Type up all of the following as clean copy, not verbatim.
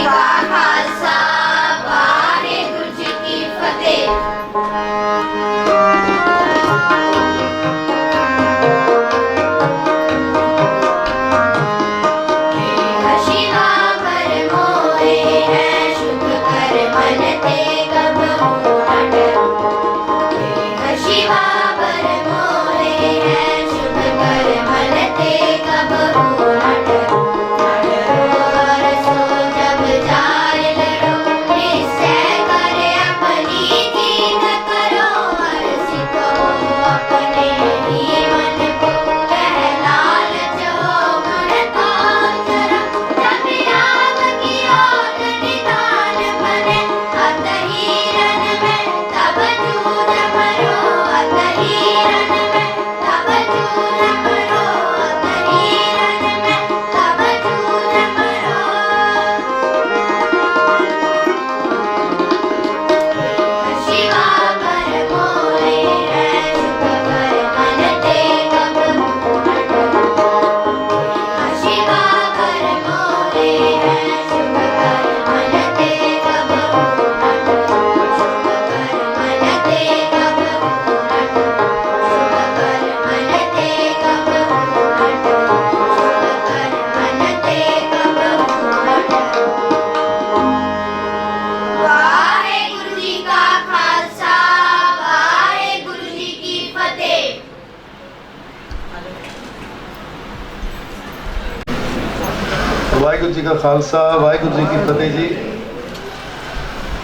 का खालसा वाहेगुरु जी की फतेह। शिवा पर मोहे है शुभ कर मन ते कब हट। शिवा पर मोहे है शुभ कर मन ते कब हट। सो जब जाय लड़ो निश्चय कर अपनी जीत करो। हर सिको अपने ही मन को कह लालच हो गुण ताचरा। जब राम की ओर निदान बने अतहीरन में तब चूर मरो। अतहीरन में तब चूर मरो। अतहीरन में तब चूर मरो। शिवा पर मोहे है शुभ कर मन ते कब हट। शिवा पर मोहे है शुभ कर मन ते कब हट। शुभ कर मन ते कब हट। शुभ कर मन ते कब हट। शुभ कर मन ते कब हट। वाहेगुरु जी का खालसा वाहेगुरु जी की फतेह। ਵਾਹਿਗੁਰੂ ਜੀ ਕਾ ਖਾਲਸਾ ਵਾਹਿਗੁਰੂ ਜੀ ਕੀ ਫਤਿਹ ਜੀ।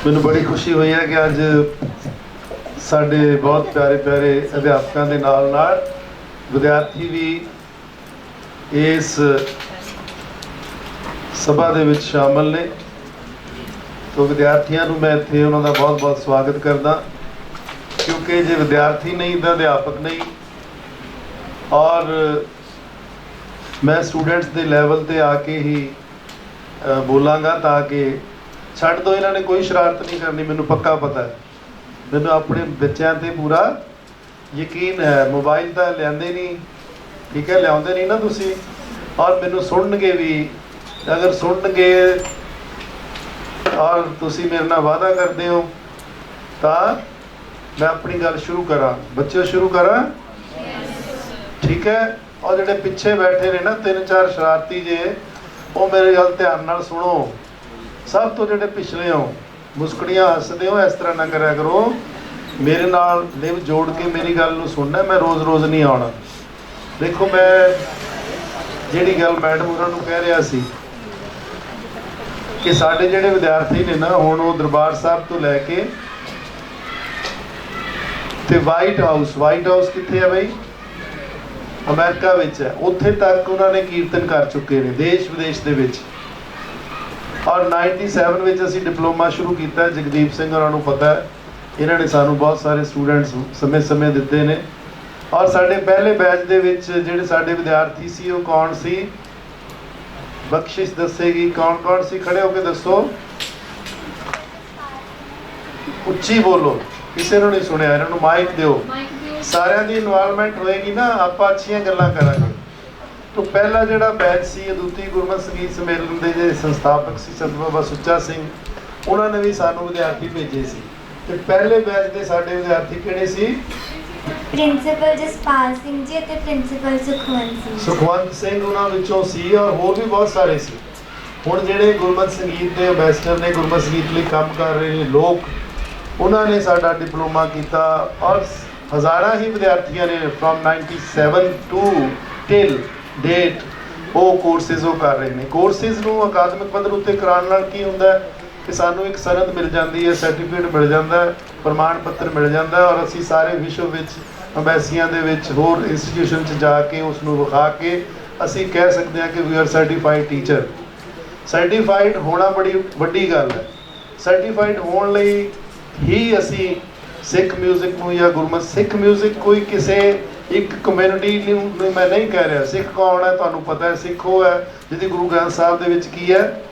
ਮੈਨੂੰ ਬੜੀ ਖੁਸ਼ੀ ਹੋਈ ਹੈ ਕਿ ਅੱਜ ਸਾਡੇ ਬਹੁਤ ਪਿਆਰੇ ਪਿਆਰੇ ਅਧਿਆਪਕਾਂ ਦੇ ਨਾਲ ਨਾਲ ਵਿਦਿਆਰਥੀ ਵੀ ਇਸ ਸਭਾ ਦੇ ਵਿੱਚ ਸ਼ਾਮਲ ਨੇ। ਤੋ ਵਿਦਿਆਰਥੀਆਂ ਨੂੰ ਮੈਂ ਇੱਥੇ ਉਹਨਾਂ ਦਾ ਬਹੁਤ ਬਹੁਤ ਸਵਾਗਤ ਕਰਦਾ, ਕਿਉਂਕਿ ਜੇ ਵਿਦਿਆਰਥੀ ਨਹੀਂ ਤਾਂ ਅਧਿਆਪਕ ਨਹੀਂ। ਔਰ ਮੈਂ ਸਟੂਡੈਂਟਸ ਦੇ ਲੈਵਲ ਤੇ ਆ ਕੇ ਹੀ ਬੋਲਾਂਗਾ ਤਾਂ ਕਿ ਛੱਡ ਦੋ, ਇਹਨਾਂ ਨੇ ਕੋਈ ਸ਼ਰਾਰਤ ਨਹੀਂ ਕਰਨੀ, ਮੈਨੂੰ ਪੱਕਾ ਪਤਾ ਹੈ। ਮੈਨੂੰ ਆਪਣੇ ਬੱਚਿਆਂ ਤੇ ਪੂਰਾ ਯਕੀਨ ਹੈ। ਮੋਬਾਈਲ ਤਾਂ ਲਿਆਂਦੇ ਨਹੀਂ, ਠੀਕ ਹੈ, ਲਿਆਉਂਦੇ ਨਹੀਂ ਨਾ ਤੁਸੀਂ। ਔਰ ਮੈਨੂੰ ਸੁਣਨਗੇ ਵੀ, ਅਗਰ ਸੁਣਨਗੇ ਔਰ ਤੁਸੀਂ ਮੇਰੇ ਨਾਲ ਵਾਅਦਾ ਕਰਦੇ ਹੋ ਤਾਂ ਮੈਂ ਆਪਣੀ ਗੱਲ ਸ਼ੁਰੂ ਕਰਾਂ। ਬੱਚਿਓ ਸ਼ੁਰੂ ਕਰਾਂ, ਠੀਕ ਹੈ। ਔਰ ਜਿਹੜੇ ਪਿੱਛੇ ਬੈਠੇ ਨੇ ਨਾ ਤਿੰਨ ਚਾਰ ਸ਼ਰਾਰਤੀ ਜੇ, ਉਹ ਮੇਰੀ ਗੱਲ ਧਿਆਨ ਨਾਲ ਸੁਣੋ। ਸਭ ਤੋਂ ਜਿਹੜੇ ਪਿਛਲੇ ਹੋ, ਮੁਸਕੜੀਆਂ ਹੱਸਦੇ ਹੋ, ਇਸ ਤਰ੍ਹਾਂ ਨਾ ਕਰਿਆ ਕਰੋ। ਮੇਰੇ ਨਾਲ ਲਿਵ ਜੋੜ ਕੇ ਮੇਰੀ ਗੱਲ ਨੂੰ ਸੁਣਨਾ। ਮੈਂ ਰੋਜ਼ ਰੋਜ਼ ਨਹੀਂ ਆਉਣਾ। ਦੇਖੋ, ਮੈਂ ਜਿਹੜੀ ਗੱਲ ਮੈਡਮ ਉਹਨਾਂ ਨੂੰ ਕਹਿ ਰਿਹਾ ਸੀ ਕਿ ਸਾਡੇ ਜਿਹੜੇ ਵਿਦਿਆਰਥੀ ਨੇ ਨਾ, ਹੁਣ ਉਹ ਦਰਬਾਰ ਸਾਹਿਬ ਤੋਂ ਲੈ ਕੇ ਤੇ ਵਾਈਟ ਹਾਊਸ ਕਿੱਥੇ ਹੈ ਬਈ? ਅਮਰੀਕਾ ਵਿੱਚ ਹੈ। ਉੱਥੇ ਤੱਕ ਉਹਨਾਂ ਨੇ ਕੀਰਤਨ ਕਰ ਚੁੱਕੇ ਨੇ, ਦੇਸ਼ ਵਿਦੇਸ਼ ਦੇ ਵਿੱਚ। ਔਰ 97 ਵਿੱਚ ਅਸੀਂ ਡਿਪਲੋਮਾ ਸ਼ੁਰੂ ਕੀਤਾ। ਜਗਦੀਪ ਸਿੰਘ ਉਹਨਾਂ ਨੂੰ ਪਤਾ ਹੈ, ਇਹਨਾਂ ਨੇ ਸਾਨੂੰ ਬਹੁਤ ਸਾਰੇ ਸਟੂਡੈਂਟਸ ਸਮੇਂ ਦਿੱਤੇ ਨੇ। ਔਰ ਸਾਡੇ ਪਹਿਲੇ ਬੈਚ ਦੇ ਵਿੱਚ ਜਿਹੜੇ ਸਾਡੇ ਵਿਦਿਆਰਥੀ ਸੀ ਉਹ ਕੌਣ ਸੀ? ਬਖਸ਼ਿਸ਼ ਦੱਸੇਗੀ ਕੌਣ ਸੀ? ਖੜੇ ਹੋ ਕੇ ਦੱਸੋ, ਉੱਚੀ ਬੋਲੋ, ਕਿਸੇ ਨੂੰ ਨਹੀਂ ਸੁਣਿਆ। ਇਹਨਾਂ ਨੂੰ ਮਾਈਕ ਦਿਓ। ਸਾਰਿਆਂ ਦੀ ਇਨਵੋਲਵਮੈਂਟ ਹੋਏਗੀ ਨਾ, ਆਪਾਂ ਅੱਛੀਆਂ ਗੱਲਾਂ ਕਰਾਂਗੇ। ਤੋਂ ਪਹਿਲਾ ਜਿਹੜਾ ਬੈਚ ਸੀ ਅਦੁੱਤੀ ਗੁਰਮਤਿ ਸੰਗੀਤ ਸੰਮੇਲਨ ਦੇ ਜਿਹੜੇ ਸੰਸਥਾਪਕ ਸੀ ਸੰਤ ਬਾਬਾ ਸੁੱਚਾ ਸਿੰਘ, ਉਹਨਾਂ ਨੇ ਵੀ ਸਾਨੂੰ ਵਿਦਿਆਰਥੀ ਭੇਜੇ ਸੀ। ਤੇ ਪਹਿਲੇ ਬੈਚ ਦੇ ਸਾਡੇ ਵਿਦਿਆਰਥੀ ਕਿਹੜੇ ਸੀ? ਪ੍ਰਿੰਸੀਪਲ ਜਸਪਾਲ ਸਿੰਘ ਜੀ ਅਤੇ ਪ੍ਰਿੰਸੀਪਲ ਸੁਖਵੰਤ ਸਿੰਘ ਉਹਨਾਂ ਵਿੱਚੋਂ ਸੀ। ਔਰ ਹੋਰ ਵੀ ਬਹੁਤ ਸਾਰੇ ਸੀ। ਹੁਣ ਜਿਹੜੇ ਗੁਰਮਤਿ ਸੰਗੀਤ ਦੇ ਅੰਬੈਸਡਰ ਨੇ, ਗੁਰਮਤਿ ਸੰਗੀਤ ਲਈ ਕੰਮ ਕਰ ਰਹੇ ਨੇ ਲੋਕ, ਉਹਨਾਂ ਨੇ ਸਾਡਾ ਡਿਪਲੋਮਾ ਕੀਤਾ। ਔਰ ਹਜ਼ਾਰਾਂ ਹੀ ਵਿਦਿਆਰਥੀਆਂ ਨੇ ਫਰੋਮ 97 ਟੂ ਟਿਲ ਡੇਟ ਉਹ ਕੋਰਸਿਸ ਉਹ ਕਰ ਰਹੇ ਨੇ। ਕੋਰਸਿਸ ਨੂੰ ਅਕਾਦਮਿਕ ਪੱਧਰ ਉੱਤੇ ਕਰਾਉਣ ਨਾਲ ਕੀ ਹੁੰਦਾ ਕਿ ਸਾਨੂੰ ਇੱਕ ਸਨਦ ਮਿਲ ਜਾਂਦੀ ਹੈ, ਸਰਟੀਫਿਕੇਟ ਮਿਲ ਜਾਂਦਾ, ਪ੍ਰਮਾਣ ਪੱਤਰ ਮਿਲ ਜਾਂਦਾ। ਔਰ ਅਸੀਂ ਸਾਰੇ ਵਿਸ਼ਵ ਵਿੱਚ ਅੰਬੈਸੀਆਂ ਦੇ ਵਿੱਚ ਹੋਰ ਇੰਸਟੀਟਿਊਸ਼ਨ 'ਚ ਜਾ ਕੇ ਉਸ ਨੂੰ ਵਿਖਾ ਕੇ ਅਸੀਂ ਕਹਿ ਸਕਦੇ ਹਾਂ ਕਿ we are certified teacher. Certified ਹੋਣਾ ਬੜੀ ਵੱਡੀ ਗੱਲ ਹੈ। ਸਰਟੀਫਾਈਡ ਹੋਣ ਲਈ ਹੀ ਅਸੀਂ ਸਿੱਖ ਮਿਊਜ਼ਿਕ ਨੂੰ ਜਾਂ ਗੁਰਮਤਿ ਸਿੱਖ ਮਿਊਜ਼ਿਕ ਕੋਈ ਕਿਸੇ ਇੱਕ ਕਮਿਊਨਿਟੀ ਨੂੰ ਮੈਂ ਨਹੀਂ ਕਹਿ ਰਿਹਾ। ਸਿੱਖ ਕੌਣ ਹੈ ਤੁਹਾਨੂੰ ਪਤਾ ਹੈ? ਸਿੱਖ ਉਹ ਹੈ ਜਿਹਦੀ ਗੁਰੂ ਗ੍ਰੰਥ ਸਾਹਿਬ ਦੇ ਵਿੱਚ ਕੀ ਹੈ?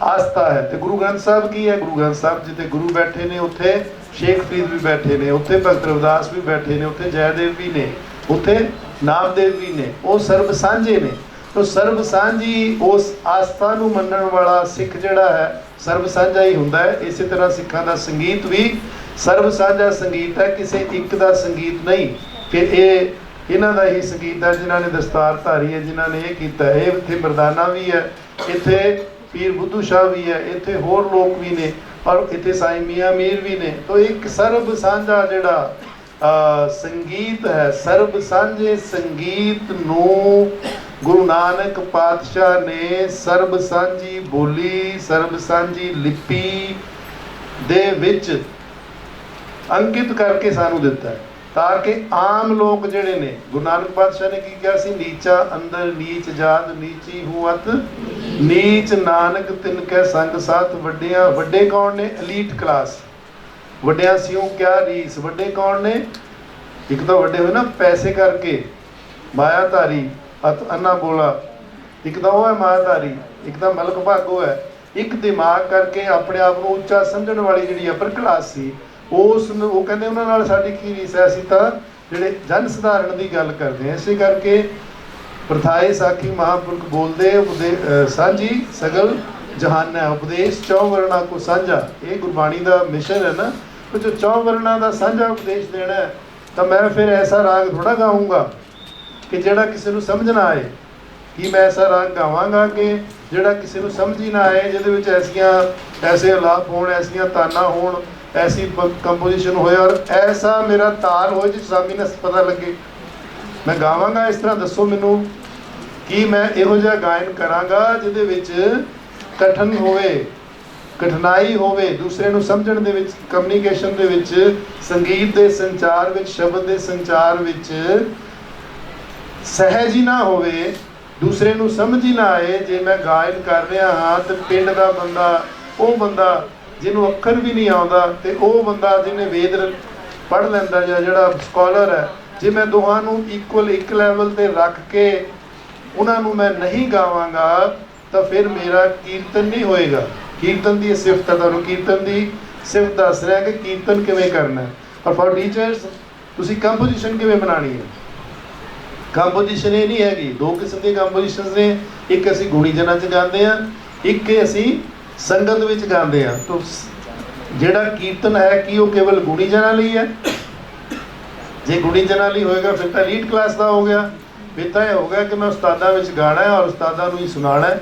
ਆਸਥਾ ਹੈ। ਤੇ ਗੁਰੂ ਗ੍ਰੰਥ ਸਾਹਿਬ ਕੀ ਹੈ? ਗੁਰੂ ਗ੍ਰੰਥ ਸਾਹਿਬ ਜਿੱਥੇ ਗੁਰੂ ਬੈਠੇ ਨੇ ਉੱਥੇ ਸ਼ੇਖ ਫਰੀਦ ਵੀ ਬੈਠੇ ਨੇ, ਉੱਥੇ ਭਗਤ ਰਵਿਦਾਸ ਵੀ ਬੈਠੇ ਨੇ, ਉੱਥੇ ਜੈਦੇਵ ਵੀ ਨੇ, ਉੱਥੇ ਨਾਮਦੇਵ ਵੀ ਨੇ। ਉਹ ਸਰਬ ਸਾਂਝੇ ਨੇ। ਤੋ ਸਰਬ ਸਾਂਝੀ ਉਸ ਆਸਥਾ ਨੂੰ ਮੰਨਣ ਵਾਲਾ ਸਿੱਖ ਜਿਹੜਾ ਹੈ ਸਰਬ ਸਾਂਝਾ ਹੀ ਹੁੰਦਾ ਹੈ। ਇਸੇ ਤਰ੍ਹਾਂ ਸਿੱਖਾਂ ਦਾ ਸੰਗੀਤ ਵੀ ਸਰਬ ਸਾਂਝਾ ਸੰਗੀਤ ਹੈ, ਕਿਸੇ ਇੱਕ ਦਾ ਸੰਗੀਤ ਨਹੀਂ ਕਿ ਇਹ ਇਹਨਾਂ ਦਾ ਹੀ ਸੰਗੀਤ ਹੈ, ਜਿਨ੍ਹਾਂ ਨੇ ਦਸਤਾਰ ਧਾਰੀ ਹੈ, ਜਿਨ੍ਹਾਂ ਨੇ ਇਹ ਕੀਤਾ। ਇਹ ਇੱਥੇ ਮਰਦਾਨਾ ਵੀ ਹੈ, ਇੱਥੇ ਪੀਰ ਬੁੱਧੂ ਸ਼ਾਹ ਵੀ ਹੈ, ਇੱਥੇ ਹੋਰ ਲੋਕ ਵੀ ਨੇ, ਔਰ ਇੱਥੇ ਸਾਈਂ ਮੀਆਂ ਮੀਰ ਵੀ ਨੇ। ਤਾਂ ਇੱਕ ਸਰਬ ਸਾਂਝਾ ਜਿਹੜਾ ਸੰਗੀਤ ਹੈ, ਸਰਬ ਸਾਂਝੇ ਸੰਗੀਤ ਨੂੰ ਗੁਰੂ ਨਾਨਕ ਪਾਤਸ਼ਾਹ ਨੇ ਸਰਬ ਸਾਂਝੀ ਬੋਲੀ, ਸਰਬ ਸਾਂਝੀ ਲਿਪੀ ਦੇ ਵਿੱਚ ਅੰਕਿਤ ਕਰਕੇ ਸਾਨੂੰ ਦਿੱਤਾ ਹੈ, ਤਾਂ ਕਿ ਆਮ ਲੋਕ ਜਿਹੜੇ ਨੇ, ਗੁਰੂ ਨਾਨਕ ਪਾਤਸ਼ਾਹ ਨੇ ਕੀ ਕਿਹਾ ਸੀ, ਨੀਚਾ ਅੰਦਰ ਨੀਚ ਜਾਤ ਨੀਚੀ ਹੁਅਤ ਨੀਚ ਨਾਨਕ ਤਿਨ ਕੈ ਸੰਗ ਸਾਥ। ਵੱਡਿਆਂ ਵੱਡੇ ਕੌਣ ਨੇ? Elite class. ਵੱਡਿਆਂ ਸਿਉ ਕਿਆ ਰੀਸ। ਵੱਡੇ ਕੌਣ ਨੇ? ਇੱਕ ਤਾਂ ਵੱਡੇ ਹੋਏ ਨਾ ਪੈਸੇ ਕਰਕੇ, ਮਾਇਆਧਾਰੀ ਅੰਨਾ ਬੋਲਾ, ਇੱਕ ਤਾਂ ਉਹ ਹੈ ਮਾਇਆਧਾਰੀ, ਇੱਕ ਤਾਂ ਮਲਕ ਭਾਗੋ ਹੈ। ਇੱਕ ਦਿਮਾਗ ਕਰਕੇ ਆਪਣੇ ਆਪ ਨੂੰ ਉੱਚਾ ਸਮਝਣ ਵਾਲੀ ਜਿਹੜੀ ਅਪਰ ਕਲਾਸ ਸੀ, ਉਸ ਨੂੰ ਉਹ ਕਹਿੰਦੇ ਉਹਨਾਂ ਨਾਲ ਸਾਡੀ ਕੀ ਰੀਸ ਹੈ, ਅਸੀਂ ਤਾਂ ਜਿਹੜੇ ਜਨ ਸਧਾਰਨ ਦੀ ਗੱਲ ਕਰਦੇ ਹਾਂ। ਇਸੇ ਕਰਕੇ ਪ੍ਰਥਾਏ ਸਾਖੀ ਮਹਾਂਪੁਰਖ ਬੋਲਦੇ ਸਾਂਝੀ ਸਗਲ ਜਹਾਨਾ, ਉਪਦੇਸ਼ ਚੌ ਵਰਣਾ ਕੋ ਸਾਂਝਾ। ਇਹ ਗੁਰਬਾਣੀ ਦਾ ਮਿਸ਼ਨ ਹੈ ਨਾ, ਉਹ ਜੋ ਚੌ ਵਰਣਾ ਦਾ ਸਾਂਝਾ ਉਪਦੇਸ਼ ਦੇਣਾ ਹੈ, ਤਾਂ ਮੈਂ ਫਿਰ ਐਸਾ ਰਾਗ ਥੋੜ੍ਹਾ ਗਾਊਂਗਾ ਕਿ ਜਿਹੜਾ ਕਿਸੇ ਨੂੰ ਸਮਝ ਨਾ ਆਏ। ਕਿ ਮੈਂ ਐਸਾ ਰਾਗ ਗਾਵਾਂਗਾ ਕਿ ਜਿਹੜਾ ਕਿਸੇ ਨੂੰ ਸਮਝ ਹੀ ਨਾ ਆਏ, ਜਿਹਦੇ ਵਿੱਚ ਐਸੇ ਅਲਾਪ ਹੋਣ, ਐਸੀਆਂ ਤਾਨਾਂ ਹੋਣ, ਐਸੀ ਕੰਪੋਜੀਸ਼ਨ ਹੋਏ, ਔਰ ਐਸਾ ਮੇਰਾ ਤਾਲ ਹੋਏ ਜਿਸ ਸਾਮੀ ਨੂੰ ਪਤਾ ਲੱਗੇ। ਮੈਂ ਗਾਵਾਂਗਾ ਇਸ ਤਰ੍ਹਾਂ, ਦੱਸੋ ਮੈਨੂੰ ਕਿ ਮੈਂ ਇਹੋ ਜਿਹਾ ਗਾਇਨ ਕਰਾਂਗਾ ਜਿਹਦੇ ਵਿੱਚ ਕਠਨ ਹੋਵੇ, ਕਠਿਨਾਈ ਹੋਵੇ, ਦੂਸਰੇ ਨੂੰ ਸਮਝਣ ਦੇ ਵਿੱਚ, ਕਮਿਊਨੀਕੇਸ਼ਨ ਦੇ ਵਿੱਚ, ਸੰਗੀਤ ਦੇ ਸੰਚਾਰ ਵਿੱਚ, ਸ਼ਬਦ ਦੇ ਸੰਚਾਰ ਵਿੱਚ ਸਹਿਜ ਹੀ ਨਾ ਹੋਵੇ, ਦੂਸਰੇ ਨੂੰ ਸਮਝ ਹੀ ਨਾ ਆਏ। ਜੇ ਮੈਂ ਗਾਇਨ ਕਰ ਰਿਹਾ ਹਾਂ ਤੇ ਪਿੰਡ ਦਾ ਬੰਦਾ, ਉਹ ਬੰਦਾ ਜਿਹਨੂੰ ਅੱਖਰ ਵੀ ਨਹੀਂ ਆਉਂਦਾ, ਤੇ ਉਹ ਬੰਦਾ ਜਿਹਨੇ ਵੇਦ ਪੜ੍ਹ ਲੈਂਦਾ ਜਾਂ ਜਿਹੜਾ ਸਕਾਲਰ ਹੈ, ਜੇ ਮੈਂ ਦੋਹਾਂ ਨੂੰ ਇਕੁਅਲ ਇੱਕ ਲੈਵਲ 'ਤੇ ਰੱਖ ਕੇ ਉਹਨਾਂ ਨੂੰ ਮੈਂ ਨਹੀਂ ਗਾਵਾਂਗਾ ਤਾਂ ਫਿਰ ਮੇਰਾ ਕੀਰਤਨ ਨਹੀਂ ਹੋਏਗਾ। ਕੀਰਤਨ ਦੀ ਸਿਫਤ ਹੈ, ਤੁਹਾਨੂੰ ਕੀਰਤਨ ਦੀ ਸਿਫਤ ਦੱਸ ਰਿਹਾ ਕਿ ਕੀਰਤਨ ਕਿਵੇਂ ਕਰਨਾ ਹੈ। ਔਰ ਫॉर ਟੀਚਰਸ ਤੁਸੀਂ ਕੰਪੋਜੀਸ਼ਨ ਕਿਵੇਂ ਬਣਾਉਣੀ ਹੈ। ਕੰਪੋਜੀਸ਼ਨ ਇਹ ਨਹੀਂ ਹੈਗੀ, ਦੋ ਕਿਸਮ ਦੀਆਂ ਕੰਪੋਜੀਸ਼ਨਸ ਨੇ। ਇੱਕ ਅਸੀਂ ਗੁਣੀ ਜਨਾਂ 'ਚ ਗਾਉਂਦੇ ਹਾਂ, ਇੱਕ ਅਸੀਂ ਸੰਗਤ ਵਿੱਚ ਗਾਉਂਦੇ ਹਾਂ। ਤਾਂ ਜਿਹੜਾ ਕੀਰਤਨ ਹੈ ਕੀ ਉਹ ਕੇਵਲ ਗੁਣੀ ਜਨਾਂ ਲਈ ਹੈ? ਜੇ ਗੁਣੀ ਜਨਾਂ ਲਈ ਹੋਏਗਾ ਫਿਰ ਤਾਂ ਐਲੀਟ ਕਲਾਸ ਦਾ ਹੋ ਗਿਆ। ਫਿਰ ਤਾਂ ਇਹ ਹੋ ਗਿਆ ਕਿ ਮੈਂ ਉਸਤਾਦਾਂ ਵਿੱਚ ਗਾਣਾ ਹੈ ਔਰ ਉਸਤਾਦਾਂ ਨੂੰ ਹੀ ਸੁਣਾਉਣਾ ਹੈ।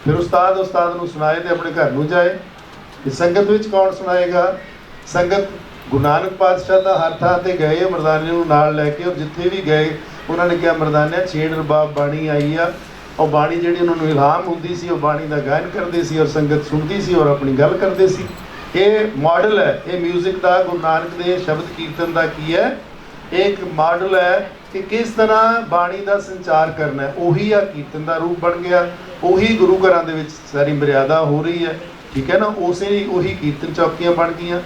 ਫਿਰ ਉਸਤਾਦ ਨੂੰ ਸੁਣਾਏ ਤੇ ਆਪਣੇ ਘਰ ਨੂੰ ਜਾਏ। ਸੰਗਤ ਵਿੱਚ ਕੌਣ ਸੁਣਾਏਗਾ? ਸੰਗਤ ਗੁਰੂ ਨਾਨਕ ਪਾਤਸ਼ਾਹ ਦਾ ਹਰ ਥਾਂ 'ਤੇ ਗਏ ਮਰਦਾਨੇ ਨੂੰ ਨਾਲ ਲੈ ਕੇ, ਔਰ ਜਿੱਥੇ ਵੀ ਗਏ ਉਹਨਾਂ ਨੇ ਕਿਹਾ ਮਰਦਾਨਿਆ ਛੇੜ ਰਬਾਬ ਬਾਣੀ ਆਈ ਆ। ਉਹ ਬਾਣੀ ਜਿਹੜੀ ਉਹਨਾਂ ਨੂੰ ਇਲਹਾਮ ਹੁੰਦੀ ਸੀ, ਉਹ ਬਾਣੀ ਦਾ ਗਾਇਨ ਕਰਦੇ ਸੀ ਔਰ ਸੰਗਤ ਸੁਣਦੀ ਸੀ ਔਰ ਆਪਣੀ ਗੱਲ ਕਰਦੇ ਸੀ। ਇਹ ਮਾਡਲ ਹੈ, ਇਹ ਮਿਊਜ਼ਿਕ ਦਾ, ਗੁਰੂ ਨਾਨਕ ਦੇ ਸ਼ਬਦ ਕੀਰਤਨ ਦਾ ਕੀ ਹੈ? ਇਹ ਇੱਕ ਮਾਡਲ ਹੈ ਕਿ ਕਿਸ ਤਰ੍ਹਾਂ ਬਾਣੀ ਦਾ ਸੰਚਾਰ ਕਰਨਾ ਹੈ। ਉਹੀ ਆ ਕੀਰਤਨ ਦਾ ਰੂਪ ਬਣ ਗਿਆ, ਉਹੀ ਗੁਰੂ ਘਰਾਂ ਦੇ ਵਿੱਚ ਸਾਰੀ ਮਰਿਆਦਾ ਹੋ ਰਹੀ ਹੈ, ਠੀਕ ਹੈ ਨਾ। ਉਹੀ ਕੀਰਤਨ ਚੌਕੀਆਂ ਬਣ ਗਈਆਂ,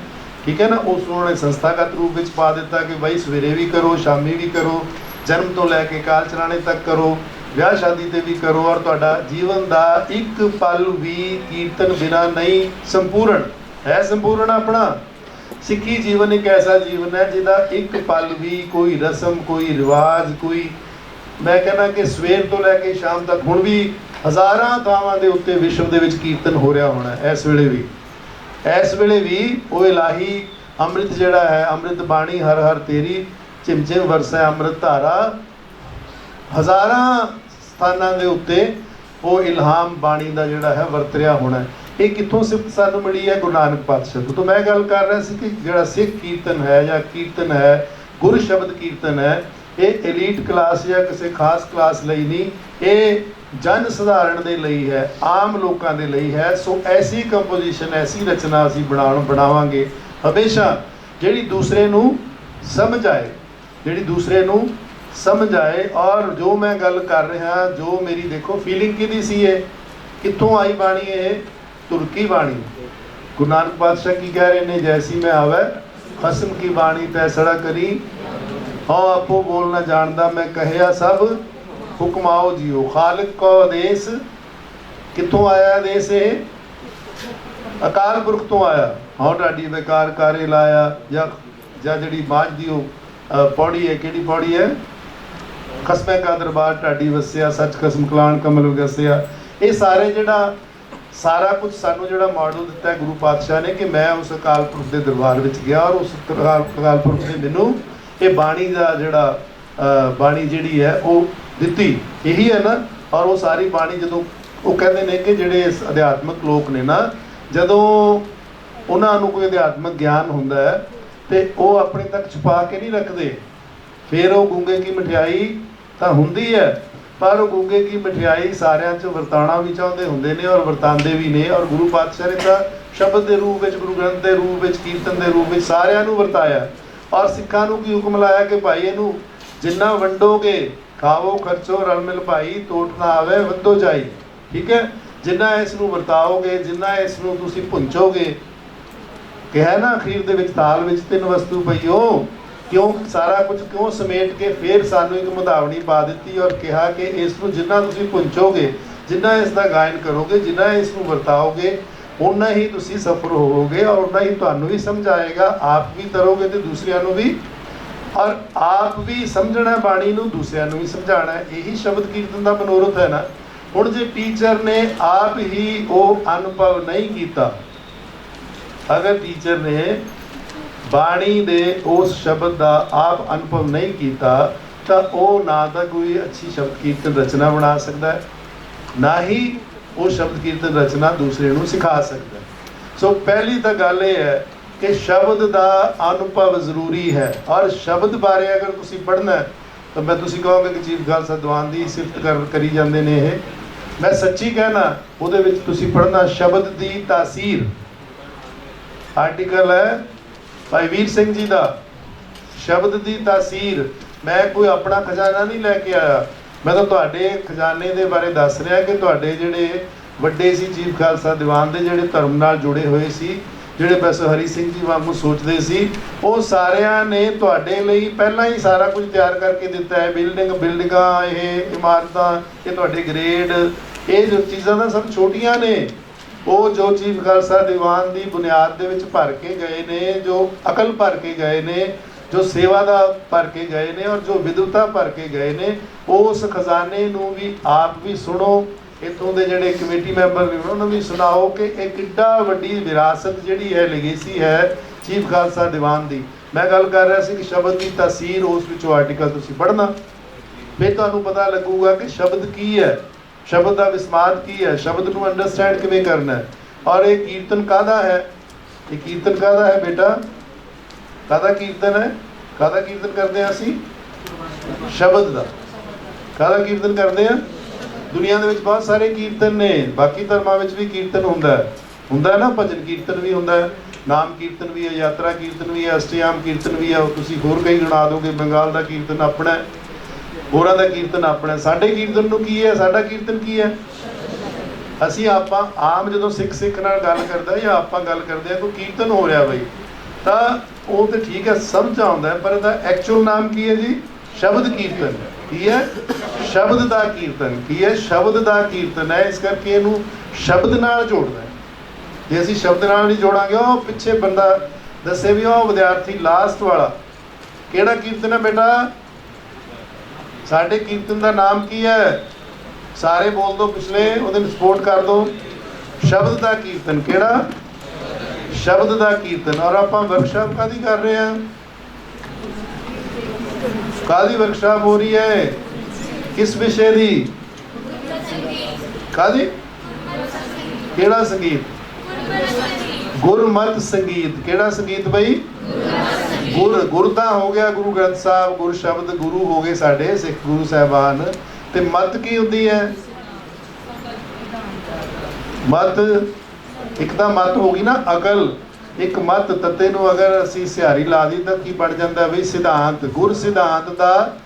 ਠੀਕ ਹੈ ਨਾ। ਉਸ ਨੂੰ ਉਹਨੇ ਸੰਸਥਾਗਤ ਰੂਪ ਵਿੱਚ ਪਾ ਦਿੱਤਾ ਕਿ ਬਾਈ ਸਵੇਰੇ ਵੀ ਕਰੋ, ਸ਼ਾਮੀ ਵੀ ਕਰੋ, ਜਨਮ ਤੋਂ ਲੈ ਕੇ ਕਾਲ ਚਲਾਣੇ ਤੱਕ ਕਰੋ, ਵਿਆਹ ਸ਼ਾਦੀ ਤੇ ਵੀ ਕਰੋ, ਔਰ ਤੁਹਾਡਾ ਜੀਵਨ ਦਾ ਇੱਕ ਪਲ ਵੀ ਕੀਰਤਨ ਬਿਨਾਂ ਨਹੀਂ ਸੰਪੂਰਨ ਹੈ। ਸੰਪੂਰਨ ਆਪਣਾ ਸਿੱਖੀ ਜੀਵਨ ਇੱਕ ਐਸਾ ਜੀਵਨ ਹੈ ਜਿਹਦਾ ਇੱਕ ਪਲ ਵੀ, ਕੋਈ ਰਸਮ, ਕੋਈ ਰਿਵਾਜ, ਕੋਈ, ਮੈਂ ਕਹਿੰਦਾ ਕਿ ਸਵੇਰ ਤੋਂ ਲੈ ਕੇ ਸ਼ਾਮ ਤੱਕ ਹੁਣ ਵੀ ਹਜ਼ਾਰਾਂ ਥਾਵਾਂ ਦੇ ਉੱਤੇ ਵਿਸ਼ਵ ਦੇ ਵਿੱਚ ਕੀਰਤਨ ਹੋ ਰਿਹਾ ਹੋਣਾ ਇਸ ਵੇਲੇ ਵੀ ਉਹ ਇਲਾਹੀ ਅੰਮ੍ਰਿਤ ਜਿਹੜਾ ਹੈ, ਅੰਮ੍ਰਿਤ ਬਾਣੀ ਹਰ ਹਰ ਤੇਰੀ ਝਿਮ ਝਿਮ ਵਰਸੈ ਅੰਮ੍ਰਿਤ ਧਾਰਾ, ਹਜ਼ਾਰਾਂ ਸਥਾਨਾਂ ਦੇ ਉੱਤੇ ਉਹ ਇਲਹਾਮ ਬਾਣੀ ਦਾ ਜਿਹੜਾ ਹੈ ਵਰਤ ਰਿਹਾ ਹੋਣਾ। ਇਹ ਕਿੱਥੋਂ ਸਿਫਤ ਸਾਨੂੰ ਮਿਲੀ ਹੈ? ਗੁਰੂ ਨਾਨਕ ਪਾਤਸ਼ਾਹ ਤੋਂ। ਮੈਂ ਗੱਲ ਕਰ ਰਿਹਾ ਸੀ ਕਿ ਜਿਹੜਾ ਸਿੱਖ ਕੀਰਤਨ ਹੈ ਜਾਂ ਕੀਰਤਨ ਹੈ, ਗੁਰ ਸ਼ਬਦ ਕੀਰਤਨ ਹੈ, ਇਹ ਐਲੀਟ ਕਲਾਸ ਜਾਂ ਕਿਸੇ ਖਾਸ ਕਲਾਸ ਲਈ ਨਹੀਂ, ਇਹ ਜਨ ਸਧਾਰਨ ਦੇ ਲਈ ਹੈ, ਆਮ ਲੋਕਾਂ ਦੇ ਲਈ ਹੈ। ਸੋ ਐਸੀ ਕੰਪੋਜੀਸ਼ਨ, ਐਸੀ ਰਚਨਾ ਅਸੀਂ ਬਣਾਵਾਂਗੇ ਹਮੇਸ਼ਾ ਜਿਹੜੀ ਦੂਸਰੇ ਨੂੰ ਸਮਝ ਆਏ, ਔਰ ਜੋ ਮੈਂ ਗੱਲ ਕਰ ਰਿਹਾ, ਜੋ ਮੇਰੀ ਦੇਖੋ ਫੀਲਿੰਗ ਕਿਹਦੀ ਸੀ, ਇਹ ਕਿੱਥੋਂ ਆਈ ਬਾਣੀ? ਇਹ ਤੁਰਕੀ ਬਾਣੀ। ਗੁਰੂ ਨਾਨਕ ਪਾਤਸ਼ਾਹ ਕੀ ਕਹਿ ਰਹੇ ਨੇ? ਜੈਸੀ ਮੈਂ ਆਵੇ ਖਸਮ ਕੀ ਬਾਣੀ ਤੈਸੜਾ ਕਰੀ, ਹਉ ਆਪੋ ਬੋਲ ਨਾ ਜਾਣਦਾ ਮੈਂ ਕਹਿਆ ਸਭ ਹੁਕਮ ਆਓ ਜੀਓ। ਖਾਲਕ ਕੋ ਆਦੇਸ਼ ਕਿੱਥੋਂ ਆਇਆ? ਆਦੇਸ਼ ਇਹ ਅਕਾਲ ਪੁਰਖ ਤੋਂ ਆਇਆ। ਹਉ ਢਾਡੀ ਬੇਕਾਰ ਕਾਰੇ ਲਾਇਆ, ਜਾਂ ਜਿਹੜੀ ਬਾਝ ਦੀ ਉਹ ਪੌੜੀ ਹੈ, ਕਿਹੜੀ ਪੌੜੀ ਹੈ? ਖਸਮੇ ਕਾ ਦਰਬਾਰ ਢਾਡੀ ਵਸਿਆ, ਸੱਚ ਖਸਮ ਕਲਾਣ ਕਮਲ ਵਗਸਿਆ। ਇਹ ਸਾਰੇ ਜਿਹੜਾ ਸਾਰਾ ਕੁਝ ਸਾਨੂੰ ਜਿਹੜਾ ਮਾਡਲ ਦਿੱਤਾ ਹੈ ਗੁਰੂ ਪਾਤਸ਼ਾਹ ਨੇ, ਕਿ ਮੈਂ ਉਸ ਅਕਾਲ ਪੁਰਖ ਦੇ ਦਰਬਾਰ ਵਿੱਚ ਗਿਆ ਔਰ ਉਸ ਅਕਾਲ ਪੁਰਖ ਨੇ ਮੈਨੂੰ ਇਹ ਬਾਣੀ ਦਾ ਜਿਹੜਾ ਬਾਣੀ ਜਿਹੜੀ ਹੈ ਉਹ ਦਿੱਤੀ। ਇਹੀ ਹੈ ਨਾ। ਔਰ ਉਹ ਸਾਰੀ ਬਾਣੀ ਜਦੋਂ ਉਹ ਕਹਿੰਦੇ ਨੇ ਕਿ ਜਿਹੜੇ ਇਸ ਅਧਿਆਤਮਕ ਲੋਕ ਨੇ ਨਾ, ਜਦੋਂ ਉਹਨਾਂ ਨੂੰ ਕੋਈ ਅਧਿਆਤਮਕ ਗਿਆਨ ਹੁੰਦਾ ਹੈ ਤੇ ਉਹ ਆਪਣੇ ਤੱਕ ਛੁਪਾ ਕੇ ਨਹੀਂ ਰੱਖਦੇ। ਫਿਰ ਉਹ ਗੂੰਗੇ ਕੀ ਮਠਿਆਈ ਤਾਂ ਹੁੰਦੀ ਹੈ, ਪਰ ਉਹ ਗੂੰਗੇ ਕੀ ਮਠਿਆਈ ਸਾਰਿਆਂ 'ਚ ਵਰਤਾਉਣਾ ਵੀ ਚਾਹੁੰਦੇ ਹੁੰਦੇ ਨੇ ਔਰ ਵਰਤਾਉਂਦੇ ਵੀ ਨੇ। ਔਰ ਗੁਰੂ ਪਾਤਸ਼ਾਹ ਨੇ ਤਾਂ ਸ਼ਬਦ ਦੇ ਰੂਪ ਵਿੱਚ, ਗੁਰੂ ਗ੍ਰੰਥ ਦੇ ਰੂਪ ਵਿੱਚ, ਕੀਰਤਨ ਦੇ ਰੂਪ ਵਿੱਚ ਸਾਰਿਆਂ ਨੂੰ ਵਰਤਾਇਆ। ਔਰ ਸਿੱਖਾਂ ਨੂੰ ਕੀ ਹੁਕਮ ਲਾਇਆ ਕਿ ਭਾਈ ਇਹਨੂੰ ਜਿੰਨਾ ਵੰਡੋਗੇ, ਖਾਵੋ ਖਰਚੋ ਰਲ ਮਿਲ ਭਾਈ, ਟੋਟ ਨਾ ਆਵੇ ਵੰਡੋ ਜਾਈ। ਠੀਕ ਹੈ। ਜਿੰਨਾ ਇਸ ਨੂੰ ਵਰਤਾਓਗੇ, ਜਿੰਨਾ ਇਸ ਨੂੰ ਤੁਸੀਂ ਪੁੰਚੋਗੇ, ਕਿਹਾ ਨਾ ਅਖੀਰ ਦੇ ਵਿੱਚ ਤਾਲ ਵਿੱਚ ਤਿੰਨ ਵਸਤੂ ਪਈਓ, ਕਿਉਂ ਸਾਰਾ ਕੁਝ ਕਿਉਂ ਸਮੇਟ ਕੇ ਫਿਰ ਸਾਨੂੰ ਇੱਕ ਮੁਦਾਵਣੀ ਪਾ ਦਿੱਤੀ ਔਰ ਕਿਹਾ ਕਿ ਇਸ ਨੂੰ ਜਿੰਨਾ ਤੁਸੀਂ ਪੁੰਚੋਗੇ, ਜਿੰਨਾ ਇਸ ਦਾ ਗਾਇਨ ਕਰੋਗੇ, ਜਿੰਨਾ ਇਸ ਨੂੰ ਵਰਤਾਓਗੇ, ਉਨਾ ਹੀ ਤੁਸੀਂ ਸਫਲ ਹੋਵੋਗੇ ਔਰ ਉਨਾ ਹੀ ਤੁਹਾਨੂੰ ਵੀ ਸਮਝ ਆਏਗਾ। ਆਪ ਵੀ ਤਰੋਗੇ ਤੇ ਦੂਸਰਿਆਂ ਨੂੰ ਵੀ, ਔਰ ਆਪ ਵੀ ਸਮਝਣਾ ਬਾਣੀ ਨੂੰ, ਦੂਸਰਿਆਂ ਨੂੰ ਵੀ ਸਮਝਾਉਣਾ ਹੈ। ਇਹੀ ਸ਼ਬਦ ਕੀਰਤਨ ਦਾ ਮਨੋਰਥ ਹੈ ਨਾ। ਹੁਣ ਜੇ ਟੀਚਰ ਨੇ ਆਪ ਹੀ ਉਹ ਅਨੁਭਵ ਨਹੀਂ ਕੀਤਾ, ਅਗਰ ਟੀਚਰ ਨੇ ਬਾਣੀ ਦੇ ਉਸ ਸ਼ਬਦ ਦਾ ਆਪ ਅਨੁਭਵ ਨਹੀਂ ਕੀਤਾ, ਤਾਂ ਉਹ ਨਾ ਤਾਂ ਕੋਈ ਅੱਛੀ ਸ਼ਬਦ ਕੀਰਤਨ ਰਚਨਾ ਬਣਾ ਸਕਦਾ ਹੈ, ਨਾ ਹੀ ਉਹ ਸ਼ਬਦ ਕੀਰਤਨ ਰਚਨਾ ਦੂਸਰੇ ਨੂੰ ਸਿਖਾ ਸਕਦਾ। ਸੋ ਪਹਿਲੀ ਤਾਂ ਗੱਲ ਇਹ ਹੈ ਕਿ ਸ਼ਬਦ ਦਾ ਅਨੁਭਵ ਜ਼ਰੂਰੀ ਹੈ। ਔਰ ਸ਼ਬਦ ਬਾਰੇ ਅਗਰ ਤੁਸੀਂ ਪੜ੍ਹਨਾ ਹੈ ਤਾਂ ਮੈਂ ਤੁਸੀਂ ਕਹੋਗੇ ਕਿ ਚੀਫ ਖਾਲਸਾ ਦੀਵਾਨ ਦੀ ਸਿਫਤ ਕਰੀ ਜਾਂਦੇ ਨੇ ਇਹ। ਮੈਂ ਸੱਚੀ ਕਹਿਣਾ, ਉਹਦੇ ਵਿੱਚ ਤੁਸੀਂ ਪੜ੍ਹਨਾ ਸ਼ਬਦ ਦੀ ਤਾਸੀਰ, ਆਰਟੀਕਲ ਹੈ ਭਾਈ ਵੀਰ ਸਿੰਘ ਜੀ ਦਾ, ਸ਼ਬਦ ਦੀ ਤਾਸੀਰ। ਮੈਂ ਕੋਈ ਆਪਣਾ ਖਜ਼ਾਨਾ ਨਹੀਂ ਲੈ ਕੇ ਆਇਆ, ਮੈਂ ਤਾਂ ਤੁਹਾਡੇ ਖਜ਼ਾਨੇ ਦੇ ਬਾਰੇ ਦੱਸ ਰਿਹਾ ਕਿ ਤੁਹਾਡੇ ਜਿਹੜੇ ਵੱਡੇ ਸੀ ਚੀਫ ਖਾਲਸਾ ਦੀਵਾਨ ਦੇ, ਜਿਹੜੇ ਧਰਮ ਨਾਲ ਜੁੜੇ ਹੋਏ ਸੀ, ਜਿਹੜੇ ਬਸ ਹਰੀ ਸਿੰਘ ਜੀ ਵਾਂਗੂ ਸੋਚਦੇ ਸੀ, ਉਹ ਸਾਰਿਆਂ ਨੇ ਤੁਹਾਡੇ ਲਈ ਪਹਿਲਾਂ ਹੀ ਸਾਰਾ ਕੁਝ ਤਿਆਰ ਕਰਕੇ ਦਿੱਤਾ ਹੈ। ਬਿਲਡਿੰਗਾਂ, ਇਹ ਇਮਾਰਤਾਂ, ਇਹ ਤੁਹਾਡੇ ਗ੍ਰੇਡ, ਇਹ ਜੋ ਚੀਜ਼ਾਂ ਤਾਂ ਸਭ ਛੋਟੀਆਂ ਨੇ। ਉਹ ਜੋ ਚੀਫ ਖਾਲਸਾ ਦੀਵਾਨ ਦੀ ਬੁਨਿਆਦ ਦੇ ਵਿੱਚ ਭਰ ਕੇ ਗਏ ਨੇ, ਜੋ ਅਕਲ ਭਰ ਕੇ ਗਏ ਨੇ, ਜੋ ਸੇਵਾ ਦਾ ਭਰ ਕੇ ਗਏ ਨੇ ਔਰ ਜੋ ਵਿਦਵਤਾ ਭਰ ਕੇ ਗਏ ਨੇ, ਉਸ ਖਜ਼ਾਨੇ ਨੂੰ ਵੀ ਆਪ ਵੀ ਸੁਣੋ। ਇੱਥੋਂ ਦੇ ਜਿਹੜੇ ਕਮੇਟੀ ਮੈਂਬਰ ਨੇ ਉਹਨਾਂ ਨੂੰ ਵੀ ਸੁਣਾਓ ਕਿ ਇਹ ਕਿੱਡਾ ਵੱਡੀ ਵਿਰਾਸਤ ਜਿਹੜੀ ਹੈ, ਲੈਗੇਸੀ ਹੈ ਚੀਫ ਖਾਲਸਾ ਦੀਵਾਨ ਦੀ। ਮੈਂ ਗੱਲ ਕਰ ਰਿਹਾ ਸੀ ਕਿ ਸ਼ਬਦ ਦੀ ਤਾਸੀਰ, ਉਸ ਵਿੱਚੋਂ ਆਰਟੀਕਲ ਤੁਸੀਂ ਪੜ੍ਹਨਾ, ਫਿਰ ਤੁਹਾਨੂੰ ਪਤਾ ਲੱਗੂਗਾ ਕਿ ਸ਼ਬਦ ਕੀ ਹੈ, ਸ਼ਬਦ ਦਾ ਵਿਸਮਾਦ ਕੀ ਹੈ, ਸ਼ਬਦ ਨੂੰ ਅੰਡਰਸਟੈਂਡ ਕਿਵੇਂ ਕਰਨਾ ਹੈ। ਔਰ ਇਹ ਕੀਰਤਨ ਕਾਹਦਾ ਹੈ? ਇਹ ਕੀਰਤਨ ਕਾਹਦਾ ਹੈ ਬੇਟਾ? ਕਾਹਦਾ ਕੀਰਤਨ ਹੈ? ਕਾਹਦਾ ਕੀਰਤਨ ਕਰਦੇ ਹਾਂ ਅਸੀਂ? ਸ਼ਬਦ ਦਾ। ਕਾਹਦਾ ਕੀਰਤਨ ਕਰਦੇ ਹਾਂ? ਦੁਨੀਆ ਦੇ ਵਿੱਚ ਬਹੁਤ ਸਾਰੇ ਕੀਰਤਨ ਨੇ, ਬਾਕੀ ਧਰਮਾਂ ਵਿੱਚ ਵੀ ਕੀਰਤਨ ਹੁੰਦਾ ਹੈ ਨਾ। ਭਜਨ ਕੀਰਤਨ ਵੀ ਹੁੰਦਾ ਹੈ, ਨਾਮ ਕੀਰਤਨ ਵੀ ਹੈ, ਯਾਤਰਾ ਕੀਰਤਨ ਵੀ ਹੈ, ਅਸ਼ਟਯਾਮ ਕੀਰਤਨ ਵੀ ਹੈ। ਤੁਸੀਂ ਹੋਰ ਕਈ ਗਿਣਾ ਦੋਗੇ। ਬੰਗਾਲ ਦਾ ਕੀਰਤਨ ਆਪਣਾ ਹੈ, ਹੋਰਾਂ ਦਾ ਕੀਰਤਨ ਆਪਣਾ। ਸਾਡੇ ਕੀਰਤਨ ਨੂੰ ਕੀ ਹੈ? ਸਾਡਾ ਕੀਰਤਨ ਕੀ ਹੈ? ਅਸੀਂ ਆਪਾਂ ਆਮ ਜਦੋਂ ਸਿੱਖ ਨਾਲ ਗੱਲ ਕਰਦਾ ਜਾਂ ਆਪਾਂ ਗੱਲ ਕਰਦੇ ਹਾਂ ਕੋਈ ਕੀਰਤਨ ਹੋ ਰਿਹਾ ਬਈ, ਤਾਂ ਉਹ ਤਾਂ ਠੀਕ ਹੈ, ਸਮਝ ਆਉਂਦਾ, ਪਰ ਇਹਦਾ ਐਕਚੁਅਲ ਨਾਮ ਕੀ ਹੈ ਜੀ? ਸ਼ਬਦ ਕੀਰਤਨ। ਕੀ ਹੈ? ਸ਼ਬਦ ਦਾ ਕੀਰਤਨ। ਕੀ ਹੈ? ਸ਼ਬਦ ਦਾ ਕੀਰਤਨ ਹੈ। ਇਸ ਕਰਕੇ ਇਹਨੂੰ ਸ਼ਬਦ ਨਾਲ ਜੋੜਨਾ ਹੈ। ਜੇ ਅਸੀਂ ਸ਼ਬਦ ਨਾਲ ਨਹੀਂ ਜੋੜਾਂਗੇ, ਉਹ ਪਿੱਛੇ ਬੰਦਾ ਦੱਸੇ ਵੀ ਉਹ ਵਿਦਿਆਰਥੀ ਲਾਸਟ ਵਾਲਾ ਕਿਹੜਾ ਕੀਰਤਨ ਹੈ ਬੇਟਾ? ਸਾਡੇ ਕੀਰਤਨ ਦਾ ਨਾਮ ਕੀ ਹੈ? ਸਾਰੇ ਬੋਲ ਦੋ, ਪਿਛਲੇ ਉਹਦੇ ਨੂੰ ਸਪੋਰਟ ਕਰ ਦੋ। ਸ਼ਬਦ ਦਾ ਕੀਰਤਨ। ਕਿਹੜਾ? ਸ਼ਬਦ ਦਾ ਕੀਰਤਨ। ਔਰ ਆਪਾਂ ਵਰਕਸ਼ਾਪ ਕਾਹਦੀ ਕਰ ਰਹੇ ਹਾਂ? ਕਾਹਦੀ ਵਰਕਸ਼ਾਪ ਹੋ ਰਹੀ ਹੈ? ਕਿਸ ਵਿਸ਼ੇ ਦੀ? ਕਾਹਦੀ? ਕਿਹੜਾ ਸੰਗੀਤ? ਗੁਰਮਤਿ ਸੰਗੀਤ। ਕਿਹੜਾ ਸੰਗੀਤ ਬਈ? ਗੁਰ ਤਾਂ ਹੋ ਗਿਆ ਗੁਰੂ ਗ੍ਰੰਥ ਸਾਹਿਬ, ਗੁਰ ਸ਼ਬਦ ਗੁਰੂ ਹੋ ਗਏ ਸਾਡੇ ਸਿੱਖ ਗੁਰੂ ਸਾਹਿਬਾਨ। ਤੇ ਮਤ ਕੀ ਹੁੰਦੀ ਹੈ? ਮਤ, ਇੱਕ ਤਾਂ ਮਤ ਹੋ ਗਈ ਨਾ ਅਕਲ, ਇੱਕ ਮਤ। ਤੱਤੇ ਨੂੰ ਅਗਰ ਅਸੀਂ ਸਿਹਾਰੀ ਲਾ ਦੀ ਤਾਂ ਕੀ ਬਣ ਜਾਂਦਾ ਬਈ? ਸਿਧਾਂਤ। ਗੁਰ ਸਿਧਾਂਤ ਦਾ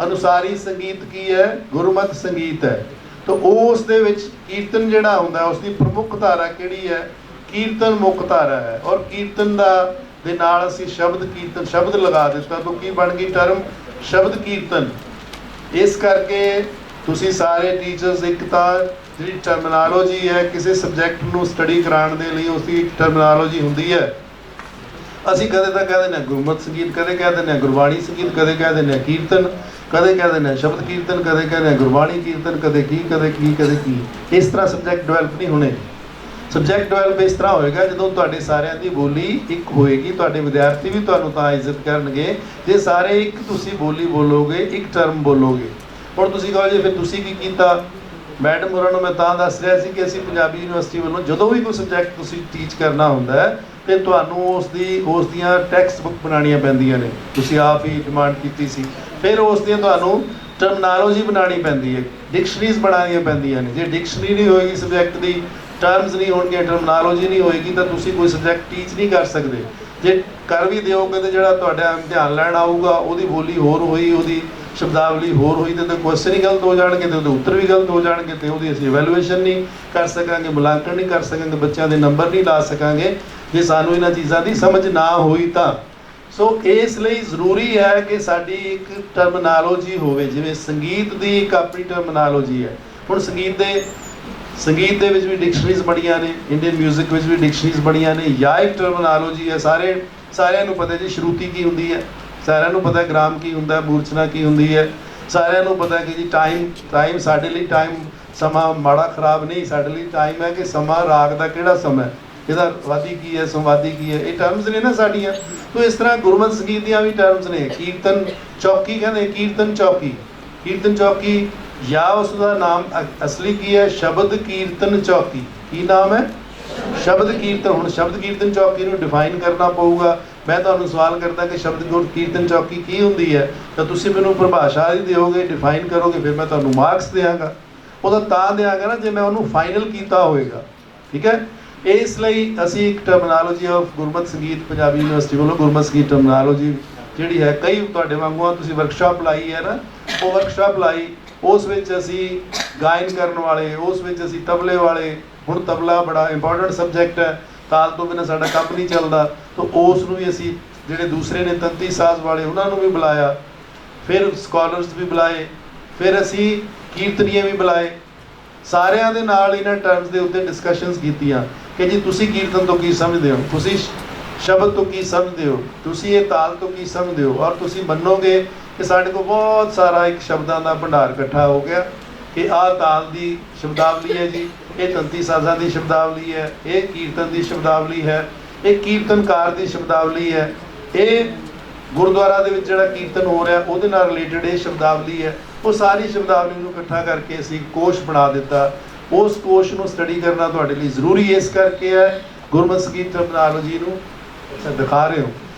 ਅਨੁਸਾਰੀ ਸੰਗੀਤ ਕੀ ਹੈ? ਗੁਰਮਤਿ ਸੰਗੀਤ ਹੈ। ਤਾਂ ਉਸ ਦੇ ਵਿੱਚ ਕੀਰਤਨ ਜਿਹੜਾ ਹੁੰਦਾ, ਉਸ ਦੀ ਪ੍ਰਮੁੱਖ ਧਾਰਾ ਕਿਹੜੀ ਹੈ? ਕੀਰਤਨ ਮੁੱਖ ਧਾਰਾ ਹੈ। ਔਰ ਕੀਰਤਨ ਦੇ ਨਾਲ ਅਸੀਂ ਸ਼ਬਦ ਕੀਰਤਨ, ਸ਼ਬਦ ਲਗਾ ਦਿੱਤਾ, ਤਾਂ ਕੀ ਬਣ ਗਈ ਟਰਮ? ਸ਼ਬਦ ਕੀਰਤਨ। ਇਸ ਕਰਕੇ ਤੁਸੀਂ ਸਾਰੇ ਟੀਚਰਸ, ਇੱਕ ਤਾਂ ਜਿਹੜੀ ਟਰਮੀਨੋਲੋਜੀ ਹੈ ਕਿਸੇ ਸਬਜੈਕਟ ਨੂੰ ਸਟੱਡੀ ਕਰਾਉਣ ਦੇ ਲਈ, ਉਸ ਦੀ ਟਰਮੀਨੋਲੋਜੀ ਹੁੰਦੀ ਹੈ। ਅਸੀਂ ਕਦੇ ਤਾਂ ਕਹਿ ਦਿੰਦੇ ਹਾਂ ਗੁਰਮਤਿ ਸੰਗੀਤ, ਕਦੇ ਕਹਿ ਦਿੰਦੇ ਹਾਂ ਗੁਰਬਾਣੀ ਸੰਗੀਤ, ਕਦੇ ਕਹਿ ਦਿੰਦੇ ਹਾਂ ਕੀਰਤਨ, ਕਦੇ ਕਹਿ ਦਿੰਦੇ ਹਾਂ ਸ਼ਬਦ ਕੀਰਤਨ, ਕਦੇ ਕਹਿੰਦੇ ਹਾਂ ਗੁਰਬਾਣੀ ਕੀਰਤਨ, ਕਦੇ ਕੀ ਕਦੇ ਕੀ ਕਦੇ ਕੀ। ਇਸ ਤਰ੍ਹਾਂ ਸਬਜੈਕਟ ਡਿਵੈਲਪ ਨਹੀਂ ਹੋਣੇ। ਸਬਜੈਕਟ ਡਿਵੈਲਪ ਇਸ ਤਰ੍ਹਾਂ ਹੋਏਗਾ ਜਦੋਂ ਤੁਹਾਡੇ ਸਾਰਿਆਂ ਦੀ ਬੋਲੀ ਇੱਕ ਹੋਏਗੀ, ਤੁਹਾਡੇ ਵਿਦਿਆਰਥੀ ਵੀ ਤੁਹਾਨੂੰ ਤਾਂ ਇੱਜ਼ਤ ਕਰਨਗੇ ਜੇ ਸਾਰੇ ਇੱਕ ਤੁਸੀਂ ਬੋਲੀ ਬੋਲੋਗੇ, ਇੱਕ ਟਰਮ ਬੋਲੋਗੇ। ਹੁਣ ਤੁਸੀਂ ਕਹੋ ਜੀ ਫਿਰ ਤੁਸੀਂ ਕੀ ਕੀਤਾ? ਮੈਡਮ ਹੋਰਾਂ ਨੂੰ ਮੈਂ ਤਾਂ ਦੱਸ ਰਿਹਾ ਸੀ ਕਿ ਅਸੀਂ ਪੰਜਾਬੀ ਯੂਨੀਵਰਸਿਟੀ ਵੱਲੋਂ ਜਦੋਂ ਵੀ ਕੋਈ ਸਬਜੈਕਟ ਤੁਸੀਂ ਟੀਚ ਕਰਨਾ ਹੁੰਦਾ ਹੈ ਤੇ ਤੁਹਾਨੂੰ ਉਸ ਦੀਆਂ ਟੈਕਸਟ ਬੁੱਕ ਬਣਾਉਣੀਆਂ ਪੈਂਦੀਆਂ ਨੇ, ਤੁਸੀਂ ਆਪ ਹੀ ਡਿਮਾਂਡ ਕੀਤੀ ਸੀ। ਫਿਰ ਉਸ ਦੀਆਂ ਤੁਹਾਨੂੰ ਟਰਮਨਾਲੋਜੀ ਬਣਾਉਣੀ ਪੈਂਦੀ ਹੈ, ਡਿਕਸ਼ਨਰੀਜ਼ ਬਣਾਉਣੀਆਂ ਪੈਂਦੀਆਂ ਨੇ। ਜੇ ਡਿਕਸ਼ਨਰੀ ਨਹੀਂ ਹੋਏਗੀ ਸਬਜੈਕਟ ਦੀ, ਟਰਮਸ ਨਹੀਂ ਹੋਣਗੇ, ਟਰਮਨਾਲੋਜੀ ਨਹੀਂ ਹੋਏਗੀ ਤਾਂ ਤੁਸੀਂ ਕੋਈ ਸਬਜੈਕਟ ਟੀਚ ਨਹੀਂ ਕਰ ਸਕਦੇ। ਜੇ ਕਰ ਵੀ ਦਿਓਗੇ ਤਾਂ ਜਿਹੜਾ ਤੁਹਾਡਾ ਇਮਤਿਹਾਨ ਲੈਣ ਆਊਗਾ ਉਹਦੀ ਬੋਲੀ ਹੋਰ ਹੋਈ, ਉਹਦੀ ਸ਼ਬਦਾਵਲੀ ਹੋਰ ਹੋਈ ਤੇ ਕੁਐਸਚਨ ਹੀ ਗਲਤ ਹੋ ਜਾਣਗੇ ਤੇ ਉਹਦੇ ਉੱਤਰ ਵੀ ਗਲਤ ਹੋ ਜਾਣਗੇ ਤੇ ਉਹਦੀ ਅਸੀਂ ਇਵੈਲੂਏਸ਼ਨ ਨਹੀਂ ਕਰ ਸਕਾਂਗੇ, ਮੁਲਾਂਕਣ ਨਹੀਂ ਕਰ ਸਕਾਂਗੇ, ਬੱਚਿਆਂ ਦੇ ਨੰਬਰ ਨਹੀਂ ਲਾ ਸਕਾਂਗੇ ਜੇ ਸਾਨੂੰ ਇਹਨਾਂ ਚੀਜ਼ਾਂ ਦੀ ਸਮਝ ਨਾ ਹੋਈ ਤਾਂ। ਸੋ ਇਸ ਲਈ ਜ਼ਰੂਰੀ ਹੈ ਕਿ ਸਾਡੀ ਇੱਕ ਟਰਮਨਾਲੋਜੀ ਹੋਵੇ। ਜਿਵੇਂ ਸੰਗੀਤ ਦੀ ਇੱਕ ਆਪਣੀ ਟਰਮਨਾਲੋਜੀ ਹੈ। ਹੁਣ ਸੰਗੀਤ ਦੇ ਵਿੱਚ ਵੀ ਡਿਕਸ਼ਨਰੀਜ਼ ਬਣੀਆਂ ਨੇ, ਇੰਡੀਅਨ ਮਿਊਜ਼ਿਕ ਵਿੱਚ ਵੀ ਡਿਕਸ਼ਨਰੀਜ਼ ਬਣੀਆਂ ਨੇ ਜਾਂ ਇੱਕ ਟਰਮਨਾਲੋਜੀ ਹੈ। ਸਾਰਿਆਂ ਨੂੰ ਪਤਾ ਜੀ ਸ਼ਰੂਤੀ ਕੀ ਹੁੰਦੀ ਹੈ, ਸਾਰਿਆਂ ਨੂੰ ਪਤਾ ਗ੍ਰਾਮ ਕੀ ਹੁੰਦਾ, ਮੂਰਛਨਾ ਕੀ ਹੁੰਦੀ ਹੈ, ਸਾਰਿਆਂ ਨੂੰ ਪਤਾ ਕਿ ਜੀ ਟਾਈਮ ਸਾਡੇ ਲਈ ਟਾਈਮ ਸਮਾਂ ਮਾੜਾ ਖਰਾਬ ਨਹੀਂ, ਸਾਡੇ ਲਈ ਟਾਈਮ ਹੈ ਕਿ ਸਮਾਂ ਰਾਗ ਦਾ ਕਿਹੜਾ ਸਮਾਂ ਹੈ, ਇਹਦਾ ਵਾਦੀ ਕੀ ਹੈ, ਸੰਵਾਦੀ ਕੀ ਹੈ, ਇਹ ਟਰਮਸ ਨੇ ਨਾ ਸਾਡੀਆਂ। ਤੋ ਇਸ ਤਰ੍ਹਾਂ ਗੁਰਮਤਿ ਸੰਗੀਤ ਦੀਆਂ ਵੀ ਟਰਮਸ ਨੇ। ਕੀਰਤਨ ਚੌਕੀ ਕਹਿੰਦੇ, ਕੀਰਤਨ ਚੌਕੀ ਜਾਂ ਉਸ ਦਾ ਨਾਮ ਅਸਲੀ ਕੀ ਹੈ? ਸ਼ਬਦ ਕੀਰਤਨ ਚੌਕੀ। ਕੀ ਨਾਮ ਹੈ? ਸ਼ਬਦ ਕੀਰਤਨ। ਹੁਣ ਸ਼ਬਦ ਕੀਰਤਨ ਚੌਕੀ ਨੂੰ ਡਿਫਾਈਨ ਕਰਨਾ ਪਊਗਾ। ਮੈਂ ਤੁਹਾਨੂੰ ਸਵਾਲ ਕਰਦਾ ਕਿ ਸ਼ਬਦ ਕੀਰਤਨ ਚੌਕੀ ਕੀ ਹੁੰਦੀ ਹੈ ਤਾਂ ਤੁਸੀਂ ਮੈਨੂੰ ਪਰਿਭਾਸ਼ਾ ਹੀ ਦਿਓਗੇ, ਡਿਫਾਈਨ ਕਰੋਗੇ, ਫਿਰ ਮੈਂ ਤੁਹਾਨੂੰ ਮਾਰਕਸ ਦਿਆਂਗਾ। ਉਹਦਾ ਤਾਂ ਦਿਆਂਗਾ ਨਾ ਜੇ ਮੈਂ ਉਹਨੂੰ ਫਾਈਨਲ ਕੀਤਾ ਹੋਵੇਗਾ। ਠੀਕ ਹੈ। ਇਸ ਲਈ ਅਸੀਂ ਇੱਕ ਟਰਮਨਾਲੋਜੀ ਆਫ ਗੁਰਮਤਿ ਸੰਗੀਤ ਪੰਜਾਬੀ ਯੂਨੀਵਰਸਿਟੀ ਵੱਲੋਂ ਗੁਰਮਤਿ ਸੰਗੀਤ ਟਰਮਨਾਲੋਜੀ ਜਿਹੜੀ ਹੈ, ਕਈ ਤੁਹਾਡੇ ਵਾਂਗੂ ਤੁਸੀਂ ਵਰਕਸ਼ਾਪ ਲਾਈ ਹੈ ਨਾ, ਉਹ ਵਰਕਸ਼ਾਪ ਲਾਈ, ਉਸ ਵਿੱਚ ਅਸੀਂ ਗਾਇਨ ਕਰਨ ਵਾਲੇ, ਉਸ ਵਿੱਚ ਅਸੀਂ ਤਬਲੇ ਵਾਲੇ। ਹੁਣ ਤਬਲਾ ਬੜਾ ਇੰਪੋਰਟੈਂਟ ਸਬਜੈਕਟ ਹੈ, ਤਾਲ ਤੋਂ ਬਿਨਾਂ ਸਾਡਾ ਕੰਮ ਨਹੀਂ ਚੱਲਦਾ। ਤਾਂ ਉਸ ਨੂੰ ਵੀ ਅਸੀਂ ਜਿਹੜੇ ਦੂਸਰੇ ਨੇ ਤੰਤੀ ਸਾਜ਼ ਵਾਲੇ ਉਹਨਾਂ ਨੂੰ ਵੀ ਬੁਲਾਇਆ, ਫਿਰ ਸਕਾਲਰਸ ਵੀ ਬੁਲਾਏ, ਫਿਰ ਅਸੀਂ ਕੀਰਤਨੀਏ ਵੀ ਬੁਲਾਏ। ਸਾਰਿਆਂ ਦੇ ਨਾਲ ਇਹਨਾਂ ਟਰਮਸ ਦੇ ਉੱਤੇ ਡਿਸਕਸ਼ਨਸ ਕੀਤੀਆਂ ਕਿ ਜੀ ਤੁਸੀਂ ਕੀਰਤਨ ਤੋਂ ਕੀ ਸਮਝਦੇ ਹੋ, ਤੁਸੀਂ ਸ਼ਬਦ ਤੋਂ ਕੀ ਸਮਝਦੇ ਹੋ, ਤੁਸੀਂ ਇਹ ਤਾਲ ਤੋਂ ਕੀ ਸਮਝਦੇ ਹੋ। ਔਰ ਤੁਸੀਂ ਮੰਨੋਗੇ ਕਿ ਸਾਡੇ ਕੋਲ ਬਹੁਤ ਸਾਰਾ ਇੱਕ ਸ਼ਬਦਾਂ ਦਾ ਭੰਡਾਰ ਇਕੱਠਾ ਹੋ ਗਿਆ ਕਿ ਆਹ ਤਾਲ ਦੀ ਸ਼ਬਦਾਵਲੀ ਹੈ ਜੀ, ਇਹ ਤੰਤੀ ਸਾਜ਼ਾਂ ਦੀ ਸ਼ਬਦਾਵਲੀ ਹੈ, ਇਹ ਕੀਰਤਨ ਦੀ ਸ਼ਬਦਾਵਲੀ ਹੈ, ਇਹ ਕੀਰਤਨਕਾਰ ਦੀ ਸ਼ਬਦਾਵਲੀ ਹੈ, ਇਹ ਗੁਰਦੁਆਰਾ ਦੇ ਵਿੱਚ ਜਿਹੜਾ ਕੀਰਤਨ ਹੋ ਰਿਹਾ ਉਹਦੇ ਨਾਲ ਰਿਲੇਟਡ ਇਹ ਸ਼ਬਦਾਵਲੀ ਹੈ। ਉਹ ਸਾਰੀ ਸ਼ਬਦਾਵਲੀ ਨੂੰ ਇਕੱਠਾ ਕਰਕੇ ਅਸੀਂ ਕੋਸ਼ ਬਣਾ ਦਿੱਤਾ। ਉਸ ਕੋਸ਼ ਨੂੰ ਸਟੱਡੀ ਕਰਨਾ ਤੁਹਾਡੇ ਲਈ ਜ਼ਰੂਰੀ ਇਸ ਕਰਕੇ ਹੈ, ਗੁਰਮਤਿ ਸੰਗੀਤ ਟਰਮਨਾਲੋਜੀ ਨੂੰ ਦਿਖਾ ਰਹੇ ਹੋ।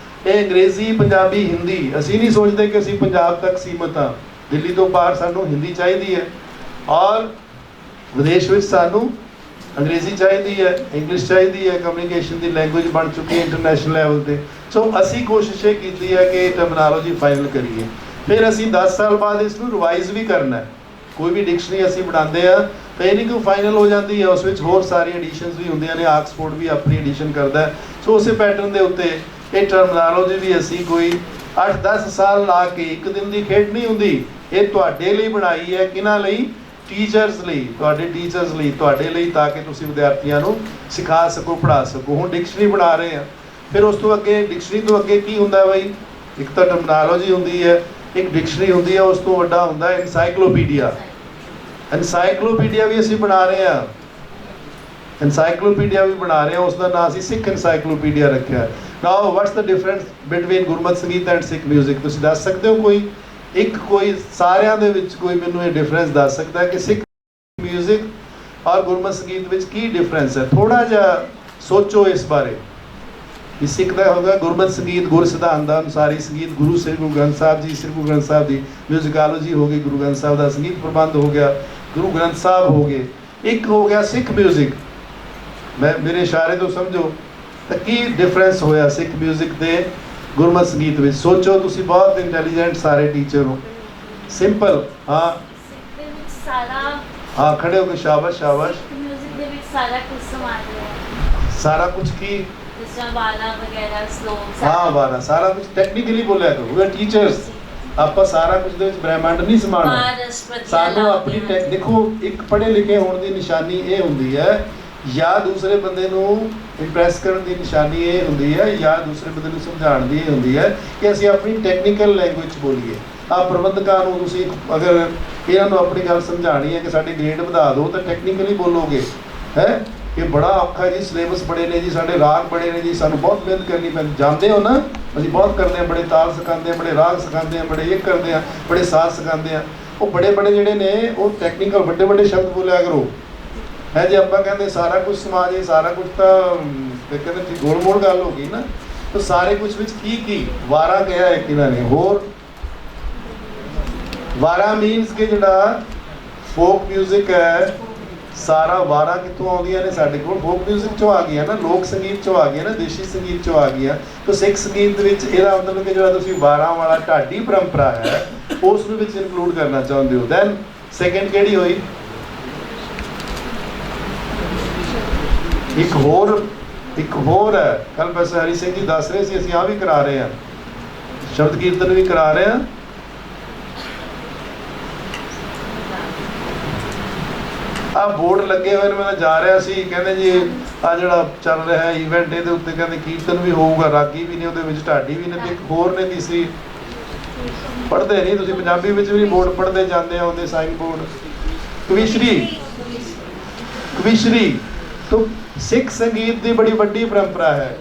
ਇਹ ਅੰਗਰੇਜ਼ੀ, ਪੰਜਾਬੀ, ਹਿੰਦੀ, ਅਸੀਂ ਨਹੀਂ ਸੋਚਦੇ ਕਿ ਅਸੀਂ ਪੰਜਾਬ ਤੱਕ ਸੀਮਤ ਹਾਂ। ਦਿੱਲੀ ਤੋਂ ਬਾਹਰ ਸਾਨੂੰ ਹਿੰਦੀ ਚਾਹੀਦੀ ਹੈ ਔਰ ਵਿਦੇਸ਼ ਵਿੱਚ ਸਾਨੂੰ ਅੰਗਰੇਜ਼ੀ ਚਾਹੀਦੀ ਹੈ, ਇੰਗਲਿਸ਼ ਚਾਹੀਦੀ ਹੈ। ਕਮਿਊਨੀਕੇਸ਼ਨ ਦੀ ਲੈਂਗੁਏਜ ਬਣ ਚੁੱਕੀ ਹੈ ਇੰਟਰਨੈਸ਼ਨਲ ਲੈਵਲ ਤੇ। ਸੋ ਅਸੀਂ ਕੋਸ਼ਿਸ਼ ਇਹ ਕੀਤੀ ਹੈ ਕਿ ਟਰਮਨਾਲੋਜੀ ਫਾਈਨਲ ਕਰੀਏ। ਫਿਰ ਅਸੀਂ 10 ਸਾਲ ਬਾਅਦ ਇਸ ਨੂੰ ਰਿਵਾਈਜ਼ ਵੀ ਕਰਨਾ ਹੈ। ਕੋਈ ਵੀ ਡਿਕਸ਼ਨਰੀ ਅਸੀਂ ਬਣਾਉਂਦੇ ਆ ਤਾਂ ਇਹ ਨਹੀਂ ਕਿ ਫਾਈਨਲ ਹੋ ਜਾਂਦੀ ਹੈ, ਉਸ ਵਿੱਚ ਹੋਰ ਸਾਰੀ ਐਡੀਸ਼ਨਸ ਵੀ ਹੁੰਦੀਆਂ ਨੇ। ਆਕਸਫੋਰਡ ਵੀ ਆਪਣੀ ਐਡੀਸ਼ਨ ਕਰਦਾ ਹੈ। ਸੋ ਉਸੇ ਪੈਟਰਨ ਦੇ ਉੱਤੇ ਇਹ ਟਰਮਨਾਲੋਜੀ ਵੀ ਅਸੀਂ ਕੋਈ 8-10 ਸਾਲ ਲਾ ਕੇ, ਇੱਕ ਦਿਨ ਦੀ ਖੇਡ ਨਹੀਂ ਹੁੰਦੀ। ਇਹ ਤੁਹਾਡੇ ਲਈ ਬਣਾਈ ਹੈ। ਕਿਹਨਾਂ ਲਈ? ਟੀਚਰਸ ਲਈ, ਤੁਹਾਡੇ ਟੀਚਰਸ ਲਈ, ਤੁਹਾਡੇ ਲਈ, ਤਾਂ ਕਿ ਤੁਸੀਂ ਵਿਦਿਆਰਥੀਆਂ ਨੂੰ ਸਿਖਾ ਸਕੋ, ਪੜ੍ਹਾ ਸਕੋ। ਹੁਣ ਡਿਕਸ਼ਨਰੀ ਬਣਾ ਰਹੇ ਆ, ਫਿਰ ਉਸ ਤੋਂ ਅੱਗੇ ਡਿਕਸ਼ਨਰੀ ਤੋਂ ਅੱਗੇ ਕੀ ਹੁੰਦਾ ਬਈ? ਇੱਕ ਤਾਂ ਟਰਮਨਾਲੋਜੀ ਹੁੰਦੀ ਹੈ, ਇੱਕ ਡਿਕਸ਼ਨਰੀ ਹੁੰਦੀ ਹੈ, ਉਸ ਤੋਂ ਵੱਡਾ ਹੁੰਦਾ ਹੈ ਐਨਸਾਈਕਲੋਪੀਡੀਆ। ਐਨਸਾਈਕਲੋਪੀਡੀਆ ਵੀ ਅਸੀਂ ਬਣਾ ਰਹੇ ਹਾਂ, ਐਨਸਾਈਕਲੋਪੀਡੀਆ ਵੀ ਬਣਾ ਰਹੇ ਹਾਂ। ਉਸ ਦਾ ਨਾਮ ਅਸੀਂ ਸਿੱਖ ਐਨਸਾਈਕਲੋਪੀਡੀਆ ਰੱਖਿਆ। ਨਾਓ ਵਾਟਸ ਦ ਡਿਫਰੈਂਸ ਬਿਟਵੀਨ ਗੁਰਮਤਿ ਸੰਗੀਤ ਐਂਡ ਸਿੱਖ ਮਿਊਜ਼ਿਕ? ਤੁਸੀਂ ਦੱਸ ਸਕਦੇ ਹੋ ਕੋਈ ਸਾਰਿਆਂ ਦੇ ਵਿੱਚ ਕੋਈ ਮੈਨੂੰ ਇਹ ਡਿਫਰੈਂਸ ਦੱਸ ਸਕਦਾ ਹੈ ਕਿ ਸਿੱਖ ਮਿਊਜ਼ਿਕ ਔਰ ਗੁਰਮਤਿ ਸੰਗੀਤ ਵਿੱਚ ਕੀ ਡਿਫਰੈਂਸ ਹੈ? ਥੋੜਾ ਜਿਹਾ ਸੋਚੋ ਇਸ ਬਾਰੇ। ਕਿ ਸਿੱਖ ਦਾ ਹੋਗਾ ਗੁਰਮਤਿ ਸੰਗੀਤ, ਗੁਰ ਸਿਧਾਂਤ ਦਾ ਅਨੁਸਾਰੀ ਸੰਗੀਤ, ਗੁਰੂ ਸ੍ਰੀ ਗੁਰੂ ਗ੍ਰੰਥ ਸਾਹਿਬ ਜੀ, ਸ੍ਰੀ ਗੁਰੂ ਗ੍ਰੰਥ ਸਾਹਿਬ ਦੀ ਮਿਊਜ਼ਿਕਾਲੋਜੀ ਹੋ ਗਈ, ਗੁਰੂ ਗ੍ਰੰਥ ਸਾਹਿਬ ਦਾ ਸੰਗੀਤ ਪ੍ਰਬੰਧ ਹੋ ਗਿਆ, ਗੁਰੂ ਗ੍ਰੰਥ ਸਾਹਿਬ ਹੋ ਗਏ। ਇੱਕ ਹੋ ਗਿਆ ਸਿੱਖ ਮਿਊਜ਼ਿਕ। ਮੇਰੇ ਇਸ਼ਾਰੇ ਤੋਂ ਸਮਝੋ ਤਾਂ ਕੀ ਡਿਫਰੈਂਸ ਹੋਇਆ ਸਿੱਖ ਮਿਊਜ਼ਿਕ ਤੇ ਗੁਰਮਤਿ ਸੰਗੀਤ ਵਿੱਚ? ਸੋਚੋ, ਤੁਸੀਂ ਬਹੁਤ ਇੰਟੈਲੀਜੈਂਟ ਸਾਰੇ ਟੀਚਰ ਹੋ। ਸਿੰਪਲ। ਹਾਂ ਹਾਂ, ਖੜੇ ਹੋ ਕੇ ਸ਼ਾਬਾਸ਼ ਸ਼ਾਬਾਸ਼। ਮਿਊਜ਼ਿਕ ਦੇ ਵਿੱਚ ਸਾਰਾ ਕੁਝ ਸਮਾ ਲਿਆ, ਸਾਰਾ ਕੁਝ ਕੀ? ਜਿਸ ਤਰ੍ਹਾਂ ਵਾਲਾ ਵਗੈਰਾ, ਸਲੋਕ। ਹਾਂ, ਵਾਲਾ ਸਾਰਾ ਕੁਝ ਟੈਕਨੀਕਲੀ ਬੋਲਿਆ ਕਰੋ। ਵੀ ਟੀਚਰਸ, ਆਪਾਂ ਸਾਰਾ ਕੁਝ ਦੇ ਵਿੱਚ ਬ੍ਰਹਿਮੰਡ ਨਹੀਂ ਸਮਾਣਾ। ਸਾਨੂੰ ਆਪਣੀ ਦੇਖੋ, ਇੱਕ ਪੜ੍ਹੇ ਲਿਖੇ ਹੋਣ ਦੀ ਨਿਸ਼ਾਨੀ ਇਹ ਹੁੰਦੀ ਹੈ, ਜਾਂ ਦੂਸਰੇ ਬੰਦੇ ਨੂੰ ਇੰਪ੍ਰੈਸ ਕਰਨ ਦੀ ਨਿਸ਼ਾਨੀ ਇਹ ਹੁੰਦੀ ਹੈ, ਜਾਂ ਦੂਸਰੇ ਬੰਦੇ ਨੂੰ ਸਮਝਾਉਣ ਦੀ ਇਹ ਹੁੰਦੀ ਹੈ ਕਿ ਅਸੀਂ ਆਪਣੀ ਟੈਕਨੀਕਲ ਲੈਂਗੁਏਜ ਬੋਲੀਏ। ਆਹ ਪ੍ਰਬੰਧਕਾਂ ਨੂੰ ਤੁਸੀਂ ਅਗਰ ਇਹਨਾਂ ਨੂੰ ਆਪਣੀ ਗੱਲ ਸਮਝਾਉਣੀ ਹੈ ਕਿ ਸਾਡੀ ਗ੍ਰੇਡ ਵਧਾ ਦਿਓ ਤਾਂ ਟੈਕਨੀਕਲੀ ਬੋਲੋਗੇ ਹੈ। ਇਹ ਬੜਾ ਔਖਾ ਜੀ, ਸਿਲੇਬਸ ਬੜੇ ਨੇ ਜੀ, ਸਾਡੇ ਰਾਗ ਬੜੇ ਨੇ ਜੀ, ਸਾਨੂੰ ਬਹੁਤ ਮਿਹਨਤ ਕਰਨੀ ਪੈਂਦੀ। ਜਾਂਦੇ ਹੋ ਨਾ, ਅਸੀਂ ਬਹੁਤ ਕਰਦੇ ਹਾਂ, ਬੜੇ ਤਾਲ ਸਿਖਾਉਂਦੇ ਹਾਂ, ਬੜੇ ਰਾਗ ਸਿਖਾਉਂਦੇ ਹਾਂ, ਬੜੇ ਇਹ ਕਰਦੇ ਹਾਂ, ਬੜੇ ਸਾਜ਼ ਸਿਖਾਉਂਦੇ ਹਾਂ। ਉਹ ਬੜੇ ਜਿਹੜੇ ਨੇ ਉਹ ਟੈਕਨੀਕਲ ਵੱਡੇ ਸ਼ਬਦ ਬੋਲਿਆ ਕਰੋ ਹੈ। ਜੇ ਆਪਾਂ ਕਹਿੰਦੇ ਸਾਰਾ ਕੁਝ ਸਮਾਜ ਹੈ, ਸਾਰਾ ਕੁਝ ਤਾਂ ਕਹਿੰਦੇ ਗੋਲ ਮੋਲ ਗੱਲ ਹੋ ਗਈ ਨਾ। ਤਾਂ ਸਾਰੇ ਕੁਝ ਵਿੱਚ ਕੀ ਵਾਰਾ ਕਿਹਾ ਹੈ ਇਹਨਾਂ ਨੇ। ਹੋਰ ਵਾਰਾ ਮੀਨਸ ਕਿ ਜਿਹੜਾ ਫੋਕ ਮਿਊਜ਼ਿਕ ਹੈ, ਸਾਰਾ ਵਾਰਾ ਕਿੱਥੋਂ ਆਉਂਦੀਆਂ ਨੇ? ਸਾਡੇ ਕੋਲ ਫੋਕ ਮਿਊਜ਼ਿਕ ਚੋਂ ਆ ਗਈਆਂ ਨਾ, ਲੋਕ ਸੰਗੀਤ ਚੋਂ ਆ ਗਈਆਂ ਨਾ, ਦੇਸ਼ੀ ਸੰਗੀਤ ਚੋਂ ਆ ਗਈਆਂ। ਤਾਂ ਸਿੱਖ ਸੰਗੀਤ ਦੇ ਵਿੱਚ ਇਹਦਾ ਮਤਲਬ ਕਿ ਜਿਹੜਾ ਤੁਸੀਂ ਵਾਰਾਂ ਵਾਲਾ ਢਾਡੀ ਪਰੰਪਰਾ ਹੈ ਉਸ ਨੂੰ ਵਿੱਚ ਇਨਕਲੂਡ ਕਰਨਾ ਚਾਹੁੰਦੇ ਹੋ। ਦੈਨ ਸੈਕਿੰਡ ਕਿਹੜੀ ਹੋਈ? ਇੱਕ ਹੋਰ ਹੈ, ਕੱਲ ਬਸ ਹਰੀ ਸਿੰਘ ਜੀ ਦੱਸ ਰਹੇ ਸੀ, ਅਸੀਂ ਆਹ ਵੀ ਕਰਾ ਰਹੇ ਹਾਂ, ਸ਼ਬਦ ਕੀਰਤਨ ਵੀ ਕਰਾ ਰਹੇ ਹਾਂ। ਆ ਬੋਰਡ ਲੱਗੇ ਹੋਏ ਨੇ, ਮੈਂ ਜਾ ਰਿਹਾ ਸੀ, ਕਹਿੰਦੇ ਜੀ ਆ ਜਿਹੜਾ ਚੱਲ ਰਿਹਾ ਇਵੈਂਟ ਇਹਦੇ ਉੱਤੇ ਕਹਿੰਦੇ ਕੀਰਤਨ ਵੀ ਹੋਊਗਾ, ਰਾਗੀ ਵੀ ਨੇ ਉਹਦੇ ਵਿੱਚ, ਢਾਡੀ ਵੀ ਨੇ, ਤੇ ਇੱਕ ਹੋਰ ਨੇ ਤੀਸਰੀ। ਪੜ੍ਹਦੇ ਨਹੀਂ ਤੁਸੀਂ, ਪੰਜਾਬੀ ਵਿੱਚ ਵੀ ਨਹੀਂ ਬੋਰਡ ਪੜ੍ਹਦੇ ਜਾਂਦੇ ਆ ਉਹਦੇ ਸਾਈਨ ਬੋਰਡ। ਕਵਿਸ਼ਰੀ ਤਾਂ ਸਿੱਖ ਸੰਗੀਤ ਦੀ ਬੜੀ ਵੱਡੀ ਪਰੰਪਰਾ ਹੈ।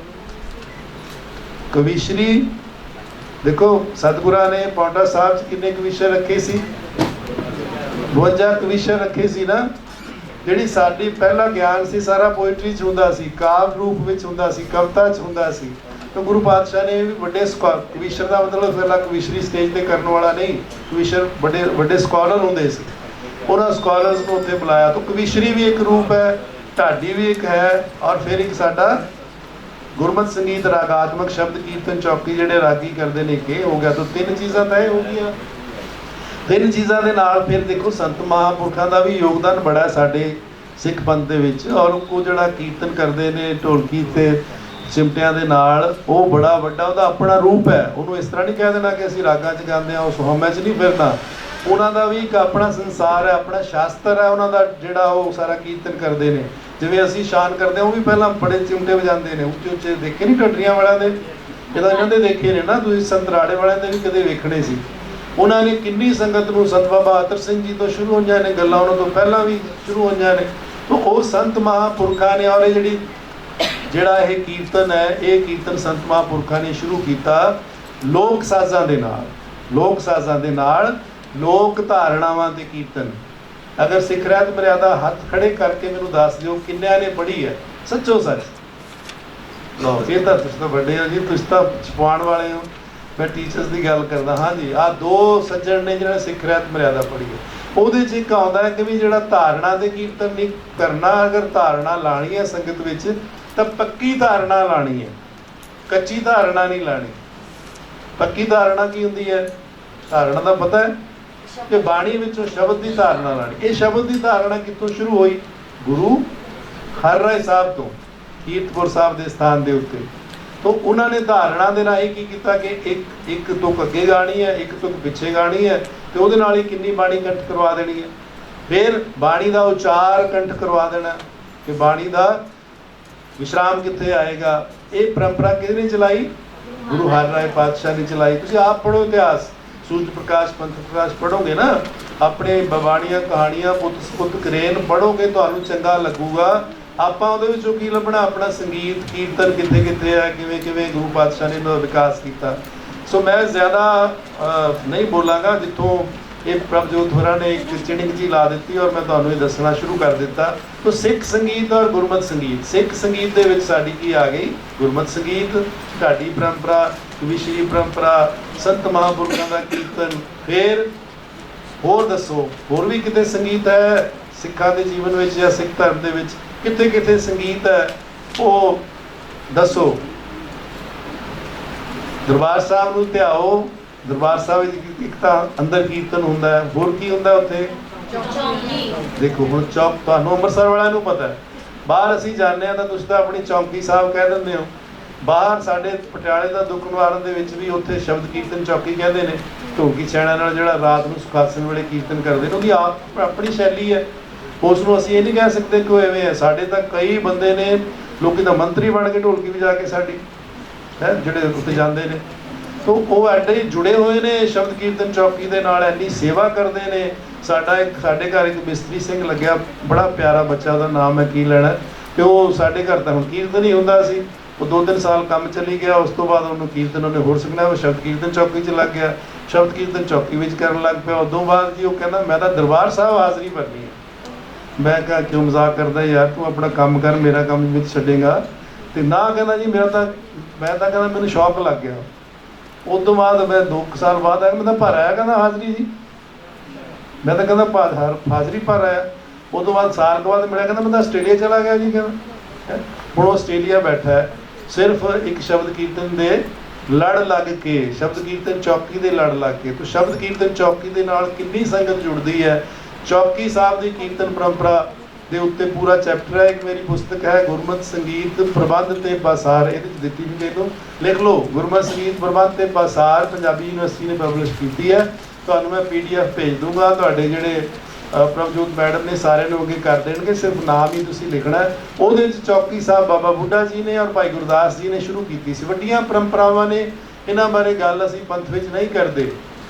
ਕਵਿਸ਼ਰੀ ਦੇਖੋ, ਸਤਿਗੁਰਾਂ ਨੇ ਪੌਂਟਾ ਸਾਹਿਬ 'ਚ ਕਿੰਨੇ ਕਵਿਸ਼ਰ ਰੱਖੇ ਸੀ? 52 ਕਵਿਸ਼ਰ ਰੱਖੇ ਸੀ ਨਾ। ਜਿਹੜੀ ਸਾਡੀ ਪਹਿਲਾ ਗਿਆਨ ਸੀ ਸਾਰਾ ਪੋਇਟਰੀ 'ਚ ਹੁੰਦਾ ਸੀ, ਕਾਵਿ ਰੂਪ ਵਿੱਚ ਹੁੰਦਾ ਸੀ, ਕਵਿਤਾ 'ਚ ਹੁੰਦਾ ਸੀ। ਤਾਂ ਗੁਰੂ ਪਾਤਸ਼ਾਹ ਨੇ ਵੀ ਵੱਡੇ ਕਵਿਸ਼ਰ ਦਾ ਮਤਲਬ ਪਹਿਲਾਂ ਕਵਿਸ਼ਰੀ ਸਟੇਜ ਤੇ ਕਰਨ ਵਾਲਾ ਨਹੀਂ, ਕਵਿਸ਼ਰ ਵੱਡੇ ਸਕਾਲਰ ਹੁੰਦੇ ਸੀ, ਉਹਨਾਂ ਸਕਾਲਰਸ ਨੂੰ ਉੱਥੇ ਬੁਲਾਇਆ। ਤਾਂ ਕਵਿਸ਼ਰੀ ਵੀ ਇੱਕ ਰੂਪ ਹੈ, ਢਾਡੀ ਵੀ ਇੱਕ ਹੈ, ਔਰ ਫਿਰ ਇੱਕ ਸਾਡਾ ਗੁਰਮਤਿ ਸੰਗੀਤ ਰਾਗਾਤਮਕ ਸ਼ਬਦ ਕੀਰਤਨ ਚੌਕੀ ਜਿਹੜੇ ਰਾਗੀ ਕਰਦੇ ਨੇ, ਕਿ ਹੋ ਗਿਆ। ਤਾਂ ਤਿੰਨ ਚੀਜ਼ਾਂ ਤਾਂ ਇਹ ਹੋ ਗਈਆਂ। ਤਿੰਨ ਚੀਜ਼ਾਂ ਦੇ ਨਾਲ ਫਿਰ ਦੇਖੋ ਸੰਤ ਮਹਾਂਪੁਰਖਾਂ ਦਾ ਵੀ ਯੋਗਦਾਨ ਬੜਾ ਸਾਡੇ ਸਿੱਖ ਪੰਥ ਦੇ ਵਿੱਚ। ਔਰ ਉਹ ਜਿਹੜਾ ਕੀਰਤਨ ਕਰਦੇ ਨੇ ਢੋਲਕੀ ਤੇ ਚਿਮਟਿਆਂ ਦੇ ਨਾਲ, ਉਹ ਬੜਾ ਵੱਡਾ ਉਹਦਾ ਆਪਣਾ ਰੂਪ ਹੈ। ਉਹਨੂੰ ਇਸ ਤਰ੍ਹਾਂ ਨਹੀਂ ਕਹਿ ਦੇਣਾ ਕਿ ਅਸੀਂ ਰਾਗਾਂ 'ਚ ਗਾਉਂਦੇ ਹਾਂ, ਉਸ ਹਉਮੈ 'ਚ ਨਹੀਂ ਫਿਰਨਾ। ਉਹਨਾਂ ਦਾ ਵੀ ਇੱਕ ਆਪਣਾ ਸੰਸਾਰ ਹੈ, ਆਪਣਾ ਸ਼ਾਸਤਰ ਹੈ ਉਹਨਾਂ ਦਾ, ਜਿਹੜਾ ਉਹ ਸਾਰਾ ਕੀਰਤਨ ਕਰਦੇ ਨੇ। ਜਿਵੇਂ ਅਸੀਂ ਸ਼ਾਨ ਕਰਦੇ ਹਾਂ, ਉਹ ਵੀ ਪਹਿਲਾਂ ਬੜੇ ਚਿਮਟੇ ਵਜਾਉਂਦੇ ਨੇ, ਉੱਚੇ ਉੱਚੇ। ਦੇਖੇ ਨਹੀਂ ਢੱਡਰੀਆਂ ਵਾਲਿਆਂ ਦੇ? ਜਦੋਂ ਇਹਨਾਂ ਦੇ ਦੇਖੇ ਨੇ ਨਾ ਤੁਸੀਂ, ਸੰਤਰਾੜੇ ਵਾਲਿਆਂ ਦੇ ਵੀ ਕਦੇ ਵੇਖਣੇ ਸੀ। ਉਹਨਾਂ ਨੇ ਕਿੰਨੀ ਸੰਗਤ ਨੂੰ, ਸੰਤ ਬਾਬਾ ਅਤਰ ਸਿੰਘ ਜੀ ਤੋਂ ਸ਼ੁਰੂ ਹੋਈਆਂ ਨੇ ਗੱਲਾਂ, ਉਹਨਾਂ ਤੋਂ ਪਹਿਲਾਂ ਵੀ ਸ਼ੁਰੂ ਹੋਈਆਂ ਨੇ। ਤਾਂ ਉਹ ਸੰਤ ਮਹਾਂਪੁਰਖਾਂ ਨੇ, ਔਰ ਇਹ ਜਿਹੜਾ ਇਹ ਕੀਰਤਨ ਹੈ, ਇਹ ਕੀਰਤਨ ਸੰਤ ਮਹਾਂਪੁਰਖਾਂ ਨੇ ਸ਼ੁਰੂ ਕੀਤਾ ਲੋਕ ਸਾਜ਼ਾਂ ਦੇ ਨਾਲ। ਲੋਕ ਧਾਰਨਾਵਾਂ ਤੇ ਕੀਰਤਨ। ਅਗਰ ਸਿੱਖ ਰਹਿਤ ਮਰਿਆਦਾ ਹੱਥ ਖੜੇ ਕਰਕੇ ਮੈਨੂੰ ਦੱਸ ਦਿਓ ਕਿੰਨਿਆਂ ਨੇ ਪੜ੍ਹੀ ਹੈ ਸੱਚੋ ਸੱਚ? ਲਓ, ਇਹ ਤਾਂ ਤੁਸੀਂ ਤਾਂ ਵੱਡੇ ਹੋ ਜੀ, ਤੁਸੀਂ ਤਾਂ ਛਪਾਉਣ ਵਾਲੇ ਹੋ। ਮੈਂ ਟੀਚਰਸ ਦੀ ਗੱਲ ਕਰਦਾ। ਹਾਂ ਜੀ, ਆਹ ਦੋ ਸੱਜਣ ਨੇ ਜਿਹਨਾਂ ਨੇ ਸਿੱਖ ਰਹਿਤ ਮਰਿਆਦਾ ਪੜ੍ਹੀ ਹੈ। ਉਹਦੇ 'ਚ ਇੱਕ ਆਉਂਦਾ ਹੈ ਕਿ ਵੀ ਜਿਹੜਾ ਧਾਰਨਾ ਤੇ ਕੀਰਤਨ ਨਹੀਂ ਕਰਨਾ, ਅਗਰ ਧਾਰਨਾ ਲਾਣੀ ਹੈ ਸੰਗਤ ਵਿੱਚ ਤਾਂ ਪੱਕੀ ਧਾਰਨਾ ਲਾਣੀ ਹੈ, ਕੱਚੀ ਧਾਰਨਾ ਨਹੀਂ ਲਾਣੀ। ਪੱਕੀ ਧਾਰਨਾ ਕੀ ਹੁੰਦੀ ਹੈ? ਧਾਰਨਾ ਦਾ ਪਤਾ ਹੈ ਕਿ ਬਾਣੀ ਵਿੱਚੋਂ ਸ਼ਬਦ ਦੀ ਧਾਰਨਾ ਲਾਣੀ। ਇਹ ਸ਼ਬਦ ਦੀ ਧਾਰਨਾ ਕਿੱਥੋਂ ਸ਼ੁਰੂ ਹੋਈ? ਗੁਰੂ ਹਰਿਰਾਏ ਸਾਹਿਬ ਤੋਂ, ਕੀਰਤਪੁਰ ਸਾਹਿਬ ਦੇ ਸਥਾਨ ਦੇ ਉੱਤੇ। ਤਾਂ ਉਹਨਾਂ ਨੇ ਧਾਰਨਾ ਦੇ ਨਾਲ ਕੀ ਕੀਤਾ ਕਿ ਇੱਕ ਤੁਕ ਅੱਗੇ ਗਾਣੀ ਹੈ, ਇੱਕ ਤੁਕ ਪਿੱਛੇ ਗਾਣੀ ਹੈ, ਤੇ ਉਹਦੇ ਨਾਲ ਹੀ ਕਿੰਨੀ ਬਾਣੀ ਕੰਠ ਕਰਵਾ ਦੇਣੀ ਹੈ। ਫਿਰ ਬਾਣੀ ਦਾ ਉਚਾਰ ਕੰਠ ਕਰਵਾ ਦੇਣਾ ਕਿ ਬਾਣੀ ਦਾ ਵਿਸ਼ਰਾਮ ਕਿੱਥੇ ਆਏਗਾ। ਇਹ ਪਰੰਪਰਾ ਕਿਹਨੇ ਚਲਾਈ? ਗੁਰੂ ਹਰਿਰਾਏ ਪਾਤਸ਼ਾਹ ਨੇ ਚਲਾਈ। ਤੁਸੀਂ ਆਪ ਪੜ੍ਹੋ ਇਤਿਹਾਸ, ਸੂਰਜ ਪ੍ਰਕਾਸ਼, ਪੰਥ ਪ੍ਰਕਾਸ਼ ਪੜ੍ਹੋਗੇ ਨਾ, ਆਪਣੇ ਬਾਣੀਆਂ ਕਹਾਣੀਆਂ ਪੁੱਤ ਕਰੇਨ ਪੜ੍ਹੋਗੇ, ਤੁਹਾਨੂੰ ਚੰਗਾ ਲੱਗੂਗਾ। ਆਪਾਂ ਉਹਦੇ ਵਿੱਚੋਂ ਕੀ ਲੱਭਣਾ? ਆਪਣਾ ਸੰਗੀਤ ਕੀਰਤਨ ਕਿੱਥੇ ਕਿੱਥੇ ਹੈ, ਕਿਵੇਂ ਗੁਰੂ ਪਾਤਸ਼ਾਹ ਨੇ ਇਹਦਾ ਵਿਕਾਸ ਕੀਤਾ। ਸੋ ਮੈਂ ਜ਼ਿਆਦਾ ਨਹੀਂ ਬੋਲਾਂਗਾ, ਜਿੱਥੋਂ ਇਹ ਪ੍ਰਭਜੋਤ ਹੋਰਾਂ ਨੇ ਇੱਕ ਚਿੜਿੰਗ ਜੀ ਲਾ ਦਿੱਤੀ ਔਰ ਮੈਂ ਤੁਹਾਨੂੰ ਇਹ ਦੱਸਣਾ ਸ਼ੁਰੂ ਕਰ ਦਿੱਤਾ। ਤਾਂ ਸਿੱਖ ਸੰਗੀਤ ਔਰ ਗੁਰਮਤਿ ਸੰਗੀਤ। ਸਿੱਖ ਸੰਗੀਤ ਦੇ ਵਿੱਚ ਸਾਡੀ ਕੀ ਆ ਗਈ? ਗੁਰਮਤਿ ਸੰਗੀਤ, ਢਾਡੀ ਪਰੰਪਰਾ, ਕਵਿਸ਼ਰੀ ਪਰੰਪਰਾ, ਸੰਤ ਮਹਾਂਪੁਰਖਾਂ ਦਾ ਕੀਰਤਨ। ਫਿਰ ਹੋਰ ਦੱਸੋ, ਹੋਰ ਵੀ ਕਿਤੇ ਸੰਗੀਤ ਹੈ ਸਿੱਖਾਂ ਦੇ ਜੀਵਨ ਵਿੱਚ ਜਾਂ ਸਿੱਖ ਧਰਮ ਦੇ ਵਿੱਚ? ਕਿਤੇ ਕਿਤੇ ਸੰਗੀਤ ਹੈ, ਉਹ ਦੱਸੋ। ਦਰਬਾਰ ਸਾਹਿਬ ਨੂੰ ਧਿਆਓ। ਦਰਬਾਰ ਸਾਹਿਬ ਵਿੱਚ ਇੱਕ ਤਾਂ ਅੰਦਰ ਕੀਰਤਨ ਹੁੰਦਾ ਹੈ, ਹੋਰ ਕੀ ਹੁੰਦਾ ਉੱਥੇ? ਚੌਂਕੀ। ਦੇਖੋ ਹੁਣ ਚੌਕ ਤੁਹਾਨੂੰ ਅੰਮ੍ਰਿਤਸਰ ਵਾਲਿਆਂ ਨੂੰ ਪਤਾ ਹੈ, ਬਾਹਰ ਅਸੀਂ ਜਾਂਦੇ ਹਾਂ ਤਾਂ ਤੁਸੀਂ ਤਾਂ ਆਪਣੀ ਚੌਂਕੀ ਸਾਹਿਬ ਕਹਿ ਦਿੰਦੇ ਹੋ। ਬਾਹਰ ਸਾਡੇ ਪਟਿਆਲੇ ਦਾ ਦੁੱਖ ਨਿਵਾਰਨ ਦੇ ਵਿੱਚ ਵੀ ਉੱਥੇ ਸ਼ਬਦ ਕੀਰਤਨ ਚੌਕੀ ਕਹਿੰਦੇ ਨੇ। ਢੋਲਕੀ ਛੈਣਾ ਨਾਲ ਜਿਹੜਾ ਰਾਤ ਨੂੰ ਸੁਖਾਸਨ ਵੇਲੇ ਕੀਰਤਨ ਕਰਦੇ ਨੇ, ਉਹਦੀ ਆਪਣੀ ਸ਼ੈਲੀ ਹੈ। ਉਸ ਨੂੰ ਅਸੀਂ ਇਹ ਨਹੀਂ ਕਹਿ ਸਕਦੇ ਕਿ ਉਹ ਐਵੇਂ ਹੈ। ਸਾਡੇ ਤਾਂ ਕਈ ਬੰਦੇ ਨੇ, ਲੋਕੀ ਤਾਂ ਮੰਤਰੀ ਬਣ ਕੇ ਢੋਲਕੀ ਵਜਾ ਕੇ ਸਾਡੀ ਹੈ ਜਿਹੜੇ ਉੱਥੇ ਜਾਂਦੇ ਨੇ। ਤਾਂ ਉਹ ਐਡੇ ਹੀ ਜੁੜੇ ਹੋਏ ਨੇ ਸ਼ਬਦ ਕੀਰਤਨ ਚੌਕੀ ਦੇ ਨਾਲ, ਇੰਨੀ ਸੇਵਾ ਕਰਦੇ ਨੇ। ਸਾਡੇ ਘਰ ਇੱਕ ਮਿਸਤਰੀ ਸਿੰਘ ਲੱਗਿਆ, ਬੜਾ ਪਿਆਰਾ ਬੱਚਾ, ਉਹਦਾ ਨਾਮ ਹੈ ਕੀ ਲੈਣਾ, ਤੇ ਉਹ ਸਾਡੇ ਘਰ ਤਾਂ ਹੁਣ ਕੀਰਤਨ ਹੀ ਹੁੰਦਾ ਸੀ। ਉਹ 2-3 ਸਾਲ ਕੰਮ ਚੱਲੀ ਗਿਆ, ਉਸ ਤੋਂ ਬਾਅਦ ਉਹਨੂੰ ਕੀਰਤਨ ਉਹਨੇ ਹੋਰ ਸਿੱਖਣਾ, ਉਹ ਸ਼ਬਦ ਕੀਰਤਨ ਚੌਕੀ 'ਚ ਲੱਗ ਗਿਆ, ਸ਼ਬਦ ਕੀਰਤਨ ਚੌਕੀ ਵਿੱਚ ਕਰਨ ਲੱਗ ਪਿਆ। ਉਦੋਂ ਬਾਅਦ ਜੀ ਉਹ ਕਹਿੰਦਾ ਮੈਂ ਤਾਂ ਦਰਬਾਰ ਸਾਹਿਬ ਹਾਜ਼ਰੀ ਭਰਨੀ ਹੈ। ਮੈਂ ਕਿਹਾ ਕਿਉਂ ਮਜ਼ਾਕ ਕਰਦਾ ਯਾਰ, ਤੂੰ ਆਪਣਾ ਕੰਮ ਕਰ, ਮੇਰਾ ਕੰਮ ਵਿੱਚ ਛੱਡੇਗਾ? ਤੇ ਨਾ ਕਹਿੰਦਾ ਜੀ ਮੈਂ ਤਾਂ ਕਹਿੰਦਾ ਮੈਨੂੰ ਸ਼ੌਕ ਲੱਗ ਗਿਆ। ਉਸ ਤੋਂ ਬਾਅਦ ਮੈਂ 2 ਸਾਲ ਬਾਅਦ ਆਇਆ, ਮੈਂ ਤਾਂ ਭਰ ਆਇਆ ਕਹਿੰਦਾ ਹਾਜ਼ਰੀ ਜੀ, ਮੈਂ ਤਾਂ ਕਹਿੰਦਾ ਹਾਜ਼ਰੀ ਭਰ ਆਇਆ। ਉਹ ਤੋਂ ਬਾਅਦ ਸਾਲ ਬਾਅਦ ਮਿਲਿਆ, ਕਹਿੰਦਾ ਮੈਂ ਤਾਂ ਆਸਟ੍ਰੇਲੀਆ ਚਲਾ ਗਿਆ ਜੀ। ਕਹਿੰਦਾ ਹੁਣ ਉਹ ਆਸਟ੍ਰੇਲੀਆ ਬੈਠਾ ਹੈ ਸਿਰਫ ਇੱਕ ਸ਼ਬਦ ਕੀਰਤਨ ਦੇ ਲੜ ਲੱਗ ਕੇ, ਸ਼ਬਦ ਕੀਰਤਨ ਚੌਕੀ ਦੇ ਲੜ ਲੱਗ ਕੇ। ਤਾਂ ਸ਼ਬਦ ਕੀਰਤਨ ਚੌਕੀ ਦੇ ਨਾਲ ਕਿੰਨੀ ਸੰਗਤ ਜੁੜਦੀ ਹੈ। ਚੌਕੀ ਸਾਹਿਬ ਦੀ ਕੀਰਤਨ ਪਰੰਪਰਾ ਦੇ ਉੱਤੇ ਪੂਰਾ ਚੈਪਟਰ ਹੈ। ਇੱਕ ਮੇਰੀ ਪੁਸਤਕ ਹੈ ਗੁਰਮਤਿ ਸੰਗੀਤ ਪ੍ਰਬੰਧ ਤੇ ਪਾਸਾਰ, ਇਹਦੇ 'ਚ ਦਿੱਤੀ ਵੀ ਦੇ ਦਿਓ, ਲਿਖ ਲਓ ਗੁਰਮਤਿ ਸੰਗੀਤ ਪ੍ਰਬੰਧ ਤੇ ਪਾਸਾਰ, ਪੰਜਾਬੀ ਯੂਨੀਵਰਸਿਟੀ ਨੇ ਪਬਲਿਸ਼ ਕੀਤੀ ਹੈ। ਤੁਹਾਨੂੰ ਮੈਂ PDF ਭੇਜ ਦੂੰਗਾ, ਤੁਹਾਡੇ ਜਿਹੜੇ ਪ੍ਰਭਜੋਤ ਮੈਡਮ ਨੇ ਸਾਰਿਆਂ ਨੂੰ ਅੱਗੇ ਕਰ ਦੇਣਗੇ, ਸਿਰਫ ਨਾਮ ਹੀ ਤੁਸੀਂ ਲਿਖਣਾ ਹੈ। ਉਹਦੇ ਵਿੱਚ ਚੌਕੀ ਸਾਹਿਬ ਬਾਬਾ ਬੁੱਢਾ ਜੀ ਨੇ ਔਰ ਭਾਈ ਗੁਰਦਾਸ ਜੀ ਨੇ ਸ਼ੁਰੂ ਕੀਤੀ ਸੀ। ਵੱਡੀਆਂ ਪਰੰਪਰਾਵਾਂ ਨੇ, ਇਹਨਾਂ ਬਾਰੇ ਗੱਲ ਅਸੀਂ ਪੰਥ ਵਿੱਚ ਨਹੀਂ ਕਰਦੇ।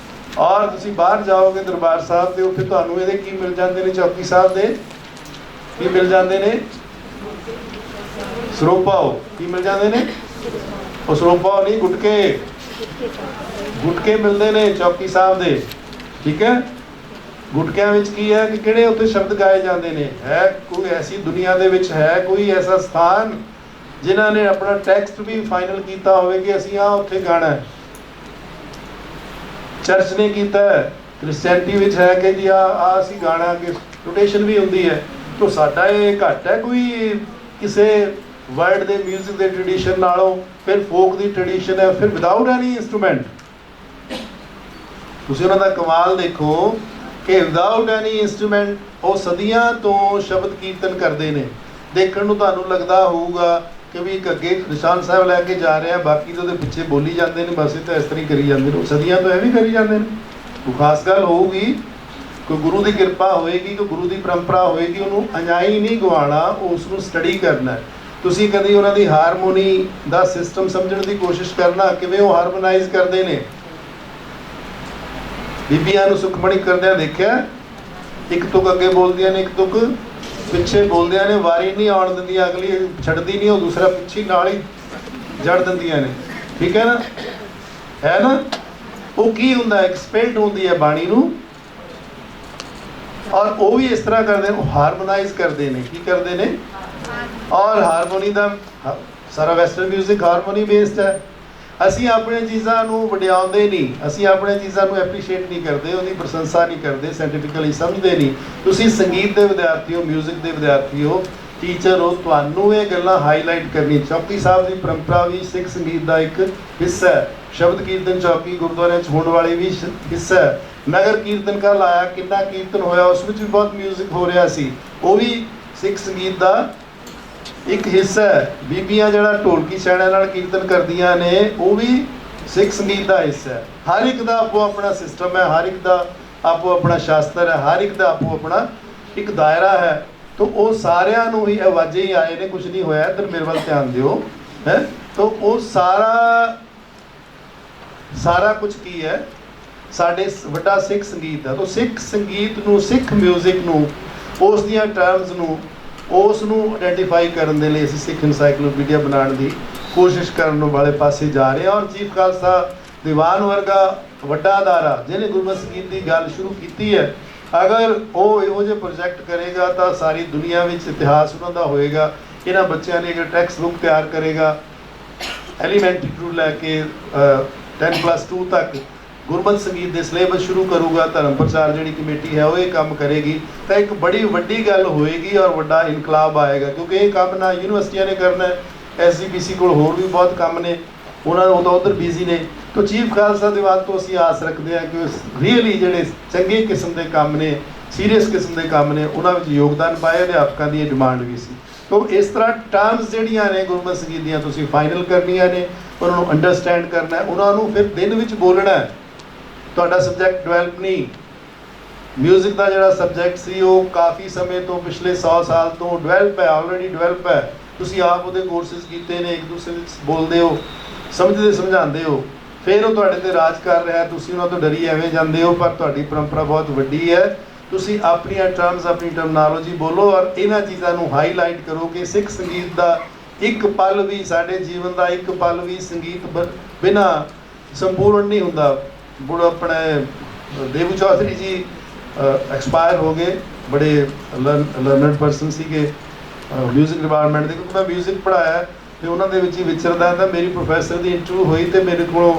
ਔਰ ਤੁਸੀਂ ਬਾਹਰ ਜਾਓਗੇ ਦਰਬਾਰ ਸਾਹਿਬ ਤੇ ਉੱਥੇ ਤੁਹਾਨੂੰ ਇਹਦੇ ਕੀ ਮਿਲ ਜਾਂਦੇ ਨੇ, ਚੌਕੀ ਸਾਹਿਬ ਦੇ ਕੀ ਮਿਲ ਜਾਂਦੇ ਨੇ, ਸਰੋਪਾਓ ਕੀ ਮਿਲ ਜਾਂਦੇ ਨੇ, ਉਹ ਸਰੋਪਾਓ ਨਹੀਂ, ਗੁਟਕੇ ਮਿਲਦੇ ਨੇ ਚੌਕੀ ਸਾਹਿਬ ਦੇ, ਠੀਕ ਹੈ। ਗੁਟਕਿਆਂ ਵਿੱਚ ਕੀ ਹੈ ਕਿ ਕਿਹੜੇ ਉੱਥੇ ਸ਼ਬਦ ਗਾਏ ਜਾਂਦੇ ਨੇ। ਹੈ ਕੋਈ ਐਸੀ ਦੁਨੀਆ ਦੇ ਵਿੱਚ, ਹੈ ਕੋਈ ਐਸਾ ਸਥਾਨ ਜਿਨ੍ਹਾਂ ਨੇ ਆਪਣਾ ਟੈਕਸਟ ਵੀ ਫਾਈਨਲ ਕੀਤਾ ਹੋਵੇ ਕਿ ਅਸੀਂ ਉੱਥੇ ਗਾਣਾ ਹੈ? ਚਰਚ ਨੇ ਕੀਤਾ ਹੈ, ਕ੍ਰਿਸਚੈਨਿਟੀ ਵਿੱਚ ਹੈ ਕਿ ਜੀ ਅਸੀਂ ਗਾਣਾ, ਕਿ ਰੋਟੇਸ਼ਨ ਵੀ ਹੁੰਦੀ ਹੈ। ਤਾਂ ਸਾਡਾ ਇਹ ਘੱਟ ਹੈ ਕੋਈ ਕਿਸੇ ਵਰਲਡ ਦੇ ਮਿਊਜ਼ਿਕ ਦੇ ਟ੍ਰੈਡੀਸ਼ਨ ਨਾਲੋਂ? ਫਿਰ ਫੋਕ ਦੀ ਟ੍ਰੈਡੀਸ਼ਨ ਹੈ, ਫਿਰ ਵਿਦਆਊਟ ਐਨੀ ਇੰਸਟਰੂਮੈਂਟ। ਤੁਸੀਂ ਉਹਨਾਂ ਦਾ ਕਮਾਲ ਦੇਖੋ ਕਿ ਵਿਦਆਊਟ ਐਨੀ ਇੰਸਟਰੂਮੈਂਟ ਉਹ ਸਦੀਆਂ ਤੋਂ ਸ਼ਬਦ ਕੀਰਤਨ ਕਰਦੇ ਨੇ। ਦੇਖਣ ਨੂੰ ਤੁਹਾਨੂੰ ਲੱਗਦਾ ਹੋਊਗਾ ਕਿ ਵੀ ਇੱਕ ਅੱਗੇ ਨਿਸ਼ਾਨ ਸਾਹਿਬ ਲੈ ਕੇ ਜਾ ਰਿਹਾ, ਬਾਕੀ ਤਾਂ ਉਹਦੇ ਪਿੱਛੇ ਬੋਲੀ ਜਾਂਦੇ ਨੇ, ਬਸ ਇਹ ਤਾਂ ਇਸ ਤਰ੍ਹਾਂ ਹੀ ਕਰੀ ਜਾਂਦੇ ਨੇ। ਸਦੀਆਂ ਤੋਂ ਇਹ ਵੀ ਕਰੀ ਜਾਂਦੇ ਨੇ। ਕੋਈ ਖਾਸ ਗੱਲ ਹੋਊਗੀ, ਕੋਈ ਗੁਰੂ ਦੀ ਕਿਰਪਾ ਹੋਏਗੀ, ਕੋਈ ਗੁਰੂ ਦੀ ਪਰੰਪਰਾ ਹੋਏਗੀ, ਉਹਨੂੰ ਅਣਜਾਈ ਨਹੀਂ ਗਵਾਉਣਾ, ਉਸ ਨੂੰ ਸਟੱਡੀ ਕਰਨਾ। ਤੁਸੀਂ ਕਦੀ ਉਹਨਾਂ ਦੀ ਹਾਰਮੋਨੀ ਦਾ ਸਿਸਟਮ ਸਮਝਣ ਦੀ ਕੋਸ਼ਿਸ਼ ਕਰਨਾ, ਕਿਵੇਂ ਉਹ ਹਾਰਮੋਨਾਈਜ਼ ਕਰਦੇ ਨੇ। ਬੀਬੀਆਂ ਨੂੰ ਸੁਖਮਣੀ ਕਰਦਿਆਂ ਦੇਖਿਆ, ਇੱਕ ਤੁਕ ਅੱਗੇ ਬੋਲਦੀਆਂ ਨੇ, ਇੱਕ ਤੁਕ ਪਿੱਛੇ ਬੋਲਦਿਆਂ ਨੇ, ਵਾਰੀ ਨਹੀਂ ਆਉਣ ਦਿੰਦੀਆਂ, ਅਗਲੀ ਛੱਡਦੀ ਨਹੀਂ, ਉਹ ਦੂਸਰਾ ਪਿੱਛੇ ਨਾਲ ਹੀ ਜੜ ਦਿੰਦੀਆਂ ਨੇ, ਠੀਕ ਹੈ ਨਾ, ਹੈ ਨਾ। ਉਹ ਕੀ ਹੁੰਦਾ, ਐਕਸਪੈਲਡ ਹੁੰਦੀ ਹੈ ਬਾਣੀ ਨੂੰ, ਔਰ ਉਹ ਵੀ ਇਸ ਤਰ੍ਹਾਂ ਕਰਦੇ ਨੇ, ਉਹ ਹਾਰਮੋਨਾਈਜ਼ ਕਰਦੇ ਨੇ। ਕੀ ਕਰਦੇ ਨੇ? ਔਰ ਹਾਰਮੋਨੀ ਦਾ ਸਾਰਾ ਵੈਸਟਰਨ ਮਿਊਜ਼ਿਕ ਹਾਰਮੋਨੀ ਬੇਸਡ ਹੈ। ਅਸੀਂ ਆਪਣੇ ਚੀਜ਼ਾਂ ਨੂੰ ਵਡਿਆਉਂਦੇ ਨਹੀਂ, ਅਸੀਂ ਆਪਣੇ ਚੀਜ਼ਾਂ ਨੂੰ ਐਪਰੀਸ਼ੀਏਟ ਨਹੀਂ ਕਰਦੇ, ਉਹਦੀ ਪ੍ਰਸ਼ੰਸਾ ਨਹੀਂ ਕਰਦੇ, ਸਾਇੰਟੀਫਿਕਲੀ ਸਮਝਦੇ ਨਹੀਂ। ਤੁਸੀਂ ਸੰਗੀਤ ਦੇ ਵਿਦਿਆਰਥੀ ਹੋ, ਮਿਊਜ਼ਿਕ ਦੇ ਵਿਦਿਆਰਥੀ ਹੋ, ਟੀਚਰ ਹੋ, ਤੁਹਾਨੂੰ ਇਹ ਗੱਲਾਂ ਹਾਈਲਾਈਟ ਕਰਨੀ। ਚੌਕੀ ਸਾਹਿਬ ਦੀ ਪਰੰਪਰਾ ਵੀ ਸਿੱਖ ਸੰਗੀਤ ਦਾ ਇੱਕ ਹਿੱਸਾ ਹੈ। ਸ਼ਬਦ ਕੀਰਤਨ ਚੌਕੀ ਗੁਰਦੁਆਰਿਆਂ 'ਚ ਹੋਣ ਵਾਲੀ ਵੀ ਹਿੱਸਾ ਹੈ। ਨਗਰ ਕੀਰਤਨ ਕੱਲ੍ਹ ਆਇਆ, ਕਿੰਨਾ ਕੀਰਤਨ ਹੋਇਆ, ਉਸ ਵਿੱਚ ਵੀ ਬਹੁਤ ਮਿਊਜ਼ਿਕ ਹੋ ਰਿਹਾ ਸੀ, ਉਹ ਵੀ ਸਿੱਖ ਸੰਗੀਤ ਦਾ ਇੱਕ ਹਿੱਸਾ ਹੈ। ਬੀਬੀਆਂ ਜਿਹੜਾ ਢੋਲਕੀ ਛੈਣਿਆਂ ਨਾਲ ਕੀਰਤਨ ਕਰਦੀਆਂ ਨੇ, ਉਹ ਵੀ ਸਿੱਖ ਸੰਗੀਤ ਦਾ ਹਿੱਸਾ ਹੈ। ਹਰ ਇੱਕ ਦਾ ਆਪੋ ਆਪਣਾ ਸਿਸਟਮ ਹੈ, ਹਰ ਇੱਕ ਦਾ ਆਪੋ ਆਪਣਾ ਸ਼ਾਸਤਰ ਹੈ, ਹਰ ਇੱਕ ਦਾ ਆਪੋ ਆਪਣਾ ਇੱਕ ਦਾਇਰਾ ਹੈ। ਤਾਂ ਉਹ ਸਾਰਿਆਂ ਨੂੰ ਹੀ ਆਵਾਜ਼ੇ ਹੀ ਆਏ ਨੇ, ਕੁਝ ਨਹੀਂ ਹੋਇਆ। ਇੱਧਰ ਮੇਰੇ ਵੱਲ ਧਿਆਨ ਦਿਓ, ਹੈ। ਤਾਂ ਉਹ ਸਾਰਾ ਕੁਝ ਕੀ ਹੈ, ਸਾਡੇ ਵੱਡਾ ਸਿੱਖ ਸੰਗੀਤ ਦਾ। ਤਾਂ ਸਿੱਖ ਸੰਗੀਤ ਨੂੰ, ਸਿੱਖ ਮਿਊਜ਼ਿਕ ਨੂੰ, ਉਸ ਦੀਆਂ ਟਰਮਸ ਨੂੰ, ਉਸ ਨੂੰ ਆਇਡੈਂਟੀਫਾਈ ਕਰਨ ਦੇ ਲਈ ਅਸੀਂ ਸਿੱਖ ਇਨਸਾਈਕਲੋਪੀਡੀਆ ਬਣਾਉਣ ਦੀ ਕੋਸ਼ਿਸ਼ ਕਰਨ ਵਾਲੇ ਪਾਸੇ ਜਾ ਰਹੇ ਹਾਂ। ਔਰ ਚੀਫ ਖਾਲਸਾ ਦੀਵਾਨ ਵਰਗਾ ਵੱਡਾ ਅਦਾਰਾ ਜਿਹਨੇ ਗੁਰਮਤਿ ਸੰਗੀਤ ਦੀ ਗੱਲ ਸ਼ੁਰੂ ਕੀਤੀ ਹੈ, ਅਗਰ ਉਹ ਇਹੋ ਜਿਹੇ ਪ੍ਰੋਜੈਕਟ ਕਰੇਗਾ ਤਾਂ ਸਾਰੀ ਦੁਨੀਆ ਵਿੱਚ ਇਤਿਹਾਸ ਉਹਨਾਂ ਦਾ ਹੋਏਗਾ। ਇਹਨਾਂ ਬੱਚਿਆਂ ਨੇ ਅਗਰ ਟੈਕਸਟ ਬੁੱਕ ਤਿਆਰ ਕਰੇਗਾ, ਐਲੀਮੈਂਟਰੀ ਤੋਂ ਲੈ ਕੇ 10+2 ਤੱਕ ਗੁਰਮਤਿ ਸੰਗੀਤ ਦੇ ਸਿਲੇਬਸ ਸ਼ੁਰੂ ਕਰੂਗਾ, ਧਰਮ ਪ੍ਰਚਾਰ ਜਿਹੜੀ ਕਮੇਟੀ ਹੈ ਉਹ ਇਹ ਕੰਮ ਕਰੇਗੀ, ਤਾਂ ਇੱਕ ਬੜੀ ਵੱਡੀ ਗੱਲ ਹੋਏਗੀ ਔਰ ਵੱਡਾ ਇਨਕਲਾਬ ਆਏਗਾ। ਕਿਉਂਕਿ ਇਹ ਕੰਮ ਨਾ ਯੂਨੀਵਰਸਿਟੀਆਂ ਨੇ ਕਰਨਾ ਹੈ, SGPC ਕੋਲ ਹੋਰ ਵੀ ਬਹੁਤ ਕੰਮ ਨੇ, ਉਹਨਾਂ ਨੂੰ ਤਾਂ ਉੱਧਰ ਬਿਜ਼ੀ ਨੇ। ਤਾਂ ਚੀਫ ਖਾਲਸਾ ਦੀਵਾਨ ਤੋਂ ਅਸੀਂ ਆਸ ਰੱਖਦੇ ਹਾਂ ਕਿ ਰੀਅਲੀ ਜਿਹੜੇ ਚੰਗੇ ਕਿਸਮ ਦੇ ਕੰਮ ਨੇ, ਸੀਰੀਅਸ ਕਿਸਮ ਦੇ ਕੰਮ ਨੇ, ਉਹਨਾਂ ਵਿੱਚ ਯੋਗਦਾਨ ਪਾਏ। ਅਧਿਆਪਕਾਂ ਦੀ ਡਿਮਾਂਡ ਵੀ ਸੀ। ਤਾਂ ਇਸ ਤਰ੍ਹਾਂ ਟਰਮਸ ਜਿਹੜੀਆਂ ਨੇ ਗੁਰਮਤਿ ਸੰਗੀਤ ਦੀਆਂ ਤੁਸੀਂ ਫਾਈਨਲ ਕਰਨੀਆਂ ਨੇ, ਉਹਨਾਂ ਨੂੰ ਅੰਡਰਸਟੈਂਡ ਕਰਨਾ ਹੈ, ਉਹਨਾਂ ਨੂੰ ਫਿਰ ਦਿਨ ਵਿੱਚ ਬੋਲਣਾ ਹੈ। ਤੁਹਾਡਾ ਸਬਜੈਕਟ ਡਿਵੈਲਪ ਨਹੀਂ, ਮਿਊਜ਼ਿਕ ਦਾ ਜਿਹੜਾ ਸਬਜੈਕਟ ਸੀ ਉਹ ਕਾਫੀ ਸਮੇਂ ਤੋਂ, ਪਿਛਲੇ 100 ਸਾਲ ਤੋਂ ਡਿਵੈਲਪ ਹੈ, ਆਲਰੇਡੀ ਡਿਵੈਲਪ ਹੈ। ਤੁਸੀਂ ਆਪ ਉਹਦੇ ਕੋਰਸਿਸ ਕੀਤੇ ਨੇ, ਇੱਕ ਦੂਸਰੇ ਵਿੱਚ ਬੋਲਦੇ ਹੋ, ਸਮਝਦੇ ਸਮਝਾਉਂਦੇ ਹੋ, ਫਿਰ ਉਹ ਤੁਹਾਡੇ ਤੇ ਰਾਜ ਕਰ ਰਿਹਾ, ਤੁਸੀਂ ਉਹਨਾਂ ਤੋਂ ਡਰੀ ਐਵੇਂ ਜਾਂਦੇ ਹੋ। ਪਰ ਤੁਹਾਡੀ ਪਰੰਪਰਾ ਬਹੁਤ ਵੱਡੀ ਹੈ, ਤੁਸੀਂ ਆਪਣੀਆਂ ਟਰਮਸ ਆਪਣੀ ਟਰਮਨੋਲੋਜੀ ਬੋਲੋ ਔਰ ਇਹਨਾਂ ਚੀਜ਼ਾਂ ਨੂੰ ਹਾਈਲਾਈਟ ਕਰੋ ਕਿ ਸਿੱਖ ਸੰਗੀਤ ਦਾ ਇੱਕ ਪਲ ਵੀ, ਸਾਡੇ ਜੀਵਨ ਦਾ ਇੱਕ ਪਲ ਵੀ ਸੰਗੀਤ ਬਿਨਾਂ ਸੰਪੂਰਨ ਨਹੀਂ ਹੁੰਦਾ। ਬੁੜਾ ਆਪਣੇ ਦੇਵੂ ਚੌਧਰੀ ਜੀ ਐਕਸਪਾਇਰ ਹੋ ਗਏ, ਬੜੇ ਲਰਨਡ ਪਰਸਨ ਸੀਗੇ ਮਿਊਜ਼ਿਕ ਡਿਪਾਰਟਮੈਂਟ ਦੇ, ਕਿਉਂਕਿ ਮੈਂ ਮਿਊਜ਼ਿਕ ਪੜ੍ਹਾਇਆ ਤੇ ਉਹਨਾਂ ਦੇ ਵਿੱਚ ਹੀ ਵਿਚਰਦਾ ਤਾਂ ਮੇਰੀ ਪ੍ਰੋਫੈਸਰ ਦੀ ਇੰਟਰਵਿਊ ਹੋਈ ਤੇ ਮੇਰੇ ਕੋਲੋਂ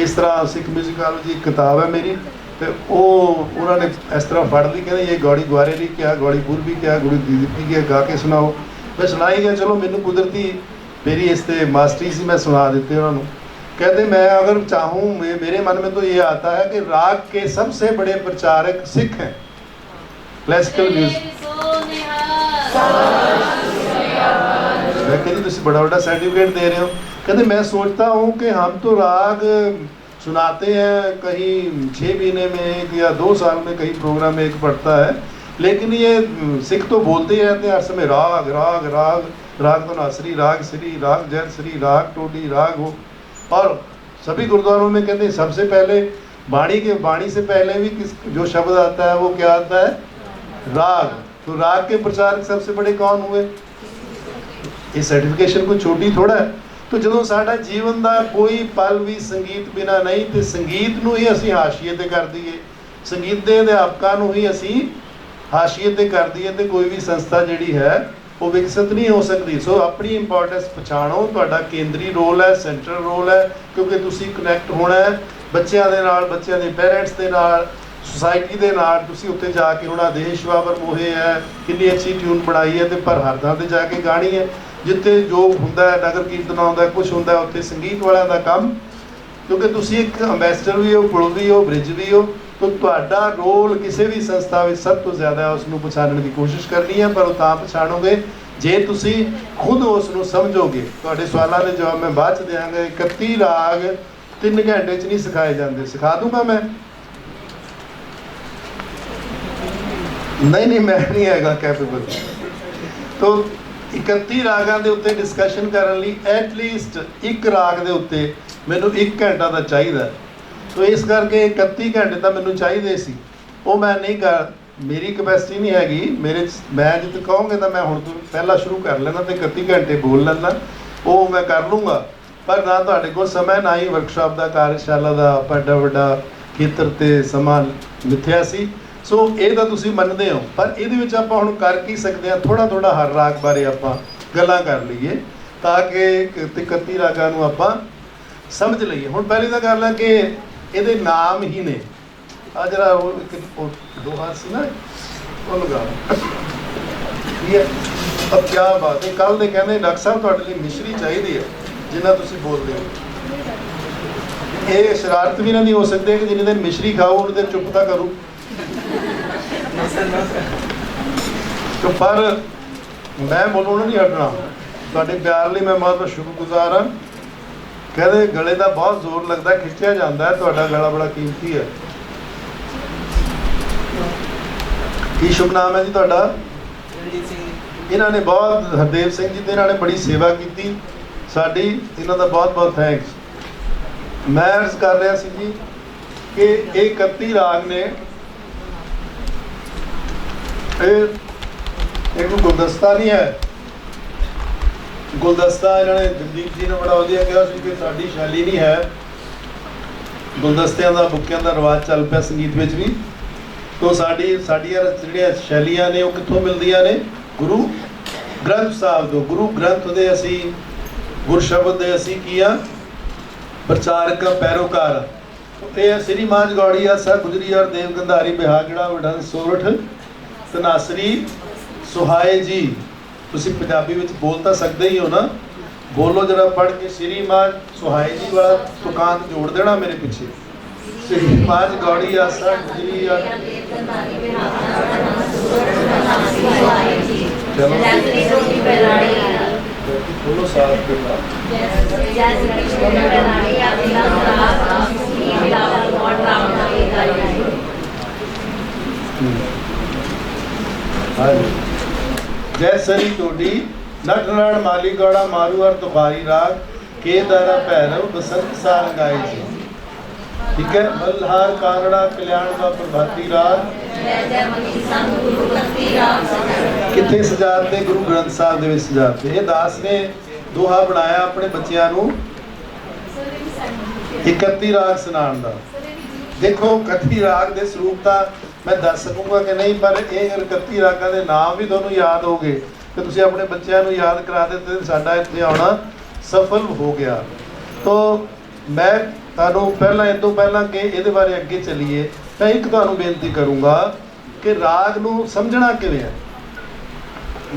ਇਸ ਤਰ੍ਹਾਂ ਸਿੱਖ ਮਿਊਜ਼ਿਕੋਲੋਜੀ ਇੱਕ ਕਿਤਾਬ ਹੈ ਮੇਰੀ, ਤੇ ਉਹ ਉਹਨਾਂ ਨੇ ਇਸ ਤਰ੍ਹਾਂ ਫੜ ਲਈ, ਕਹਿੰਦੇ ਇਹ ਗੌੜੀ ਗੁਆਰੇ ਲਈ ਕਿਹਾ, ਗੌੜੀ ਪੂਰ ਵੀ ਕਿਹਾ, ਗੁੜੀ ਦੀਦੀ ਕਿਹਾ, ਗਾ ਕੇ ਸੁਣਾਓ। मैं सुनाई गया, चलो मैंने कुदरती मेरी इस पे मास्टरी सी, मैं सुना देते उन्होंने। कहते मैं अगर चाहूँ, मेरे मन में तो ये आता है कि राग के सबसे बड़े प्रचारक सिख हैं, क्लासिकल म्यूजिक। मैं कहती तुम बड़ा बड़ा सर्टिफिकेट दे रहे हो। कहते मैं सोचता हूँ कि हम तो राग सुनाते हैं कहीं 6 महीने में एक या 2 साल में कहीं प्रोग्राम में एक पड़ता है, लेकिन ये सिख तो बोलते ही रहते हैं हर समय राग राग राग, राग तो नासरी, राग श्री, राग जैन श्री, राग टोडी, राग हो। और सभी गुरुद्वारों में कहते हैं सबसे पहले बाणी से पहले भी किस जो शब्द आता है वो क्या आता है? राग। तो राग के प्रचारक सबसे बड़े कौन हुए? ये सर्टिफिकेशन कोई छोटी थोड़ा है। तो ਜਦੋਂ ਸਾਡਾ ਜੀਵਨ ਦਾ ਕੋਈ ਪਲ ਵੀ ਸੰਗੀਤ ਬਿਨਾ ਨਹੀਂ, ਤੇ ਸੰਗੀਤ ਨੂੰ ਹੀ ਅਸੀਂ ਹਾਸ਼ੀਏ ਤੇ ਕਰ ਦਈਏ, ਸੰਗੀਤ ਦੇ ਅਧਿਆਪਕਾਂ ਨੂੰ ਹੀ ਅਸੀਂ ਹਾਸ਼ੀਏ ਤੇ ਕਰ ਦਈਏ, ਤੇ ਕੋਈ ਵੀ ਸੰਸਥਾ ਜਿਹੜੀ ਹੈ ਉਹ ਵਿਕਸਿਤ ਨਹੀਂ ਹੋ ਸਕਦੀ। ਸੋ ਆਪਣੀ ਇੰਪੋਰਟੈਂਸ ਪਛਾਣੋ, ਤੁਹਾਡਾ ਕੇਂਦਰੀ ਰੋਲ ਹੈ, ਸੈਂਟਰਲ ਰੋਲ ਹੈ, ਕਿਉਂਕਿ ਤੁਸੀਂ ਕਨੈਕਟ ਹੋਣਾ ਹੈ ਬੱਚਿਆਂ ਦੇ ਨਾਲ, ਬੱਚਿਆਂ ਦੇ ਪੇਰੈਂਟਸ ਦੇ ਨਾਲ, ਸੁਸਾਇਟੀ ਦੇ ਨਾਲ। ਤੁਸੀਂ ਉੱਥੇ ਜਾ ਕੇ ਹੁਣ ਆਦੇਸ਼ ਬਾਬਰ ਮੋਹੇ ਹੈ, ਕਿੰਨੀ ਅੱਛੀ ਟਿਊਨ ਬਣਾਈ ਹੈ, ਤੇ ਪਰ ਹਰਦਾਂ ਤੇ ਜਾ ਕੇ ਗਾਣੀ ਹੈ, ਜਿੱਥੇ ਜੋ ਹੁੰਦਾ ਹੈ, ਨਗਰ ਕੀਰਤਨ ਆਉਂਦਾ, ਕੁਛ ਹੁੰਦਾ, ਉੱਥੇ ਸੰਗੀਤ ਵਾਲਿਆਂ ਦਾ ਕੰਮ, ਕਿਉਂਕਿ ਤੁਸੀਂ ਇੱਕ ਅੰਬੈਸਡਰ ਵੀ ਹੋ, ਪੁਲ ਵੀ ਹੋ, ਬ੍ਰਿਜ ਵੀ ਹੋ। तो ਤੁਹਾਡਾ ਰੋਲ ਕਿਸੇ ਵੀ ਸੰਸਥਾ ਵਿੱਚ ਸਭ ਤੋਂ ਜ਼ਿਆਦਾ ਉਸ ਨੂੰ ਪਛਾਣਨ ਦੀ ਕੋਸ਼ਿਸ਼ ਕਰਨੀ ਹੈ, ਪਰ ਉਹ ਤਾਂ ਪਛਾਣੋਗੇ ਜੇ ਤੁਸੀਂ ਖੁਦ ਉਸ ਨੂੰ ਸਮਝੋਗੇ। ਤੁਹਾਡੇ ਸਵਾਲਾਂ ਦੇ ਜਵਾਬ ਮੈਂ ਬਾਅਦ ਚ ਦਿਆਂਗਾ। 31 ਰਾਗ 3 ਘੰਟੇ ਚ ਨਹੀਂ ਸਿਖਾਏ ਜਾਂਦੇ, ਸਿਖਾ ਦੂੰਗਾ ਮੈਂ। ਨਹੀਂ ਮੈਂ ਨਹੀਂ ਹੈਗਾ ਕੈਪੇਬਲ। ਤੋ 31 ਰਾਗਾਂ ਦੇ ਉੱਤੇ ਡਿਸਕਸ਼ਨ ਕਰਨ ਲਈ ਐਟਲੀਸਟ ਇੱਕ ਰਾਗ ਦੇ ਉੱਤੇ ਮੈਨੂੰ 1 ਘੰਟਾ ਦਾ ਚਾਹੀਦਾ। तो इस करके 31 घंटे तो मैंने चाहिए सी, वो मैं नहीं कर, मेरी कैपेसिटी नहीं हैगी मेरे। मैं जित कहोगे तो मैं हुण तो पहला शुरू कर लेना, तो 31 घंटे बोल लेना, वो मैं कर लूँगा। पर ना तुहाडे कोल समय, ना ही वर्कशॉप का, कार्यशाला का एडा वड्डा खेतर ते समा मिथ्या सी। सो ये तो तुसीं मनदे हो, पर इहदे विच आपां हुण कर की सकते हैं, थोड़ा थोड़ा हर राग बारे आपां गल्लां कर लईए, ताकि 31 रागां नूं आपां समझ लईए। हुण पहली तां गल है कि ਇਹਦੇ ਨਾਮ ਹੀ ਨੇ। ਆ ਜਿਹੜਾ ਉਹ ਦੋਹਾ ਸੀ ਨਾ, ਉਹ ਲਗਾ ਇਹ ਅਬ ਕੀ ਬਾਤ ਹੈ। ਕੱਲ ਦੇ ਕਹਿੰਦੇ ਡਾਕਟਰ ਸਾਹਿਬ ਤੁਹਾਡੇ ਲਈ ਮਿਸ਼ਰੀ ਚਾਹੀਦੀ ਹੈ ਜਿੰਨਾ ਤੁਸੀਂ ਬੋਲਦੇ ਹੋ। ਇਹ ਸ਼ਰਾਰਤ ਵੀ ਨਾ ਨਹੀਂ ਹੋ ਸਕਦੇ ਕਿ ਜਿੰਨੇ ਦਿਨ ਮਿਸ਼ਰੀ ਖਾਓ ਉਹਨੇ ਦਿਨ ਚੁੱਪ ਤਾਂ ਕਰੂ। ਪਰ ਮੈਂ ਬੋਲਣਾ ਨਹੀਂ ਹਟਣਾ। ਤੁਹਾਡੇ ਪਿਆਰ ਲਈ ਮੈਂ ਬਹੁਤ ਸ਼ੁਕਰਗੁਜ਼ਾਰ ਹਾਂ। कहते गले का बहुत जोर लगता है, खिंचिया जाता है, तो गला बड़ा कीमती है। की शुभ नाम है जी तुहाडा? इन्होंने बहुत, हरदेव सिंह जी, इन्होंने बड़ी सेवा की साडी, इन्हों का बहुत बहुत थैंक्स। मैं अर्ज कर रहा सी जी कि 31 राग ने एक गुलदस्ता नहीं है, गुलदस्ता इन्होंने जगदीप जी ने बड़ा वधिया कहा कि साडी शैली नहीं है, गुलदस्तियां का बुक्कियां का रिवाज चल पिया संगीत में भी। तो साडियां जिहड़ियां शैलियां ने वो कित्थों मिलदियां ने? गुरु ग्रंथ साहब तो। गुरु ग्रंथ दे असी, गुर शब्द दे असी की आ प्रचारक पैरोकार। ये श्री माज गौड़ी आसा गुजरी और देव गंधारी बिहागड़ा वडन सोरठ तनासरी सुहाए जी। ਤੁਸੀਂ ਪੰਜਾਬੀ ਵਿੱਚ ਬੋਲ ਤਾਂ ਸਕਦੇ ਹੀ ਹੋ ਨਾ, ਬੋਲੋ ਜਰਾ ਪੜ੍ਹ ਕੇ। ਸ਼੍ਰੀ ਮਾਝ ਸੁਹਾਏ ਜੀ ਵਾਲਾ ਤੁਕਾਂਤ ਜੋੜ ਦੇਣਾ ਮੇਰੇ ਪਿੱਛੇ। ਸ਼੍ਰੀ ਮਾਝ ਗੌੜੀ ਆਸਾ ਗੁਜਰੀ ਆ, ਬੋਲੋ ਸਾਥ ਦੇ ਨਾਲ। जय सरी टोडी नटनाड़ माली गौड़ा मारू और तुखारी राग के दारा भैरव बसंत साल गाए जी। ठीक है। मल्हार कांगड़ा कल्याण का प्रभाती राग किथे सजाते? गुरु ग्रंथ साहब दे विच सजाते। ये दास ने दोहा बनाया अपने बच्चियां नूं 31 राग सुनाउण दा। देखो 31 राग दे सरूप तां मैं दस सकूंगा कि नहीं, पर ये 31 रागां दे नाम भी तुहानूं याद हो गए कि तुसीं अपने बच्चों को याद करा देते तो साडा इत्थे आउणा सफल हो गया। तो मैं तुहानूं पहलां इस तों पहलां कि इहदे बारे अगे चलीए मैं एक तुहानूं बेनती करूँगा कि राग नूं समझना किवें है।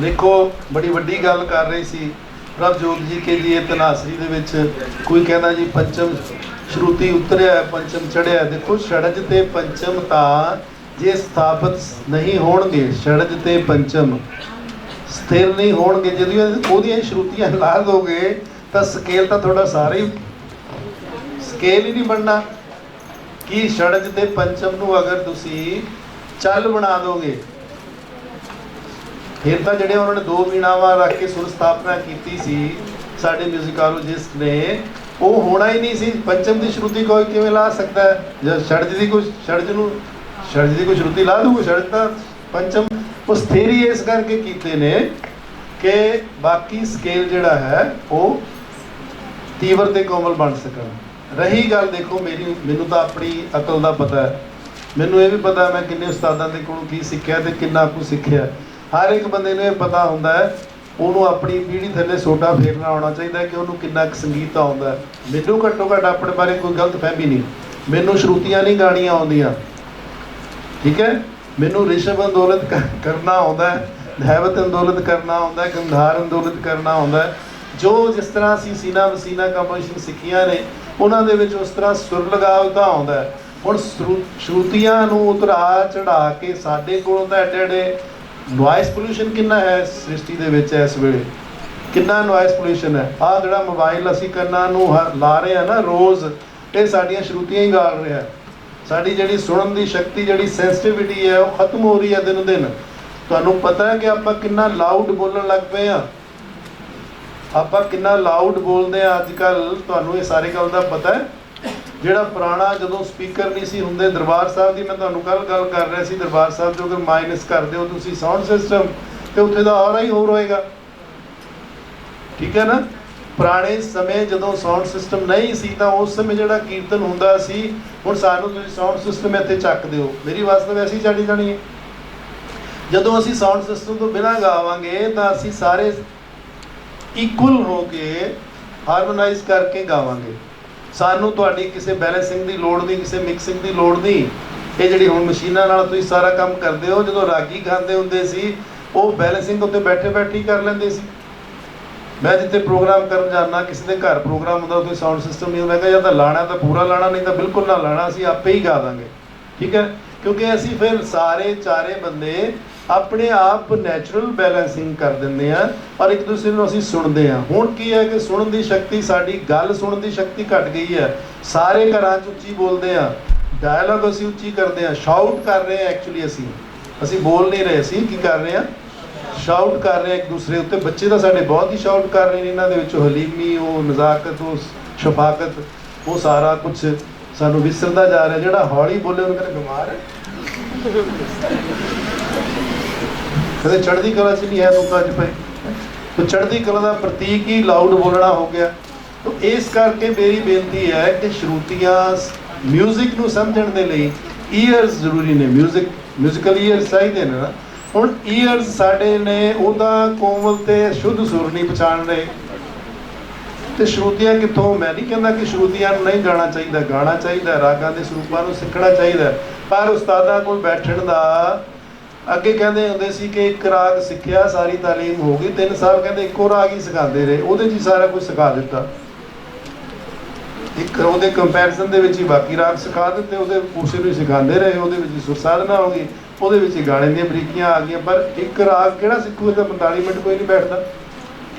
देखो बड़ी वड्डी गल कर रही सी प्रभजोत जी के जी तनासरी दे विच कोई कहना जी पंचम श्रुति उतरिया पंचम चढ़िया। देखो षड़ज ते पंचम तां जे स्थापित नहीं होणगे, षड़ज ते पंचम स्थिर नहीं होणगे, जदों ओहदियां श्रुतियां ला दोगे तो स्केल तो थोड़ा सारा ही स्केल ही नहीं बनना। कि षड़ज ते पंचम नूं अगर तुसी चल बना दोगे फिर तो ਜਿਹੜੇ उन्होंने दो वीणावां रख के सुर स्थापना की सी साडे म्यूजिकोलॉजिस्ट ने, वो होना ही नहीं सी। पंचम की श्रुति कोई किवें ला सकता है? जब षड़ज की कोई षड़ज की कोई श्रुति ला दूगा, षड़ज का पंचम वो स्थिर ही इस करके कीते ने कि बाकी स्केल जिहड़ा है वो तीव्र ते कोमल बन सकन। रही गल देखो मेरी मैनूं तो अपनी अकल का पता है, मैनूं ये भी पता है मैं किन्ने उस्तादां दे कोलों की सिੱਖਿਆ ते किन्ना कुछ सिੱਖਿਆ। हर एक बंदे नूं ये पता हुंदा है ਉਹਨੂੰ अपनी पीढ़ी थल्ले सोटा फेरना आउणा चाहिए कि ਉਹਨੂੰ किन्ना कुछ संगीत आउंदा है। मैनूं घट्टो घट्ट अपने बारे कोई गलत फहमी नहीं, मैनूं श्रुतियां नहीं गाणियां आउंदियां, ठीक है। मैनूं ऋषभ अंदोलित करना आउंदा है, धैवत अंदोलित करना आउंदा है, गंधार अंदोलित करना आउंदा है। जो जिस तरह असीं सीना वसीना कंपोजिशन सिੱਖੀਆਂ ने ਉਹਨਾਂ ਦੇ ਵਿੱਚ ਉਸ ਤਰ੍ਹਾਂ ਸੁਰ ਲਗਾਵ ਤਾਂ ਆਉਂਦਾ ਹੈ। ਹੁਣ श्रुतियां ਨੂੰ ਉਤਰਾ ਚੜਾ ਕੇ ਸਾਡੇ ਕੋਲੋਂ ਤਾਂ ਐਡੇ ਐਡੇ नॉइस पोल्यूशन कितना है सृष्टि दे विच इस वेले, कितना नॉइस पोल्यूशन है। आ जिहड़ा मोबाइल असीं कंनां नूं ला रहे हैं ना रोज़, ये साडियां श्रुतियां ही गाल रहे हैं। साडी जिहड़ी सुणन दी शक्ति जिहड़ी सेंसिटिविटी है वो खत्म हो रही है दिन दिन। तुहानूं पता है कि आपां कितना लाउड बोलण लग पए हां, आपां कितना लाउड बोलदे हां अजकल। तुहानूं ये सारी गल दा पता है? ਜਿਹੜਾ ਪੁਰਾਣਾ ਜਦੋਂ ਸਪੀਕਰ ਨਹੀਂ ਸੀ ਹੁੰਦੇ ਦਰਬਾਰ ਸਾਹਿਬ ਦੀ, ਮੈਂ ਤੁਹਾਨੂੰ ਕੱਲ ਗੱਲ ਕਰ ਰਿਹਾ ਸੀ ਦਰਬਾਰ ਸਾਹਿਬ ਜੋ ਅਗਰ ਮਾਈਨਸ ਕਰਦੇ ਹੋ ਤੁਸੀਂ ਸਾਊਂਡ ਸਿਸਟਮ ਤੇ ਉੱਥੇ ਦਾ ਔਰਾ ਹੀ ਹੋਰ ਹੋਏਗਾ, ਠੀਕ ਹੈ ਨਾ। ਪੁਰਾਣੇ ਸਮੇਂ ਜਦੋਂ ਸਾਊਂਡ ਸਿਸਟਮ ਨਹੀਂ ਸੀ ਤਾਂ ਉਸ ਸਮੇਂ ਜਿਹੜਾ ਕੀਰਤਨ ਹੁੰਦਾ ਸੀ, ਹੁਣ ਸਾਨੂੰ ਤੁਸੀਂ ਸਾਊਂਡ ਸਿਸਟਮ ਇੱਥੇ ਚੱਕ ਦਿਓ ਮੇਰੀ ਆਵਾਜ਼ ਤਾਂ ਵੈਸੇ ਹੀ ਚੜੀ ਜਾਣੀ ਹੈ। ਜਦੋਂ ਅਸੀਂ ਸਾਊਂਡ ਸਿਸਟਮ ਤੋਂ ਬਿਨਾਂ ਗਾਵਾਂਗੇ ਤਾਂ ਅਸੀਂ ਸਾਰੇ ਇਕੁਅਲ ਹੋ ਕੇ ਹਾਰਮੋਨਾਈਜ਼ ਕਰਕੇ ਗਾਵਾਂਗੇ। ਸਾਨੂੰ ਤੁਹਾਡੀ ਕਿਸੇ ਬੈਲੈਂਸਿੰਗ ਦੀ ਲੋੜ ਨਹੀਂ, ਕਿਸੇ ਮਿਕਸਿੰਗ ਦੀ ਲੋੜ ਨਹੀਂ। ਇਹ ਜਿਹੜੀ ਹੁਣ ਮਸ਼ੀਨਾਂ ਨਾਲ ਤੁਸੀਂ ਸਾਰਾ ਕੰਮ ਕਰਦੇ ਹੋ, ਜਦੋਂ ਰਾਗੀ ਗਾਉਂਦੇ ਹੁੰਦੇ ਸੀ ਉਹ ਬੈਲੈਂਸਿੰਗ ਉੱਤੇ ਬੈਠੇ ਬੈਠੇ ਹੀ ਕਰ ਲੈਂਦੇ ਸੀ। ਮੈਂ ਜਿੱਥੇ ਪ੍ਰੋਗਰਾਮ ਕਰਨ ਜਾਂਦਾ ਕਿਸੇ ਦੇ ਘਰ ਪ੍ਰੋਗਰਾਮ ਹੁੰਦਾ ਉੱਥੇ ਸਾਊਂਡ ਸਿਸਟਮ ਨਹੀਂ ਹੁੰਦਾ, ਕਿ ਜਾਂ ਤਾਂ ਲਾਣਾ ਤਾਂ ਪੂਰਾ ਲਾਣਾ, ਨਹੀਂ ਤਾਂ ਬਿਲਕੁਲ ਨਾ ਲਾਣਾ, ਅਸੀਂ ਆਪੇ ਹੀ ਗਾ ਦਾਂਗੇ, ਠੀਕ ਹੈ। ਕਿਉਂਕਿ ਅਸੀਂ ਫਿਰ ਸਾਰੇ ਚਾਰੇ ਬੰਦੇ ਆਪਣੇ ਆਪ ਨੈਚੁਰਲ ਬੈਲੈਂਸਿੰਗ ਕਰ ਦਿੰਦੇ ਆ ਔਰ ਇੱਕ ਦੂਸਰੇ ਨੂੰ ਅਸੀਂ ਸੁਣਦੇ ਆ। ਹੁਣ ਕੀ ਹੈ ਕਿ ਸੁਣਨ ਦੀ ਸ਼ਕਤੀ ਸਾਡੀ, ਗੱਲ ਸੁਣਨ ਦੀ ਸ਼ਕਤੀ ਘਟ ਗਈ ਹੈ। ਸਾਰੇ ਘਰਾਂ 'ਚ ਉੱਚੀ ਬੋਲਦੇ ਆ, ਡਾਇਲੌਗ ਅਸੀਂ ਉੱਚੀ ਕਰਦੇ ਆ, ਸ਼ਾਊਟ ਕਰ ਰਹੇ ਆ। ਐਕਚੁਅਲੀ ਅਸੀਂ ਬੋਲ ਨਹੀਂ ਰਹੇ, ਅਸੀਂ ਕੀ ਕਰ ਰਹੇ ਆ? ਸ਼ਾਊਟ ਕਰ ਰਹੇ ਆ ਇੱਕ ਦੂਸਰੇ ਉੱਤੇ। ਬੱਚੇ ਤਾਂ ਸਾਡੇ ਬਹੁਤ ਹੀ ਸ਼ਾਊਟ ਕਰ ਰਹੇ ਨੇ, ਇਹਨਾਂ ਦੇ ਵਿੱਚੋਂ ਹਲੀਮੀ, ਉਹ ਨਜ਼ਾਕਤ, ਉਹ ਸ਼ਫਾਕਤ, ਉਹ ਸਾਰਾ ਕੁਝ ਸਾਨੂੰ ਵਿਸਰਦਾ ਜਾ ਰਿਹਾ। ਜਿਹੜਾ ਹੌਲੀ ਬੋਲੇ ਉਹਨੂੰ ਕਹਿੰਦੇ ਬਿਮਾਰ ਹੈ, कदे चढ़ती कला च नहीं है लोग अज पे। तो चढ़ती कला का प्रतीक ही लाउड बोलना हो गया। तो इस करके मेरी बेनती है कि श्रुतियां म्यूजिक नूं समझण दे लई ईयर्स जरूरी ने, म्यूजिकल ईयर्स चाहिए ने ना। हुण ईयर्स साडे ने ओहदा कोमल ते शुद्ध सुर नहीं पछाण रहे ते श्रुतियां कित्थों? मैं नहीं कहता कि श्रुतियां नूं नहीं गाना चाहिए, गाना चाहिए, रागां दे सरूपां नूं सिੱਖਣਾ चाहिए, पर उस्तादां कोल बैठण दा ਅੱਗੇ ਕਹਿੰਦੇ ਹੁੰਦੇ ਸੀ ਕਿ ਇੱਕ ਰਾਗ ਸਿੱਖਿਆ ਸਾਰੀ ਤਾਲੀਮ ਹੋ ਗਈ, 3 ਸਾਲ ਕਹਿੰਦੇ ਇੱਕੋ ਰਾਗ ਹੀ ਸਿਖਾਉਂਦੇ ਰਹੇ, ਉਹਦੇ 'ਚ ਹੀ ਸਾਰਾ ਕੁਝ ਸਿਖਾ ਦਿੱਤਾ। ਇੱਕ ਉਹਦੇ ਕੰਪੈਰੀਜ਼ਨ ਦੇ ਵਿੱਚ ਹੀ ਬਾਕੀ ਰਾਗ ਸਿਖਾ ਦਿੱਤੇ, ਉਹਦੇ ਉਸੇ ਨੂੰ ਹੀ ਸਿਖਾਉਂਦੇ ਰਹੇ, ਉਹਦੇ ਵਿੱਚ ਹੀ ਸੁਰ ਸਾਧਨਾ ਹੋ ਗਈ, ਉਹਦੇ ਵਿੱਚ ਹੀ ਗਾਣੇ ਦੀਆਂ ਬਰੀਕੀਆਂ ਆ ਗਈਆਂ। ਪਰ ਇੱਕ ਰਾਗ ਕਿਹੜਾ ਸਿੱਖੂ? ਤਾਂ 45 ਮਿੰਟ ਕੋਈ ਨਹੀਂ ਬੈਠਦਾ।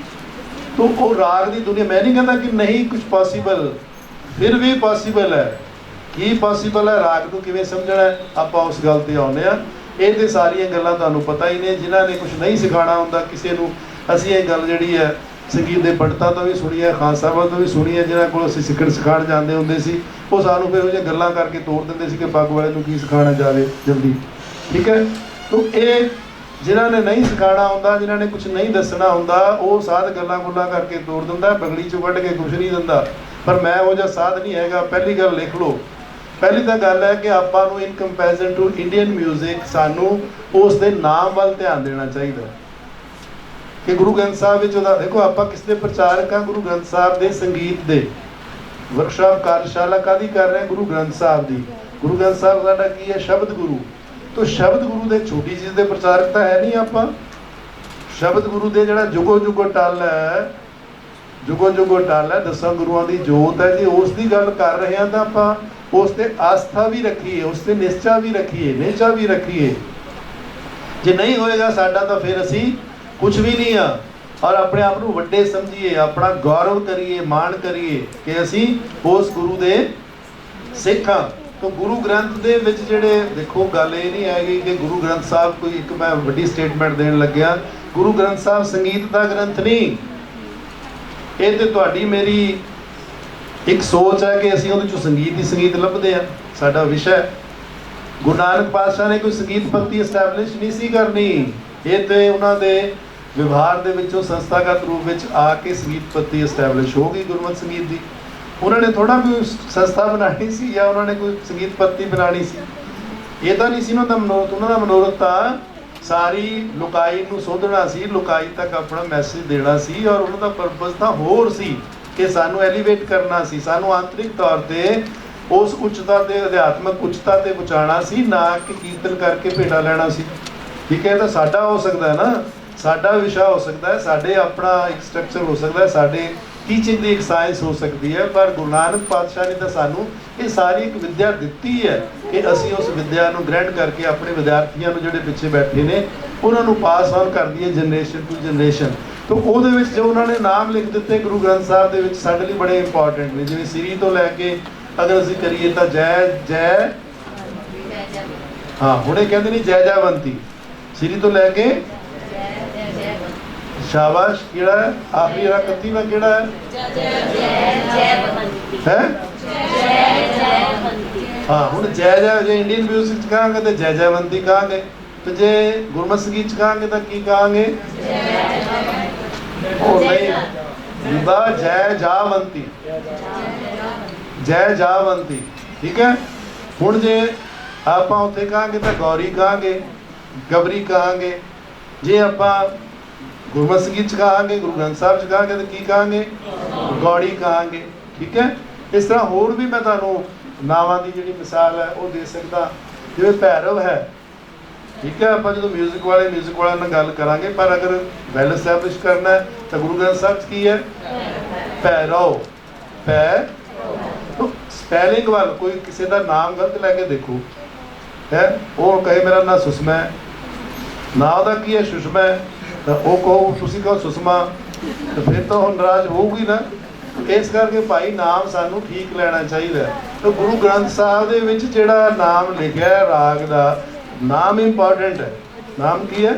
तो वो राग की दुनिया, मैं नहीं कहता कि नहीं कुछ पॉसीबल, फिर भी पॉसीबल है। की पॉसीबल है? राग को किवें समझना है, आप उस गल ते आउंदे आ। ये तो सारिया गल्लां तुहानूं पता ही ने, जिन्हां ने कुछ नहीं सिखाना हुंदा किसी नूं, असीं ये गल जिहड़ी है ਸੰਗੀਤ ਦੇ ਪੰਡਤਾਂ ਤੋਂ ਵੀ ਸੁਣੀ ਹੈ, ਖਾਨ ਸਾਹਿਬਾਂ ਤੋਂ ਵੀ ਸੁਣੀ ਹੈ, ਜਿਨ੍ਹਾਂ ਕੋਲ ਅਸੀਂ ਸਿੱਖਣ ਸਿਖਾਉਣ ਜਾਂਦੇ ਹੁੰਦੇ ਸੀ। ਉਹ ਸਾਨੂੰ ਫਿਰ ਇਹੋ ਜਿਹੀਆਂ ਗੱਲਾਂ ਕਰਕੇ ਤੋੜ ਦਿੰਦੇ ਸੀ ਕਿ ਪੱਗ ਵਾਲੇ ਨੂੰ ਕੀ ਸਿਖਾਉਣਾ ਜਾਵੇ ਜਲਦੀ, ਠੀਕ ਹੈ। ਤਾਂ ਇਹ ਜਿਨ੍ਹਾਂ ਨੇ ਨਹੀਂ ਸਿਖਾਉਣਾ ਹੁੰਦਾ, ਜਿਨ੍ਹਾਂ ਨੇ ਕੁਝ ਨਹੀਂ ਦੱਸਣਾ ਹੁੰਦਾ, ਉਹ ਸਾਧ ਗੱਲਾਂ ਗੁੱਲਾਂ ਕਰਕੇ ਤੋੜ ਦਿੰਦਾ, ਬਗਲੀ 'ਚੋਂ ਕੱਢ ਕੇ ਕੁਝ ਨਹੀਂ ਦਿੰਦਾ। ਪਰ ਮੈਂ ਉਹ ਜਿਹਾ ਸਾਧ ਨਹੀਂ ਹੈਗਾ। ਪਹਿਲੀ ਗੱਲ ਲਿਖ ਲਓ, ਪਹਿਲੀ ਤਾਂ ਗੱਲ ਹੈ ਕਿ ਆਪਾਂ ਨੂੰ ਇਨ ਕੰਪੈਰੀਜ਼ਨ ਟੂ ਇੰਡੀਅਨ ਮਿਊਜ਼ਿਕ ਸਾਨੂੰ ਉਸ ਦੇ ਨਾਮ ਵੱਲ ਧਿਆਨ ਦੇਣਾ ਚਾਹੀਦਾ ਕਿ ਗੁਰੂ ਗ੍ਰੰਥ ਸਾਹਿਬ ਵਿੱਚ ਉਹਦਾ ਦੇਖੋ, ਆਪਾਂ ਕਿਸ ਦੇ ਪ੍ਰਚਾਰਕ ਹਾਂ? ਗੁਰੂ ਗ੍ਰੰਥ ਸਾਹਿਬ ਦੇ ਸੰਗੀਤ ਦੇ। ਵਰਕਸ਼ਾਪ ਕਾਰਜਸ਼ਾਲਾ ਕਾਹਦੀ ਕਰ ਰਹੇ? ਗੁਰੂ ਗ੍ਰੰਥ ਸਾਹਿਬ ਦੀ। ਗੁਰੂ ਗ੍ਰੰਥ ਸਾਹਿਬ ਸਾਡਾ ਕੀ ਹੈ? ਸ਼ਬਦ ਗੁਰੂ। ਤਾਂ ਸ਼ਬਦ ਗੁਰੂ ਦੇ ਛੋਟੀ ਚੀਜ਼ ਦੇ ਪ੍ਰਚਾਰਕ ਤਾਂ ਹੈ ਨਹੀਂ ਆਪਾਂ। ਸ਼ਬਦ ਗੁਰੂ ਦੇ ਜਿਹੜਾ ਜੁਗੋ ਜੁਗੋ ਟਲ ਹੈ, ਜੁਗੋ ਜੁਗੋ ਟਲ ਹੈ, 10 ਗੁਰੂਆਂ ਦੀ ਜੋਤ ਹੈ। ਜੇ ਉਸ ਦੀ ਗੱਲ ਕਰ ਰਹੇ ਹਾਂ ਤਾਂ ਆਪਾਂ ਉਸ ਤੇ ਆਸਥਾ ਵੀ ਰੱਖੀਏ, ਉਸ ਤੇ ਨਿਸ਼ਚਾ ਵੀ ਰੱਖੀਏ, ਨਿਸ਼ਚਾ ਵੀ ਰੱਖੀਏ। ਜੇ ਨਹੀਂ ਹੋਏਗਾ ਸਾਡਾ ਤਾਂ ਫਿਰ ਅਸੀਂ ਕੁਝ ਵੀ ਨਹੀਂ ਆ। ਔਰ ਆਪਣੇ ਆਪ ਨੂੰ ਵੱਡੇ ਸਮਝੀਏ, ਆਪਣਾ ਗੌਰਵ ਕਰੀਏ, ਮਾਣ ਕਰੀਏ ਕਿ ਅਸੀਂ ਉਸ ਗੁਰੂ ਦੇ ਸਿੱਖ ਹਾਂ। ਤਾਂ ਗੁਰੂ ਗ੍ਰੰਥ ਦੇ ਵਿੱਚ ਜਿਹੜੇ ਦੇਖੋ, ਗੱਲ ਇਹ ਨਹੀਂ ਹੈਗੀ ਕਿ ਗੁਰੂ ਗ੍ਰੰਥ ਸਾਹਿਬ ਕੋਈ ਇੱਕ ਮੈਂ ਵੱਡੀ ਸਟੇਟਮੈਂਟ ਦੇਣ ਲੱਗਿਆ, ਗੁਰੂ ਗ੍ਰੰਥ ਸਾਹਿਬ ਸੰਗੀਤ ਦਾ ਗ੍ਰੰਥ ਨਹੀਂ। ਇਹ ਤੇ ਤੁਹਾਡੀ ਮੇਰੀ ਇੱਕ ਸੋਚ ਹੈ ਕਿ ਅਸੀਂ ਉਹਦੇ ਚੋਂ ਸੰਗੀਤ ਹੀ ਸੰਗੀਤ ਲੱਭਦੇ ਆ। ਸਾਡਾ ਵਿਸ਼ਾ ਹੈ। ਗੁਰੂ ਨਾਨਕ ਪਾਤਸ਼ਾਹ ਨੇ ਕੋਈ ਸੰਗੀਤ ਪੱਤੀ ਐਸਟੈਬਲਿਸ਼ ਨਹੀਂ ਸੀ ਕਰਨੀ। ਇਹ ਤੇ ਉਹਨਾਂ ਦੇ ਵਿਵਹਾਰ ਦੇ ਵਿੱਚੋਂ ਸੰਸਥਾਗਤ ਰੂਪ ਵਿੱਚ ਆ ਕੇ ਸੰਗੀਤ ਪੱਤੀ ਐਸਟੈਬਲਿਸ਼ ਹੋ ਗਈ ਗੁਰਮਤਿ ਸੰਗੀਤ ਦੀ। ਉਹਨਾਂ ਨੇ ਥੋੜਾ ਕੋਈ ਸੰਸਥਾ ਬਣਾਉਣੀ ਸੀ ਜਾਂ ਉਹਨਾਂ ਨੇ ਕੋਈ ਸੰਗੀਤ ਪੱਤੀ ਬਣਾਉਣੀ ਸੀ। ਇਹ ਤਾਂ ਨਹੀਂ ਸੀ ਉਹਨਾਂ ਦਾ ਮਨੋਰਥ। ਉਹਨਾਂ ਦਾ ਮਨੋਰਥ ਤਾਂ ਸਾਰੀ ਲੁਕਾਈ ਨੂੰ ਸੋਧਣਾ ਸੀ, ਲੁਕਾਈ ਤੱਕ ਆਪਣਾ ਮੈਸੇਜ ਦੇਣਾ ਸੀ। ਔਰ ਉਹਨਾਂ ਦਾ ਪਰਪਸ ਤਾਂ ਹੋਰ ਸੀ ਕਿ ਸਾਨੂੰ ਐਲੀਵੇਟ ਕਰਨਾ ਸੀ, ਸਾਨੂੰ ਆਂਤਰਿਕ ਤੌਰ ਤੇ ਉਸ ਉੱਚਤਾ ਤੇ ਅਧਿਆਤਮਕ ਉੱਚਤਾ ਤੇ ਪਹੁੰਚਾਉਣਾ ਸੀ, ਨਾ ਕਿ ਕੀਰਤਨ ਕਰਕੇ ਭੇਟਾ ਲੈਣਾ ਸੀ। ਠੀਕ ਹੈ। ਤਾਂ ਸਾਡਾ ਹੋ ਸਕਦਾ ਹੈ ਨਾ, ਸਾਡਾ ਵਿਸ਼ਾ ਹੋ ਸਕਦਾ ਹੈ, ਸਾਡੇ ਆਪਣਾ ਇੱਕ ਸਟਰਕਚਰ ਹੋ ਸਕਦਾ ਹੈ, ਸਾਡੇ ਟੀਚਿੰਗ ਦੀ ਇੱਕ ਸਾਇੰਸ ਹੋ ਸਕਦੀ ਹੈ। ਪਰ ਗੁਰੂ ਨਾਨਕ ਪਾਤਸ਼ਾਹ ਨੇ ਤਾਂ ਸਾਨੂੰ ਇਹ ਸਾਰੀ ਇੱਕ ਵਿੱਦਿਆ ਦਿੱਤੀ ਹੈ ਕਿ ਅਸੀਂ ਉਸ ਵਿੱਦਿਆ ਨੂੰ ਗ੍ਰਹਿਣ ਕਰਕੇ ਆਪਣੇ ਵਿਦਿਆਰਥੀਆਂ ਨੂੰ ਜਿਹੜੇ ਪਿੱਛੇ ਬੈਠੇ ਨੇ ਉਹਨਾਂ ਨੂੰ ਪਾਸ ਆਨ ਕਰ ਦਈਏ ਜਨਰੇਸ਼ਨ ਟੂ ਜਨਰੇਸ਼ਨ। ਤਾਂ ਉਹਦੇ ਵਿੱਚ ਜੋ ਉਹਨਾਂ ਨੇ ਨਾਮ ਲਿਖ ਦਿੱਤੇ ਗੁਰੂ ਗ੍ਰੰਥ ਸਾਹਿਬ ਦੇ ਵਿੱਚ ਸਾਡੇ ਲਈ ਬੜੇ ਇੰਪੋਰਟੈਂਟ ਨੇ। ਜਿਵੇਂ ਸ੍ਰੀ ਤੋਂ ਲੈ ਕੇ ਅਗਰ ਅਸੀਂ ਕਰੀਏ ਤਾਂ ਜੈ ਜੈ, ਹਾਂ ਹੁਣੇ ਕਹਿੰਦੇ ਨਹੀਂ ਜੈ ਜੈਵੰਤੀ, ਸ੍ਰੀ ਤੋਂ ਲੈ ਕੇ ਸ਼ਾਬਾਸ਼, ਕਿਹੜਾ ਹੈ ਆਖਰੀ ਵਾਲਾ 31ਵਾਂ ਕਿਹੜਾ ਹੈ? ਹਾਂ ਹੁਣ ਜੈ ਜੈ, ਜੇ ਇੰਡੀਅਨ ਮਿਊਜ਼ਿਕ ਚ ਕਹਾਂਗੇ ਤਾਂ ਜੈ ਜੈਵੰਤੀ ਕਹਾਂਗੇ, ਤੇ ਜੇ ਗੁਰਮਤਿ ਸੰਗੀਤ ਚ ਕਹਾਂਗੇ ਤਾਂ ਕੀ ਕਹਾਂਗੇ? ਉਹ ਨਹੀਂ ਬੀਬਾ, ਜੈ ਜਾਵੰਤੀ, ਜੈ ਜਾਵੰਤੀ। ਠੀਕ ਹੈ। ਹੁਣ ਜੇ ਆਪਾਂ ਉੱਥੇ ਕਹਾਂਗੇ ਤਾਂ ਗੌਰੀ ਕਹਾਂਗੇ, ਗਬਰੀ ਕਹਾਂਗੇ। ਜੇ ਆਪਾਂ ਗੁਰਮਤਿ ਸੰਗੀਤ ਚ ਕਹਾਂਗੇ, ਗੁਰੂ ਗ੍ਰੰਥ ਸਾਹਿਬ ਚ ਕਹਾਂਗੇ ਤਾਂ ਕੀ ਕਹਾਂਗੇ? ਗੌੜੀ ਕਹਾਂਗੇ। ਠੀਕ ਹੈ। ਇਸ ਤਰ੍ਹਾਂ ਹੋਰ ਵੀ ਮੈਂ ਤੁਹਾਨੂੰ ਨਾਵਾਂ ਦੀ ਜਿਹੜੀ ਮਿਸਾਲ ਹੈ ਉਹ ਦੇ ਸਕਦਾ। ਜਿਵੇਂ ਭੈਰਵ ਹੈ, ਠੀਕ ਹੈ, ਆਪਾਂ ਜਦੋਂ ਮਿਊਜ਼ਿਕ ਵਾਲਿਆਂ ਨਾਲ ਗੱਲ ਕਰਾਂਗੇ, ਪਰ ਅਗਰ ਵੈਲ ਐਸਟੈਬਲਿਸ਼ ਕਰਨਾ ਹੈ ਤਾਂ ਗੁਰੂ ਗ੍ਰੰਥ ਸਾਹਿਬ 'ਚ ਕੀ ਹੈ? ਭੈਰਵ, ਪੈ ਸਪੈਲਿੰਗ ਵੱਲ ਕੋਈ ਕਿਸੇ ਦਾ ਨਾਮ ਗਲਤ ਲੈ ਕੇ ਦੇਖੋ ਹੈ, ਉਹ ਕਹੇ ਮੇਰਾ ਨਾਂ ਸੁਸ਼ਮਾ ਹੈ, ਨਾਂ ਉਹਦਾ ਕੀ ਹੈ? ਸੁਸ਼ਮਾ ਹੈ, ਤਾਂ ਉਹ ਕਹੋ ਤੁਸੀਂ ਕਹੋ ਸੁਸ਼ਮਾ, ਤਾਂ ਫਿਰ ਤਾਂ ਉਹ ਨਾਰਾਜ਼ ਹੋਊਗੀ ਨਾ। ਇਸ ਕਰਕੇ ਭਾਈ ਨਾਮ ਸਾਨੂੰ ਠੀਕ ਲੈਣਾ ਚਾਹੀਦਾ। ਤਾਂ ਗੁਰੂ ਗ੍ਰੰਥ ਸਾਹਿਬ ਦੇ ਵਿੱਚ ਜਿਹੜਾ ਨਾਮ ਲਿਖਿਆ ਹੈ ਰਾਗ ਦਾ, ਨਾਮ ਇੰਪੋਰਟੈਂਟ ਹੈ। ਨਾਮ ਕੀ ਹੈ?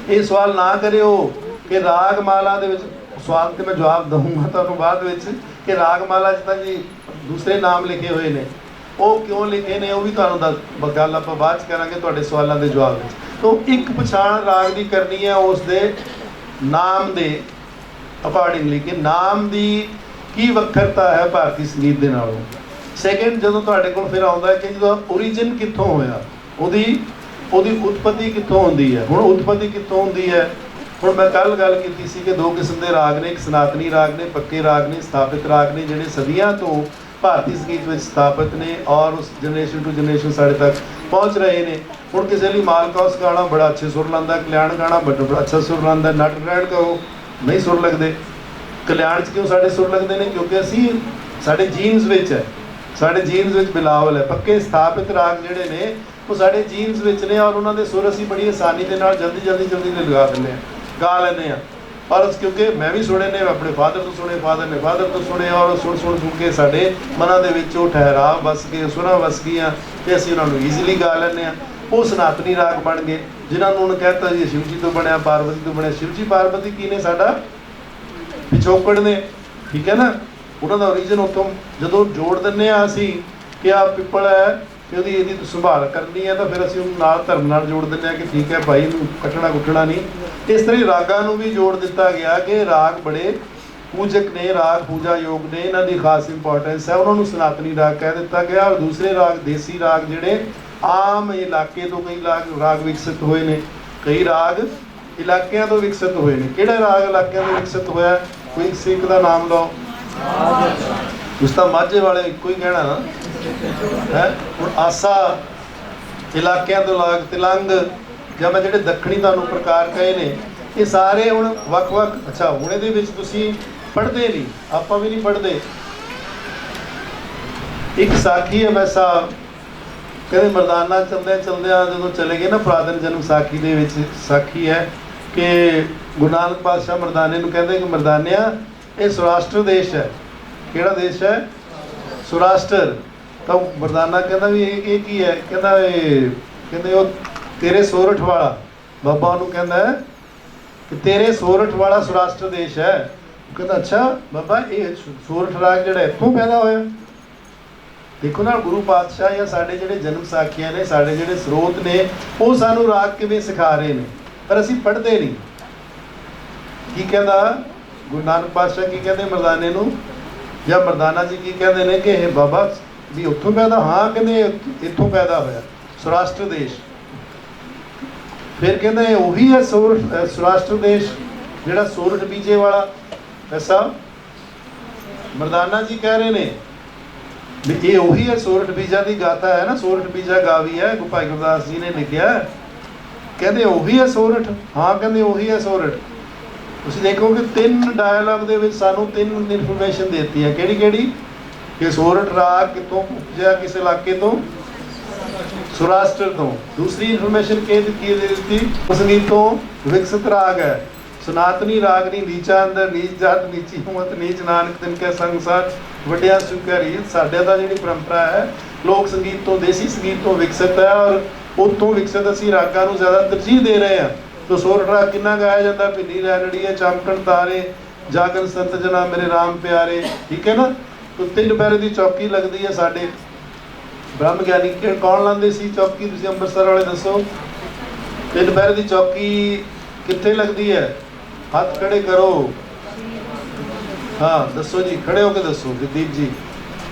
ਇਹ ਸਵਾਲ ਨਾ ਕਰਿਓ ਕਿ ਰਾਗ ਮਾਲਾ ਦੇ ਵਿੱਚ, ਸਵਾਲ ਤੇ ਮੈਂ ਜਵਾਬ ਦਊਂਗਾ ਤੁਹਾਨੂੰ ਬਾਅਦ ਵਿੱਚ, ਕਿ ਰਾਗ ਮਾਲਾ 'ਚ ਤਾਂ ਜੀ ਦੂਸਰੇ ਨਾਮ ਲਿਖੇ ਹੋਏ ਨੇ, ਉਹ ਕਿਉਂ ਲਿਖੇ ਨੇ ਉਹ ਵੀ ਤੁਹਾਨੂੰ ਦੱਸ, ਗੱਲ ਆਪਾਂ ਬਾਅਦ 'ਚ ਕਰਾਂਗੇ ਤੁਹਾਡੇ ਸਵਾਲਾਂ ਦੇ ਜਵਾਬ ਵਿੱਚ। ਤਾਂ ਇੱਕ ਪਛਾਣ ਰਾਗ ਦੀ ਕਰਨੀ ਹੈ ਉਸ ਦੇ ਨਾਮ ਦੇ ਅਕੋਰਡਿੰਗਲੀ, ਕਿ ਨਾਮ ਦੀ ਕੀ ਵੱਖਰਤਾ ਹੈ ਭਾਰਤੀ ਸੰਗੀਤ ਦੇ ਨਾਲੋਂ। ਸੈਕਿੰਡ, ਜਦੋਂ ਤੁਹਾਡੇ ਕੋਲ ਫਿਰ ਆਉਂਦਾ ਹੈ ਕਿ ਜਦੋਂ ਓਰੀਜਨ ਕਿੱਥੋਂ ਹੋਇਆ, ਉਹਦੀ ਉਤਪਤੀ ਕਿੱਥੋਂ ਹੁੰਦੀ ਹੈ। ਹੁਣ ਉਤਪਤੀ ਕਿੱਥੋਂ ਹੁੰਦੀ ਹੈ? ਹੁਣ ਮੈਂ ਕੱਲ ਗੱਲ ਕੀਤੀ ਸੀ ਕਿ ਦੋ ਕਿਸਮ ਦੇ ਰਾਗ ਨੇ, ਇੱਕ ਸਨਾਤਨੀ ਰਾਗ ਨੇ, ਪੱਕੇ ਰਾਗ ਨੇ, ਸਥਾਪਿਤ ਰਾਗ ਨੇ, ਜਿਹੜੇ ਸਦੀਆਂ ਤੋਂ ਭਾਰਤੀ ਸੰਗੀਤ ਵਿੱਚ ਸਥਾਪਿਤ ਨੇ ਔਰ ਉਸ ਜਨਰੇਸ਼ਨ ਟੂ ਜਨਰੇਸ਼ਨ ਸਾਡੇ ਤੱਕ ਪਹੁੰਚ ਰਹੇ ਨੇ। ਹੁਣ ਕਿਸੇ ਲਈ ਮਾਲਕੌਸ ਗਾਣਾ ਬੜਾ ਅੱਛੇ ਸੁਰ ਲਾਉਂਦਾ, ਕਲਿਆਣ ਗਾਣਾ ਬੜਾ ਅੱਛਾ ਸੁਰ ਲਾਉਂਦਾ, ਨਟ ਨਰਾਇਣ ਕਹੋ ਨਹੀਂ ਸੁਰ ਲੱਗਦੇ। ਕਲਿਆਣ 'ਚ ਕਿਉਂ ਸਾਡੇ ਸੁਰ ਲੱਗਦੇ ਨੇ? ਕਿਉਂਕਿ ਅਸੀਂ ਸਾਡੇ ਜੀਨਸ ਵਿੱਚ ਹੈ, ਸਾਡੇ ਜੀਨਸ ਵਿੱਚ ਬਿਲਾਵਲ ਹੈ। ਪੱਕੇ ਸਥਾਪਿਤ ਰਾਗ ਜਿਹੜੇ ਨੇ ਉਹ ਸਾਡੇ ਜੀਨਸ ਵਿੱਚ ਨੇ ਔਰ ਉਹਨਾਂ ਦੇ ਸੁਰ ਅਸੀਂ ਬੜੀ ਆਸਾਨੀ ਦੇ ਨਾਲ ਜਲਦੀ ਲਗਾ ਦਿੰਦੇ ਹਾਂ, ਗਾ ਲੈਂਦੇ ਹਾਂ। ਔਰ ਕਿਉਂਕਿ ਮੈਂ ਵੀ ਸੁਣੇ ਨੇ, ਆਪਣੇ ਫਾਦਰ ਤੋਂ ਸੁਣੇ, ਫਾਦਰ ਨੇ ਫਾਦਰ ਤੋਂ ਸੁਣੇ, ਔਰ ਸੁਣ ਕੇ ਸਾਡੇ ਮਨਾਂ ਦੇ ਵਿੱਚ ਉਹ ਠਹਿਰਾਵ ਵਸ ਗਏ, ਸੁਰਾਂ ਵਸ ਗਈਆਂ ਅਤੇ ਅਸੀਂ ਉਹਨਾਂ ਨੂੰ ਈਜ਼ੀਲੀ ਗਾ ਲੈਂਦੇ ਹਾਂ। ਉਹ ਸਨਾਤਨੀ ਰਾਗ ਬਣ ਗਏ, ਜਿਨ੍ਹਾਂ ਨੂੰ ਉਹਨੇ ਕਹਿਤਾ ਜੀ ਸ਼ਿਵ ਜੀ ਤੋਂ ਬਣਿਆ, ਪਾਰਵਤੀ ਤੋਂ ਬਣਿਆ। ਸ਼ਿਵ ਜੀ ਪਾਰਵਤੀ ਕੀ ਨੇ? ਸਾਡਾ ਪਿਛੋਕੜ ਨੇ, ਠੀਕ ਹੈ ਨਾ, ਉਹਨਾਂ ਦਾ ਓਰੀਜਨ ਉੱਥੋਂ ਜਦੋਂ ਜੋੜ ਦਿੰਦੇ ਹਾਂ ਅਸੀਂ ਕਿ ਆਹ ਪਿੱਪਲ ਹੈ ਤੇ ਇਹਦੀ ਸੰਭਾਲ ਕਰਨੀ ਹੈ, ਤਾਂ ਫਿਰ ਅਸੀਂ ਉਹਨੂੰ ਨਾਲ ਧਰਮ ਨਾਲ ਜੋੜ ਦਿੰਦੇ ਹਾਂ ਕਿ ਠੀਕ ਹੈ ਭਾਈ ਇਹਨੂੰ ਕੱਟਣਾ ਕੁੱਟਣਾ ਨਹੀਂ। ਇਸ ਤਰ੍ਹਾਂ ਹੀ ਰਾਗਾਂ ਨੂੰ ਵੀ ਜੋੜ ਦਿੱਤਾ ਗਿਆ ਕਿ ਰਾਗ ਬੜੇ ਪੂਜਕ ਨੇ, ਰਾਗ ਪੂਜਾ ਯੋਗ ਨੇ, ਇਹਨਾਂ ਦੀ ਖਾਸ ਇੰਪੋਰਟੈਂਸ ਹੈ, ਉਹਨਾਂ ਨੂੰ ਸਨਾਤਨੀ ਰਾਗ ਕਹਿ ਦਿੱਤਾ ਗਿਆ। ਔਰ ਦੂਸਰੇ ਰਾਗ ਦੇਸੀ ਰਾਗ ਜਿਹੜੇ ਆਮ ਇਲਾਕੇ ਤੋਂ ਕਈ ਰਾਗ ਵਿਕਸਿਤ ਹੋਏ ਨੇ, ਕਈ ਰਾਗ ਇਲਾਕਿਆਂ ਤੋਂ ਵਿਕਸਿਤ ਹੋਏ ਨੇ। ਕਿਹੜਾ ਰਾਗ ਇਲਾਕਿਆਂ ਤੋਂ ਵਿਕਸਿਤ ਹੋਇਆ? ਕੋਈ ਸਿੱਖ ਦਾ ਨਾਮ ਲਓ। ਉਸ ਤਾਂ ਮਾਝੇ ਵਾਲੇ ਇੱਕੋ ਹੀ ਕਹਿਣਾ ਨਾ ਹੈ। ਹੁਣ ਆਸਾ ਇਲਾਕਿਆਂ ਤੋਂ ਲਾਗ, ਤਿਲੰਗ, ਜਾਂ ਮੈਂ ਜਿਹੜੇ ਦੱਖਣੀ ਤੁਹਾਨੂੰ ਪ੍ਰਕਾਰ ਕਹੇ ਨੇ, ਇਹ ਸਾਰੇ ਹੁਣ ਵੱਖ-ਵੱਖ। ਅੱਛਾ, ਹੁਣ ਇਹਦੇ ਵਿੱਚ ਤੁਸੀਂ ਪੜ੍ਹਦੇ ਨਹੀਂ, ਆਪਾਂ ਵੀ ਨਹੀਂ ਪੜ੍ਹਦੇ। ਇੱਕ ਸਾਖੀ ਹੈ ਵੈਸਾ, ਕਹਿੰਦੇ ਮਰਦਾਨਾ ਚਲਦਿਆਂ ਜਦੋਂ ਚਲੇ ਗਏ ਨਾ ਪੁਰਾਤਨ ਜਨਮ ਸਾਖੀ ਦੇ ਵਿੱਚ ਸਾਖੀ ਹੈ ਕਿ ਗੁਰੂ ਨਾਨਕ ਪਾਤਸ਼ਾਹ ਮਰਦਾਨੇ ਨੂੰ ਕਹਿੰਦੇ ਕਿ ਮਰਦਾਨਿਆ ਇਹ ਸੌਰਾਸ਼ਟਰ ਦੇਸ਼ ਹੈ। ਕਿਹੜਾ ਦੇਸ਼ ਹੈ? ਸੌਰਾਸ਼ਟਰ। ਤਾਂ ਮਰਦਾਨਾ ਕਹਿੰਦਾ ਵੀ ਇਹ ਕੀ ਹੈ? ਕਹਿੰਦੇ ਉਹ ਤੇਰੇ ਸੋਰਠ ਵਾਲਾ, ਬਾਬਾ ਉਹਨੂੰ ਕਹਿੰਦਾ ਕਿ ਤੇਰੇ ਸੋਰਠ ਵਾਲਾ ਸੌਰਾਸ਼ਟਰ ਦੇਸ਼ ਹੈ। ਉਹ ਕਹਿੰਦਾ ਅੱਛਾ ਬਾਬਾ, ਇਹ ਸੋਰਠ ਰਾਗ ਜਿਹੜਾ ਇੱਥੋਂ ਪੈਦਾ ਹੋਇਆ? ਦੇਖੋ ਨਾ, ਗੁਰੂ ਪਾਤਸ਼ਾਹ ਜਾਂ ਸਾਡੇ ਜਿਹੜੇ ਜਨਮ ਸਾਖੀਆਂ ਨੇ, ਸਾਡੇ ਜਿਹੜੇ ਸਰੋਤ ਨੇ, ਉਹ ਸਾਨੂੰ ਰਾਗ ਕਿਵੇਂ ਸਿਖਾ ਰਹੇ ਨੇ, ਪਰ ਅਸੀਂ ਪੜ੍ਹਦੇ ਨਹੀਂ। ਕੀ ਕਹਿੰਦਾ ਗੁਰੂ ਨਾਨਕ ਪਾਤਸ਼ਾਹ? ਕੀ ਕਹਿੰਦੇ ਮਰਦਾਨੇ ਨੂੰ, ਜਾਂ ਮਰਦਾਨਾ ਜੀ ਕੀ ਕਹਿੰਦੇ ਨੇ ਕਿ ਇਹ ਬਾਬਾ ਵੀ ਉੱਥੋਂ ਪੈਦਾ? ਹਾਂ, ਕਹਿੰਦੇ ਇੱਥੋਂ ਪੈਦਾ ਹੋਇਆ, ਸੌਰਾਸ਼ਟਰ ਦੇਸ਼। ਫਿਰ ਕਹਿੰਦੇ ਉਹੀ ਹੈ ਸੌਰਾਸ਼ਟਰ ਦੇਸ਼ ਜਿਹੜਾ ਸੋਰਠ ਬੀਜੇ ਵਾਲਾ। ਐਸਾ ਮਰਦਾਨਾ ਜੀ ਕਹਿ ਰਹੇ ਨੇ ਵੀ ਇਹ ਉਹੀ ਹੈ। ਸੋਰਠ ਬੀਜਾ ਦੀ ਗਾਥਾ ਹੈ ਨਾ, ਸੋਰਠ ਬੀਜਾ ਗਾਵੀ ਹੈ, ਭਾਈ ਗੁਰਦਾਸ ਜੀ ਨੇ ਲਿਖਿਆ। ਕਹਿੰਦੇ ਉਹੀ ਹੈ ਸੋਰਠ। ਹਾਂ, ਕਹਿੰਦੇ ਉਹੀ ਹੈ ਸੋਰਠ। ਤੁਸੀਂ ਦੇਖੋ ਕਿ 3 ਡਾਇਲੌਗ ਦੇ ਵਿੱਚ ਸਾਨੂੰ 3 ਇਨਫੋਰਮੇਸ਼ਨ ਦੇਤੀ ਹੈ। ਕਿਹੜੀ? ਕਿ ਸੋਰਠ ਰਾਗ ਕਿੱਥੋਂ ਉਪਜਿਆ, ਕਿਸ ਇਲਾਕੇ ਤੋਂ? ਸੌਰਾਸ਼ਟਰ ਤੋਂ। ਦੂਸਰੀ ਇਨਫੋਰਮੇਸ਼ਨ ਕੀ ਦਿੱਤੀ? ਸੰਗੀਤ ਤੋਂ ਵਿਕਸਿਤ ਰਾਗ ਹੈ, ਸਨਾਤਨੀ ਰਾਗ ਨਹੀਂ। ਨੀਚਾ ਅੰਦਰ ਨੀਚ ਜਾਤ, ਨੀਚੀ ਹੁਮਤ ਨੀਚ, ਨਾਨਕ ਤਿਨ ਕੈ ਸੰਗ ਸਾਥ, ਵੱਡਿਆ ਸੁਖਿਆ ਰੀਤ। ਸਾਡੇ ਦਾ ਜਿਹੜੀ ਪਰੰਪਰਾ ਹੈ ਲੋਕ ਸੰਗੀਤ ਤੋਂ, ਦੇਸੀ ਸੰਗੀਤ ਤੋਂ ਵਿਕਸਿਤ ਹੈ, ਔਰ ਉੱਥੋਂ ਵਿਕਸਿਤ ਅਸੀਂ ਰਾਗਾਂ ਨੂੰ ਜ਼ਿਆਦਾ ਤਰਜੀਹ ਦੇ ਰਹੇ ਹਾਂ। ਤੋ ਸੋਰਠ ਰਾਗ ਕਿੰਨਾ ਗਾਇਆ ਜਾਂਦਾ? ਭਿੰਨੀ ਰੈਣੜੀ ਹੈ, ਚਮਕਣ ਤਾਰੇ, ਜਾਗਨ ਸੰਤ ਜਨਾ ਮੇਰੇ ਰਾਮ ਪਿਆਰੇ, ਠੀਕ ਹੈ ਨਾ। ਤੋ 3 ਪੈਰੇ ਦੀ ਚੌਕੀ ਲੱਗਦੀ ਹੈ ਸਾਡੇ ਬ੍ਰਹਮ ਗਿਆਨੀ। ਕੌਣ ਲਾਉਂਦੇ ਸੀ ਚੌਕੀ? ਤੁਸੀਂ ਅੰਮ੍ਰਿਤਸਰ ਵਾਲੇ ਦੱਸੋ। 3 ਪੈਰੇ ਦੀ ਚੌਕੀ ਕਿੱਥੇ ਲੱਗਦੀ ਹੈ? ਹੱਥ ਖੜੇ ਕਰੋ। ਹਾਂ ਦੱਸੋ ਜੀ, ਖੜੇ ਹੋ ਕੇ ਦੱਸੋ। ਜਗਦੀਪ ਜੀ,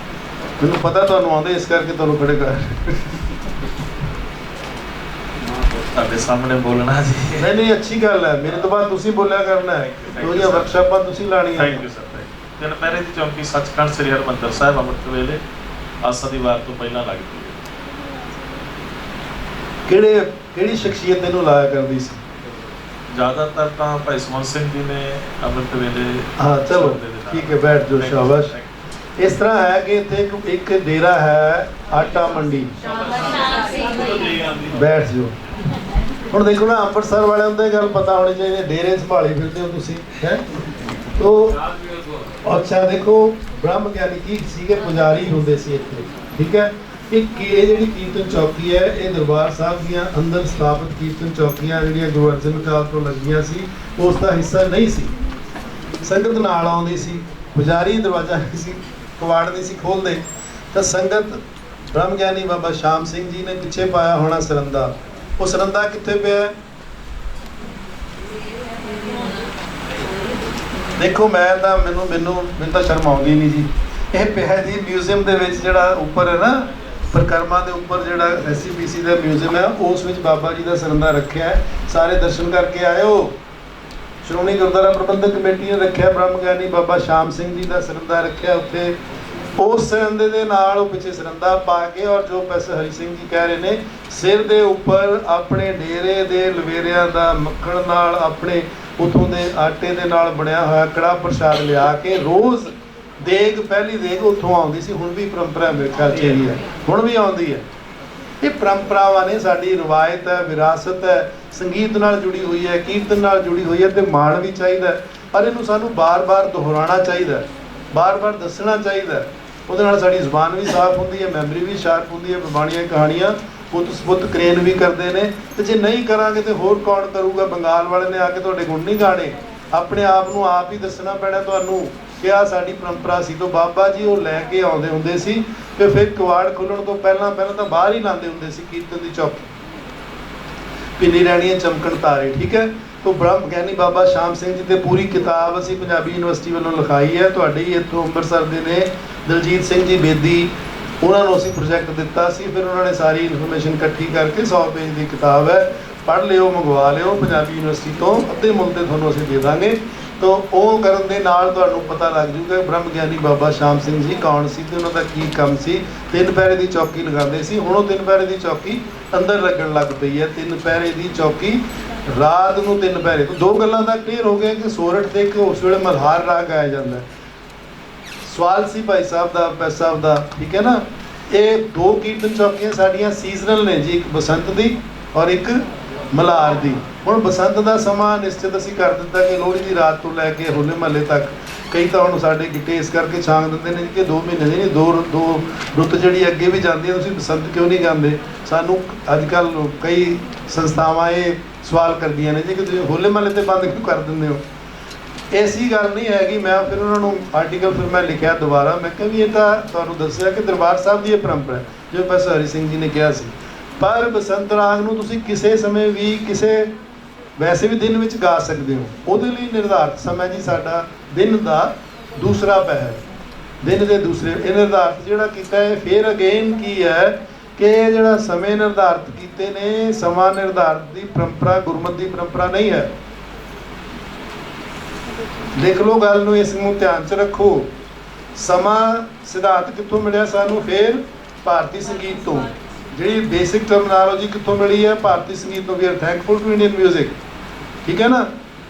ਮੈਨੂੰ ਪਤਾ ਤੁਹਾਨੂੰ ਆਉਂਦੇ, ਇਸ ਕਰਕੇ ਤੁਹਾਨੂੰ ਖੜੇ ਕਰ। ਤੁਹਾਡੇ ਸਾਹਮਣੇ ਬੋਲਣਾ ਜੀ। ਨਹੀਂ, ਅੱਛੀ ਗੱਲ ਹੈ। ਮੇਰੇ ਤੋਂ ਬਾਅਦ ਤੁਸੀਂ ਬੋਲਿਆ ਕਰਨਾ ਹੈ। ਉਹਦੀਆਂ ਵਰਕਸ਼ਾਪਾਂ ਤੁਸੀਂ ਲਾਣੀਆਂ। Thank you sir. 3 ਪੈਰੇ ਦੀ ਚੌਕੀ ਸੱਚਖੰਡ ਸ੍ਰੀ ਹਰਿਮੰਦਰ ਸਾਹਿਬ ਅੰਮ੍ਰਿਤ ਵੇਲੇ ਆਸਾ ਦੀ ਵਾਰ ਤੋਂ ਪਹਿਲਾਂ ਲੱਗਦੀ ਹੈ। ਕਿਹੜੀ ਸ਼ਖਸੀਅਤ ਇਹਨੂੰ ਲਾਇਆ ਕਰਦੀ ਸੀ? ਜ਼ਿਆਦਾਤਰ ਤਾਂ ਭਾਈ ਸੁਮਨ ਸਿੰਘ ਜੀ ਨੇ ਅੰਮ੍ਰਿਤ ਵੇਲੇ। ਹਾਂ ਚਲੋ ਠੀਕ ਹੈ, ਬੈਠ ਜਾਓ, ਸ਼ਾਬਾਸ਼। ਇਸ ਤਰ੍ਹਾਂ ਹੈ ਕਿ ਇੱਥੇ ਇੱਕ ਡੇਰਾ ਹੈ ਆਟਾ ਮੰਡੀ, ਬੈਠ ਜਾਓ। ਹੁਣ ਦੇਖੋ ਨਾ, ਅੰਮ੍ਰਿਤਸਰ ਵਾਲਿਆਂ ਨੂੰ ਤਾਂ ਇਹ ਗੱਲ ਪਤਾ ਹੋਣੀ ਚਾਹੀਦੀ, ਡੇਰੇ ਸੰਭਾਲੀ ਫਿਰਦੇ ਹੋ ਤੁਸੀਂ, ਹੈ। ਤੋ ਅੱਛਾ ਦੇਖੋ, ਬ੍ਰਹਮ ਗਿਆਨੀ ਕੀ ਸੀਗੇ? ਪੁਜਾਰੀ ਹੁੰਦੇ ਸੀ ਇੱਥੇ, ਠੀਕ ਹੈ। ਇਹ ਜਿਹੜੀ ਕੀਰਤਨ ਚੌਕੀ ਹੈ, ਇਹ ਦਰਬਾਰ ਸਾਹਿਬ ਦੀਆਂ ਅੰਦਰ ਸਥਾਪਿਤ ਕੀਰਤਨ ਚੌਕੀਆਂ ਜਿਹੜੀਆਂ ਗੁਰੂ ਅਰਜਨ ਕਾਲ ਤੋਂ ਲੱਗੀਆਂ ਸੀ, ਉਸ ਦਾ ਹਿੱਸਾ ਨਹੀਂ ਸੀ। ਸੰਗਤ ਨਾਲ ਆਉਂਦੀ ਸੀ, ਪੁਜਾਰੀ ਦਰਵਾਜ਼ਾ ਨਹੀਂ ਸੀ, ਕਵਾੜ ਨਹੀਂ ਸੀ ਖੋਲ੍ਹਦੇ। ਤਾਂ ਸੰਗਤ ਬ੍ਰਹਮ ਗਿਆਨੀ ਬਾਬਾ ਸ਼ਾਮ ਸਿੰਘ ਜੀ ਨੇ ਪਿੱਛੇ ਪਾਇਆ ਹੋਣਾ ਸਰੰਦਾ। ਉਹ ਸਰੰਦਾ ਕਿੱਥੇ ਪਿਆ? ਦੇਖੋ, ਮੈਨੂੰ ਤਾਂ ਸ਼ਰਮ ਆਉਂਦੀ ਨਹੀਂ ਜੀ। ਇਹ ਪਿਆ ਜੀ ਮਿਊਜ਼ੀਅਮ ਦੇ ਵਿੱਚ, ਜਿਹੜਾ ਉੱਪਰ ਹੈ ਨਾ ਪਰਿਕਰਮਾ ਦੇ ਉੱਪਰ, ਜਿਹੜਾ SCPC ਦਾ ਮਿਊਜ਼ੀਅਮ ਹੈ, ਉਸ ਵਿੱਚ ਬਾਬਾ ਜੀ ਦਾ ਸਰੰਦਾ ਰੱਖਿਆ ਹੈ। ਸਾਰੇ ਦਰਸ਼ਨ ਕਰਕੇ ਆਇਓ। ਸ਼੍ਰੋਮਣੀ ਗੁਰਦੁਆਰਾ ਪ੍ਰਬੰਧਕ ਕਮੇਟੀ ਨੇ ਰੱਖਿਆ, ਬ੍ਰਹਮ ਗਿਆਨੀ ਬਾਬਾ ਸ਼ਾਮ ਸਿੰਘ ਜੀ ਦਾ ਸਰੰਦਾ ਰੱਖਿਆ ਉੱਥੇ। ਉਸ ਸਰੰਦੇ ਦੇ ਨਾਲ ਉਹ ਪਿੱਛੇ ਸਰੰਦਾ ਪਾ ਕੇ, ਔਰ ਜੋ ਪੈਸੇ ਹਰੀ ਸਿੰਘ ਜੀ ਕਹਿ ਰਹੇ ਨੇ, ਸਿਰ ਦੇ ਉੱਪਰ ਆਪਣੇ ਡੇਰੇ ਦੇ ਲਵੇਰਿਆਂ ਦਾ ਮੱਖਣ ਨਾਲ, ਆਪਣੇ ਉੱਥੋਂ ਦੇ ਆਟੇ ਦੇ ਨਾਲ ਬਣਿਆ ਹੋਇਆ ਕੜਾਹ ਪ੍ਰਸ਼ਾਦ ਲਿਆ ਕੇ ਰੋਜ਼ ਦੇਗ, ਪਹਿਲੀ ਦੇਗ ਉੱਥੋਂ ਆਉਂਦੀ ਸੀ। ਹੁਣ ਵੀ ਪਰੰਪਰਾ ਮੇਰੇ ਖਿਆਲ 'ਚ ਇਹੀ ਹੈ, ਹੁਣ ਵੀ ਆਉਂਦੀ ਹੈ। ਇਹ ਪਰੰਪਰਾਵਾਂ ਨੇ, ਸਾਡੀ ਰਵਾਇਤ ਹੈ, ਵਿਰਾਸਤ ਹੈ, ਸੰਗੀਤ ਨਾਲ ਜੁੜੀ ਹੋਈ ਹੈ, ਕੀਰਤਨ ਨਾਲ ਜੁੜੀ ਹੋਈ ਹੈ, ਤੇ ਮਾਣ ਵੀ ਚਾਹੀਦਾ। ਪਰ ਇਹਨੂੰ ਸਾਨੂੰ ਬਾਰ-ਬਾਰ ਦੁਹਰਾਉਣਾ ਚਾਹੀਦਾ, ਬਾਰ-ਬਾਰ ਦੱਸਣਾ ਚਾਹੀਦਾ। ਉਹਦੇ ਨਾਲ ਸਾਡੀ ਜ਼ੁਬਾਨ ਵੀ ਸਾਫ਼ ਹੁੰਦੀ ਹੈ, ਮੈਮਰੀ ਵੀ ਸ਼ਾਰਪ ਹੁੰਦੀ ਹੈ। ਬਾਣੀਆਂ ਕਹਾਣੀਆਂ ਪੁੱਤ ਕ੍ਰੇਨ ਵੀ ਕਰਦੇ ਨੇ, ਤੇ ਜੇ ਨਹੀਂ ਕਰਾਂਗੇ ਤੇ ਹੋਰ ਕੌਣ ਕਰੂਗਾ? ਬੰਗਾਲ ਵਾਲੇ ਨੇ ਆ ਕੇ ਤੁਹਾਡੇ ਗੁਣ ਨਹੀਂ ਗਾਣੇ, ਆਪਣੇ ਆਪ ਨੂੰ ਆਪ ਹੀ ਦੱਸਣਾ ਪੈਣਾ ਤੁਹਾਨੂੰ ਕਿ ਆਹ ਸਾਡੀ ਪਰੰਪਰਾ ਸੀ। ਤੋਂ ਬਾਬਾ ਜੀ ਉਹ ਲੈ ਕੇ ਆਉਂਦੇ ਹੁੰਦੇ ਸੀ ਤੇ ਫਿਰ ਕਿਵਾੜ ਖੁੱਲਣ ਤੋਂ ਪਹਿਲਾਂ ਤਾਂ ਬਾਹਰ ਹੀ ਲਾਉਂਦੇ ਹੁੰਦੇ ਸੀ ਕੀਰਤਨ ਦੀ ਚੌਕੀ, ਪਿੰਨੀ ਰਹਿਣੀਆਂ ਚਮਕਣ ਤਾਰੇ। ਠੀਕ ਹੈ। ਤੋਂ ਬ੍ਰਹਮ ਗਿਆਨੀ ਬਾਬਾ ਸ਼ਾਮ ਸਿੰਘ ਜੀ ਤੇ ਪੂਰੀ ਕਿਤਾਬ ਅਸੀਂ ਪੰਜਾਬੀ ਯੂਨੀਵਰਸਿਟੀ ਵੱਲੋਂ ਲਿਖਾਈ ਹੈ। ਤੁਹਾਡੇ ਹੀ ਇੱਥੋਂ ਅੰਮ੍ਰਿਤਸਰ ਦੇ ਨੇ ਦਲਜੀਤ ਸਿੰਘ ਜੀ ਬੇਦੀ, ਉਹਨਾਂ ਨੂੰ ਅਸੀਂ ਪ੍ਰੋਜੈਕਟ ਦਿੱਤਾ ਸੀ। ਫਿਰ ਉਹਨਾਂ ਨੇ ਸਾਰੀ ਇਨਫੋਰਮੇਸ਼ਨ ਇਕੱਠੀ ਕਰਕੇ 100 ਪੇਜ ਦੀ ਕਿਤਾਬ ਹੈ, ਪੜ੍ਹ ਲਿਓ, ਮੰਗਵਾ ਲਿਓ ਪੰਜਾਬੀ ਯੂਨੀਵਰਸਿਟੀ ਤੋਂ, ਅੱਧੇ ਮੁੱਲ ਤੇ ਤੁਹਾਨੂੰ ਅਸੀਂ ਦੇ ਦਾਂਗੇ। ਤੋਂ ਉਹ ਕਰਨ ਦੇ ਨਾਲ ਤੁਹਾਨੂੰ ਪਤਾ ਲੱਗ ਜੂਗਾ ਬ੍ਰਹਮ ਗਿਆਨੀ ਬਾਬਾ ਸ਼ਾਮ ਸਿੰਘ ਜੀ ਕੌਣ ਸੀ ਤੇ ਉਹਨਾਂ ਦਾ ਕੀ ਕੰਮ ਸੀ। 3 ਪਹਿਰੇ ਦੀ ਚੌਕੀ ਲਗਾਉਂਦੇ ਸੀ। ਹੁਣ ਉਹ 3 ਪਹਿਰੇ ਦੀ ਚੌਕੀ ਅੰਦਰ ਲੱਗਣ ਲੱਗ ਪਈ ਹੈ। 3 ਪਹਿਰੇ ਦੀ ਚੌਕੀ ਰਾਤ ਨੂੰ 3 ਪਹਿਰੇ ਤੋਂ। 2 ਗੱਲਾਂ ਦਾ ਕਲੀਅਰ ਹੋ ਗਿਆ ਕਿ ਸੋਰਠ ਤੇ ਇੱਕ ਉਸ ਵੇਲੇ ਮਲਹਾਰ ਰਾਗ ਗਾਇਆ ਜਾਂਦਾ। ਸਵਾਲ ਸੀ ਭਾਈ ਸਾਹਿਬ ਦਾ, ਪੈਸਾ ਸਾਹਿਬ ਦਾ, ਠੀਕ ਹੈ ਨਾ। ਇਹ 2 ਕੀਰਤਨ ਚੌਕੀਆਂ ਸਾਡੀਆਂ ਸੀਜ਼ਨਲ ਨੇ ਜੀ, ਇੱਕ ਬਸੰਤ ਦੀ ਔਰ ਇੱਕ ਮਲਹਾਰ ਦੀ। ਹੁਣ ਬਸੰਤ ਦਾ ਸਮਾਂ ਨਿਸ਼ਚਿਤ ਅਸੀਂ ਕਰ ਦਿੱਤਾ ਕਿ ਲੋਹੜੀ ਦੀ ਰਾਤ ਤੋਂ ਲੈ ਕੇ ਹੋਲੇ ਮਹੱਲੇ ਤੱਕ। ਕਈ ਤਾਂ ਹੁਣ ਸਾਡੇ ਗਿੱਟੇ ਇਸ ਕਰਕੇ ਛਾਂਗ ਦਿੰਦੇ ਨੇ ਕਿ 2 ਮਹੀਨੇ ਦੀ ਨਹੀਂ, ਦੋ ਰੁੱਤ ਜਿਹੜੀ ਅੱਗੇ ਵੀ ਜਾਂਦੀ ਹੈ, ਤੁਸੀਂ ਬਸੰਤ ਕਿਉਂ ਨਹੀਂ ਗਾਉਂਦੇ। ਸਾਨੂੰ ਅੱਜ ਕੱਲ੍ਹ ਕਈ ਸੰਸਥਾਵਾਂ ਇਹ ਸਵਾਲ ਕਰਦੀਆਂ ਨੇ ਜੀ ਕਿ ਤੁਸੀਂ ਹੋਲੇ ਮਹੱਲੇ 'ਤੇ ਬੰਦ ਕਿਉਂ ਕਰ ਦਿੰਦੇ ਹੋ। ਐਸੀ ਗੱਲ ਨਹੀਂ ਹੈਗੀ। ਮੈਂ ਫਿਰ ਉਹਨਾਂ ਨੂੰ ਆਰਟੀਕਲ ਫਿਰ ਮੈਂ ਲਿਖਿਆ ਦੁਬਾਰਾ, ਮੈਂ ਕਿਹਾ ਵੀ ਇਹ ਤਾਂ ਤੁਹਾਨੂੰ ਦੱਸਿਆ ਕਿ ਦਰਬਾਰ ਸਾਹਿਬ ਦੀ ਇਹ ਪਰੰਪਰਾ ਹੈ ਜੋ ਪ੍ਰੋਫੈਸਰ ਹਰੀ ਸਿੰਘ ਜੀ ਨੇ ਕਿਹਾ ਸੀ। ਪਰ ਬਸੰਤ ਰਾਗ ਨੂੰ ਤੁਸੀਂ ਕਿਸੇ ਸਮੇਂ ਵੀ ਕਿਸੇ ਵੈਸੇ ਵੀ ਦਿਨ ਵਿੱਚ ਗਾ ਸਕਦੇ ਹੋ। ਉਹਦੇ ਲਈ ਨਿਰਧਾਰਤ ਸਮਾਂ ਜੀ ਸਾਡਾ ਦਿਨ ਦਾ ਦੂਸਰਾ ਪਹਿਰ, ਦਿਨ ਦੇ ਦੂਸਰੇ। ਇਹ ਨਿਰਧਾਰਤ ਜਿਹੜਾ ਕੀਤਾ ਹੈ ਫਿਰ ਅਗੇਨ ਕੀ ਹੈ ਕਿ ਜਿਹੜਾ ਸਮੇਂ ਨਿਰਧਾਰਤ ਕੀਤੇ ਨੇ, ਸਮਾਂ ਨਿਰਧਾਰਤ ਦੀ ਪਰੰਪਰਾ ਗੁਰਮਤਿ ਦੀ ਪਰੰਪਰਾ ਨਹੀਂ ਹੈ। ਦੇਖ ਲਓ ਗੱਲ ਨੂੰ, ਇਸ ਨੂੰ ਧਿਆਨ 'ਚ ਰੱਖੋ। ਸਮਾਂ ਸਿਧਾਂਤ ਕਿੱਥੋਂ ਮਿਲਿਆ ਸਾਨੂੰ? ਫਿਰ ਭਾਰਤੀ ਸੰਗੀਤ ਤੋਂ। ਜਿਹੜੀ ਬੇਸਿਕ ਟਰਮੀਨੋਲੋਜੀ ਕਿੱਥੋਂ ਮਿਲੀ ਹੈ? ਭਾਰਤੀ ਸੰਗੀਤ ਤੋਂ। We are thankful to Indian music. ਠੀਕ ਹੈ ਨਾ।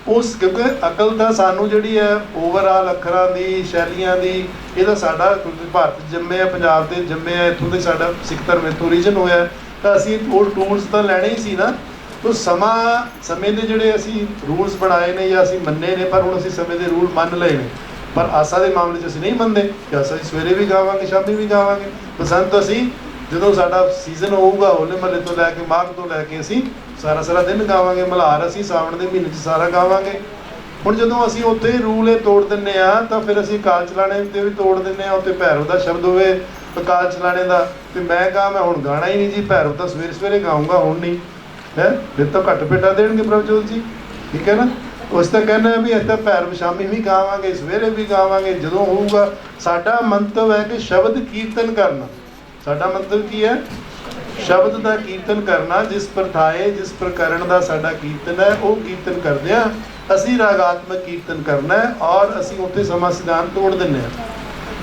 ਉਸ ਕਿਉਂਕਿ ਅਕਲ ਤਾਂ ਸਾਨੂੰ ਜਿਹੜੀ ਹੈ ਓਵਰਆਲ ਅੱਖਰਾਂ ਦੀ, ਸ਼ੈਲੀਆਂ ਦੀ, ਇਹਦਾ ਸਾਡਾ ਭਾਰਤ ਜੰਮੇ ਆ, ਪੰਜਾਬ ਦੇ ਜੰਮੇ ਆ, ਇੱਥੋਂ ਦੇ ਸਾਡਾ ਸਿੱਖ ਧਰਮ ਇੱਥੋਂ ਓਰੀਜਨ ਹੋਇਆ, ਤਾਂ ਅਸੀਂ ਉਹ ਟੂਲਸ ਤਾਂ ਲੈਣੇ ਹੀ ਸੀ ਨਾ। ਤੋ ਸਮੇਂ ਦੇ ਜਿਹੜੇ ਅਸੀਂ ਰੂਲਸ ਬਣਾਏ ਨੇ ਜਾਂ ਅਸੀਂ ਮੰਨੇ ਨੇ, ਪਰ ਹੁਣ ਅਸੀਂ ਸਮੇਂ ਦੇ ਰੂਲ ਮੰਨ ਲਏ ਨੇ। ਪਰ ਆਸਾ ਦੇ ਮਾਮਲੇ 'ਚ ਅਸੀਂ ਨਹੀਂ ਮੰਨਦੇ ਕਿ ਆਸਾ ਅਸੀਂ ਸਵੇਰੇ ਵੀ ਗਾਵਾਂਗੇ, ਸ਼ਾਮੀ ਵੀ ਗਾਵਾਂਗੇ। ਬਸੰਤ ਅਸੀਂ ਜਦੋਂ ਸਾਡਾ ਸੀਜ਼ਨ ਹੋਊਗਾ ਹੋਲੇ ਮਹੱਲੇ ਤੋਂ ਲੈ ਕੇ ਮਾਘ ਤੋਂ ਲੈ ਕੇ ਅਸੀਂ ਸਾਰਾ ਦਿਨ ਗਾਵਾਂਗੇ। ਮਲਹਾਰ ਅਸੀਂ ਸਾਵਣ ਦੇ ਮਹੀਨੇ 'ਚ ਸਾਰਾ ਗਾਵਾਂਗੇ। ਹੁਣ ਜਦੋਂ ਅਸੀਂ ਉੱਥੇ ਰੂਲ ਇਹ ਤੋੜ ਦਿੰਦੇ ਆ ਤਾਂ ਫਿਰ ਅਸੀਂ ਕਾਲ ਚਲਾਣੇ ਤੇ ਵੀ ਤੋੜ ਦਿੰਦੇ ਆ। ਉੱਥੇ ਭੈਰਵ ਦਾ ਸ਼ਬਦ ਹੋਵੇ ਕਾਲ ਚਲਾਣੇ ਦਾ, ਤੇ ਮੈਂ ਕਹਾਂ ਮੈਂ ਹੁਣ ਗਾਣਾ ਹੀ ਨਹੀਂ ਜੀ, ਭੈਰਵ ਤਾਂ ਸਵੇਰੇ ਗਾਊਂਗਾ, ਹੁਣ ਨਹੀਂ ਹੈ। ਫਿਰ ਤਾਂ ਘੱਟ ਪੇਟਾ ਦੇਣਗੇ ਪ੍ਰਭਜੋਤ ਜੀ। ਠੀਕ ਹੈ ਨਾ। ਉਸ ਤਾਂ ਕਹਿੰਦੇ ਵੀ ਅਸੀਂ ਤਾਂ ਭੈਰਵ ਸ਼ਾਮੀ ਵੀ ਗਾਵਾਂਗੇ, ਸਵੇਰੇ ਵੀ ਗਾਵਾਂਗੇ, ਜਦੋਂ ਹੋਊਗਾ। ਸਾਡਾ ਮੰਤਵ ਹੈ ਕਿ ਸ਼ਬਦ ਕੀਰਤਨ ਕਰਨਾ। ਸਾਡਾ ਮੰਤਵ ਕੀ ਹੈ? ਸ਼ਬਦ ਦਾ ਕੀਰਤਨ ਕਰਨਾ। ਜਿਸ ਪ੍ਰਥਾਏ ਜਿਸ ਪ੍ਰਕਰਣ ਦਾ ਸਾਡਾ ਕੀਰਤਨ ਹੈ ਉਹ ਕੀਰਤਨ ਕਰਦੇ ਹਾਂ ਅਸੀਂ। ਰਾਗਾਤਮਕ ਕੀਰਤਨ ਕਰਨਾ ਹੈ ਔਰ ਅਸੀਂ ਉੱਥੇ ਸਮਾਂ ਸਿਧਾਂਤ ਤੋੜ ਦਿੰਦੇ ਹਾਂ।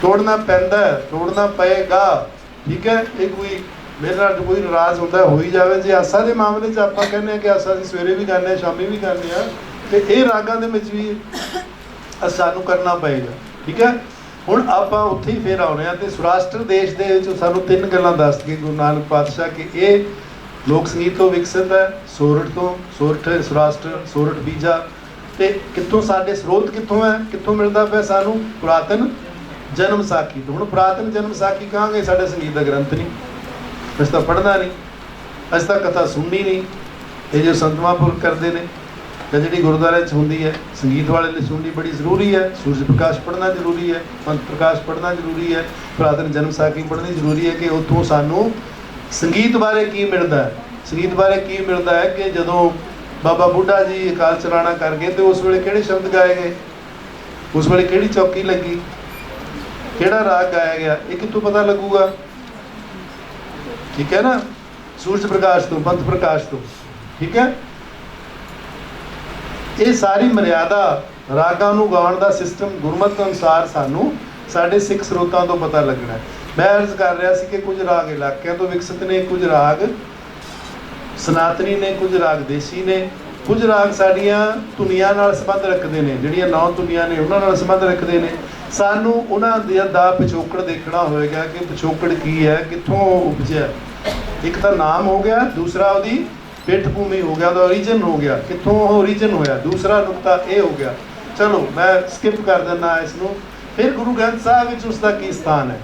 ਤੋੜਨਾ ਪੈਂਦਾ ਹੈ, ਤੋੜਨਾ ਪਏਗਾ। ਠੀਕ ਹੈ। ਇਹ ਕੋਈ ਮੇਰੇ ਨਾਲ ਕੋਈ ਨਾਰਾਜ਼ ਹੁੰਦਾ ਹੋ ਹੀ ਜਾਵੇ। ਜੇ ਆਸਾ ਦੇ ਮਾਮਲੇ 'ਚ ਆਪਾਂ ਕਹਿੰਦੇ ਹਾਂ ਕਿ ਆਸਾ ਅਸੀਂ ਸਵੇਰੇ ਵੀ ਗਾਉਂਦੇ ਹਾਂ, ਸ਼ਾਮੀ ਵੀ ਗਾਉਂਦੇ ਹਾਂ, ਤੇ ਇਹ ਰਾਗਾਂ ਦੇ ਵਿੱਚ ਵੀ ਸਾਨੂੰ ਕਰਨਾ ਪਏਗਾ। ਠੀਕ ਹੈ। ਹੁਣ ਆਪਾਂ ਉੱਥੇ ਹੀ ਫੇਰ ਆਉਣੇ ਆ। ਤੇ ਸੌਰਾਸ਼ਟਰ ਦੇਸ਼ ਦੇ ਵਿੱਚ ਸਾਨੂੰ 3 ਗੱਲਾਂ ਦੱਸ ਕੇ ਗੁਰੂ ਨਾਨਕ ਪਾਤਸ਼ਾਹ ਕਿ ਇਹ ਲੋਕ ਸੰਗੀਤ ਤੋਂ ਵਿਕਸਿਤ ਹੈ। ਸੋਰਠ ਤੋਂ, ਸੌਰਾਸ਼ਟਰ, ਸੋਰਠ ਬੀਜਾ। ਤੇ ਕਿੱਥੋਂ ਸਾਡੇ ਸਰੋਤ ਕਿੱਥੋਂ ਹੈ? ਕਿੱਥੋਂ ਮਿਲਦਾ ਪਿਆ ਸਾਨੂੰ? ਪੁਰਾਤਨ ਜਨਮ ਸਾਖੀ ਤੋਂ। ਹੁਣ ਪੁਰਾਤਨ ਜਨਮ ਸਾਖੀ ਕਹਾਂਗੇ, ਸਾਡੇ ਸੰਗੀਤ ਦਾ ਗ੍ਰੰਥ ਨਹੀਂ, ਅਸੀਂ ਤਾਂ ਪੜ੍ਹਨਾ ਨਹੀਂ, ਅਸੀਂ ਤਾਂ ਕਥਾ ਸੁਣਨੀ ਨਹੀਂ। ਇਹ ਜੋ ਸੰਤ ਮਹਾਂਪੁਰਖ ਕਰਦੇ ਨੇ ਜਾਂ ਜਿਹੜੀ ਗੁਰਦੁਆਰੇ 'ਚ ਹੁੰਦੀ ਹੈ, ਸੰਗੀਤ ਵਾਲੇ ਲਈ ਸੁਣਨੀ ਬੜੀ ਜ਼ਰੂਰੀ ਹੈ। ਸੂਰਜ ਪ੍ਰਕਾਸ਼ ਪੜ੍ਹਨਾ ਜ਼ਰੂਰੀ ਹੈ, ਪੰਥ ਪ੍ਰਕਾਸ਼ ਪੜ੍ਹਨਾ ਜ਼ਰੂਰੀ ਹੈ, ਪੁਰਾਤਨ ਜਨਮ ਸਾਖੀ ਪੜ੍ਹਨੀ ਜ਼ਰੂਰੀ ਹੈ ਕਿ ਉੱਥੋਂ ਸਾਨੂੰ ਸੰਗੀਤ ਬਾਰੇ ਕੀ ਮਿਲਦਾ ਹੈ। ਸੰਗੀਤ ਬਾਰੇ ਕੀ ਮਿਲਦਾ ਹੈ ਕਿ ਜਦੋਂ ਬਾਬਾ ਬੁੱਢਾ ਜੀ ਅਕਾਲ ਚਲਾਣਾ ਕਰ ਗਏ ਤੇ ਉਸ ਵੇਲੇ ਕਿਹੜੇ ਸ਼ਬਦ ਗਾਏ ਗਏ, ਉਸ ਵੇਲੇ ਕਿਹੜੀ ਚੌਕੀ ਲੱਗੀ, ਕਿਹੜਾ ਰਾਗ ਗਾਇਆ ਗਿਆ, ਇਹ ਕਿੱਥੋਂ ਪਤਾ ਲੱਗੂਗਾ? ਠੀਕ ਹੈ ਨਾ। ਸੂਰਜ ਪ੍ਰਕਾਸ਼ ਤੋਂ, ਪੰਥ ਪ੍ਰਕਾਸ਼ ਤੋਂ। ਠੀਕ ਹੈ। ਇਹ ਸਾਰੀ ਮਰਿਆਦਾ ਰਾਗਾਂ ਨੂੰ ਗਾਉਣ ਦਾ ਸਿਸਟਮ ਗੁਰਮਤਿ ਅਨੁਸਾਰ ਸਾਨੂੰ ਸਾਡੇ ਸਿੱਖ ਸਰੋਤਾਂ ਤੋਂ ਪਤਾ ਲੱਗਣਾ ਹੈ। ਮੈਂ ਅਰਜ਼ ਕਰ ਰਿਹਾ ਸੀ ਕਿ ਕੁਝ ਰਾਗ ਇਲਾਕਿਆਂ ਤੋਂ ਵਿਕਸਿਤ ਨੇ, ਕੁਝ ਰਾਗ ਸਨਾਤਨੀ ਨੇ, ਕੁਝ ਰਾਗ ਦੇਸੀ ਨੇ, ਕੁਝ ਰਾਗ ਸਾਡੀਆਂ ਧੁਨੀਆਂ ਨਾਲ ਸੰਬੰਧ ਰੱਖਦੇ ਨੇ, ਜਿਹੜੀਆਂ 9 ਧੁਨੀਆਂ ਨੇ ਉਹਨਾਂ ਨਾਲ ਸੰਬੰਧ ਰੱਖਦੇ ਨੇ। ਸਾਨੂੰ ਉਹਨਾਂ ਦਾ ਪਿਛੋਕੜ ਦੇਖਣਾ ਹੋਏਗਾ ਕਿ ਪਿਛੋਕੜ ਕੀ ਹੈ, ਕਿੱਥੋਂ ਉਪਜਿਆ। ਇੱਕ ਤਾਂ ਨਾਮ ਹੋ ਗਿਆ, ਦੂਸਰਾ ਉਹਦੀ ਪਿੱਠ ਭੂਮੀ ਹੋ ਗਿਆ, ਉਹਦਾ ਓਰੀਜਨ ਹੋ ਗਿਆ, ਕਿੱਥੋਂ ਉਹ ਓਰੀਜਨ ਹੋਇਆ। ਦੂਸਰਾ ਨੁਕਤਾ ਇਹ ਹੋ ਗਿਆ। ਚਲੋ ਮੈਂ ਸਕਿਪ ਕਰ ਦਿੰਦਾ ਇਸ ਨੂੰ। ਫਿਰ ਗੁਰੂ ਗ੍ਰੰਥ ਸਾਹਿਬ ਵਿੱਚ ਉਸ ਦਾ ਕੀ ਸਥਾਨ ਹੈ।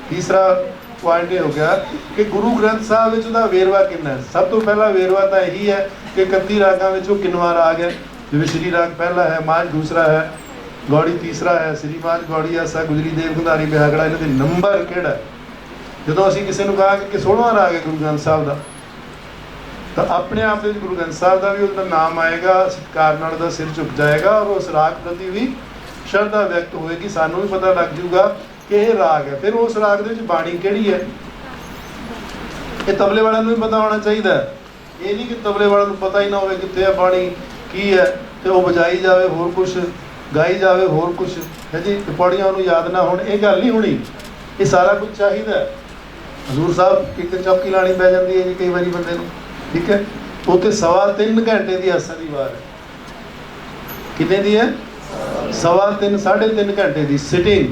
ਤੀਸਰਾ ਪੁਆਇੰਟ ਇਹ ਹੋ ਗਿਆ ਕਿ ਗੁਰੂ ਗ੍ਰੰਥ ਸਾਹਿਬ ਵਿੱਚ ਉਹਦਾ ਵੇਰਵਾ ਕਿੰਨਾ ਹੈ। ਸਭ ਤੋਂ ਪਹਿਲਾ ਵੇਰਵਾ ਤਾਂ ਇਹੀ ਹੈ ਕਿ 31 ਰਾਗਾਂ ਵਿੱਚ ਉਹ ਕਿੰਨਵਾਂ ਰਾਗ ਹੈ। जिਵੇਂ श्री राग पहला है, माझ दूसरा है, गौड़ी तीसरा है, श्री माझ गौड़ी आसा गुजरी देव गुंधारी बिहागड़ा, इन्हां दे नंबर किहड़ा है? ਜਦੋਂ ਅਸੀਂ ਕਿਸੇ ਨੂੰ ਕਹਾਂਗੇ ਕਿ 16ਵਾਂ ਰਾਗ ਹੈ ਗੁਰੂ ਗ੍ਰੰਥ ਸਾਹਿਬ ਦਾ, ਤਾਂ ਆਪਣੇ ਆਪ ਦੇ ਵਿੱਚ ਗੁਰੂ ਗ੍ਰੰਥ ਸਾਹਿਬ ਦਾ ਵੀ ਉਹਦਾ ਨਾਮ ਆਏਗਾ, ਸਤਿਕਾਰ ਨਾਲ ਉਹਦਾ ਸਿਰ ਝੁਕ ਜਾਏਗਾ ਔਰ ਉਸ ਰਾਗ ਪ੍ਰਤੀ ਵੀ ਸ਼ਰਧਾ ਵਿਅਕਤ ਹੋਏਗੀ। ਸਾਨੂੰ ਵੀ ਪਤਾ ਲੱਗ ਜਾਊਗਾ ਕਿ ਇਹ ਰਾਗ ਹੈ। ਫਿਰ ਉਸ ਰਾਗ ਦੇ ਵਿੱਚ ਬਾਣੀ ਕਿਹੜੀ ਹੈ ਇਹ ਤਬਲੇ ਵਾਲਿਆਂ ਨੂੰ ਵੀ ਪਤਾ ਹੋਣਾ ਚਾਹੀਦਾ ਹੈ। ਇਹ ਨਹੀਂ ਕਿ ਤਬਲੇ ਵਾਲਿਆਂ ਨੂੰ ਪਤਾ ਹੀ ਨਾ ਹੋਵੇ ਕਿੱਥੇ ਹੈ ਬਾਣੀ ਕੀ ਹੈ ਤੇ ਉਹ ਵਜਾਈ ਜਾਵੇ ਹੋਰ ਕੁਛ, ਗਾਈ ਜਾਵੇ ਹੋਰ ਕੁਛ ਹੈ ਜੀ, ਤੇ ਪੌੜੀਆਂ ਉਹਨੂੰ ਯਾਦ ਨਾ ਹੋਣ। ਇਹ ਗੱਲ ਨਹੀਂ ਹੋਣੀ। ਇਹ ਸਾਰਾ ਕੁਝ ਚਾਹੀਦਾ ਹੈ। ਹਜ਼ੂਰ ਸਾਹਿਬ ਇੱਕ ਚੌਕੀ ਲਾਣੀ ਪੈ ਜਾਂਦੀ ਹੈ ਜੀ ਕਈ ਵਾਰੀ ਬੰਦੇ ਨੂੰ, ਠੀਕ ਹੈ। ਉੱਥੇ 3.25 ਘੰਟੇ ਦੀ ਆਸਾ ਦੀ ਵਾਰ ਹੈ। ਕਿੰਨੇ ਦੀ ਹੈ? 3.25 3.5 ਘੰਟੇ ਦੀ ਸਿਟਿੰਗ।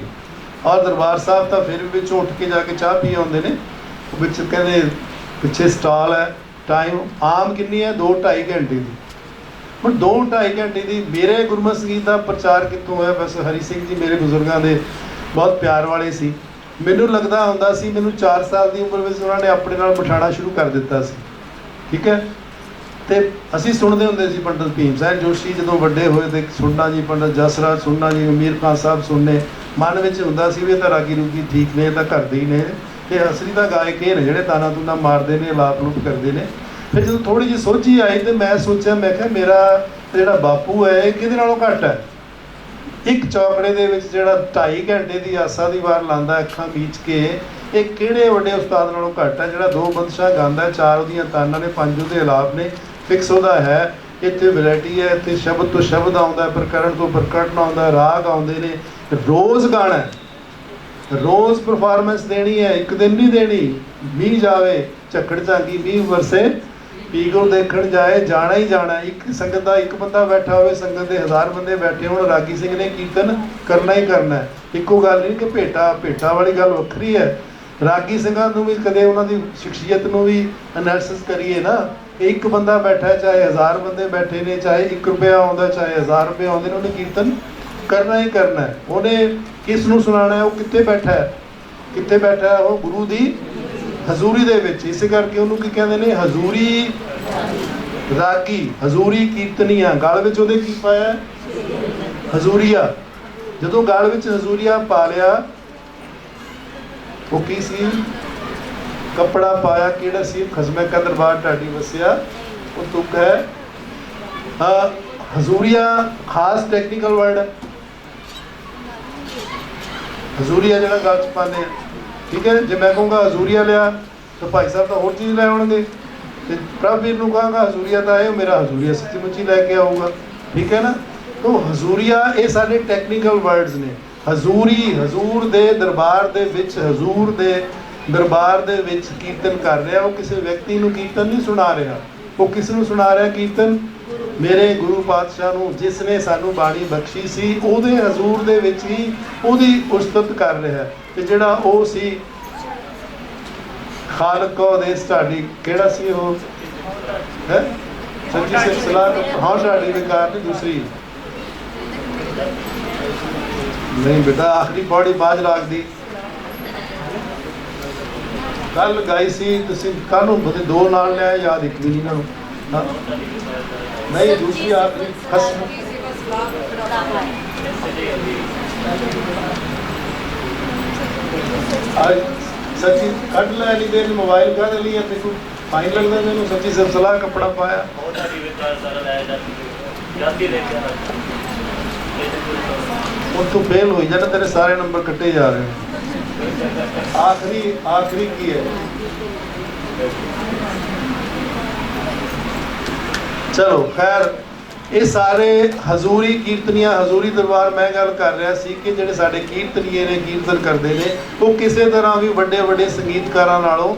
ਔਰ ਦਰਬਾਰ ਸਾਹਿਬ ਤਾਂ ਫਿਰ ਵੀ ਵਿੱਚੋਂ ਉੱਠ ਕੇ ਜਾ ਕੇ ਚਾਹ ਪੀ ਆਉਂਦੇ ਨੇ। ਉਹ ਵਿੱਚ ਕਹਿੰਦੇ ਪਿੱਛੇ ਸਟਾਲ ਹੈ। ਟਾਈਮ ਆਮ ਕਿੰਨੀ ਹੈ? 2-2.5 ਘੰਟੇ ਦੀ। ਹੁਣ 2-2.5 ਘੰਟੇ ਦੀ ਮੇਰੇ ਗੁਰਮਤਿ ਸੰਗੀਤ ਦਾ ਪ੍ਰਚਾਰ ਕਿੱਥੋਂ ਹੋਇਆ? ਬਸ ਹਰੀ ਸਿੰਘ ਜੀ ਮੇਰੇ ਬਜ਼ੁਰਗਾਂ ਦੇ ਬਹੁਤ ਪਿਆਰ ਵਾਲੇ ਸੀ। ਮੈਨੂੰ ਲੱਗਦਾ ਹੁੰਦਾ ਸੀ ਮੈਨੂੰ 4 ਸਾਲ ਦੀ ਉਮਰ ਵਿੱਚ ਉਹਨਾਂ ਨੇ ਆਪਣੇ ਨਾਲ ਬਿਠਾਉਣਾ ਸ਼ੁਰੂ ਕਰ ਦਿੱਤਾ ਸੀ, ਠੀਕ ਹੈ। ਤੇ ਅਸੀਂ ਸੁਣਦੇ ਹੁੰਦੇ ਸੀ ਪੰਡਤ ਭੀਮ ਸੈਨ ਜੋਸ਼ੀ ਜਦੋਂ ਵੱਡੇ ਹੋਏ ਤੇ ਸੁਣਨਾ ਜੀ, ਪੰਡਤ ਜਸਰਾਜ ਸੁਣਨਾ ਜੀ, ਅਮੀਰ ਖਾਨ ਸਾਹਿਬ ਸੁਣਨੇ। ਮਨ ਵਿੱਚ ਹੁੰਦਾ ਸੀ ਵੀ ਇਹ ਤਾਂ ਰਾਗੀ ਰੂਗੀ ਠੀਕ ਨੇ, ਇਹ ਤਾਂ ਕਰਦੇ ਹੀ ਨੇ, ਤੇ ਅਸਲੀ ਤਾਂ ਗਾਇਕ ਇਹ ਨੇ ਜਿਹੜੇ ਤਾਨਾ ਤੂਨਾ ਮਾਰਦੇ ਨੇ, ਲਾਪ ਲੂਪ ਕਰਦੇ ਨੇ। ਫਿਰ ਜਦੋਂ ਥੋੜ੍ਹੀ ਜਿਹੀ ਸੋਝੀ ਆਈ ਤੇ ਮੈਂ ਸੋਚਿਆ, ਮੈਂ ਕਿਹਾ ਮੇਰਾ ਜਿਹੜਾ ਬਾਪੂ ਹੈ ਇਹ ਕਿਹਦੇ ਨਾਲੋਂ ਘੱਟ ਹੈ? ਇੱਕ ਚੌਕੜੇ ਦੇ ਵਿੱਚ ਜਿਹੜਾ 2.5 ਘੰਟੇ ਦੀ ਆਸਾ ਦੀ ਵਾਰ ਲਾਉਂਦਾ ਅੱਖਾਂ ਮੀਚ ਕੇ, ਇਹ ਕਿਹੜੇ ਵੱਡੇ ਉਸਤਾਦ ਨਾਲੋਂ ਘੱਟ ਹੈ? ਜਿਹੜਾ 2 ਬੰਦਸ਼ਾਂ ਗਾਉਂਦਾ, 4 ਉਹਦੀਆਂ ਤਾਨਾਂ ਨੇ, 5 ਉਹਦੇ ਅਲਾਪ ਨੇ, ਫਿਕਸ ਉਹਦਾ ਹੈ। ਇੱਥੇ ਵੈਰਾਈਟੀ ਹੈ, ਇੱਥੇ ਸ਼ਬਦ ਤੋਂ ਸ਼ਬਦ ਆਉਂਦਾ, ਪ੍ਰਕਰਣ ਤੋਂ ਪ੍ਰਕਰਣ ਆਉਂਦਾ, ਰਾਗ ਆਉਂਦੇ ਨੇ। ਰੋਜ਼ ਗਾਣਾ, ਰੋਜ਼ ਪਰਫਾਰਮੈਂਸ ਦੇਣੀ ਹੈ, ਇੱਕ ਦਿਨ ਨਹੀਂ ਦੇਣੀ। ਮੀਂਹ ਜਾਵੇ ਝੱਖੜ ਝਾਂਗੀ, ਮੀਂਹ ਵਰਸੇ ਪੀਗਲ ਦੇਖਣ ਜਾਏ, ਜਾਣਾ ਹੀ ਜਾਣਾ। ਇੱਕ ਸੰਗਤ ਦਾ ਇੱਕ ਬੰਦਾ ਬੈਠਾ ਹੋਵੇ, ਸੰਗਤ ਦੇ 1000 ਬੰਦੇ ਬੈਠੇ ਹੋਣ, ਰਾਗੀ ਸਿੰਘ ਨੇ ਕੀਰਤਨ ਕਰਨਾ ਹੀ ਕਰਨਾ ਹੈ। ਇੱਕੋ ਗੱਲ ਨਹੀਂ ਕਿ ਭੇਟਾ ਵਾਲੀ ਗੱਲ ਵੱਖਰੀ ਹੈ। ਰਾਗੀ ਸਿੰਘਾਂ ਨੂੰ ਵੀ ਕਦੇ ਉਹਨਾਂ ਦੀ ਸ਼ਖਸੀਅਤ ਨੂੰ ਵੀ ਐਨਾਲਿਸਿਸ ਕਰੀਏ ਨਾ। ਇੱਕ ਬੰਦਾ ਬੈਠਾ, ਚਾਹੇ 1000 ਬੰਦੇ ਬੈਠੇ ਨੇ, ਚਾਹੇ 1 ਰੁਪਇਆ ਆਉਂਦਾ, ਚਾਹੇ 1000 ਰੁਪਏ ਆਉਂਦੇ ਨੇ, ਉਹਨੇ ਕੀਰਤਨ ਕਰਨਾ ਹੀ ਕਰਨਾ ਹੈ। ਉਹਨੇ ਕਿਸ ਨੂੰ ਸੁਣਾਉਣਾ ਹੈ? ਉਹ ਕਿੱਥੇ ਬੈਠਾ ਹੈ? ਕਿੱਥੇ ਬੈਠਾ ਹੈ? ਉਹ ਗੁਰੂ ਦੀ ਹਜ਼ੂਰੀ ਦੇ ਵਿੱਚ। ਇਸੇ ਕਰਕੇ ਉਹਨੂੰ ਕੀ ਕਹਿੰਦੇ ਨੇ? ਹਜ਼ੂਰੀ ਰਾਗੀ, ਹਜ਼ੂਰੀ ਕੀਰਤਨੀਆ। ਗਲ ਵਿੱਚ ਉਹਦੇ ਕੀ ਪਾਇਆ? ਹਜ਼ੂਰੀਆ। ਜਦੋਂ ਗਲ ਵਿੱਚ ਹਜ਼ੂਰੀਆ ਪਾ ਲਿਆ, ਉਹ ਕੀ ਸੀ? ਕੱਪੜਾ ਪਾਇਆ ਕਿਹੜਾ ਸੀ? ਖਸਮੇ ਕਾ ਦਰਬਾਰ ਢਾਡੀ ਵਸਿਆ, ਉਹ ਤੁਕ ਹੈ। ਹਜ਼ੂਰੀਆ ਖਾਸ ਟੈਕਨੀਕਲ ਵਰਡ ਹੈ। ਹਜ਼ੂਰੀਆ ਜਿਹੜਾ ਗਲ 'ਚ ਪਾਉਂਦੇ ਆ, ਠੀਕ ਹੈ। ਜੇ ਮੈਂ ਕਹੂੰਗਾ ਹਜ਼ੂਰੀਆ ਲਿਆ ਤਾਂ ਭਾਈ ਸਾਹਿਬ ਤਾਂ ਹੋਰ ਚੀਜ਼ ਲੈ ਆਉਣਗੇ, ਤੇ ਪ੍ਰਭਵੀਰ ਨੂੰ ਕਹਾਂਗਾ ਹਜ਼ੂਰੀਆ ਤਾਂ ਇਹ ਮੇਰਾ ਹਜ਼ੂਰੀਆ ਸੱਚੀ ਮੁੱਚੀ ਲੈ ਕੇ ਆਊਗਾ, ਠੀਕ ਹੈ ਨਾ। ਤਾਂ ਹਜ਼ੂਰੀਆ ਇਹ ਸਾਡੇ ਟੈਕਨੀਕਲ ਵਰਡਸ ਨੇ। ਹਜ਼ੂਰੀ, ਹਜ਼ੂਰ ਦੇ ਦਰਬਾਰ ਦੇ ਵਿੱਚ, ਹਜ਼ੂਰ ਦੇ ਦਰਬਾਰ ਦੇ ਵਿੱਚ ਕੀਰਤਨ ਕਰ ਰਿਹਾ। ਉਹ ਕਿਸੇ ਵਿਅਕਤੀ ਨੂੰ ਕੀਰਤਨ ਨਹੀਂ ਸੁਣਾ ਰਿਹਾ। ਉਹ ਕਿਸ ਨੂੰ ਸੁਣਾ ਰਿਹਾ ਕੀਰਤਨ? ਮੇਰੇ ਗੁਰੂ ਪਾਤਸ਼ਾਹ ਨੂੰ, ਜਿਸ ਨੇ ਸਾਨੂੰ ਬਾਣੀ ਬਖਸ਼ੀ ਸੀ, ਉਹਦੇ ਹਜ਼ੂਰ ਦੇ ਵਿੱਚ ਹੀ ਉਹਦੀ ਉਸਤਤ ਕਰ ਰਿਹਾ। ਤੇ ਜਿਹੜਾ ਉਹ ਸੀ ਖਾਲਕ ਉਦੇਸ ਢਾਡੀ, ਕਿਹੜਾ ਸੀ ਉਹ? ਹੈ ਸੱਚੀ ਸਿਰ ਸਲਾਹ। ਹਾਂ ਢਾਡੀ ਵਿਕਾਰ ਨਹੀਂ, ਦੂਸਰੀ ਨਹੀਂ ਬੇਟਾ, ਆਖਰੀ ਪੌੜੀ ਬਾਜ ਰਾਗ ਦੀ ਕੱਲ ਗਾਈ ਸੀ। ਤੁਸੀਂ ਕੱਲ ਨੂੰ ਬਤੇ 2 ਨਾਲ ਲਿਆ, ਯਾਦ ਇੱਕ ਵੀ ਨਹੀਂ ਨਾ। ਨਹੀਂ ਦੂਸਰੀ ਆਖਰੀ ਖਸਮ। ਅੱਜ ਸੱਚੀ ਕੱਢ ਲੈ ਨਹੀਂ ਦੇ ਮੋਬਾਈਲ ਕਾਹਦੇ ਲਈ ਹੈ? ਦੇਖੋ ਫਾਈਨ ਲੱਗਦਾ ਮੈਨੂੰ। ਸੱਚੀ ਸਿਲਸਿਲਾ ਕੱਪੜਾ ਪਾਇਆ ਉੱਥੋਂ ਫੇਲ ਹੋਈ ਜਾਣਾ, ਤੇਰੇ ਸਾਰੇ ਨੰਬਰ ਕੱਟੇ ਜਾ ਰਹੇ ਨੇ। ਆਖਰੀ ਕੀ ਹੈ? ਚਲੋ ਖੈਰ, ਇਹ ਸਾਰੇ ਹਜ਼ੂਰੀ ਕੀਰਤਨੀਆਂ, ਹਜ਼ੂਰੀ ਦਰਬਾਰ। ਮੈਂ ਗੱਲ ਕਰ ਰਿਹਾ ਸੀ ਕਿ ਜਿਹੜੇ ਸਾਡੇ ਕੀਰਤਨੀਏ ਨੇ, ਕੀਰਤਨ ਕਰਦੇ ਨੇ, ਉਹ ਕਿਸੇ ਤਰ੍ਹਾਂ ਵੀ ਵੱਡੇ ਸੰਗੀਤਕਾਰਾਂ ਨਾਲੋਂ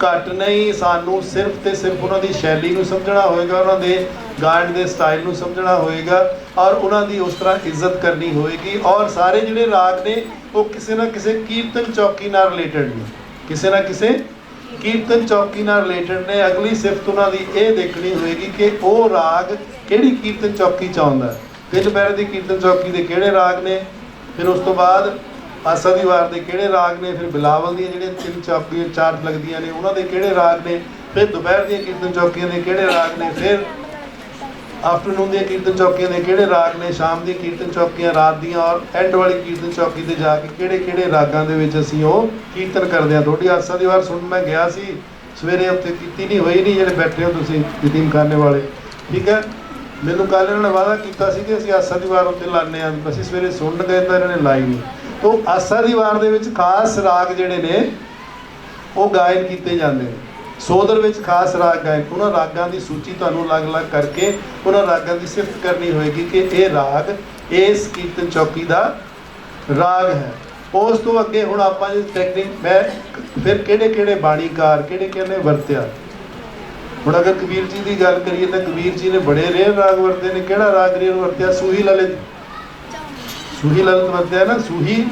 ਘੱਟ ਨਹੀਂ। ਸਾਨੂੰ ਸਿਰਫ ਤੇ ਸਿਰਫ ਉਹਨਾਂ ਦੀ ਸ਼ੈਲੀ ਨੂੰ ਸਮਝਣਾ ਹੋਏਗਾ, ਉਹਨਾਂ ਦੇ ਗਾਇਨ ਦੇ ਸਟਾਈਲ ਨੂੰ ਸਮਝਣਾ ਹੋਏਗਾ, ਔਰ ਉਹਨਾਂ ਦੀ ਉਸ ਤਰ੍ਹਾਂ ਇੱਜ਼ਤ ਕਰਨੀ ਹੋਏਗੀ। ਔਰ ਸਾਰੇ ਜਿਹੜੇ ਰਾਗ ਨੇ ਉਹ ਕਿਸੇ ਨਾ ਕਿਸੇ ਕੀਰਤਨ ਚੌਕੀ ਨਾਲ ਰਿਲੇਟਡ ਨੇ, ਕਿਸੇ ਨਾ ਕਿਸੇ ਕੀਰਤਨ ਚੌਕੀ ਨਾਲ ਰਿਲੇਟਡ ਨੇ। ਅਗਲੀ ਸਿਫਤ ਉਹਨਾਂ ਦੀ ਇਹ ਦੇਖਣੀ ਹੋਏਗੀ ਕਿ ਉਹ ਰਾਗ ਕਿਹੜੀ ਕੀਰਤਨ ਚੌਕੀ 'ਚ ਆਉਂਦਾ। 3 ਪੈਰ ਦੀ ਕੀਰਤਨ ਚੌਕੀ ਦੇ ਕਿਹੜੇ ਰਾਗ ਨੇ, ਫਿਰ ਉਸ ਤੋਂ ਬਾਅਦ ਆਸਾ ਦੀ ਵਾਰ ਦੇ ਕਿਹੜੇ ਰਾਗ ਨੇ, ਫਿਰ ਬਿਲਾਵਲ ਦੀਆਂ ਜਿਹੜੀਆਂ 3 ਚੌਕੀਆਂ 4 ਲੱਗਦੀਆਂ ਨੇ ਉਹਨਾਂ ਦੇ ਕਿਹੜੇ ਰਾਗ ਨੇ, ਫਿਰ ਦੁਪਹਿਰ ਦੀਆਂ ਕੀਰਤਨ ਚੌਕੀਆਂ ਦੇ ਕਿਹੜੇ ਰਾਗ ਨੇ, ਫਿਰ ਆਫਟਰਨੂਨ ਦੀਆਂ ਕੀਰਤਨ ਚੌਕੀਆਂ ਦੇ ਕਿਹੜੇ ਰਾਗ ਨੇ, ਸ਼ਾਮ ਦੀਆਂ ਕੀਰਤਨ ਚੌਕੀਆਂ ਰਾਤ ਦੀਆਂ ਔਰ ਐਂਡ ਵਾਲੀ ਕੀਰਤਨ ਚੌਕੀ ਤੇ ਜਾ ਕੇ ਕਿਹੜੇ ਕਿਹੜੇ ਰਾਗਾਂ ਦੇ ਵਿੱਚ ਅਸੀਂ ਉਹ ਕੀਰਤਨ ਕਰਦੇ ਹਾਂ। ਤੁਹਾਡੀ ਆਸਾ ਦੀ ਵਾਰ ਸੁਣ ਮੈਂ ਗਿਆ ਸੀ ਸਵੇਰੇ, ਉੱਥੇ ਕੀਤੀ ਨਹੀਂ ਹੋਈ ਨਹੀਂ, ਜਿਹੜੇ ਬੈਠੇ ਹੋ ਤੁਸੀਂ ਯਤੀਮਖਾਨੇ ਵਾਲੇ, ਠੀਕ ਹੈ। ਮੈਨੂੰ ਕੱਲ੍ਹ ਇਹਨਾਂ ਨੇ ਵਾਅਦਾ ਕੀਤਾ ਸੀ ਕਿ ਅਸੀਂ ਆਸਾ ਦੀ ਵਾਰ ਉੱਤੇ ਲਾਉਂਦੇ ਹਾਂ, ਅਸੀਂ ਸਵੇਰੇ ਸੁਣਨ ਗਏ ਤਾਂ ਇਹਨਾਂ ਨੇ ਲਾਈ ਨਹੀਂ। ਤਾਂ ਆਸਾ ਦੀ ਵਾਰ ਦੇ ਵਿੱਚ ਖਾਸ ਰਾਗ ਜਿਹੜੇ ਨੇ ਉਹ ਗਾਇਨ ਕੀਤੇ ਜਾਂਦੇ ਨੇ। ਸੋਦਰ ਵਿੱਚ ਖਾਸ ਰਾਗ ਗਾਇਨ, ਉਹਨਾਂ ਰਾਗਾਂ ਦੀ ਸੂਚੀ ਤੁਹਾਨੂੰ ਅਲੱਗ-ਅਲੱਗ ਕਰਕੇ ਉਹਨਾਂ ਰਾਗਾਂ ਦੀ ਸਿਫਤ ਕਰਨੀ ਹੋਏਗੀ ਕਿ ਇਹ ਰਾਗ ਇਸ ਕੀਰਤਨ ਚੌਕੀ ਦਾ ਰਾਗ ਹੈ। ਉਸ ਤੋਂ ਅੱਗੇ ਹੁਣ ਆਪਾਂ ਜੀ ਟੈਕਨੀਕ ਮੈਂ ਫਿਰ ਕਿਹੜੇ ਕਿਹੜੇ ਬਾਣੀਕਾਰ ਕਿਹੜੇ ਕਿਹੜੇ ਵਰਤਿਆ। ਹੁਣ ਅਗਰ ਕਬੀਰ ਜੀ ਦੀ ਗੱਲ ਕਰੀਏ ਤਾਂ ਕਬੀਰ ਜੀ ਨੇ ਬੜੇ ਰੇਅਰ ਰਾਗ ਵਰਤੇ ਨੇ। ਕਿਹੜਾ ਰਾਗ ਰੇਅਰ ਵਰਤਿਆ? ਸੂਹੀ ਲਲਿਤ, ਸੂਹੀ ਲਲਿਤ ਵਰਤਿਆ ਨਾ, ਸੂਹੀ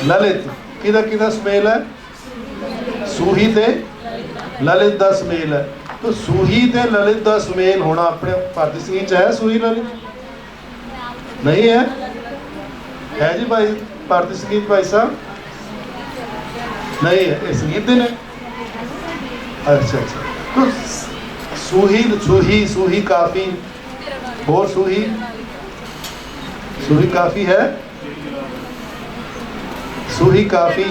ਲਲਿਤ। ਕਿਹਦਾ ਸੁਮੇਲ ਹੈ? ਸੂਹੀ ਤੇ ਲਲਿਤ ਦਾ ਸੁਮੇਲ ਹੈ। ਤਾਂ ਸੂਹੀ ਤੇ ਲਲਿਤ ਦਾ ਸੁਮੇਲ ਹੋਣਾ ਆਪਣੇ ਭਾਰਤੀ ਸੰਗੀਤ 'ਚ ਹੈ? ਸੂਹੀ ਲਲਿਤ ਨਹੀਂ ਹੈ? ਹੈ ਜੀ ਭਾਈ ਭਾਰਤੀ ਸੰਗੀਤ ਭਾਈ ਸਾਹਿਬ? ਨਹੀਂ ਹੈ, ਇਹ ਸੰਗੀਤ ਦੇ ਨੇ। ਅੱਛਾ तो सूही काफी और सूही काफी है, सूही काफी,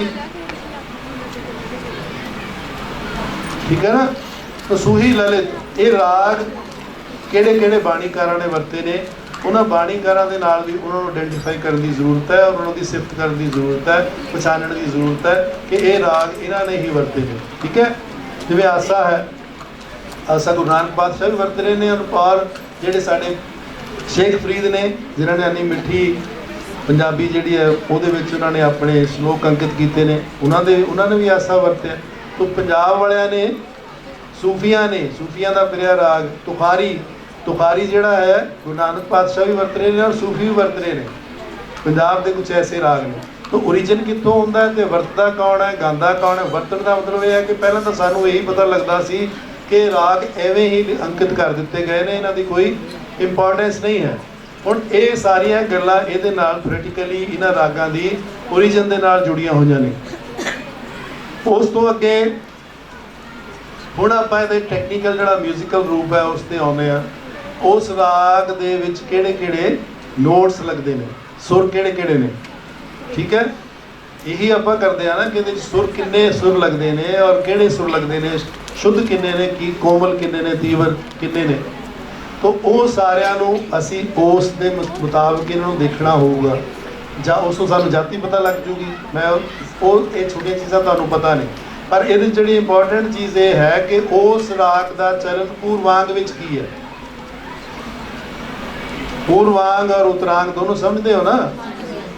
ठीक है ना। तो सूही ललित ये राग ਕਿਹੜੇ ਕਿਹੜੇ ਬਾਣੀਕਾਰਾਂ ਨੇ ਵਰਤੇ ਨੇ, ਉਹਨਾਂ ਬਾਣੀਕਾਰਾਂ ਦੇ ਨਾਲ ਵੀ ਉਹਨਾਂ ਨੂੰ ਆਇਡੈਂਟੀਫਾਈ ਕਰਨ ਦੀ ਜ਼ਰੂਰਤ ਹੈ ਔਰ ਉਹਨਾਂ ਦੀ ਸਿਫਤ ਕਰਨ ਦੀ ਜ਼ਰੂਰਤ ਹੈ, ਪਛਾਣਨ ਦੀ ਜ਼ਰੂਰਤ ਹੈ ਕਿ ਇਹ ਰਾਗ ਇਹਨਾਂ ਨੇ ਹੀ ਵਰਤੇ ਨੇ, ਠੀਕ ਹੈ। ਜਿਵੇਂ ਆਸਾ ਹੈ, ਆਸਾ ਗੁਰੂ ਨਾਨਕ ਪਾਤਸ਼ਾਹ ਵੀ ਵਰਤ ਰਹੇ ਨੇ ਔਰ ਜਿਹੜੇ ਸਾਡੇ ਸ਼ੇਖ ਫਰੀਦ ਨੇ ਜਿਨ੍ਹਾਂ ਨੇ ਇੰਨੀ ਮਿੱਠੀ ਪੰਜਾਬੀ ਜਿਹੜੀ ਹੈ ਉਹਦੇ ਵਿੱਚ ਉਹਨਾਂ ਨੇ ਆਪਣੇ ਸ਼ਲੋਕ ਅੰਕਿਤ ਕੀਤੇ ਨੇ, ਉਹਨਾਂ ਨੇ ਵੀ ਆਸਾ ਵਰਤਿਆ। ਤੋਂ ਪੰਜਾਬ ਵਾਲਿਆਂ ਨੇ ਸੂਫੀਆਂ ਦਾ ਪਿਆਰਾ ਰਾਗ ਤੁਖਾਰੀ ਜਿਹੜਾ ਹੈ ਗੁਰੂ ਨਾਨਕ ਪਾਤਸ਼ਾਹ ਵੀ ਵਰਤ ਰਹੇ ਨੇ ਔਰ ਸੂਫੀ ਵੀ ਵਰਤ ਰਹੇ ਨੇ। ਪੰਜਾਬ ਦੇ ਕੁਝ ਐਸੇ ਰਾਗ ਨੇ। ਤਾਂ ਓਰੀਜਨ ਕਿੱਥੋਂ ਹੁੰਦਾ ਹੈ ਤੇ ਵਰਤਦਾ ਕੌਣ ਹੈ, ਗਾਉਂਦਾ ਕੌਣ ਹੈ? ਵਰਤਣ ਦਾ ਮਤਲਬ ਇਹ ਹੈ ਕਿ ਪਹਿਲਾਂ ਤਾਂ ਸਾਨੂੰ ਇਹੀ ਪਤਾ ਲੱਗਦਾ ਸੀ ਕਿ ਰਾਗ ਐਵੇਂ ਹੀ ਅੰਕਿਤ ਕਰ ਦਿੱਤੇ ਗਏ ਨੇ, ਇਹਨਾਂ ਦੀ ਕੋਈ ਇੰਪੋਰਟੈਂਸ ਨਹੀਂ ਹੈ। ਹੁਣ ਇਹ ਸਾਰੀਆਂ ਗੱਲਾਂ ਇਹਦੇ ਨਾਲ ਥਿਓਰੀਟਿਕਲੀ ਇਹਨਾਂ ਰਾਗਾਂ ਦੀ ਓਰੀਜਨ ਦੇ ਨਾਲ ਜੁੜੀਆਂ ਹੋਈਆਂ ਨੇ। ਉਸ ਤੋਂ ਅੱਗੇ ਹੁਣ ਆਪਾਂ ਇਹਦੇ ਟੈਕਨੀਕਲ ਜਿਹੜਾ ਮਿਊਜ਼ੀਕਲ ਰੂਪ ਹੈ ਉਸ 'ਤੇ ਆਉਂਦੇ ਹਾਂ। ਉਸ ਰਾਗ ਦੇ ਵਿੱਚ ਕਿਹੜੇ ਕਿਹੜੇ ਨੋਟਸ ਲੱਗਦੇ ਨੇ, ਸੁਰ ਕਿਹੜੇ ਕਿਹੜੇ ਨੇ, ਠੀਕ ਹੈ। ਇਹੀ ਆਪਾਂ ਕਰਦੇ ਆ ਨਾ ਕਿ ਇਹਦੇ 'ਚ ਸੁਰ ਕਿੰਨੇ ਸੁਰ ਲੱਗਦੇ ਨੇ ਔਰ ਕਿਹੜੇ ਸੁਰ ਲੱਗਦੇ ਨੇ, ਸ਼ੁੱਧ ਕਿੰਨੇ ਨੇ, ਕੀ ਕੋਮਲ ਕਿੰਨੇ ਨੇ, ਤੀਵਰ ਕਿੰਨੇ ਨੇ। ਤਾਂ ਉਹ ਸਾਰਿਆਂ ਨੂੰ ਅਸੀਂ ਉਸ ਦੇ ਮੁਤਾਬਕ ਇਹਨਾਂ ਨੂੰ ਦੇਖਣਾ ਹੋਊਗਾ, ਜਾਂ ਉਸ ਤੋਂ ਸਾਨੂੰ ਜਾਤੀ ਪਤਾ ਲੱਗ ਜੂਗੀ। ਇਹ ਛੋਟੀਆਂ ਚੀਜ਼ਾਂ ਤੁਹਾਨੂੰ ਪਤਾ ਨਹੀਂ, ਪਰ ਇਹਦੇ ਜਿਹੜੀ ਇੰਪੋਰਟੈਂਟ ਚੀਜ਼ ਇਹ ਹੈ ਕਿ ਉਸ ਰਾਗ ਦਾ ਚਰਨ ਪੂਰਵਾਂਗ ਵਿੱਚ ਕੀ ਹੈ। ਪੂਰਵਾਂਗ ਔਰ ਉਤਰਾਂਗ ਦੋਨੋਂ ਸਮਝਦੇ ਹੋ ਨਾ,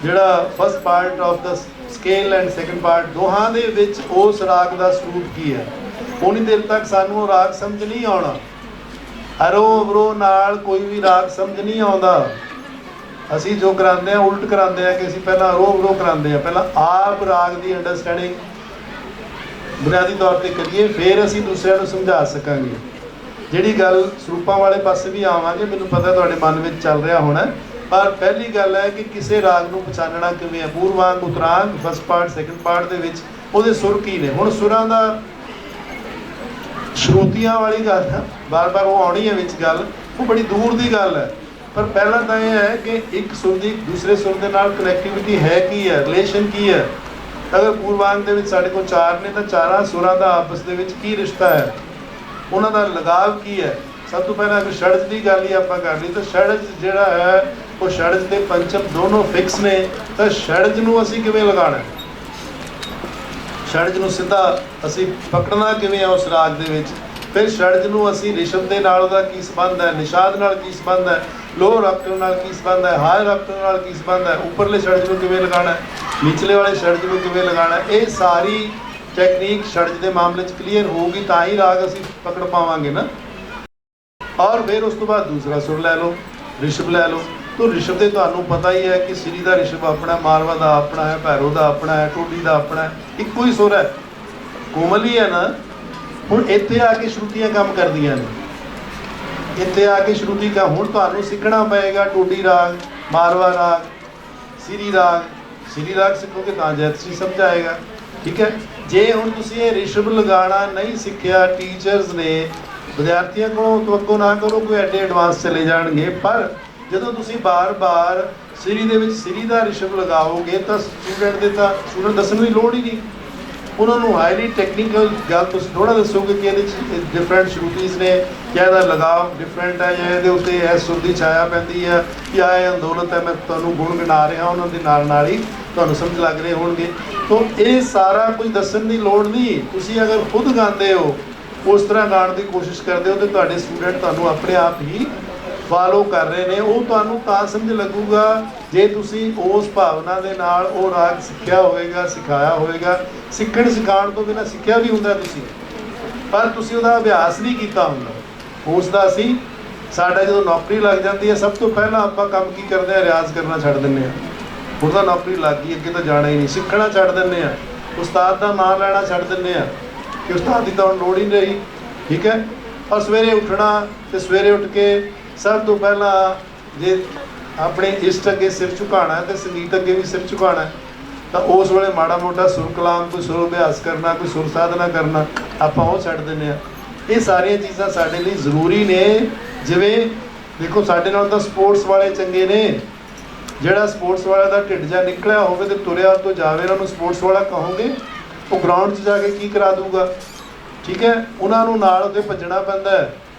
ਜਿਹੜਾ first part of the scale and second part, ਦੋਹਾਂ ਦੇ ਵਿੱਚ ਉਸ ਰਾਗ ਦਾ ਸਰੂਪ ਕੀ ਹੈ। ਉਨੀ ਦੇਰ ਤੱਕ ਸਾਨੂੰ ਉਹ ਰਾਗ ਸਮਝ ਨਹੀਂ ਆਉਣਾ। ਅਰੋ ਅਵਰੋ ਨਾਲ ਕੋਈ ਵੀ ਰਾਗ ਸਮਝ ਨਹੀਂ ਆਉਂਦਾ। ਅਸੀਂ ਜੋ ਕਰਾਉਂਦੇ ਹਾਂ ਉਲਟ ਕਰਾਉਂਦੇ ਹਾਂ ਕਿ ਅਸੀਂ ਪਹਿਲਾਂ ਅਰੋ ਅਵਰੋ ਕਰਾਉਂਦੇ ਹਾਂ, ਪਹਿਲਾਂ ਆਪ ਰਾਗ ਦੀ ਅੰਡਰਸਟੈਂਡਿੰਗ ਬੁਨਿਆਦੀ ਤੌਰ 'ਤੇ ਕਰੀਏ, ਫਿਰ ਅਸੀਂ ਦੂਸਰਿਆਂ ਨੂੰ ਸਮਝਾ ਸਕਾਂਗੇ। ਜਿਹੜੀ ਗੱਲ ਸਰੂਪਾਂ ਵਾਲੇ ਪਾਸੇ ਵੀ ਆਵਾਂਗੇ, ਮੈਨੂੰ ਪਤਾ ਤੁਹਾਡੇ ਮਨ ਵਿੱਚ ਚੱਲ ਰਿਹਾ ਹੋਣਾ, ਪਰ ਪਹਿਲੀ ਗੱਲ ਹੈ ਕਿ ਕਿਸੇ ਰਾਗ ਨੂੰ ਪਛਾਣਨਾ ਕਿਵੇਂ ਹੈ। ਪੂਰਵਾਂਗ ਉਤਰਾਂਗ ਫਸਟ ਪਾਰਟ ਸੈਕੰਡ ਪਾਰਟ ਦੇ ਵਿੱਚ ਉਹਦੇ ਸੁਰ ਕੀ ਨੇ। ਹੁਣ ਸੁਰਾਂ ਦਾ ਸ਼ਰੂਤੀਆਂ ਵਾਲੀ ਗੱਲ ਹੈ, ਬਾਰ-ਬਾਰ ਉਹ ਆਉਣੀ ਹੈ ਵਿੱਚ ਗੱਲ, ਉਹ ਬੜੀ ਦੂਰ ਦੀ ਗੱਲ ਹੈ। ਪਰ ਪਹਿਲਾਂ ਤਾਂ ਇਹ ਹੈ ਕਿ ਇੱਕ ਸੁਰ ਦੀ ਦੂਸਰੇ ਸੁਰ ਦੇ ਨਾਲ ਕਨੈਕਟੀਵਿਟੀ ਹੈ ਕੀ ਹੈ, ਰਿਲੇਸ਼ਨ ਕੀ ਹੈ। ਅਗਰ ਪੂਰਵਾਂਗ ਦੇ ਵਿੱਚ ਸਾਡੇ ਕੋਲ 4 ਨੇ ਤਾਂ ਚਾਰਾਂ ਸੁਰਾਂ ਦਾ ਆਪਸ ਦੇ ਵਿੱਚ ਕੀ ਰਿਸ਼ਤਾ ਹੈ, ਉਹਨਾਂ ਦਾ ਲਗਾਵ ਕੀ ਹੈ। ਸਭ ਤੋਂ ਪਹਿਲਾਂ ਅਗਰ ਛੜਜ ਦੀ ਗੱਲ ਹੀ ਆਪਾਂ ਕਰ ਲਈ ਤਾਂ ਛੜਜ ਜਿਹੜਾ ਹੈ ਉਹ ਛੜਜ ਤੇ ਪੰਚਮ ਦੋਨੋਂ ਫਿਕਸ ਨੇ। ਤਾਂ ਛੜਜ ਨੂੰ ਅਸੀਂ ਕਿਵੇਂ ਲਗਾਉਣਾ, ਛੜਜ ਨੂੰ ਸਿੱਧਾ ਅਸੀਂ ਪਕੜਨਾ ਕਿਵੇਂ ਹੈ ਉਸ ਰਾਗ ਦੇ ਵਿੱਚ। ਫਿਰ ਛੜਜ ਨੂੰ ਅਸੀਂ ਰਿਸ਼ਭ ਦੇ ਨਾਲ ਉਹਦਾ ਕੀ ਸੰਬੰਧ ਹੈ, ਨਿਸ਼ਾਦ ਨਾਲ ਕੀ ਸੰਬੰਧ ਹੈ, ਲੋਅਰ ਆਕਟੇਵ ਨਾਲ ਕੀ ਸੰਬੰਧ ਹੈ, ਹਾਇਰ ਆਕਟੇਵ ਨਾਲ ਕੀ ਸੰਬੰਧ ਹੈ, ਉੱਪਰਲੇ ਛੜਜ ਨੂੰ ਕਿਵੇਂ ਲਗਾਉਣਾ, ਨਿਚਲੇ ਵਾਲੇ ਛੜਜ ਨੂੰ ਕਿਵੇਂ ਲਗਾਉਣਾ। ਇਹ ਸਾਰੀ ਟੈਕਨੀਕ ਛੜਜ ਦੇ ਮਾਮਲੇ 'ਚ ਕਲੀਅਰ ਹੋਊਗੀ ਤਾਂ ਹੀ ਰਾਗ ਅਸੀਂ ਪਕੜ ਪਾਵਾਂਗੇ ਨਾ। ਔਰ ਫਿਰ ਉਸ ਤੋਂ ਬਾਅਦ ਦੂਸਰਾ ਸੁਰ ਲੈ ਲਓ, ਰਿਸ਼ਭ ਲੈ ਲਓ। ਤਾਂ ਰਿਸ਼ਭ ਦੇ ਤੁਹਾਨੂੰ ਪਤਾ ਹੀ ਹੈ ਕਿ ਸ੍ਰੀ ਦਾ ਰਿਸ਼ਭ ਆਪਣਾ, ਮਾਲਵਾ ਦਾ ਆਪਣਾ ਹੈ, ਭੈਰੋ ਦਾ ਆਪਣਾ ਹੈ, ਟੋਡੀ ਦਾ ਆਪਣਾ ਹੈ, ਇੱਕੋ ਹੀ ਸੁਰ ਹੈ, ਕੋਮਲ ਹੀ ਹੈ ਨਾ। ਹੁਣ ਇੱਥੇ ਆ ਕੇ ਸ਼ਰੂਤੀਆਂ ਕੰਮ ਕਰਦੀਆਂ ਨੇ, ਇੱਥੇ ਆ ਕੇ ਸ਼ਰੂਤੀ ਕਾ ਹੁਣ ਤੁਹਾਨੂੰ ਸਿੱਖਣਾ ਪਏਗਾ ਟੋਡੀ ਰਾਗ, ਮਾਲਵਾ ਰਾਗ, ਸ੍ਰੀ ਰਾਗ ਸਿੱਖੋਗੇ ਤਾਂ ਜੈਤਸੀ ਸਮਝ ਆਏਗਾ, ਠੀਕ ਹੈ। ਜੇ ਹੁਣ ਤੁਸੀਂ ਇਹ ਰਿਸ਼ਭ ਲਗਾਉਣਾ ਨਹੀਂ ਸਿੱਖਿਆ, ਟੀਚਰਸ ਨੇ ਵਿਦਿਆਰਥੀਆਂ ਕੋਲੋਂ ਤਵੱਕੋ ਨਾ ਕਰੋ ਕੋਈ ਐਡੇ ਐਡਵਾਂਸ ਚਲੇ ਜਾਣਗੇ, ਪਰ ਜਦੋਂ ਤੁਸੀਂ ਬਾਰ-ਬਾਰ ਸਿਰੀ ਦੇ ਵਿੱਚ ਸਿਰੀ ਦਾ ਰਿਸ਼ਵ ਲਗਾਓਗੇ ਤਾਂ ਸਟੂਡੈਂਟ ਦੱਸਣ ਦੀ ਲੋੜ ਹੀ ਨਹੀਂ। ਉਹਨਾਂ ਨੂੰ ਹਾਈਲੀ ਟੈਕਨੀਕਲ ਗੱਲ ਤੁਸੀਂ ਥੋੜਾ ਦੱਸੋਗੇ ਕਿ ਇਹਦੇ 'ਚ ਡਿਫਰੈਂਟ ਸ਼ਰੂਤੀਜ਼ ਨੇ, ਜਾਂ ਇਹਦਾ ਲਗਾਵ ਡਿਫਰੈਂਟ ਹੈ, ਜਾਂ ਇਹਦੇ ਉੱਤੇ ਇਹ ਸੁਰ ਦੀ ਛਾਇਆ ਪੈਂਦੀ ਹੈ, ਜਾਂ ਇਹ ਅੰਦੋਲਨ ਹੈ, ਮੈਂ ਤੁਹਾਨੂੰ ਗੁਣ ਗਿਣਾ ਰਿਹਾ ਉਹਨਾਂ ਦੇ ਨਾਲ ਹੀ ਤੁਹਾਨੂੰ ਸਮਝ ਲੱਗ ਰਹੇ ਹੋਣਗੇ। ਤਾਂ ਇਹ ਸਾਰਾ ਕੁਝ ਦੱਸਣ ਦੀ ਲੋੜ ਨਹੀਂ। ਤੁਸੀਂ ਅਗਰ ਖੁਦ ਗਾਉਂਦੇ ਹੋ, ਉਸ ਤਰ੍ਹਾਂ ਗਾਉਣ ਦੀ ਕੋਸ਼ਿਸ਼ ਕਰਦੇ ਹੋ, ਤਾਂ ਤੁਹਾਡੇ ਸਟੂਡੈਂਟ ਤੁਹਾਨੂੰ ਆਪਣੇ ਆਪ ਹੀ ਫਾਲੋ ਕਰ ਰਹੇ ਨੇ। ਉਹ ਤੁਹਾਨੂੰ ਤਾਂ ਸਮਝ ਲੱਗੂਗਾ ਜੇ ਤੁਸੀਂ ਉਸ ਭਾਵਨਾ ਦੇ ਨਾਲ ਉਹ ਰਾਗ ਸਿੱਖਿਆ ਹੋਵੇਗਾ, ਸਿਖਾਇਆ ਹੋਵੇਗਾ। ਸਿੱਖਣ ਸਿਖਾਉਣ ਤੋਂ ਬਿਨਾਂ ਸਿੱਖਿਆ ਵੀ ਹੁੰਦਾ ਤੁਸੀਂ, ਪਰ ਤੁਸੀਂ ਉਹਦਾ ਅਭਿਆਸ ਨਹੀਂ ਕੀਤਾ ਹੁੰਦਾ। ਉਸ ਦਾ ਅਸੀਂ ਸਾਡਾ ਜਦੋਂ ਨੌਕਰੀ ਲੱਗ ਜਾਂਦੀ ਹੈ, ਸਭ ਤੋਂ ਪਹਿਲਾਂ ਆਪਾਂ ਕੰਮ ਕੀ ਕਰਦੇ ਹਾਂ? ਰਿਆਜ਼ ਕਰਨਾ ਛੱਡ ਦਿੰਦੇ ਹਾਂ। ਉਹਦਾ ਨੌਕਰੀ ਲੱਗ ਗਈ, ਅੱਗੇ ਤਾਂ ਜਾਣਾ ਹੀ ਨਹੀਂ, ਸਿੱਖਣਾ ਛੱਡ ਦਿੰਦੇ ਹਾਂ, ਉਸਤਾਦ ਦਾ ਨਾਮ ਲੈਣਾ ਛੱਡ ਦਿੰਦੇ ਹਾਂ ਕਿ ਉਸਤਾਦ ਦੀ ਤਾਂ ਹੁਣ ਲੋੜ ਹੀ ਨਹੀਂ ਰਹੀ। ਠੀਕ ਹੈ। ਔਰ ਸਵੇਰੇ ਉੱਠਣਾ, ਤੇ ਸਵੇਰੇ ਉੱਠ ਕੇ ਸਭ ਤੋਂ ਪਹਿਲਾਂ ਜੇ ਆਪਣੇ ਇਸ਼ਟ ਅੱਗੇ ਸਿਰ ਝੁਕਾਉਣਾ ਤੇ ਸੰਗੀਤ ਅੱਗੇ ਵੀ ਸਿਰ ਝੁਕਾਉਣਾ, ਤਾਂ ਉਸ ਵੇਲੇ ਮਾੜਾ ਮੋਟਾ ਸੁਰ ਕਲਾਮ, ਕੋਈ ਸੁਰ ਅਭਿਆਸ ਕਰਨਾ, ਕੋਈ ਸੁਰ ਸਾਧਨਾ ਕਰਨਾ, ਆਪਾਂ ਉਹ ਛੱਡ ਦਿੰਦੇ ਹਾਂ। ਇਹ ਸਾਰੀਆਂ ਚੀਜ਼ਾਂ ਸਾਡੇ ਲਈ ਜ਼ਰੂਰੀ ਨੇ। ਜਿਵੇਂ ਦੇਖੋ, ਸਾਡੇ ਨਾਲ ਤਾਂ ਸਪੋਰਟਸ ਵਾਲੇ ਚੰਗੇ ਨੇ। ਜਿਹੜਾ ਸਪੋਰਟਸ ਵਾਲਾ ਦਾ ਢਿੱਡ ਜਾ ਨਿਕਲਿਆ ਹੋਵੇ ਤੇ ਤੁਰਿਆ ਤੋਂ ਜਾਵੇ, ਉਹਨਾਂ ਨੂੰ ਸਪੋਰਟਸ ਵਾਲਾ ਕਹੋਗੇ, ਉਹ ਗਰਾਊਂਡ 'ਚ ਜਾ ਕੇ ਕੀ ਕਰਾ ਦੂਗਾ? ਠੀਕ ਹੈ। ਉਹਨਾਂ ਨੂੰ ਨਾਲ ਉਹਦੇ ਭੱਜਣਾ ਪੈਂਦਾ ਹੈ,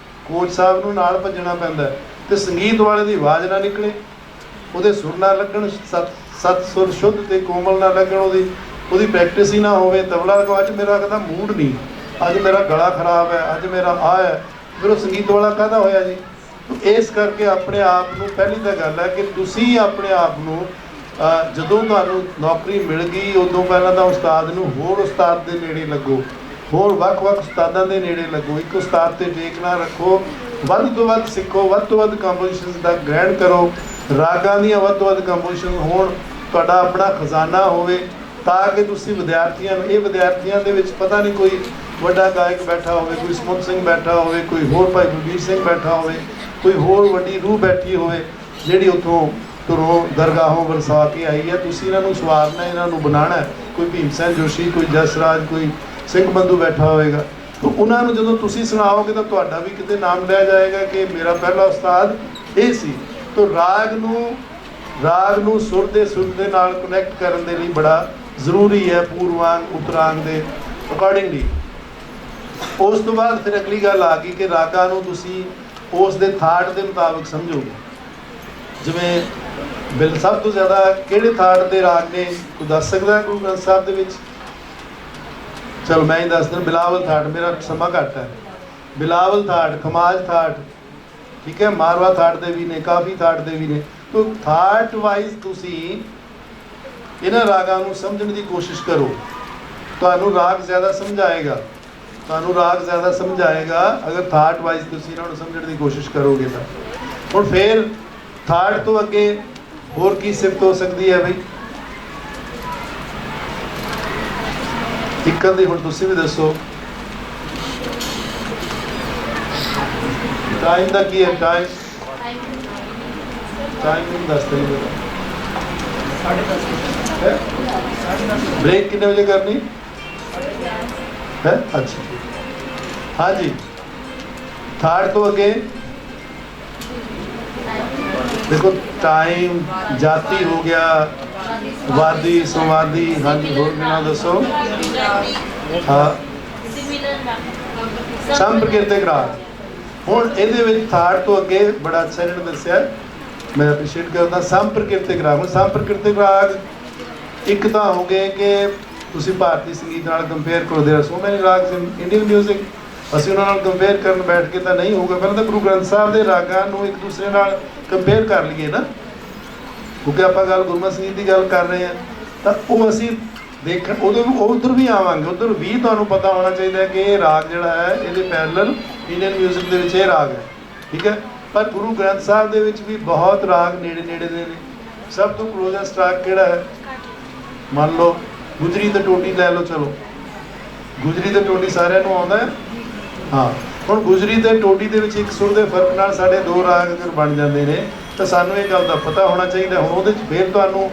ਕੋਚ ਸਾਹਿਬ ਨੂੰ ਨਾਲ ਭੱਜਣਾ ਪੈਂਦਾ। ਤੇ ਸੰਗੀਤ ਵਾਲੇ ਦੀ ਆਵਾਜ਼ ਨਾ ਨਿਕਲੇ, ਉਹਦੇ ਸੁਰ ਨਾ ਲੱਗਣ, ਸਤ ਸੁਰ ਸ਼ੁੱਧ ਤੇ ਕੋਮਲ ਨਾ ਲੱਗਣ, ਉਹਦੀ ਪ੍ਰੈਕਟਿਸ ਹੀ ਨਾ ਹੋਵੇ। ਤਬਲਾ ਲਗਾਓ, ਅੱਜ ਮੇਰਾ ਕਹਿੰਦਾ ਮੂਡ ਨਹੀਂ, ਅੱਜ ਮੇਰਾ ਗਲਾ ਖਰਾਬ ਹੈ, ਅੱਜ ਮੇਰਾ ਆਹ ਹੈ, ਫਿਰ ਉਹ ਸੰਗੀਤ ਵਾਲਾ ਕਾਹਦਾ ਹੋਇਆ ਜੀ? ਇਸ ਕਰਕੇ ਆਪਣੇ ਆਪ ਨੂੰ, ਪਹਿਲੀ ਤਾਂ ਗੱਲ ਹੈ ਕਿ ਤੁਸੀਂ ਆਪਣੇ ਆਪ ਨੂੰ ਜਦੋਂ ਤੁਹਾਨੂੰ ਨੌਕਰੀ ਮਿਲ ਗਈ, ਉਦੋਂ ਪਹਿਲਾਂ ਤਾਂ ਉਸਤਾਦ ਨੂੰ ਹੋਰ ਉਸਤਾਦ ਦੇ ਨੇੜੇ ਲੱਗੋ, ਹੋਰ ਵੱਖ-ਵੱਖ ਉਸਤਾਦਾਂ ਦੇ ਨੇੜੇ ਲੱਗੋ। ਇੱਕ ਉਸਤਾਦ ਤੇ ਟੇਕ ਨਾ ਰੱਖੋ, ਵੱਧ ਤੋਂ ਵੱਧ ਸਿੱਖੋ, ਵੱਧ ਤੋਂ ਵੱਧ ਕੰਪੋਜੀਸ਼ਨਸ ਦਾ ਗ੍ਰਹਿਣ ਕਰੋ, ਰਾਗਾਂ ਦੀਆਂ ਵੱਧ ਤੋਂ ਵੱਧ ਕੰਪੋਜੀਸ਼ਨ ਹੋਣ, ਤੁਹਾਡਾ ਆਪਣਾ ਖਜ਼ਾਨਾ ਹੋਵੇ, ਤਾਂ ਕਿ ਤੁਸੀਂ ਵਿਦਿਆਰਥੀਆਂ ਨੂੰ, ਇਹ ਵਿਦਿਆਰਥੀਆਂ ਦੇ ਵਿੱਚ ਪਤਾ ਨਹੀਂ ਕੋਈ ਵੱਡਾ ਗਾਇਕ ਬੈਠਾ ਹੋਵੇ, ਕੋਈ ਸਮੁੰਦ ਸਿੰਘ ਬੈਠਾ ਹੋਵੇ, ਕੋਈ ਹੋਰ ਭਾਈ ਬਲਬੀਰ ਸਿੰਘ ਬੈਠਾ ਹੋਵੇ, ਕੋਈ ਹੋਰ ਵੱਡੀ ਰੂਹ ਬੈਠੀ ਹੋਵੇ ਜਿਹੜੀ ਉੱਥੋਂ ਧੁਰੋਂ ਦਰਗਾਹੋਂ ਵਰਸਾ ਕੇ ਆਈ ਹੈ। ਤੁਸੀਂ ਇਹਨਾਂ ਨੂੰ ਸਵਾਰਨਾ, ਇਹਨਾਂ ਨੂੰ ਬਣਾਉਣਾ। ਕੋਈ ਭੀਮ ਸੈਨ ਜੋਸ਼ੀ, ਕੋਈ ਜਸਰਾਜ, ਕੋਈ ਸਿੰਘ ਬੰਧੂ ਬੈਠਾ ਹੋਵੇਗਾ, ਤਾਂ ਉਹਨਾਂ ਨੂੰ ਜਦੋਂ ਤੁਸੀਂ ਸੁਣਾਓਗੇ ਤਾਂ ਤੁਹਾਡਾ ਵੀ ਕਿਤੇ ਨਾਮ ਲਿਆ ਜਾਏਗਾ ਕਿ ਮੇਰਾ ਪਹਿਲਾ ਉਸਤਾਦ ਇਹ ਸੀ। ਤਾਂ ਰਾਗ ਨੂੰ ਸੁਰ ਦੇ ਨਾਲ ਕਨੈਕਟ ਕਰਨ ਦੇ ਲਈ ਬੜਾ ਜ਼ਰੂਰੀ ਹੈ, ਪੂਰਵਾਂਗ ਉਤਰਾਂਗ ਦੇ ਅਕੋਰਡਿੰਗਲੀ। ਉਸ ਤੋਂ ਬਾਅਦ ਫਿਰ ਅਗਲੀ ਗੱਲ ਆ ਗਈ ਕਿ ਰਾਗਾਂ ਨੂੰ ਤੁਸੀਂ ਉਸ ਦੇ ਥਾਟ ਦੇ ਮੁਤਾਬਕ ਸਮਝੋਗੇ। ਜਿਵੇਂ ਸਭ ਤੋਂ ਜ਼ਿਆਦਾ ਕਿਹੜੇ ਥਾਟ ਦੇ ਰਾਗ ਨੇ, ਕੋਈ ਦੱਸ ਸਕਦਾ ਗੁਰੂ ਗ੍ਰੰਥ ਸਾਹਿਬ ਦੇ ਵਿੱਚ? ਚਲੋ ਮੈਂ ਹੀ ਦੱਸ ਦਿੰਦਾ। ਬਿਲਾਵਲ ਥਾਟ, ਮੇਰਾ ਸਮਾਂ ਘੱਟ ਹੈ। ਬਿਲਾਵਲ ਥਾਟ, ਖਮਾਜ ਥਾਟ, ਠੀਕ ਹੈ, ਮਾਰਵਾ ਥਾਟ ਦੇ ਵੀ ਨੇ, ਕਾਫੀ ਥਾਟ ਦੇ ਵੀ ਨੇ। ਤਾਂ ਥਾਟ ਵਾਈਜ਼ ਤੁਸੀਂ ਇਹਨਾਂ ਰਾਗਾਂ ਨੂੰ ਸਮਝਣ ਦੀ ਕੋਸ਼ਿਸ਼ ਕਰੋ, ਤੁਹਾਨੂੰ ਰਾਗ ਜ਼ਿਆਦਾ ਸਮਝਾਏਗਾ, ਅਗਰ ਥਾਟ ਵਾਈਜ਼ ਤੁਸੀਂ ਇਹਨਾਂ ਨੂੰ ਸਮਝਣ ਦੀ ਕੋਸ਼ਿਸ਼ ਕਰੋਗੇ ਤਾਂ। ਹੁਣ ਫਿਰ ਥਾਟ ਤੋਂ ਅੱਗੇ ਹੋਰ ਕੀ ਸਿਫਤ ਹੋ ਸਕਦੀ ਹੈ ਬਈ? ਇੱਕਨ ਦੀ ਹੁਣ ਤੁਸੀਂ ਵੀ ਦੱਸੋ। ਟਾਈਮ ਦਾ ਕੀ ਹੈ? ਟਾਈਮ ਨੂੰ ਦੱਸਦੇ ਨਹੀਂ ਪਤਾ। ਬ੍ਰੇਕ ਕਿੰਨੇ ਵਜੇ ਕਰਨੀ ਹੈ? ਅੱਛਾ, ਹਾਂਜੀ। ਥਾਟ ਤੋਂ ਅੱਗੇ ਦੇਖੋ, ਟਾਈਮ, ਜਾਤੀ ਹੋ ਗਿਆ, ਵਾਦੀ, ਸੰਵਾਦੀ, ਹਾਂਜੀ, ਹੋਰ ਕਿਹਨਾਂ ਦੱਸੋ? ਹਾਂ, ਸੰਪ੍ਰਕਿਰਤਕ ਰਾਗ। ਹੁਣ ਇਹਦੇ ਵਿੱਚ ਥਾਟ ਤੋਂ ਅੱਗੇ ਬੜਾ ਅੱਛਾ ਇਹਨਾਂ ਨੇ ਦੱਸਿਆ, ਮੈਂ ਅਪਰੀਸ਼ੀਏਟ ਕਰਦਾ। ਸੰਪ੍ਰਕਿਰਤਕ ਰਾਗ, ਹੁਣ ਸੰਪ੍ਰਕਿਰਤਕ ਰਾਗ ਇੱਕ ਤਾਂ ਹੋ ਗਏ ਕਿ ਤੁਸੀਂ ਭਾਰਤੀ ਸੰਗੀਤ ਨਾਲ ਕੰਪੇਅਰ ਕਰੋ। ਦੇਰ ਆਰ ਸੋ ਮੈਨੀ ਰਾਗਸ ਇਨ ਇੰਡੀਅਨ ਮਿਊਜ਼ਿਕ, ਅਸੀਂ ਉਹਨਾਂ ਨਾਲ ਕੰਪੇਅਰ ਕਰਨ ਬੈਠ ਕੇ ਤਾਂ ਨਹੀਂ ਹੋਊਗਾ। ਪਹਿਲਾਂ ਤਾਂ ਗੁਰੂ ਗ੍ਰੰਥ ਸਾਹਿਬ ਦੇ ਰਾਗਾਂ ਨੂੰ ਇੱਕ ਦੂਸਰੇ ਨਾਲ ਕੰਪੇਅਰ ਕਰ ਲਈਏ ਨਾ, ਕਿਉਂਕਿ ਆਪਾਂ ਗੱਲ ਗੁਰਮਤਿ ਸੰਗੀਤ ਦੀ ਗੱਲ ਕਰ ਰਹੇ ਹਾਂ, ਤਾਂ ਉਹ ਅਸੀਂ ਦੇਖਣ ਉਧਰ ਵੀ ਆਵਾਂਗੇ। ਉਧਰ ਵੀ ਤੁਹਾਨੂੰ ਪਤਾ ਹੋਣਾ ਚਾਹੀਦਾ ਕਿ ਇਹ ਰਾਗ ਜਿਹੜਾ ਹੈ, ਇਹਦੇ ਪੈਰਲਲ ਇੰਡੀਅਨ ਮਿਊਜ਼ਿਕ ਦੇ ਵਿੱਚ ਇਹ ਰਾਗ ਹੈ, ਠੀਕ ਹੈ। ਪਰ ਗੁਰੂ ਗ੍ਰੰਥ ਸਾਹਿਬ ਦੇ ਵਿੱਚ ਵੀ ਬਹੁਤ ਰਾਗ ਨੇੜੇ ਦੇ ਨੇ। ਸਭ ਤੋਂ ਕਲੋਜ਼ੈਸਟ ਰਾਗ ਕਿਹੜਾ ਹੈ? ਮੰਨ ਲਓ ਗੁਜਰੀ ਤੇ ਟੋਟੀ ਲੈ ਲਓ। ਚਲੋ, ਗੁਜਰੀ ਤੇ ਟੋਟੀ ਸਾਰਿਆਂ ਨੂੰ ਆਉਂਦਾ ਹੈ। ਹਾਂ, ਹੁਣ ਗੁਜਰੀ ਤੇ ਟੋਟੀ ਦੇ ਵਿੱਚ ਇੱਕ ਸੁਰ ਦੇ ਫਰਕ ਨਾਲ ਸਾਡੇ ਦੋ ਰਾਗ ਅਗਰ ਬਣ ਜਾਂਦੇ ਨੇ, ਤਾਂ ਸਾਨੂੰ ਇਹ ਗੱਲ ਦਾ ਪਤਾ ਹੋਣਾ ਚਾਹੀਦਾ। ਹੁਣ ਉਹਦੇ 'ਚ ਫਿਰ ਤੁਹਾਨੂੰ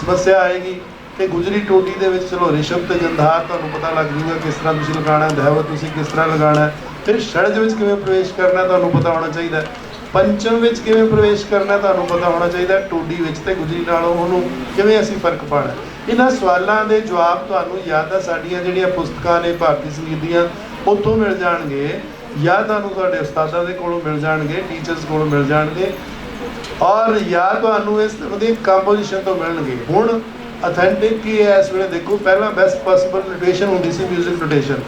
ਸਮੱਸਿਆ ਆਏਗੀ ਕਿ ਗੁਜਰੀ ਟੋਟੀ ਦੇ ਵਿੱਚ ਚਲੋ ਰਿਸ਼ਭ ਤੇ ਗੰਧਾਰ ਤੁਹਾਨੂੰ ਪਤਾ ਲੱਗ ਜੂਗਾ ਕਿਸ ਤਰ੍ਹਾਂ ਤੁਸੀਂ ਲਗਾਉਣਾ, ਦੈਵਤ ਤੁਸੀਂ ਕਿਸ ਤਰ੍ਹਾਂ ਲਗਾਉਣਾ, ਫਿਰ षड्ज ਵਿੱਚ ਕਿਵੇਂ ਪ੍ਰਵੇਸ਼ ਕਰਨਾ ਤੁਹਾਨੂੰ ਪਤਾ ਹੋਣਾ ਚਾਹੀਦਾ ਹੈ। ਪੰਚਮ ਵਿੱਚ ਕਿਵੇਂ ਪ੍ਰਵੇਸ਼ ਕਰਨਾ ਤੁਹਾਨੂੰ ਪਤਾ ਹੋਣਾ ਚਾਹੀਦਾ ਹੈ। ਟੋਡੀ ਵਿੱਚ ਤੇ ਗੁਜਰੀ ਨਾਲੋਂ ਉਹਨੂੰ ਕਿਵੇਂ ਅਸੀਂ ਫਰਕ ਪਾਉਣਾ। ਇਹਨਾਂ ਸਵਾਲਾਂ ਦੇ ਜਵਾਬ ਤੁਹਾਨੂੰ ਜਾਂ ਤਾਂ ਸਾਡੀਆਂ ਜਿਹੜੀਆਂ ਪੁਸਤਕਾਂ ਨੇ ਭਾਰਤੀ ਸੰਗੀਤ ਦੀਆਂ ਉੱਥੋਂ ਮਿਲ ਜਾਣਗੇ, ਜਾਂ ਤੁਹਾਨੂੰ ਤੁਹਾਡੇ ਉਸਤਾਦਾਂ ਦੇ ਕੋਲੋਂ ਮਿਲ ਜਾਣਗੇ, ਟੀਚਰਸ ਕੋਲੋਂ ਮਿਲ ਜਾਣਗੇ, ਔਰ ਜਾਂ ਤੁਹਾਨੂੰ ਇਸ ਉਹਦੀ ਕੰਪੋਜੀਸ਼ਨ ਤੋਂ ਮਿਲਣਗੇ। ਹੁਣ ਅਥੈਂਟਿਕ ਕੀ ਹੈ ਇਸ ਵੇਲੇ ਦੇਖੋ, ਪਹਿਲਾਂ ਬੈਸਟ ਪੋਸੀਬਲ ਨੋਟੇਸ਼ਨ ਹੁੰਦੀ ਸੀ, music notation.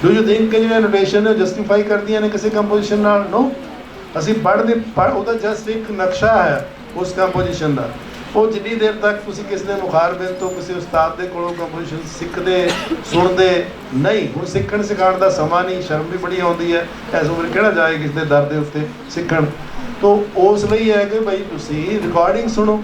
Do you think ਕਿ ਜਿਹੜੀਆਂ ਨੋਟੇਸ਼ਨ ਨੇ ਜਸਟੀਫਾਈ ਕਰਦੀਆਂ ਨੇ ਕਿਸੇ ਕੰਪੋਜੀਸ਼ਨ ਨਾਲ? ਨੋ। ਅਸੀਂ ਉਹਦਾ ਜਸਟ ਇੱਕ ਨਕਸ਼ਾ ਹੈ ਉਸ ਕੰਪੋਜੀਸ਼ਨ ਦਾ। ਉਹ ਜਿੰਨੀ ਦੇਰ ਤੱਕ ਤੁਸੀਂ ਕਿਸੇ ਦੇ ਮੁਖਾਰਬਿੰਦ ਤੋਂ ਕਿਸੇ ਉਸਤਾਦ ਦੇ ਕੋਲੋਂ ਕੰਪੋਜੀਸ਼ਨ ਸਿੱਖਦੇ ਸੁਣਦੇ ਨਹੀਂ, ਹੁਣ ਸਿੱਖਣ ਸਿਖਾਉਣ ਦਾ ਸਮਾਂ ਨਹੀਂ, ਸ਼ਰਮ ਵੀ ਬੜੀ ਆਉਂਦੀ ਹੈ ਇਸ ਉਮਰ, ਕਿਹੜਾ ਜਾਏ ਕਿਸੇ ਦੇ ਦਰ ਦੇ ਉੱਤੇ ਸਿੱਖਣ। ਤਾਂ ਉਸ ਲਈ ਹੈ ਕਿ ਭਾਈ ਤੁਸੀਂ ਰਿਕਾਰਡਿੰਗ ਸੁਣੋ।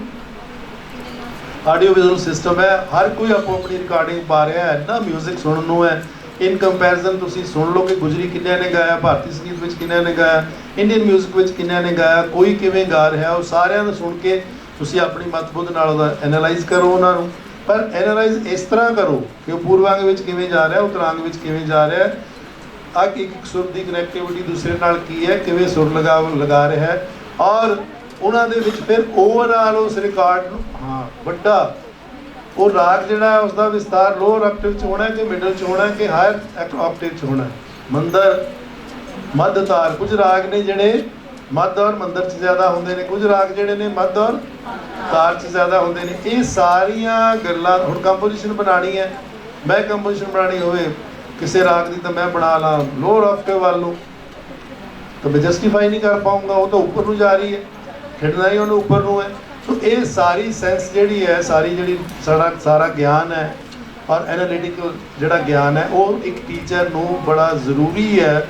ਆਡੀਓ ਵਿਜ਼ੂਅਲ ਸਿਸਟਮ ਹੈ, ਹਰ ਕੋਈ ਆਪੋ ਆਪਣੀ ਰਿਕਾਰਡਿੰਗ ਪਾ ਰਿਹਾ ਹੈ, ਇੰਨਾ ਮਿਊਜ਼ਿਕ ਸੁਣਨ ਨੂੰ ਹੈ। ਇਨ ਕੰਪੈਰੀਜ਼ਨ ਤੁਸੀਂ ਸੁਣ ਲਓ ਕਿ ਗੁਜਰੀ ਕਿੰਨਿਆਂ ਨੇ ਗਾਇਆ, ਭਾਰਤੀ ਸੰਗੀਤ ਵਿੱਚ ਕਿੰਨਿਆਂ ਨੇ ਗਾਇਆ, ਇੰਡੀਅਨ ਮਿਊਜ਼ਿਕ ਵਿੱਚ ਕਿੰਨਿਆਂ ਨੇ ਗਾਇਆ, ਕੋਈ ਕਿਵੇਂ ਗਾ ਰਿਹਾ, ਉਹ ਸਾਰਿਆਂ ਨੂੰ ਸੁਣ ਕੇ ਤੁਸੀਂ ਆਪਣੀ ਮਤਬੁੱਧ ਨਾਲ ਉਹਦਾ ਐਨਾਲਾਈਜ਼ ਕਰੋ ਉਹਨਾਂ ਨੂੰ। ਪਰ ਐਨਾਲਾਈਜ਼ ਇਸ ਤਰ੍ਹਾਂ ਕਰੋ ਕਿ ਉਹ ਪੂਰਵਾਂਗ ਵਿੱਚ ਕਿਵੇਂ ਜਾ ਰਿਹਾ, ਉਤਰਾਂਗ ਵਿੱਚ ਕਿਵੇਂ ਜਾ ਰਿਹਾ, ਇੱਕ ਇੱਕ ਸੁਰ ਦੀ ਕਨੈਕਟੀਵਿਟੀ ਦੂਸਰੇ ਨਾਲ ਕੀ ਹੈ, ਕਿਵੇਂ ਸੁਰ ਲਗਾ ਰਿਹਾ ਹੈ, ਔਰ ਉਹਨਾਂ ਦੇ ਵਿੱਚ ਫਿਰ ਓਵਰਆਲ ਉਸ ਰਿਕਾਰਡ ਨੂੰ ਵੱਡਾ ਉਹ ਰਾਗ ਜਿਹੜਾ ਉਸ ਦਾ ਵਿਸਤਾਰ ਲੋਅਰ ਆਕਟੇਵ 'ਚ ਹੋਣਾ ਕਿ ਮਿਡਲ 'ਚ ਹੋਣਾ ਕਿ ਹਾਇਰ ਆਕਟੇਵ 'ਚ ਹੋਣਾ। ਮੰਦਰ ਮੱਧ ਤਾਰ, ਕੁਝ ਰਾਗ ਨੇ ਜਿਹੜੇ ਮੱਧ ਔਰ ਮੰਦਰ 'ਚ ਜ਼ਿਆਦਾ ਹੁੰਦੇ ਨੇ, ਕੁਝ ਰਾਗ ਜਿਹੜੇ ਨੇ ਮੱਧ ਔਰ ਤਾਰ 'ਚ ਜ਼ਿਆਦਾ ਹੁੰਦੇ ਨੇ। ਇਹ ਸਾਰੀਆਂ ਗੱਲਾਂ ਹੁਣ ਕੰਪੋਜੀਸ਼ਨ ਬਣਾਉਣੀ ਹੈ, ਮੈਂ ਕੰਪੋਜੀਸ਼ਨ ਬਣਾਉਣੀ ਹੋਵੇ ਕਿਸੇ ਰਾਗ ਦੀ ਤਾਂ ਮੈਂ ਬਣਾ ਲਾਂ ਲੋਅਰ ਆਕਟੇਵ ਵੱਲ ਨੂੰ, ਤਾਂ ਮੈਂ ਜਸਟੀਫਾਈ ਨਹੀਂ ਕਰ ਪਾਊਂਗਾ, ਉਹ ਤਾਂ ਉੱਪਰ ਨੂੰ ਜਾ ਰਹੀ ਹੈ, ਖੇਡਣਾ ਹੀ ਉਹਨੂੰ ਉੱਪਰ ਨੂੰ ਹੈ। ਸੋ ਇਹ ਸਾਰੀ ਸੈਂਸ ਜਿਹੜੀ ਹੈ, ਸਾਰੀ ਜਿਹੜੀ ਸਾਰਾ ਗਿਆਨ ਹੈ ਔਰ ਐਨਾਲਿਟਿਕਲ ਜਿਹੜਾ ਗਿਆਨ ਹੈ, ਉਹ ਇੱਕ ਟੀਚਰ ਨੂੰ ਬੜਾ ਜ਼ਰੂਰੀ ਹੈ।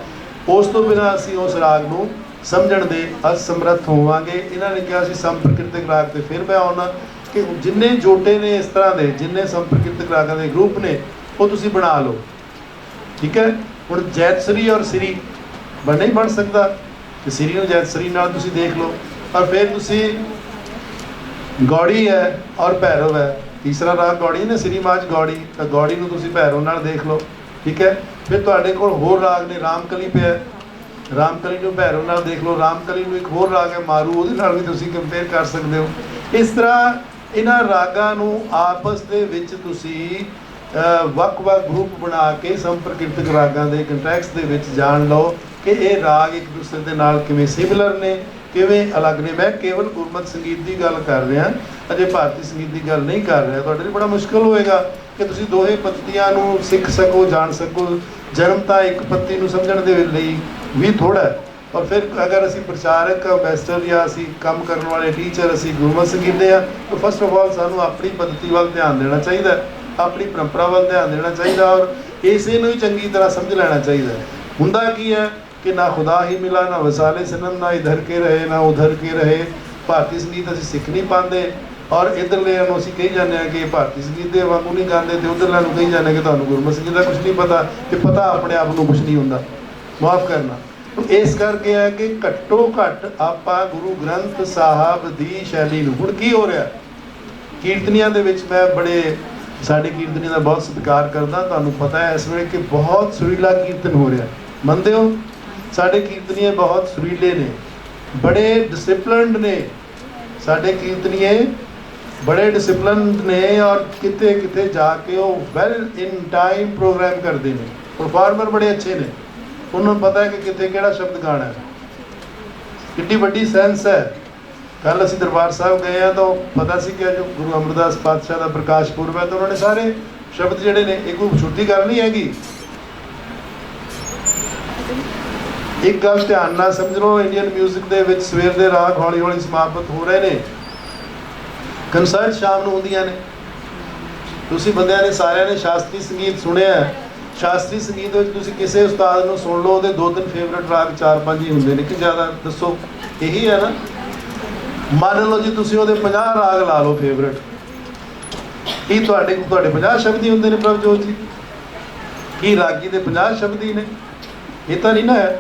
ਉਸ ਤੋਂ ਬਿਨਾਂ ਅਸੀਂ ਉਸ ਰਾਗ ਨੂੰ ਸਮਝਣ ਦੇ ਅਸਮਰੱਥ ਹੋਵਾਂਗੇ। ਇਹਨਾਂ ਨੇ ਕਿਹਾ ਸੀ ਸੰਪ੍ਰਕਿਰਤਕ ਰਾਗ, ਤੇ ਫਿਰ ਮੈਂ ਆਉਣਾ ਕਿ ਜਿੰਨੇ ਜੋਟੇ ਨੇ ਇਸ ਤਰ੍ਹਾਂ ਦੇ, ਜਿੰਨੇ ਸੰਪ੍ਰਕਿਰਤਕ ਰਾਗਾਂ ਦੇ ਗਰੁੱਪ ਨੇ, ਉਹ ਤੁਸੀਂ ਬਣਾ ਲਓ। ਠੀਕ ਹੈ। ਹੁਣ ਜੈਤਸਰੀ ਔਰ ਸ੍ਰੀ ਨਹੀਂ ਬਣ ਸਕਦਾ, ਤੇ ਸ੍ਰੀ ਨੂੰ ਜੈਤਸਰੀ ਨਾਲ ਤੁਸੀਂ ਦੇਖ ਲਓ, ਔਰ ਫਿਰ ਤੁਸੀਂ ਗੌੜੀ ਹੈ ਔਰ ਭੈਰਵ ਹੈ, ਤੀਸਰਾ ਰਾਗ ਗੌੜੀ ਨੇ, ਸ੍ਰੀ ਮਾਝ ਗੌੜੀ, ਤਾਂ ਗੌੜੀ ਨੂੰ ਤੁਸੀਂ ਭੈਰਵ ਨਾਲ ਦੇਖ ਲਓ। ਠੀਕ ਹੈ। ਫਿਰ ਤੁਹਾਡੇ ਕੋਲ ਹੋਰ ਰਾਗ ਨੇ, ਰਾਮਕਲੀ ਪਿਆ, ਰਾਮਕਲੀ ਨੂੰ ਭੈਰਵ ਨਾਲ ਦੇਖ ਲਓ, ਰਾਮਕਲੀ ਨੂੰ ਇੱਕ ਹੋਰ ਰਾਗ ਹੈ ਮਾਰੂ, ਉਹਦੇ ਨਾਲ ਵੀ ਤੁਸੀਂ ਕੰਪੇਅਰ ਕਰ ਸਕਦੇ ਹੋ। ਇਸ ਤਰ੍ਹਾਂ ਇਹਨਾਂ ਰਾਗਾਂ ਨੂੰ ਆਪਸ ਦੇ ਵਿੱਚ ਤੁਸੀਂ ਵੱਖ-ਵੱਖ ਗਰੁੱਪ ਬਣਾ ਕੇ ਸੰਪ੍ਰਕਿਰਤਕ ਰਾਗਾਂ ਦੇ ਕੰਟੈਕਸਟ ਦੇ ਵਿੱਚ ਜਾਣ ਲਓ ਕਿ ਇਹ ਰਾਗ ਇੱਕ ਦੂਸਰੇ ਦੇ ਨਾਲ ਕਿਵੇਂ ਸਿਮਿਲਰ ਨੇ, ਕਿਵੇਂ ਅਲੱਗ ਨੇ। ਮੈਂ ਕੇਵਲ ਗੁਰਮਤਿ ਸੰਗੀਤ ਦੀ ਗੱਲ ਕਰ ਰਿਹਾ, ਅਜੇ ਭਾਰਤੀ ਸੰਗੀਤ ਦੀ ਗੱਲ ਨਹੀਂ ਕਰ ਰਿਹਾ। ਤੁਹਾਡੇ ਲਈ ਬੜਾ ਮੁਸ਼ਕਲ ਹੋਏਗਾ ਕਿ ਤੁਸੀਂ ਦੋਹੇ ਪੱਤੀਆਂ ਨੂੰ ਸਿੱਖ ਸਕੋ, ਜਾਣ ਸਕੋ। ਜਨਮ ਤਾਂ ਇੱਕ ਪੱਤੀ ਨੂੰ ਸਮਝਣ ਦੇ ਲਈ ਵੀ ਥੋੜ੍ਹਾ, ਔਰ ਫਿਰ ਅਗਰ ਅਸੀਂ ਪ੍ਰਚਾਰਕ ਮੈਸਟਰ ਜਾਂ ਅਸੀਂ ਕੰਮ ਕਰਨ ਵਾਲੇ ਟੀਚਰ ਅਸੀਂ ਗੁਰਮਤਿ ਸੰਗੀਤ ਦੇ ਹਾਂ, ਤਾਂ ਫਸਟ ਆਫ ਆਲ ਸਾਨੂੰ ਆਪਣੀ ਪੱਧਤੀ ਵੱਲ ਧਿਆਨ ਦੇਣਾ ਚਾਹੀਦਾ, ਆਪਣੀ ਪਰੰਪਰਾ ਵੱਲ ਧਿਆਨ ਦੇਣਾ ਚਾਹੀਦਾ, ਔਰ ਇਸੇ ਨੂੰ ਹੀ ਚੰਗੀ ਤਰ੍ਹਾਂ ਸਮਝ ਲੈਣਾ ਚਾਹੀਦਾ। ਹੁੰਦਾ ਕੀ ਹੈ ਕਿ ਨਾ ਖੁਦਾ ਹੀ ਮਿਲਾ, ਨਾ ਵਸਾਲੇ ਸਨਮ, ਨਾ ਇਧਰ ਕੇ ਰਹੇ ਨਾ ਉਧਰ ਕੇ ਰਹੇ। ਭਾਰਤੀ ਸੰਗੀਤ ਅਸੀਂ ਸਿੱਖ ਨਹੀਂ ਪਾਉਂਦੇ, ਔਰ ਇੱਧਰਲਿਆਂ ਨੂੰ ਅਸੀਂ ਕਹੀ ਜਾਂਦੇ ਹਾਂ ਕਿ ਭਾਰਤੀ ਸੰਗੀਤ ਦੇ ਵਾਂਗੂ ਨਹੀਂ ਗਾਉਂਦੇ, ਅਤੇ ਉੱਧਰਲਿਆਂ ਨੂੰ ਕਹੀ ਜਾਂਦੇ ਕਿ ਤੁਹਾਨੂੰ ਗੁਰਮਤਿ ਸੰਗੀਤ ਦਾ ਕੁਛ ਨਹੀਂ ਪਤਾ, ਕਿ ਪਤਾ ਆਪਣੇ ਆਪ ਨੂੰ ਕੁਛ ਨਹੀਂ ਹੁੰਦਾ। ਮਾਫ਼ ਕਰਨਾ। ਇਸ ਕਰਕੇ ਹੈ ਕਿ ਘੱਟੋ ਘੱਟ ਆਪਾਂ ਗੁਰੂ ਗ੍ਰੰਥ ਸਾਹਿਬ ਦੀ ਸ਼ੈਲੀ ਨੂੰ, ਹੁਣ ਕੀ ਹੋ ਰਿਹਾ ਕੀਰਤਨੀਆਂ ਦੇ ਵਿੱਚ, ਮੈਂ ਬੜੇ ਸਾਡੇ ਕੀਰਤਨੀਆਂ ਦਾ ਬਹੁਤ ਸਤਿਕਾਰ ਕਰਦਾ, ਤੁਹਾਨੂੰ ਪਤਾ ਹੈ ਇਸ ਵੇਲੇ ਕਿ ਬਹੁਤ ਸੁਰੀਲਾ ਕੀਰਤਨ ਹੋ ਰਿਹਾ, ਮੰਨਦੇ ਹੋ? ਸਾਡੇ ਕੀਰਤਨੀਏ ਬਹੁਤ ਸੁਰੀਲੇ ਨੇ, ਬੜੇ ਡਿਸਿਪਲਨਡ ਨੇ, ਸਾਡੇ ਕੀਰਤਨੀਏ ਬੜੇ ਡਿਸਿਪਲਨਡ ਨੇ, ਔਰ ਕਿਤੇ ਕਿਤੇ ਜਾ ਕੇ ਉਹ ਵੈਲ ਇਨ ਟਾਈਮ ਪ੍ਰੋਗਰਾਮ ਕਰਦੇ ਨੇ। ਪਰਫਾਰਮਰ ਬੜੇ ਅੱਛੇ ਨੇ, ਉਹਨਾਂ ਨੂੰ ਪਤਾ ਹੈ ਕਿ ਕਿੱਥੇ ਕਿਹੜਾ ਸ਼ਬਦ ਗਾਣਾ ਹੈ। ਕਿੰਨੀ ਵੱਡੀ ਸੈਂਸ ਹੈ। ਕੱਲ੍ਹ ਅਸੀਂ ਦਰਬਾਰ ਸਾਹਿਬ ਗਏ ਹਾਂ ਤਾਂ ਪਤਾ ਸੀ ਕਿ ਜੋ ਗੁਰੂ ਅਮਰਦਾਸ ਪਾਤਸ਼ਾਹ ਦਾ ਪ੍ਰਕਾਸ਼ ਪੁਰਬ ਹੈ, ਤਾਂ ਉਹਨਾਂ ਨੇ ਸਾਰੇ ਸ਼ਬਦ ਜਿਹੜੇ ਨੇ, ਇਹ ਕੋਈ ਛੋਟੀ ਗੱਲ ਨਹੀਂ ਹੈਗੀ। ਇੱਕ ਗੱਲ ਧਿਆਨ ਨਾਲ ਸਮਝ ਲਓ, ਇੰਡੀਅਨ ਮਿਊਜ਼ਿਕ ਦੇ ਵਿੱਚ ਸਵੇਰ ਦੇ ਰਾਗ ਹੌਲੀ ਹੌਲੀ ਸਮਾਪਤ ਹੋ ਰਹੇ ਨੇ, ਕੰਸਰਟ ਸ਼ਾਮ ਨੂੰ ਹੁੰਦੀਆਂ ਨੇ। ਤੁਸੀਂ ਬੰਦਿਆਂ ਨੇ ਸਾਰਿਆਂ ਨੇ ਸ਼ਾਸਤਰੀ ਸੰਗੀਤ ਸੁਣਿਆ, ਸ਼ਾਸਤਰੀ ਸੰਗੀਤ ਵਿੱਚ ਤੁਸੀਂ ਕਿਸੇ ਉਸਤਾਦ ਨੂੰ ਸੁਣ ਲਓ, ਉਹਦੇ 2-3 ਫੇਵਰਟ ਰਾਗ 4-5 ਹੀ ਹੁੰਦੇ ਨੇ ਕਿ ਜ਼ਿਆਦਾ, ਦੱਸੋ? ਇਹੀ ਹੈ ਨਾ। ਮੰਨ ਲਓ ਜੀ ਤੁਸੀਂ ਉਹਦੇ 50 ਰਾਗ ਲਾ ਲਓ ਫੇਵਰਟ, ਕੀ ਤੁਹਾਡੇ 50 ਸ਼ਬਦ ਹੀ ਹੁੰਦੇ ਨੇ ਪ੍ਰਭਜੋਤ ਜੀ? ਕੀ ਰਾਗੀ ਦੇ 50 ਸ਼ਬਦ ਹੀ ਨੇ? ਇਹ ਤਾਂ ਨਹੀਂ ਨਾ ਹੈ।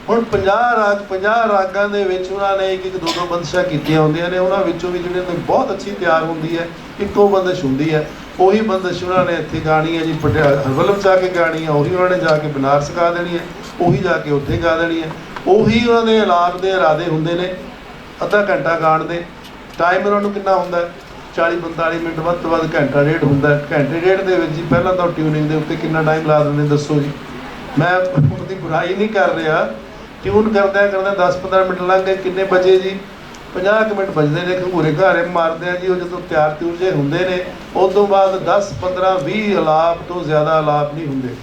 ਹੁਣ 50 ਰਾਗਾਂ ਦੇ ਵਿੱਚ ਉਹਨਾਂ ਨੇ ਇੱਕ 2-2 ਬੰਦਿਸ਼ਾਂ ਕੀਤੀਆਂ ਹੁੰਦੀਆਂ ਨੇ, ਉਹਨਾਂ ਵਿੱਚੋਂ ਵੀ ਜਿਹੜੇ ਬਹੁਤ ਅੱਛੀ ਤਿਆਰ ਹੁੰਦੀ ਹੈ, ਇੱਕੋ ਬੰਦਿਸ਼ ਹੁੰਦੀ ਹੈ। ਉਹੀ ਬੰਦਸ਼ ਉਹਨਾਂ ਨੇ ਇੱਥੇ ਗਾਣੀ ਹੈ ਜੀ, ਪਟਿਆਲਾ ਹਰਵਲਮ ਜਾ ਕੇ ਗਾਣੀ ਹੈ, ਉਹੀ ਉਹਨਾਂ ਨੇ ਜਾ ਕੇ ਬਨਾਰਸ ਗਾ ਦੇਣੀ ਹੈ, ਉਹੀ ਜਾ ਕੇ ਉੱਥੇ ਗਾ ਦੇਣੀ ਹੈ। ਉਹੀ ਉਹਨਾਂ ਦੇ ਆਲਾਪ ਦੇ ਇਰਾਦੇ ਹੁੰਦੇ ਨੇ। ਅੱਧਾ ਘੰਟਾ ਗਾਣ ਦੇ ਟਾਈਮ ਉਹਨਾਂ ਨੂੰ ਕਿੰਨਾ ਹੁੰਦਾ, 40-45 ਮਿੰਟ, ਵੱਧ ਤੋਂ ਵੱਧ ਘੰਟਾ ਡੇਢ ਹੁੰਦਾ। ਘੰਟੇ ਡੇਢ ਦੇ ਵਿੱਚ ਜੀ ਪਹਿਲਾਂ ਤਾਂ ਟਿਊਨਿੰਗ ਦੇ ਉੱਤੇ ਕਿੰਨਾ ਟਾਈਮ ਲਾ ਦਿੰਦੇ ਦੱਸੋ ਜੀ। ਮੈਂ ਉਹਦੀ ਬੁਰਾਈ ਨਹੀਂ ਕਰ ਰਿਹਾ, ਟਿਊਨ ਕਰਦਿਆਂ 10-15 ਮਿੰਟ ਲੰਘ ਗਏ, ਕਿੰਨੇ ਵਜੇ ਜੀ, 50 ਮਿੰਟ ਵੱਜਦੇ ਨੇ, ਘੂਰੇ ਘਾਰੇ ਮਾਰਦੇ ਆ ਜੀ। ਉਹ ਜਦੋਂ ਤਿਆਰ ਤਿਉਰ ਜੇ ਹੁੰਦੇ ਨੇ, ਉਸ ਤੋਂ ਬਾਅਦ 10-15-20 ਆਲਾਪ ਤੋਂ ਜ਼ਿਆਦਾ ਆਲਾਪ ਨਹੀਂ ਹੁੰਦੇ।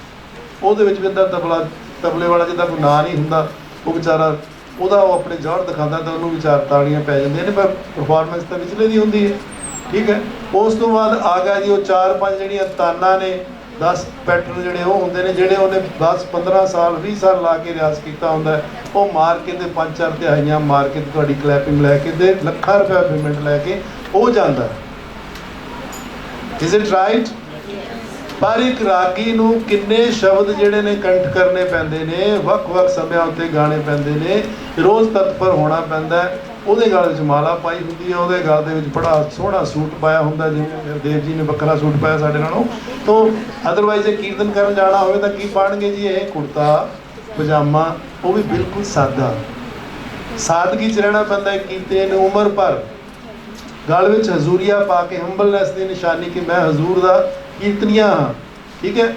ਉਹਦੇ ਵਿੱਚ ਵੀ ਅੱਧਾ ਤਬਲੇ ਵਾਲਾ ਜਿੱਦਾਂ ਕੋਈ ਨਾਂ ਨਹੀਂ ਹੁੰਦਾ, ਉਹ ਵਿਚਾਰਾ ਉਹਦਾ ਉਹ ਆਪਣੇ ਜੌਹਰ ਦਿਖਾਉਂਦਾ ਤਾਂ ਉਹਨੂੰ ਵਿਚਾਰ ਤਾੜੀਆਂ ਪੈ ਜਾਂਦੀਆਂ ਨੇ, ਪਰ ਪਰਫਾਰਮੈਂਸ ਤਾਂ ਵਿਚਲੇ ਦੀ ਹੁੰਦੀ ਹੈ। ਠੀਕ ਹੈ, ਉਸ ਤੋਂ ਬਾਅਦ ਆ ਗਿਆ ਜੀ ਉਹ 4-5 ਜਿਹੜੀਆਂ ਤਾਨਾਂ ਨੇ, 10 ਪੈਟਰਨ ਜਿਹੜੇ ਉਹ ਹੁੰਦੇ ਨੇ, ਜਿਹੜੇ ਉਹਨੇ 10-15 ਸਾਲ 20 ਸਾਲ ਲਾ ਕੇ ਰਿਆਜ਼ ਕੀਤਾ ਹੁੰਦਾ। ਉਹ ਮਾਰ ਕੇ ਤੇ 5-4 ਤਿਹਾਈਆਂ ਮਾਰ ਕੇ ਤੁਹਾਡੀ ਕਲੈਪਿੰਗ ਲੈ ਕੇ ਤੇ ਲੱਖਾਂ ਰੁਪਏ ਪੇਮੈਂਟ ਲੈ ਕੇ ਉਹ ਜਾਂਦਾ। Is it right? ਪਰ ਇੱਕ ਰਾਗੀ ਨੂੰ ਕਿੰਨੇ ਸ਼ਬਦ ਜਿਹੜੇ ਨੇ ਕੰਠ ਕਰਨੇ ਪੈਂਦੇ ਨੇ, ਵੱਖ-ਵੱਖ ਸਮਿਆਂ ਉੱਤੇ ਗਾਣੇ ਪੈਂਦੇ ਨੇ, ਰੋਜ਼ ਤਤਪਰ ਹੋਣਾ ਪੈਂਦਾ। ਉਹਦੇ ਗਲ ਵਿੱਚ ਮਾਲਾ ਪਾਈ ਹੁੰਦੀ ਹੈ, ਉਹਦੇ ਗਲ ਦੇ ਵਿੱਚ ਬੜਾ ਸੋਹਣਾ ਸੂਟ ਪਾਇਆ ਹੁੰਦਾ, ਜਿਵੇਂ ਗੁਰਦੇਵ ਜੀ ਨੇ ਵੱਖਰਾ ਸੂਟ ਪਾਇਆ ਸਾਡੇ ਨਾਲੋਂ। ਤੋਂ ਅਦਰਵਾਈਜ਼ ਜੇ ਕੀਰਤਨ ਕਰਨ ਜਾਣਾ ਹੋਵੇ ਤਾਂ ਕੀ ਪਾਣਗੇ ਜੀ? ਇਹ ਕੁੜਤਾ ਪਜਾਮਾ, ਉਹ ਵੀ ਬਿਲਕੁਲ ਸਾਦਾ। ਸਾਦਗੀ 'ਚ ਰਹਿਣਾ ਪੈਂਦਾ ਹੈ ਕੀਰਤਨ ਨੂੰ ਉਮਰ ਭਰ। ਗਲ ਵਿੱਚ ਹਜ਼ੂਰੀਆ ਪਾ ਕੇ, ਹੰਬਲਨੈਸ ਦੀ ਨਿਸ਼ਾਨੀ ਕਿ ਮੈਂ ਹਜ਼ੂਰ ਦਾ ਕੀਰਤਨੀਆ ਹਾਂ। ਠੀਕ ਹੈ,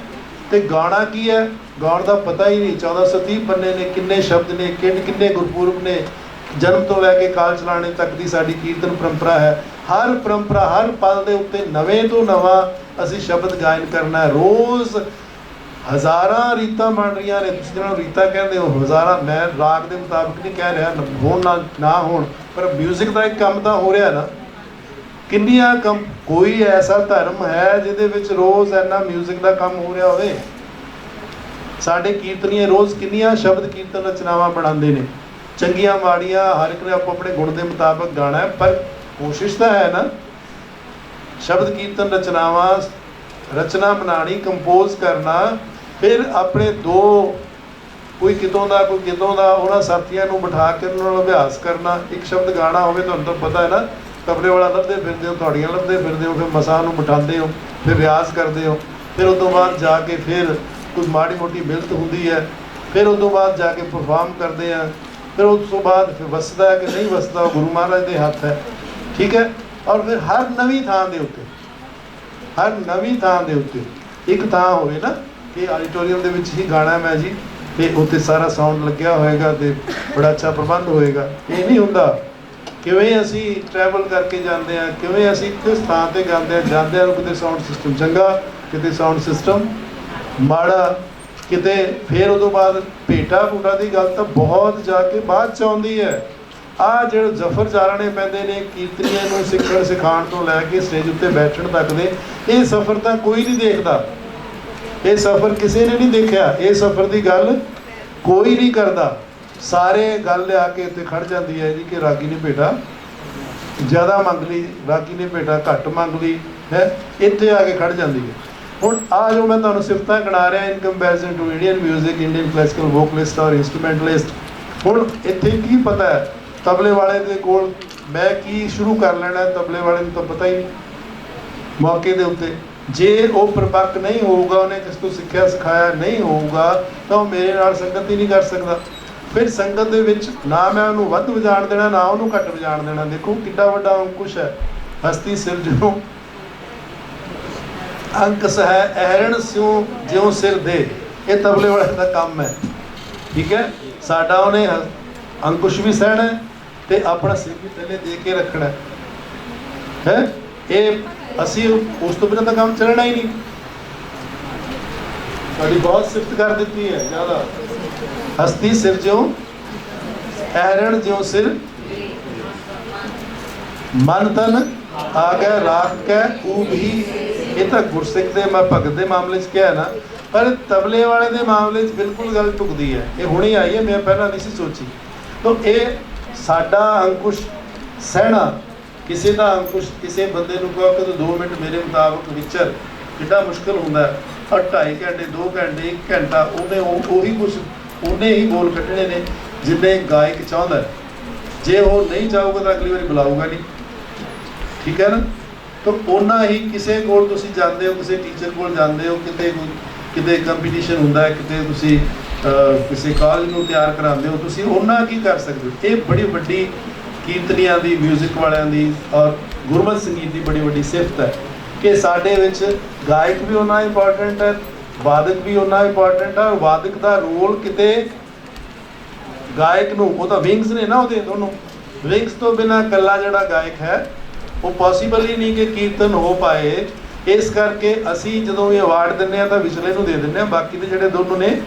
ਤੇ ਗਾਣਾ ਕੀ ਹੈ? ਗਾਉਣ ਦਾ ਪਤਾ ਹੀ ਨਹੀਂ। 1430 ਪੰਨੇ ਨੇ, ਕਿੰਨੇ ਸ਼ਬਦ ਨੇ, ਕਿੰਨੇ ਗੁਰਪੁਰਬ ਨੇ। ਜਨਮ ਤੋਂ ਲੈ ਕੇ ਕਾਲ ਚਲਾਣੇ ਤੱਕ ਦੀ ਸਾਡੀ ਕੀਰਤਨ ਪਰੰਪਰਾ ਹੈ। ਹਰ ਪਰੰਪਰਾ, ਹਰ ਪਲ ਦੇ ਉੱਤੇ ਨਵੇਂ ਤੋਂ ਨਵਾਂ ਅਸੀਂ ਸ਼ਬਦ ਗਾਇਨ ਕਰਨਾ ਹੈ। ਰੋਜ਼ ਹਜ਼ਾਰਾਂ ਰੀਤਾਂ ਬਣ ਰਹੀਆਂ ਨੇ। ਤੁਸੀਂ ਜਿਹਨਾਂ ਨੂੰ ਰੀਤਾਂ ਕਹਿੰਦੇ ਹੋ, ਹਜ਼ਾਰਾਂ, ਮੈਂ ਰਾਗ ਦੇ ਮੁਤਾਬਕ ਨਹੀਂ ਕਹਿ ਰਿਹਾ, ਹੋਣ ਨਾ ਹੋਣ, ਪਰ ਮਿਊਜ਼ਿਕ ਦਾ ਇੱਕ ਕੰਮ ਤਾਂ ਹੋ ਰਿਹਾ ਨਾ। ਕਿੰਨੀਆਂ ਕੰਮ, ਕੋਈ ਐਸਾ ਧਰਮ ਹੈ ਜਿਹਦੇ ਵਿੱਚ ਰੋਜ਼ ਇੰਨਾ ਮਿਊਜ਼ਿਕ ਦਾ ਕੰਮ ਹੋ ਰਿਹਾ ਹੋਵੇ? ਸਾਡੇ ਕੀਰਤਨੀਏ ਰੋਜ਼ ਕਿੰਨੀਆਂ ਸ਼ਬਦ ਕੀਰਤਨ ਰਚਨਾਵਾਂ ਬਣਾਉਂਦੇ ਨੇ, ਚੰਗੀਆਂ ਮਾੜੀਆਂ, ਹਰ ਇੱਕ ਨੇ ਆਪੋ ਆਪਣੇ ਗੁਣ ਦੇ ਮੁਤਾਬਕ ਗਾਣਾ ਹੈ, ਪਰ ਕੋਸ਼ਿਸ਼ ਤਾਂ ਹੈ ਨਾ। ਸ਼ਬਦ ਕੀਰਤਨ ਰਚਨਾਵਾਂ, ਰਚਨਾ ਬਣਾਉਣੀ, ਕੰਪੋਜ਼ ਕਰਨਾ, ਫਿਰ ਆਪਣੇ ਕੋਈ ਕਿਤੋਂ ਦਾ ਕੋਈ ਕਿਤੋਂ ਦਾ, ਉਹਨਾਂ ਸਾਥੀਆਂ ਨੂੰ ਬਿਠਾ ਕੇ ਉਹਨਾਂ ਨਾਲ ਅਭਿਆਸ ਕਰਨਾ। ਇੱਕ ਸ਼ਬਦ ਗਾਣਾ ਹੋਵੇ, ਤੁਹਾਨੂੰ ਤਾਂ ਪਤਾ ਹੈ ਨਾ, ਤਬਲੇ ਵਾਲਾ ਲੱਭਦੇ ਫਿਰਦੇ ਹੋ, ਤੁਹਾਡੀਆਂ ਲੱਭਦੇ ਫਿਰਦੇ ਹੋ, ਫਿਰ ਮਸਾਂ ਨੂੰ ਬਿਠਾਉਂਦੇ ਹੋ, ਫਿਰ ਰਿਆਜ਼ ਕਰਦੇ ਹੋ, ਫਿਰ ਉਸ ਤੋਂ ਬਾਅਦ ਜਾ ਕੇ ਫਿਰ ਕੋਈ ਮਾੜੀ ਮੋਟੀ ਮਿਹਨਤ ਹੁੰਦੀ ਹੈ, ਫਿਰ ਉਸ ਤੋਂ ਬਾਅਦ ਜਾ ਕੇ ਪਰਫਾਰਮ ਕਰਦੇ ਆ, ਫਿਰ ਉਸ ਤੋਂ ਬਾਅਦ ਫਿਰ ਵਸਦਾ ਹੈ ਕਿ ਨਹੀਂ ਵਸਦਾ, ਉਹ ਗੁਰੂ ਮਹਾਰਾਜ ਦੇ ਹੱਥ ਹੈ। ਠੀਕ ਹੈ, ਔਰ ਫਿਰ ਹਰ ਨਵੀਂ ਥਾਂ ਦੇ ਉੱਤੇ ਇੱਕ ਥਾਂ ਹੋਵੇ ਨਾ ਕਿ ਆਡੀਟੋਰੀਅਮ ਦੇ ਵਿੱਚ ਹੀ ਗਾਣਾ ਮੈਂ ਜੀ, ਤੇ ਉੱਥੇ ਸਾਰਾ ਸਾਊਂਡ ਲੱਗਿਆ ਹੋਏਗਾ ਤੇ ਬੜਾ ਅੱਛਾ ਪ੍ਰਬੰਧ ਹੋਏਗਾ। ਇਹ ਨਹੀਂ ਹੁੰਦਾ। ਕਿਵੇਂ ਅਸੀਂ ਟਰੈਵਲ ਕਰਕੇ ਜਾਂਦੇ ਹਾਂ, ਕਿਵੇਂ ਅਸੀਂ ਕਿਸ ਥਾਂ 'ਤੇ ਗਾਉਂਦੇ ਹਾਂ, ਜਾਂਦਿਆਂ ਨੂੰ ਕਿਤੇ ਸਾਊਂਡ ਸਿਸਟਮ ਚੰਗਾ, ਕਿਤੇ ਸਾਊਂਡ ਸਿਸਟਮ ਮਾੜਾ, ਕਿਤੇ ਫਿਰ ਉਹ ਤੋਂ ਬਾਅਦ ਭੇਟਾ ਭੂਟਾ ਦੀ ਗੱਲ ਤਾਂ ਬਹੁਤ ਜਾ ਕੇ ਬਾਅਦ 'ਚ ਆਉਂਦੀ ਹੈ। ਆਹ ਜਿਹੜੇ ਜ਼ਫਰ ਚਾਰਣੇ ਪੈਂਦੇ ਨੇ ਕੀਰਤਨੀਆਂ ਨੂੰ ਸਿੱਖਣ ਸਿਖਾਉਣ ਤੋਂ ਲੈ ਕੇ ਸਟੇਜ ਉੱਤੇ ਬੈਠਣ ਤੱਕ ਦੇ, ਇਹ ਸਫ਼ਰ ਤਾਂ ਕੋਈ ਨਹੀਂ ਦੇਖਦਾ। ਇਹ ਸਫ਼ਰ ਕਿਸੇ ਨੇ ਨਹੀਂ ਦੇਖਿਆ। ਇਹ ਸਫ਼ਰ ਦੀ ਗੱਲ ਕੋਈ ਨਹੀਂ ਕਰਦਾ। ਸਾਰੇ ਗੱਲ ਲਿਆ ਕੇ ਇੱਥੇ ਖੜ ਜਾਂਦੀ ਹੈ ਜੀ ਕਿ ਰਾਗੀ ਨੇ ਭੇਟਾ ਜ਼ਿਆਦਾ ਮੰਗ ਲਈ, ਰਾਗੀ ਨੇ ਭੇਟਾ ਘੱਟ ਮੰਗ ਲਈ ਹੈ, ਇੱਥੇ ਆ ਕੇ ਖੜ ਜਾਂਦੀ ਹੈ। ਹੁਣ ਆ ਜੋ ਮੈਂ ਤੁਹਾਨੂੰ ਸਿਫਤਾਂ ਗਿਣਾ ਰਿਹਾ in comparison to Indian music, Indian classical vocalist ਔਰ ਇੰਸਟਰੂਮੈਂਟਲਿਸਟ। ਹੁਣ ਇੱਥੇ ਕੀ ਪਤਾ ਹੈ ਤਬਲੇ ਵਾਲੇ ਦੇ ਕੋਲ ਮੈਂ ਕੀ ਸ਼ੁਰੂ ਕਰ ਲੈਣਾ, ਤਬਲੇ ਵਾਲੇ ਨੂੰ ਤਾਂ ਪਤਾ ਹੀ ਨਹੀਂ। ਮੌਕੇ ਦੇ ਉੱਤੇ ਜੇ ਉਹ ਪ੍ਰਪੱਕ ਨਹੀਂ ਹੋਊਗਾ, ਉਹਨੇ ਕਿਸ ਤੋਂ ਸਿੱਖਿਆ ਸਿਖਾਇਆ ਨਹੀਂ ਹੋਊਗਾ, ਤਾਂ ਉਹ ਮੇਰੇ ਨਾਲ ਸੰਗਤ ਹੀ ਨਹੀਂ ਕਰ ਸਕਦਾ। ਫਿਰ ਸੰਗਤ ਦੇ ਵਿੱਚ ਨਾ ਮੈਂ ਉਹਨੂੰ ਵੱਧ ਵਜਾਣ ਦੇਣਾ, ਨਾ ਉਹਨੂੰ ਘੱਟ ਵਜਾਣ ਦੇਣਾ। ਦੇਖੋ ਕਿੱਡਾ ਵੱਡਾ ਅੰਕੁਸ਼ ਹੈ। ਹਸਤੀ ਸਿਰ ਜਿਉਂ ਅੰਕਸ ਹੈ, ਅਹਰਣ ਸਿਉ ਜਿਉਂ ਸਿਰ ਦੇ। ਇਹ ਤਬਲੇ ਵਾਲੇ ਦਾ ਕੰਮ ਹੈ। ਠੀਕ ਹੈ, ਸਾਡਾ ਉਹਨੇ ਅੰਕੁਸ਼ ਵੀ ਸਹਿਣਾ ਤੇ ਆਪਣਾ ਸਿਰ ਵੀ ਥੱਲੇ ਦੇ ਕੇ ਰੱਖਣਾ ਹੈ। ਇਹ ਅਸੀਂ ਉਸ ਤੋਂ ਬਿਨਾਂ ਤਾਂ ਕੰਮ ਚੱਲਣਾ ਹੀ ਨਹੀਂ। ਸਾਡੀ ਬਹੁਤ ਸਿਫਤ ਕਰ ਦਿੱਤੀ ਹੈ ਜ਼ਿਆਦਾ। ਹਸਤੀ ਸਿਰ ਜਿਉਂ ਅਹਰਣ ਜਿਉਂ ਸਿਰ, ਮਨ ਤਨ ਆ ਗਿਆ ਰਾਖ ਕੈ ਊਬ ਹੀ। ਇਹ ਤਾਂ ਗੁਰਸਿੱਖ ਦੇ ਭਗਤ ਦੇ ਮਾਮਲੇ 'ਚ ਕਿਹਾ ਨਾ, ਪਰ ਤਬਲੇ ਵਾਲੇ ਦੇ ਮਾਮਲੇ 'ਚ ਬਿਲਕੁਲ ਗੱਲ ਢੁਕਦੀ ਹੈ। ਇਹ ਹੁਣੇ ਆਈ ਹੈ, ਮੈਂ ਪਹਿਲਾਂ ਨਹੀਂ ਸੀ ਸੋਚੀ। ਤਾਂ ਇਹ ਸਾਡਾ ਅੰਕੁਸ਼ ਸਹਿਣਾ, ਕਿਸੇ ਦਾ ਅੰਕੁਸ਼ ਕਿਸੇ ਬੰਦੇ ਨੂੰ ਕਹੋ ਕਿ 2 ਮਿੰਟ ਮੇਰੇ ਮੁਤਾਬਕ ਵਿਚਰ, ਕਿੱਡਾ ਮੁਸ਼ਕਿਲ ਹੁੰਦਾ। ਔਰ 2.5 ਘੰਟੇ 2 ਘੰਟੇ 1 ਘੰਟਾ ਉਹੀ ਕੁਛ ਉਹਨੇ ਹੀ ਬੋਲ ਕੱਢਣੇ ਨੇ ਜਿੰਨੇ ਗਾਇਕ ਚਾਹੁੰਦਾ। ਜੇ ਉਹ ਨਹੀਂ ਚਾਹੂਗਾ ਤਾਂ ਅਗਲੀ ਵਾਰੀ ਬੁਲਾਊਗਾ ਨਹੀਂ। ਠੀਕ ਹੈ ਨਾ। ਤਾਂ ਉਹਨਾਂ ਹੀ ਕਿਸੇ ਕੋਲ ਤੁਸੀਂ ਜਾਂਦੇ ਹੋ, ਕਿਸੇ ਟੀਚਰ ਕੋਲ ਜਾਂਦੇ ਹੋ, ਕਿਤੇ ਕੰਪੀਟੀਸ਼ਨ ਹੁੰਦਾ ਹੈ, ਕਿਤੇ ਤੁਸੀਂ ਕਿਸੇ ਕਾਲਜ ਨੂੰ ਤਿਆਰ ਕਰਾਉਂਦੇ ਹੋ, ਤੁਸੀਂ ਉਹਨਾਂ ਕੀ ਕਰ ਸਕਦੇ ਹੋ। ਇਹ ਬੜੀ ਵੱਡੀ ਕੀਰਤਨੀਆਂ ਦੀ, ਮਿਊਜ਼ਿਕ ਵਾਲਿਆਂ ਦੀ ਔਰ ਗੁਰਮਤਿ ਸੰਗੀਤ ਦੀ ਬੜੀ ਵੱਡੀ ਸਿਫਤ ਹੈ ਕਿ ਸਾਡੇ ਵਿੱਚ ਗਾਇਕ ਵੀ ਉਹਨਾਂ ਇੰਪੋਰਟੈਂਟ ਹੈ, ਵਾਦਕ ਵੀ ਉਹਨਾਂ ਇੰਪੋਰਟੈਂਟ ਹੈ। ਔਰ ਵਾਦਕ ਦਾ ਰੋਲ ਕਿਤੇ ਗਾਇਕ ਨੂੰ, ਉਹ ਤਾਂ ਵਿੰਗਸ ਨੇ ਨਾ ਉਹਦੇ ਦੋਨੋਂ, ਵਿੰਗਸ ਤੋਂ ਬਿਨਾਂ ਇਕੱਲਾ ਜਿਹੜਾ ਗਾਇਕ ਹੈ ਉਹ ਪੋਸੀਬਲ ਹੀ ਨਹੀਂ ਕਿ ਕੀਰਤਨ ਹੋ ਪਾਏ। ਇਸ ਕਰਕੇ ਅਸੀਂ ਜਦੋਂ ਵੀ ਅਵਾਰਡ ਦਿੰਦੇ ਹਾਂ ਤਾਂ ਵਿਚਲੇ ਨੂੰ ਦੇ ਦਿੰਦੇ ਹਾਂ, ਬਾਕੀ ਦੇ ਜਿਹੜੇ ਦੋਨੋਂ ਨੇ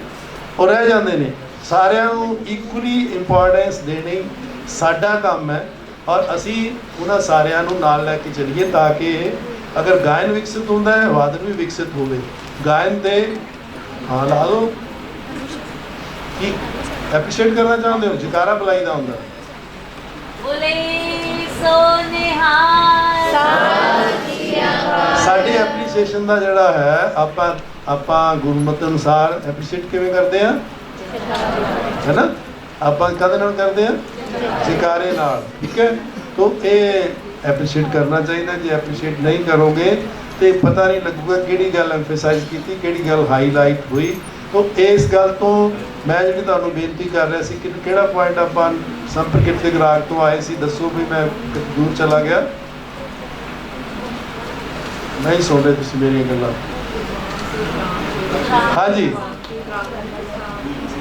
ਉਹ ਰਹਿ ਜਾਂਦੇ ਨੇ। ਸਾਰਿਆਂ ਨੂੰ ਇਕੁਅਲੀ ਇੰਪੋਰਟੈਂਸ ਦੇਣੀ ਸਾਡਾ ਕੰਮ ਹੈ ਔਰ ਅਸੀਂ ਉਹਨਾਂ ਸਾਰਿਆਂ ਨੂੰ ਨਾਲ ਲੈ ਕੇ ਚੱਲੀਏ ਤਾਂ ਕਿ ਅਗਰ ਗਾਇਨ ਵਿਕਸਿਤ ਹੁੰਦਾ ਹੈ, ਵਾਦਨ ਵੀ ਵਿਕਸਿਤ ਹੋਵੇ। ਗਾਇਨ ਤੇ ਹਾਂ ਲਾ ਲਓ, ਕੀ ਐਪਰੀਸ਼ੀਏਟ ਕਰਨਾ ਚਾਹੁੰਦੇ ਹੋ? ਜਕਾਰਾ ਬੁਲਾਈਦਾ ਹੁੰਦਾ। ਬੋਲੇ ਸੋ ਨਿਹਾਲ। ਸਾਡੇ ਐਪਰੀਸ਼ੀਏਸ਼ਨ ਦਾ ਜਿਹੜਾ ਹੈ ਆਪਾਂ ਗੁਰਮਤਿ ਅਨੁਸਾਰ ਐਪਰੀਸ਼ੀਏਟ ਕਿਵੇਂ ਕਰਦੇ ਆ, ਹੈ ਨਾ? ਆਪਾਂ ਕਦੇ ਨਾਲ ਕਰਦੇ ਆ, ਜਕਾਰੇ ਨਾਲ, ਠੀਕ ਹੈ। ਤੋ ਇਹ ਐਪਰੀਸ਼ੀਏਟ ਕਰਨਾ ਚਾਹੀਦਾ। ਜੇ ਐਪਰੀਸ਼ੀਏਟ ਨਹੀਂ ਕਰੋਗੇ ਤੇ ਪਤਾ ਨਹੀਂ ਲੱਗੂਗਾ ਕਿਹੜੀ ਗੱਲ ਐਮਫੇਸਾਈਜ਼ ਕੀਤੀ, ਕਿਹੜੀ ਗੱਲ ਹਾਈਲਾਈਟ ਹੋਈ। ਤੋ ਇਸ ਗੱਲ ਤੋਂ ਮੈਂ ਜਿਹੜੀ ਤੁਹਾਨੂੰ ਬੇਨਤੀ ਕਰ ਰਿਹਾ ਸੀ ਕਿ ਕਿਹੜਾ ਪੁਆਇੰਟ ਆਪਾਂ ਸੰਪਰਕਿਰਤਿਕ ਰਾਗ ਤੋਂ ਆਏ ਸੀ, ਦੱਸੋ ਵੀ ਮੈਂ ਦੂਰ ਚਲਾ ਗਿਆ, ਨਹੀਂ ਸੁਣ ਰਹੇ ਤੁਸੀਂ ਮੇਰੀਆਂ ਗੱਲਾਂ। ਹਾਂਜੀ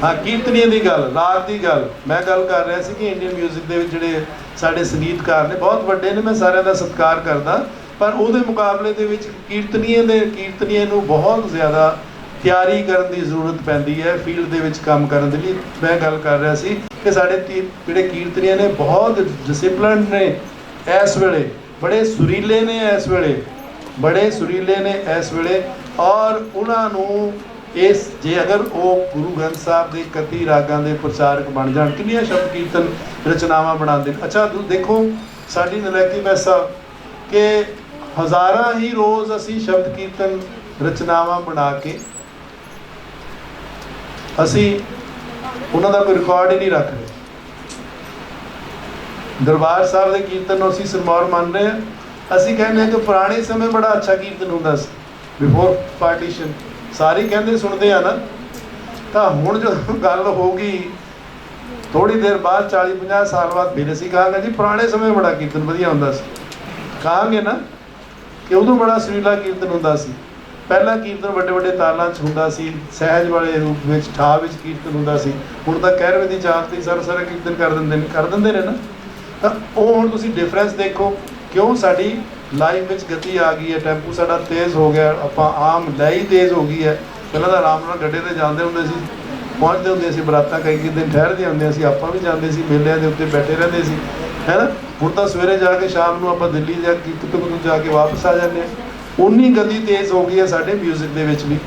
ਹਾਂ, ਕੀਰਤਨੀਏ ਦੀ ਗੱਲ, ਰਾਗ ਦੀ ਗੱਲ ਮੈਂ ਗੱਲ ਕਰ ਰਿਹਾ ਸੀ ਕਿ ਇੰਡੀਅਨ ਮਿਊਜ਼ਿਕ ਦੇ ਵਿੱਚ ਜਿਹੜੇ ਸਾਡੇ ਸੰਗੀਤਕਾਰ ਨੇ ਬਹੁਤ ਵੱਡੇ ਨੇ, ਮੈਂ ਸਾਰਿਆਂ ਦਾ ਸਤਿਕਾਰ ਕਰਦਾ, ਪਰ ਉਹਦੇ ਮੁਕਾਬਲੇ ਦੇ ਵਿੱਚ ਕੀਰਤਨੀਏ ਨੂੰ ਬਹੁਤ ਜ਼ਿਆਦਾ ਤਿਆਰੀ ਕਰਨ ਦੀ ਜ਼ਰੂਰਤ ਪੈਂਦੀ ਹੈ ਫੀਲਡ ਦੇ ਵਿੱਚ ਕੰਮ ਕਰਨ ਦੇ ਲਈ। ਮੈਂ ਗੱਲ ਕਰ ਰਿਹਾ ਸੀ ਕਿ ਸਾਡੇ ਜਿਹੜੇ ਕੀਰਤਨੀਏ ਨੇ ਬਹੁਤ ਡਿਸਿਪਲਿਨਡ ਨੇ ਇਸ ਵੇਲੇ, ਬੜੇ ਸੁਰੀਲੇ ਨੇ ਇਸ ਵੇਲੇ, ਬੜੇ ਸੁਰੀਲੇ ਨੇ ਇਸ ਵੇਲੇ। ਔਰ ਉਹਨਾਂ ਨੂੰ ਇਸ ਜੇ ਅਗਰ ਉਹ ਗੁਰੂ ਗ੍ਰੰਥ ਸਾਹਿਬ ਦੇ 31 ਰਾਗਾਂ ਦੇ ਪ੍ਰਚਾਰਕ ਬਣ ਜਾਣ, ਕਿੰਨੀਆਂ ਸ਼ਬਦ ਕੀਰਤਨ ਰਚਨਾਵਾਂ ਬਣਾਉਂਦੇ। ਅੱਛਾ ਦੇਖੋ ਸਾਡੀ ਨਲਾਇਕੀ ਵੈਸਾ ਕਿ ਹਜ਼ਾਰਾਂ ਹੀ ਰੋਜ਼ ਅਸੀਂ ਸ਼ਬਦ ਕੀਰਤਨ ਰਚਨਾਵਾਂ ਬਣਾ ਕੇ ਅਸੀਂ ਉਹਨਾਂ ਦਾ ਕੋਈ ਰਿਕਾਰਡ ਹੀ ਨਹੀਂ ਰੱਖ ਰਹੇ। ਦਰਬਾਰ ਸਾਹਿਬ ਦੇ ਕੀਰਤਨ ਨੂੰ ਅਸੀਂ ਸਿਰਮੌਰ ਮੰਨ ਰਹੇ ਹਾਂ। ਅਸੀਂ ਕਹਿੰਦੇ ਹਾਂ ਕਿ ਪੁਰਾਣੇ ਸਮੇਂ ਬੜਾ ਅੱਛਾ ਕੀਰਤਨ ਹੁੰਦਾ ਸੀ, ਬਿਫੋਰ ਪਾਰਟੀਸ਼ਨ। ਸਾਰੇ ਕਹਿੰਦੇ ਸੁਣਦੇ ਆ ਨਾ, ਤਾਂ ਹੁਣ ਜਦੋਂ ਗੱਲ ਹੋ ਗਈ ਥੋੜੀ ਦੇਰ ਬਾਅਦ 40-50 ਸਾਲ ਬਾਅਦ ਫਿਰ ਅਸੀਂ ਕਹਾਂਗੇ ਜੀ ਪੁਰਾਣੇ ਸਮੇਂ ਬੜਾ ਕੀਰਤਨ ਵਧੀਆ ਹੁੰਦਾ ਸੀ। ਕਹਾਂਗੇ ਨਾ ਕਿ ਉਦੋਂ ਬੜਾ ਸੁਰੀਲਾ ਕੀਰਤਨ ਹੁੰਦਾ ਸੀ। ਪਹਿਲਾ ਕੀਰਤਨ ਵੱਡੇ ਵੱਡੇ ਤਾਲਾਂ 'ਚ ਹੁੰਦਾ ਸੀ, ਸਹਿਜ ਵਾਲੇ ਰੂਪ ਵਿੱਚ, ਠਾਹ ਵਿੱਚ ਕੀਰਤਨ ਹੁੰਦਾ ਸੀ। ਹੁਣ ਤਾਂ ਕਹਿਰਵੇ ਦੀ ਚਾਲ ਤੇ ਸਾਰਾ ਕੀਰਤਨ ਕਰ ਦਿੰਦੇ ਨੇ ਨਾ। ਤਾਂ ਉਹ ਹੁਣ ਤੁਸੀਂ ਡਿਫਰੈਂਸ ਦੇਖੋ, ਕਿਉਂ ਸਾਡੀ ਲਾਈਫ ਵਿੱਚ ਗਤੀ ਆ ਗਈ ਹੈ, ਟੈਂਪੂ ਸਾਡਾ ਤੇਜ਼ ਹੋ ਗਿਆ, ਆਪਾਂ ਆਮ ਲੈਈ ਤੇਜ਼ ਹੋ ਗਈ ਹੈ। ਪਹਿਲਾਂ ਤਾਂ ਆਰਾਮ ਨਾਲ ਗੱਡੇ 'ਤੇ ਜਾਂਦੇ ਹੁੰਦੇ ਸੀ, ਪਹੁੰਚਦੇ ਹੁੰਦੇ ਸੀ, ਬਰਾਤਾਂ ਕਈ ਦਿਨ ਠਹਿਰਦੀਆਂ ਹੁੰਦੀਆਂ ਸੀ, ਆਪਾਂ ਵੀ ਜਾਂਦੇ ਸੀ, ਮੇਲਿਆਂ ਦੇ ਉੱਤੇ ਬੈਠੇ ਰਹਿੰਦੇ ਸੀ, ਹੈ ਨਾ। ਹੁਣ ਤਾਂ ਸਵੇਰੇ ਜਾ ਕੇ ਸ਼ਾਮ ਨੂੰ ਆਪਾਂ ਦਿੱਲੀ ਜਾ ਕੇ ਕਿਤੋਂ ਜਾ ਕੇ ਵਾਪਸ ਆ ਜਾਂਦੇ ਹਾਂ। ਉਨੀ ਗਤੀ ਤੇਜ਼ ਹੋ ਗਈ ਹੈ ਸਾਡੇ ਮਿਊਜ਼ਿਕ ਦੇ ਵਿੱਚ ਵੀ।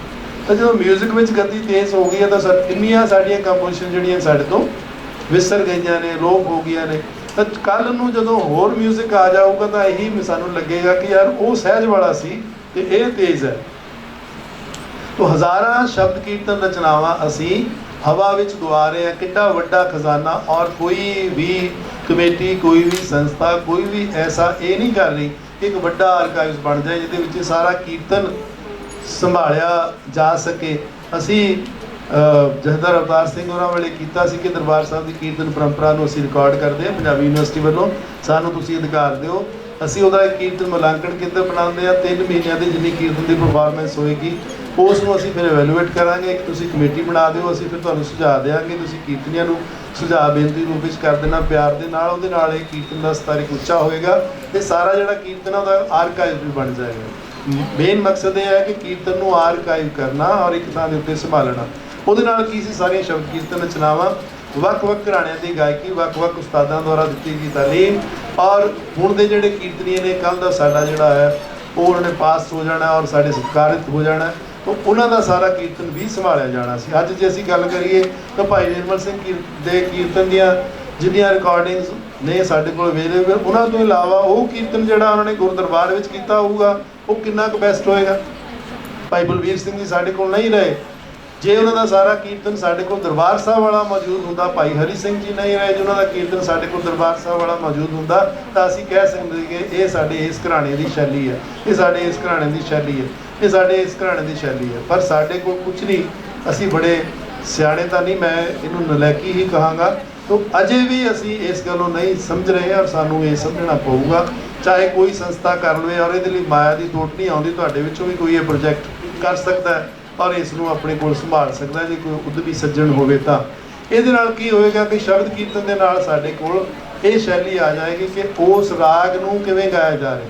ਤਾਂ ਜਦੋਂ ਮਿਊਜ਼ਿਕ ਵਿੱਚ ਗਤੀ ਤੇਜ਼ ਹੋ ਗਈ ਹੈ ਤਾਂ ਕਿੰਨੀਆਂ ਸਾਡੀਆਂ ਕੰਪੋਜੀਸ਼ਨ ਜਿਹੜੀਆਂ ਸਾਡੇ ਤੋਂ ਵਿਸਰ ਗਈਆਂ ਨੇ, ਲੋਪ ਹੋ ਗਈਆਂ ਨੇ। ਤਾਂ ਕੱਲ੍ਹ ਨੂੰ ਜਦੋਂ ਹੋਰ ਮਿਊਜ਼ਿਕ ਆ ਜਾਊਗਾ ਤਾਂ ਇਹੀ ਸਾਨੂੰ ਲੱਗੇਗਾ ਕਿ ਯਾਰ ਉਹ ਸਹਿਜ ਵਾਲਾ ਸੀ ਤੇ ਇਹ ਤੇਜ਼ ਹੈ। ਤਾਂ ਹਜ਼ਾਰਾਂ ਸ਼ਬਦ ਕੀਰਤਨ ਰਚਨਾਵਾਂ ਅਸੀਂ ਹਵਾ ਵਿੱਚ ਗਵਾ ਰਹੇ ਹਾਂ। ਕਿੰਨਾ ਵੱਡਾ ਖਜ਼ਾਨਾ। ਔਰ ਕੋਈ ਵੀ ਕਮੇਟੀ, ਕੋਈ ਵੀ ਸੰਸਥਾ, ਕੋਈ ਵੀ ਐਸਾ ਇਹ ਨਹੀਂ ਕਰ ਰਹੀ ਕਿ ਇੱਕ ਵੱਡਾ ਆਰਕਾਈਵਸ ਬਣ ਜਾਏ ਜਿਹਦੇ ਵਿੱਚ ਸਾਰਾ ਕੀਰਤਨ ਸੰਭਾਲਿਆ ਜਾ ਸਕੇ। ਅਸੀਂ ਜਥੇਦਾਰ ਅਵਤਾਰ ਸਿੰਘ ਹੋਰਾਂ ਵੇਲੇ ਕੀਤਾ ਸੀ ਕਿ ਦਰਬਾਰ ਸਾਹਿਬ ਦੀ ਕੀਰਤਨ ਪਰੰਪਰਾ ਨੂੰ ਅਸੀਂ ਰਿਕਾਰਡ ਕਰਦੇ ਹਾਂ ਪੰਜਾਬੀ ਯੂਨੀਵਰਸਿਟੀ ਵੱਲੋਂ। ਸਾਨੂੰ ਤੁਸੀਂ ਅਧਿਕਾਰ ਦਿਓ, ਅਸੀਂ ਉਹਦਾ ਇੱਕ ਕੀਰਤਨ ਮੁਲਾਂਕਣ ਕੇਂਦਰ ਬਣਾਉਂਦੇ ਹਾਂ। 3 ਮਹੀਨਿਆਂ ਦੀ ਜਿੰਨੀ ਕੀਰਤਨ ਦੀ ਪਰਫਾਰਮੈਂਸ ਹੋਏਗੀ ਉਸ ਨੂੰ ਅਸੀਂ ਫਿਰ ਐਵੈਲੂਏਟ ਕਰਾਂਗੇ। ਇੱਕ ਤੁਸੀਂ ਕਮੇਟੀ ਬਣਾ ਦਿਓ, ਅਸੀਂ ਫਿਰ ਤੁਹਾਨੂੰ ਸੁਝਾਅ ਦੇਵਾਂਗੇ। ਤੁਸੀਂ ਕੀਰਤਨੀਆਂ ਨੂੰ ਸੁਝਾਅ ਬੇਨਤੀ ਰੂਪ ਵਿੱਚ ਕਰ ਦੇਣਾ ਪਿਆਰ ਦੇ ਨਾਲ। ਉਹਦੇ ਨਾਲ ਇਹ ਕੀਰਤਨ ਦਾ ਸਤਰ ਉੱਚਾ ਹੋਏਗਾ ਤੇ ਸਾਰਾ ਜਿਹੜਾ ਕੀਰਤਨ ਉਹਦਾ ਆਰਕਾਈਵ ਵੀ ਬਣ ਜਾਏਗਾ। ਮੇਨ ਮਕਸਦ ਇਹ ਹੈ ਕਿ ਕੀਰਤਨ ਨੂੰ ਆਰਕਾਈਵ ਕਰਨਾ ਔਰ ਇੱਕ ਥਾਂ ਦੇ ਉੱਤੇ ਸੰਭਾਲਣਾ। ਉਹਦੇ ਨਾਲ ਕੀ ਸੀ, ਸਾਰੀਆਂ ਸ਼ਬਦ ਕੀਰਤਨ ਰਚਨਾਵਾਂ, ਵੱਖ-ਵੱਖ ਘਰਾਣਿਆਂ ਦੀ ਗਾਇਕੀ, ਵੱਖ-ਵੱਖ ਉਸਤਾਦਾਂ ਦੁਆਰਾ ਦਿੱਤੀ ਗਈ ਤਾਲੀਮ। ਔਰ ਹੁਣ ਦੇ ਜਿਹੜੇ ਕੀਰਤਨੀਏ ਨੇ, ਕੱਲ੍ਹ ਦਾ ਸਾਡਾ ਜਿਹੜਾ ਹੈ ਉਹ ਉਹਨਾਂ ਨੇ ਪਾਸ ਹੋ ਜਾਣਾ ਔਰ ਸਾਡੇ ਸਤਿਕਾਰਿਤ ਹੋ ਜਾਣਾ। ਤਾਂ ਉਹਨਾਂ ਦਾ ਸਾਰਾ ਕੀਰਤਨ ਵੀ ਸੰਭਾਲਿਆ ਜਾਣਾ ਸੀ। ਅੱਜ ਜੇ ਅਸੀਂ ਗੱਲ ਕਰੀਏ ਤਾਂ ਭਾਈ ਨਿਰਮਲ ਸਿੰਘ ਦੇ ਕੀਰਤਨ ਦੀਆਂ ਜਿੰਨੀਆਂ ਰਿਕਾਰਡਿੰਗਸ ਨੇ ਸਾਡੇ ਕੋਲ ਅਵੇਲੇਬਲ, ਉਹਨਾਂ ਤੋਂ ਇਲਾਵਾ ਉਹ ਕੀਰਤਨ ਜਿਹੜਾ ਉਹਨਾਂ ਨੇ ਗੁਰਦਰਬਾਰ ਵਿੱਚ ਕੀਤਾ ਹੋਊਗਾ ਉਹ ਕਿੰਨਾ ਕੁ ਬੈਸਟ ਹੋਏਗਾ। ਭਾਈ ਬਲਵੀਰ ਸਿੰਘ ਜੀ ਸਾਡੇ ਕੋਲ ਨਹੀਂ ਰਹੇ, ਜੇ ਉਹਨਾਂ ਦਾ ਸਾਰਾ ਕੀਰਤਨ ਸਾਡੇ ਕੋਲ ਦਰਬਾਰ ਸਾਹਿਬ ਵਾਲਾ ਮੌਜੂਦ ਹੁੰਦਾ, ਭਾਈ ਹਰੀ ਸਿੰਘ ਜੀ ਨਹੀਂ ਰਹੇ, ਜੇ ਉਹਨਾਂ ਦਾ ਕੀਰਤਨ ਸਾਡੇ ਕੋਲ ਦਰਬਾਰ ਸਾਹਿਬ ਵਾਲਾ ਮੌਜੂਦ ਹੁੰਦਾ ਤਾਂ ਅਸੀਂ ਕਹਿ ਸਕਦੇ ਕਿ ਇਹ ਸਾਡੇ ਇਸ ਘਰਾਣੇ ਦੀ ਸ਼ੈਲੀ ਹੈ, ਇਹ ਸਾਡੇ ਇਸ ਘਰਾਣੇ ਦੀ ਸ਼ੈਲੀ ਹੈ, ਇਹ ਸਾਡੇ ਇਸ ਘਰਾਣੇ ਦੀ ਸ਼ੈਲੀ ਹੈ। ਪਰ ਸਾਡੇ ਕੋਲ ਕੁਝ ਨਹੀਂ, ਅਸੀਂ ਬੜੇ ਸਿਆਣੇ ਤਾਂ ਨਹੀਂ, ਮੈਂ ਇਹਨੂੰ ਨਲਾਇਕੀ ਹੀ ਕਹਾਂਗਾ। ਤਾਂ ਅਜੇ ਵੀ ਅਸੀਂ ਇਸ ਗੱਲੋਂ ਨਹੀਂ ਸਮਝ ਰਹੇ ਔਰ ਸਾਨੂੰ ਇਹ ਸਮਝਣਾ ਪਊਗਾ, ਚਾਹੇ ਕੋਈ ਸੰਸਥਾ ਕਰ ਲਵੇ ਔਰ ਇਹਦੇ ਲਈ ਮਾਇਆ ਦੀ ਤੋਟ ਨਹੀਂ ਆਉਂਦੀ। ਤੁਹਾਡੇ ਵਿੱਚੋਂ ਵੀ ਕੋਈ ਇਹ ਪ੍ਰੋਜੈਕਟ ਕਰ ਸਕਦਾ ਹੈ ਔਰ ਇਸ ਨੂੰ ਆਪਣੇ ਕੋਲ ਸੰਭਾਲ ਸਕਦਾ, ਜੇ ਕੋਈ ਉਦਮੀ ਸੱਜਣ ਹੋਵੇ ਤਾਂ। ਇਹਦੇ ਨਾਲ ਕੀ ਹੋਏਗਾ ਕਿ ਸ਼ਬਦ ਕੀਰਤਨ ਦੇ ਨਾਲ ਸਾਡੇ ਕੋਲ ਇਹ ਸ਼ੈਲੀ ਆ ਜਾਏਗੀ ਕਿ ਉਸ ਰਾਗ ਨੂੰ ਕਿਵੇਂ ਗਾਇਆ ਜਾ ਰਿਹਾ,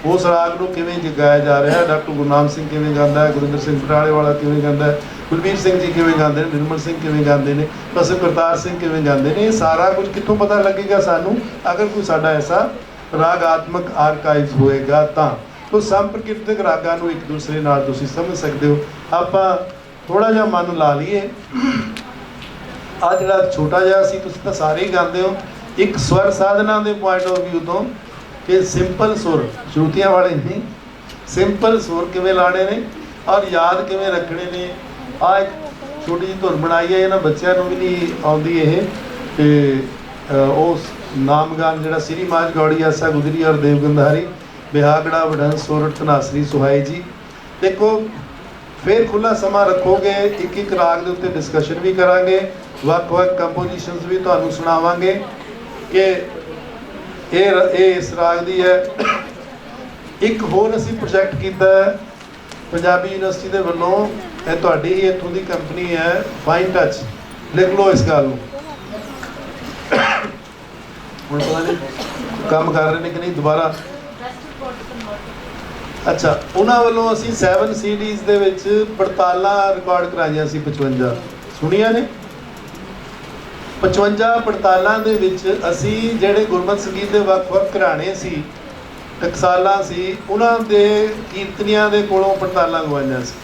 ਉਸ ਰਾਗ ਨੂੰ ਕਿਵੇਂ ਗਾਇਆ ਜਾ ਰਿਹਾ। ਡਾਕਟਰ ਗੁਰਨਾਮ ਸਿੰਘ ਕਿਵੇਂ ਗਾਉਂਦਾ ਹੈ, ਗੁਰਿੰਦਰ ਸਿੰਘ ਪਟਾਲੇ ਵਾਲਾ ਕਿਵੇਂ ਗਾਉਂਦਾ ਹੈ, ਕੁਲਬੀਰ ਸਿੰਘ ਜੀ ਕਿਵੇਂ ਗਾਉਂਦੇ ਨੇ, ਨਿਰਮਲ ਸਿੰਘ ਕਿਵੇਂ ਗਾਉਂਦੇ ਨੇ, ਪ੍ਰੋਫੈਸਰ ਕਰਤਾਰ ਸਿੰਘ ਕਿਵੇਂ ਗਾਉਂਦੇ ਨੇ। ਇਹ ਸਾਰਾ ਕੁਝ ਕਿੱਥੋਂ ਪਤਾ ਲੱਗੇਗਾ ਸਾਨੂੰ? ਅਗਰ ਕੋਈ ਸਾਡਾ ਐਸਾ ਰਾਗਾਤਮਕ ਆਰਕਾਈਵਸ ਹੋਏਗਾ ਤਾਂ। ਤੋ ਸੰਪ੍ਰਕਿਰਤਕ ਰਾਗਾਂ ਨੂੰ ਇੱਕ ਦੂਸਰੇ ਨਾਲ ਤੁਸੀਂ ਸਮਝ ਸਕਦੇ ਹੋ। ਆਪਾਂ ਥੋੜਾ ਜਿਹਾ ਮਨ ਲਾ ਲਈਏ। ਆ ਜਿਹੜਾ ਛੋਟਾ ਜਿਹਾ ਸੀ, ਤੁਸੀਂ ਤਾਂ ਸਾਰੇ ਹੀ ਗਾਉਂਦੇ ਹੋ, ਇੱਕ ਸਵਰ ਸਾਧਨਾ ਦੇ ਪੁਆਇੰਟ ਆਫ ਵਿਊ ਤੋਂ ਕਿ ਸਿੰਪਲ ਸੁਰ, ਸ਼ਰੂਤੀਆਂ ਵਾਲੇ ਨਹੀਂ, ਸਿੰਪਲ ਸੁਰ ਕਿਵੇਂ ਲਾਣੇ ਨੇ ਔਰ ਯਾਦ ਕਿਵੇਂ ਰੱਖਣੇ ਨੇ। ਆ ਇੱਕ ਛੋਟੀ ਜਿਹੀ ਧੁਨ ਬਣਾਈ ਹੈ, ਇਹਨਾਂ ਬੱਚਿਆਂ ਨੂੰ ਵੀ ਨਹੀਂ ਆਉਂਦੀ ਇਹ, ਤੇ ਉਹ ਨਾਮਗਾਨ ਜਿਹੜਾ ਸ੍ਰੀ ਮਾਝ ਗੌੜੀ ਆਸਾ ਗੁਜਰੀ ਔਰ ਦੇਵ ਗੰਧਾਰੀ ਬਿਹਾਗੜਾ ਵਡਨ ਸੋਰਠ ਤਨਾਸਰੀ ਸੁਹਾਈ ਜੀ। ਦੇਖੋ ਫਿਰ ਖੁੱਲ੍ਹਾ ਸਮਾਂ ਰੱਖੋਗੇ, ਇੱਕ ਇੱਕ ਰਾਗ ਦੇ ਉੱਤੇ ਡਿਸਕਸ਼ਨ ਵੀ ਕਰਾਂਗੇ, ਵੱਖ-ਵੱਖ ਕੰਪੋਜੀਸ਼ਨਸ ਵੀ ਤੁਹਾਨੂੰ ਸੁਣਾਵਾਂਗੇ ਕਿ ਇਹ ਇਸ ਰਾਗ ਦੀ ਹੈ। ਇੱਕ ਹੋਰ ਅਸੀਂ ਪ੍ਰੋਜੈਕਟ ਕੀਤਾ ਹੈ ਪੰਜਾਬੀ ਯੂਨੀਵਰਸਿਟੀ ਦੇ ਵੱਲੋਂ, ਇਹ ਤੁਹਾਡੀ ਹੀ ਇੱਥੋਂ ਦੀ ਕੰਪਨੀ ਹੈ ਫਾਈਨ ਟੱਚ, ਲਿਖ ਲਓ ਇਸ ਗੱਲ ਨੂੰ। ਹੁਣ ਪਤਾ ਨਹੀਂ ਕੰਮ ਕਰ ਰਹੇ ਨੇ ਕਿ ਨਹੀਂ ਦੁਬਾਰਾ। ਅੱਛਾ, ਉਹਨਾਂ ਵੱਲੋਂ ਅਸੀਂ 7 CDs ਦੇ ਵਿੱਚ ਪੜਤਾਲਾਂ ਰਿਕਾਰਡ ਕਰਾਈਆਂ ਸੀ, 55 ਸੁਣੀਆਂ ਨੇ। 55 ਪੜਤਾਲਾਂ ਦੇ ਵਿੱਚ ਅਸੀਂ ਜਿਹੜੇ ਗੁਰਮਤਿ ਸੰਗੀਤ ਦੇ ਵੱਖ-ਵੱਖ ਘਰਾਣੇ ਸੀ, ਟਕਸਾਲਾਂ ਸੀ, ਉਹਨਾਂ ਦੇ ਕੀਰਤਨੀਆਂ ਦੇ ਕੋਲੋਂ ਪੜਤਾਲਾਂ ਲਵਾਈਆਂ ਸੀ।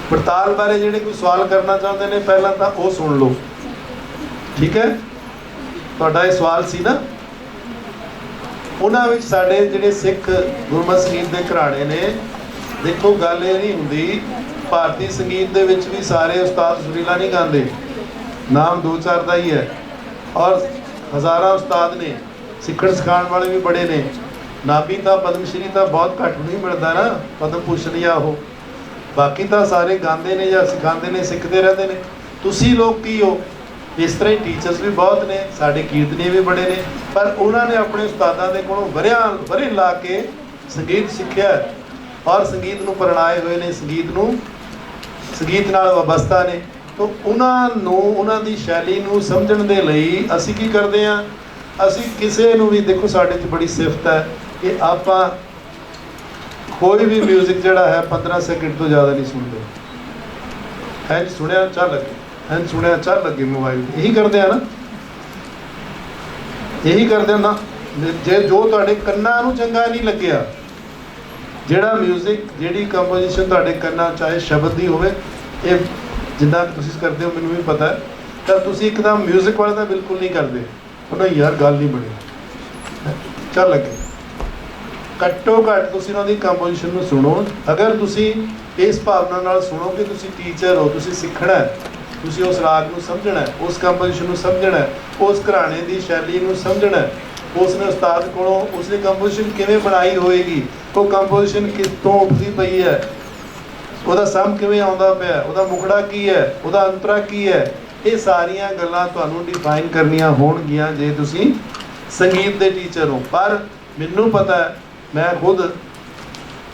ਪੜਤਾਲ ਬਾਰੇ ਜਿਹੜੇ ਕੋਈ ਸਵਾਲ ਕਰਨਾ ਚਾਹੁੰਦੇ ਨੇ ਪਹਿਲਾਂ ਤਾਂ ਉਹ ਸੁਣ ਲਓ, ਠੀਕ ਹੈ? ਤੁਹਾਡਾ ਇਹ ਸਵਾਲ ਸੀ ਨਾ। ਉਹਨਾਂ ਵਿੱਚ ਸਾਡੇ ਜਿਹੜੇ ਸਿੱਖ ਗੁਰਮਤਿ ਸੰਗੀਤ ਦੇ ਘਰਾਣੇ ਨੇ, ਦੇਖੋ ਗੱਲ ਇਹ ਨਹੀਂ ਹੁੰਦੀ, ਭਾਰਤੀ ਸੰਗੀਤ ਦੇ ਵਿੱਚ ਵੀ ਸਾਰੇ ਉਸਤਾਦ ਸੁਰੀਲਾ ਨਹੀਂ ਗਾਉਂਦੇ, ਨਾਮ 2-4 ਦਾ ਹੀ ਹੈ ਔਰ ਹਜ਼ਾਰਾਂ ਉਸਤਾਦ ਨੇ, ਸਿੱਖਣ ਸਿਖਾਉਣ ਵਾਲੇ ਵੀ ਬੜੇ ਨੇ। ਨਾਮੀ ਤਾਂ ਪਦਮ ਸ਼੍ਰੀ ਤਾਂ ਬਹੁਤ ਘੱਟ ਨਹੀਂ ਮਿਲਦਾ ਨਾ, ਪਦਮ ਭੂਸ਼ਣ ਜਾਂ ਉਹ, ਬਾਕੀ ਤਾਂ ਸਾਰੇ ਗਾਉਂਦੇ ਨੇ ਜਾਂ ਸਿਖਾਉਂਦੇ ਨੇ, ਸਿੱਖਦੇ ਰਹਿੰਦੇ ਨੇ। ਤੁਸੀਂ ਲੋਕ ਕੀ ਹੋ? ਇਸ ਤਰ੍ਹਾਂ ਹੀ ਟੀਚਰਸ ਵੀ ਬਹੁਤ ਨੇ, ਸਾਡੇ ਕੀਰਤਨੀ ਵੀ ਬੜੇ ਨੇ, ਪਰ ਉਹਨਾਂ ਨੇ ਆਪਣੇ ਉਸਤਾਦਾਂ ਦੇ ਕੋਲੋਂ ਵਰੇ ਲਾ ਕੇ ਸੰਗੀਤ ਸਿੱਖਿਆ ਔਰ ਸੰਗੀਤ ਨੂੰ ਪ੍ਰਣਾਏ ਹੋਏ ਨੇ, ਸੰਗੀਤ ਨਾਲ ਵਾਬਸਤਾ ਨੇ। ਤਾਂ ਉਹਨਾਂ ਨੂੰ, ਉਹਨਾਂ ਦੀ ਸ਼ੈਲੀ ਨੂੰ ਸਮਝਣ ਦੇ ਲਈ ਅਸੀਂ ਕੀ ਕਰਦੇ ਹਾਂ? ਅਸੀਂ ਕਿਸੇ ਨੂੰ ਵੀ, ਦੇਖੋ ਸਾਡੇ 'ਚ ਬੜੀ ਸਿਫਤ ਹੈ ਕਿ ਆਪਾਂ ਕੋਈ ਵੀ ਮਿਊਜ਼ਿਕ ਜਿਹੜਾ ਹੈ 15 ਸੈਕਿੰਡ ਤੋਂ ਜ਼ਿਆਦਾ ਨਹੀਂ ਸੁਣਦੇ। ਹੈ ਸੁਣਿਆ ਚੱਲ ਲੱਗੇ, ਹੈ ਸੁਣਿਆ ਚੱਲ ਲੱਗੇ ਮੋਬਾਈਲ, ਇਹੀ ਕਰਦੇ ਆ ਨਾ, ਇਹੀ ਕਰਦੇ ਨਾ। ਜੇ ਜੋ ਤੁਹਾਡੇ ਕੰਨਾਂ ਨੂੰ ਚੰਗਾ ਨਹੀਂ ਲੱਗਿਆ, ਜਿਹੜਾ ਮਿਊਜ਼ਿਕ, ਜਿਹੜੀ ਕੰਪੋਜੀਸ਼ਨ ਤੁਹਾਡੇ ਕੰਨਾਂ, ਚਾਹੇ ਸ਼ਬਦ ਦੀ ਹੋਵੇ, ਇਹ ਜਿੱਦਾਂ ਤੁਸੀਂ ਕਰਦੇ ਹੋ ਮੈਨੂੰ ਵੀ ਪਤਾ ਹੈ, ਤਾਂ ਤੁਸੀਂ ਇੱਕਦਮ ਮਿਊਜ਼ਿਕ ਵਾਲਾ ਤਾਂ ਬਿਲਕੁਲ ਨਹੀਂ ਕਰਦੇ, ਉਹਨਾਂ ਯਾਰ ਗੱਲ ਨਹੀਂ ਬਣੀ, ਚੱਲ ਲੱਗੇ। ਘੱਟੋ ਘੱਟ ਤੁਸੀਂ ਉਹਨਾਂ ਦੀ ਕੰਪੋਜੀਸ਼ਨ ਨੂੰ ਸੁਣੋ। ਅਗਰ ਤੁਸੀਂ ਇਸ ਭਾਵਨਾ ਨਾਲ ਸੁਣੋ ਕਿ ਤੁਸੀਂ ਟੀਚਰ ਹੋ, ਤੁਸੀਂ ਸਿੱਖਣਾ ਹੈ, ਤੁਸੀਂ ਉਸ ਰਾਗ ਨੂੰ ਸਮਝਣਾ, ਉਸ ਕੰਪੋਜੀਸ਼ਨ ਨੂੰ ਸਮਝਣਾ, ਉਸ ਘਰਾਣੇ ਦੀ ਸ਼ੈਲੀ ਨੂੰ ਸਮਝਣਾ, ਉਸਨੇ ਉਸਤਾਦ ਕੋਲੋਂ ਉਸਨੇ ਕੰਪੋਜੀਸ਼ਨ ਕਿਵੇਂ ਬਣਾਈ ਹੋਏਗੀ, ਉਹ ਕੰਪੋਜੀਸ਼ਨ ਕਿੱਥੋਂ ਉੱਠਦੀ ਪਈ ਹੈ, ਉਹਦਾ ਸਮ ਕਿਵੇਂ ਆਉਂਦਾ ਪਿਆ, ਉਹਦਾ ਮੁਖੜਾ ਕੀ ਹੈ, ਉਹਦਾ ਅੰਤਰਾ ਕੀ ਹੈ। ਇਹ ਸਾਰੀਆਂ ਗੱਲਾਂ ਤੁਹਾਨੂੰ ਡਿਫਾਈਨ ਕਰਨੀਆਂ ਹੋਣਗੀਆਂ ਜੇ ਤੁਸੀਂ ਸੰਗੀਤ ਦੇ ਟੀਚਰ ਹੋ। ਪਰ ਮੈਨੂੰ ਪਤਾ ਹੈ, ਮੈਂ ਖੁਦ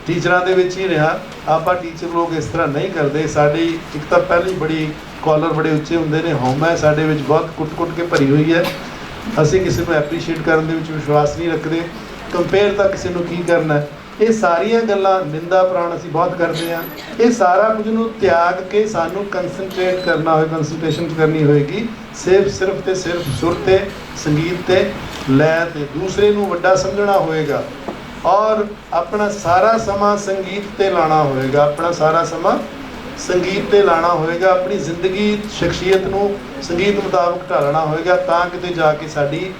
ਟੀਚਰਾਂ ਦੇ ਵਿੱਚ ਹੀ ਰਿਹਾ, ਆਪਾਂ ਟੀਚਰ ਲੋਕ ਇਸ ਤਰ੍ਹਾਂ ਨਹੀਂ ਕਰਦੇ। ਸਾਡੀ ਇੱਕ ਤਾਂ ਪਹਿਲੀ ਬੜੀ ਕਾਲਰ ਬੜੇ ਉੱਚੇ ਹੁੰਦੇ ਨੇ, ਹਉਮੈ ਸਾਡੇ ਵਿੱਚ ਬਹੁਤ ਕੁੱਟ-ਕੁੱਟ ਕੇ ਭਰੀ ਹੋਈ ਹੈ। ਅਸੀਂ ਕਿਸੇ ਨੂੰ ਐਪਰੀਸ਼ੀਏਟ ਕਰਨ ਦੇ ਵਿੱਚ ਵਿਸ਼ਵਾਸ ਨਹੀਂ ਰੱਖਦੇ, ਕੰਪੇਅਰ ਤਾਂ ਕਿਸੇ ਨੂੰ ਕੀ ਕਰਨਾ। ਇਹ ਸਾਰੀਆਂ ਗੱਲਾਂ, ਨਿੰਦਾ ਪ੍ਰਾਣ ਅਸੀਂ ਬਹੁਤ ਕਰਦੇ ਹਾਂ। ਇਹ ਸਾਰਾ ਕੁਝ ਨੂੰ ਤਿਆਗ ਕੇ ਸਾਨੂੰ ਕੰਸਨਟਰੇਟ ਕਰਨਾ ਹੋਏ, ਕੰਸਨਟ੍ਰੇਸ਼ਨ ਕਰਨੀ ਹੋਏਗੀ ਸਿਰਫ ਤੇ ਸਿਰਫ ਸੁਰ ਤੇ, ਸੰਗੀਤ ਤੇ, ਲੈਅ ਤੇ। ਦੂਸਰੇ ਨੂੰ ਵੱਡਾ ਸਮਝਣਾ ਹੋਏਗਾ ਔਰ ਆਪਣਾ ਸਾਰਾ ਸਮਾਂ ਸੰਗੀਤ ਤੇ ਲਾਣਾ ਹੋਏਗਾ, ਆਪਣਾ ਸਾਰਾ ਸਮਾਂ ਸੰਗੀਤ ਤੇ ਲਾਣਾ ਹੋਏਗਾ, ਆਪਣੀ ਜ਼ਿੰਦਗੀ, ਸ਼ਖਸੀਅਤ ਨੂੰ ਸੰਗੀਤ ਮੁਤਾਬਕ ਢਾਲਣਾ ਹੋਏਗਾ। ਤਾਂ ਕਿਤੇ ਜਾ ਕੇ ਸਾਡੀ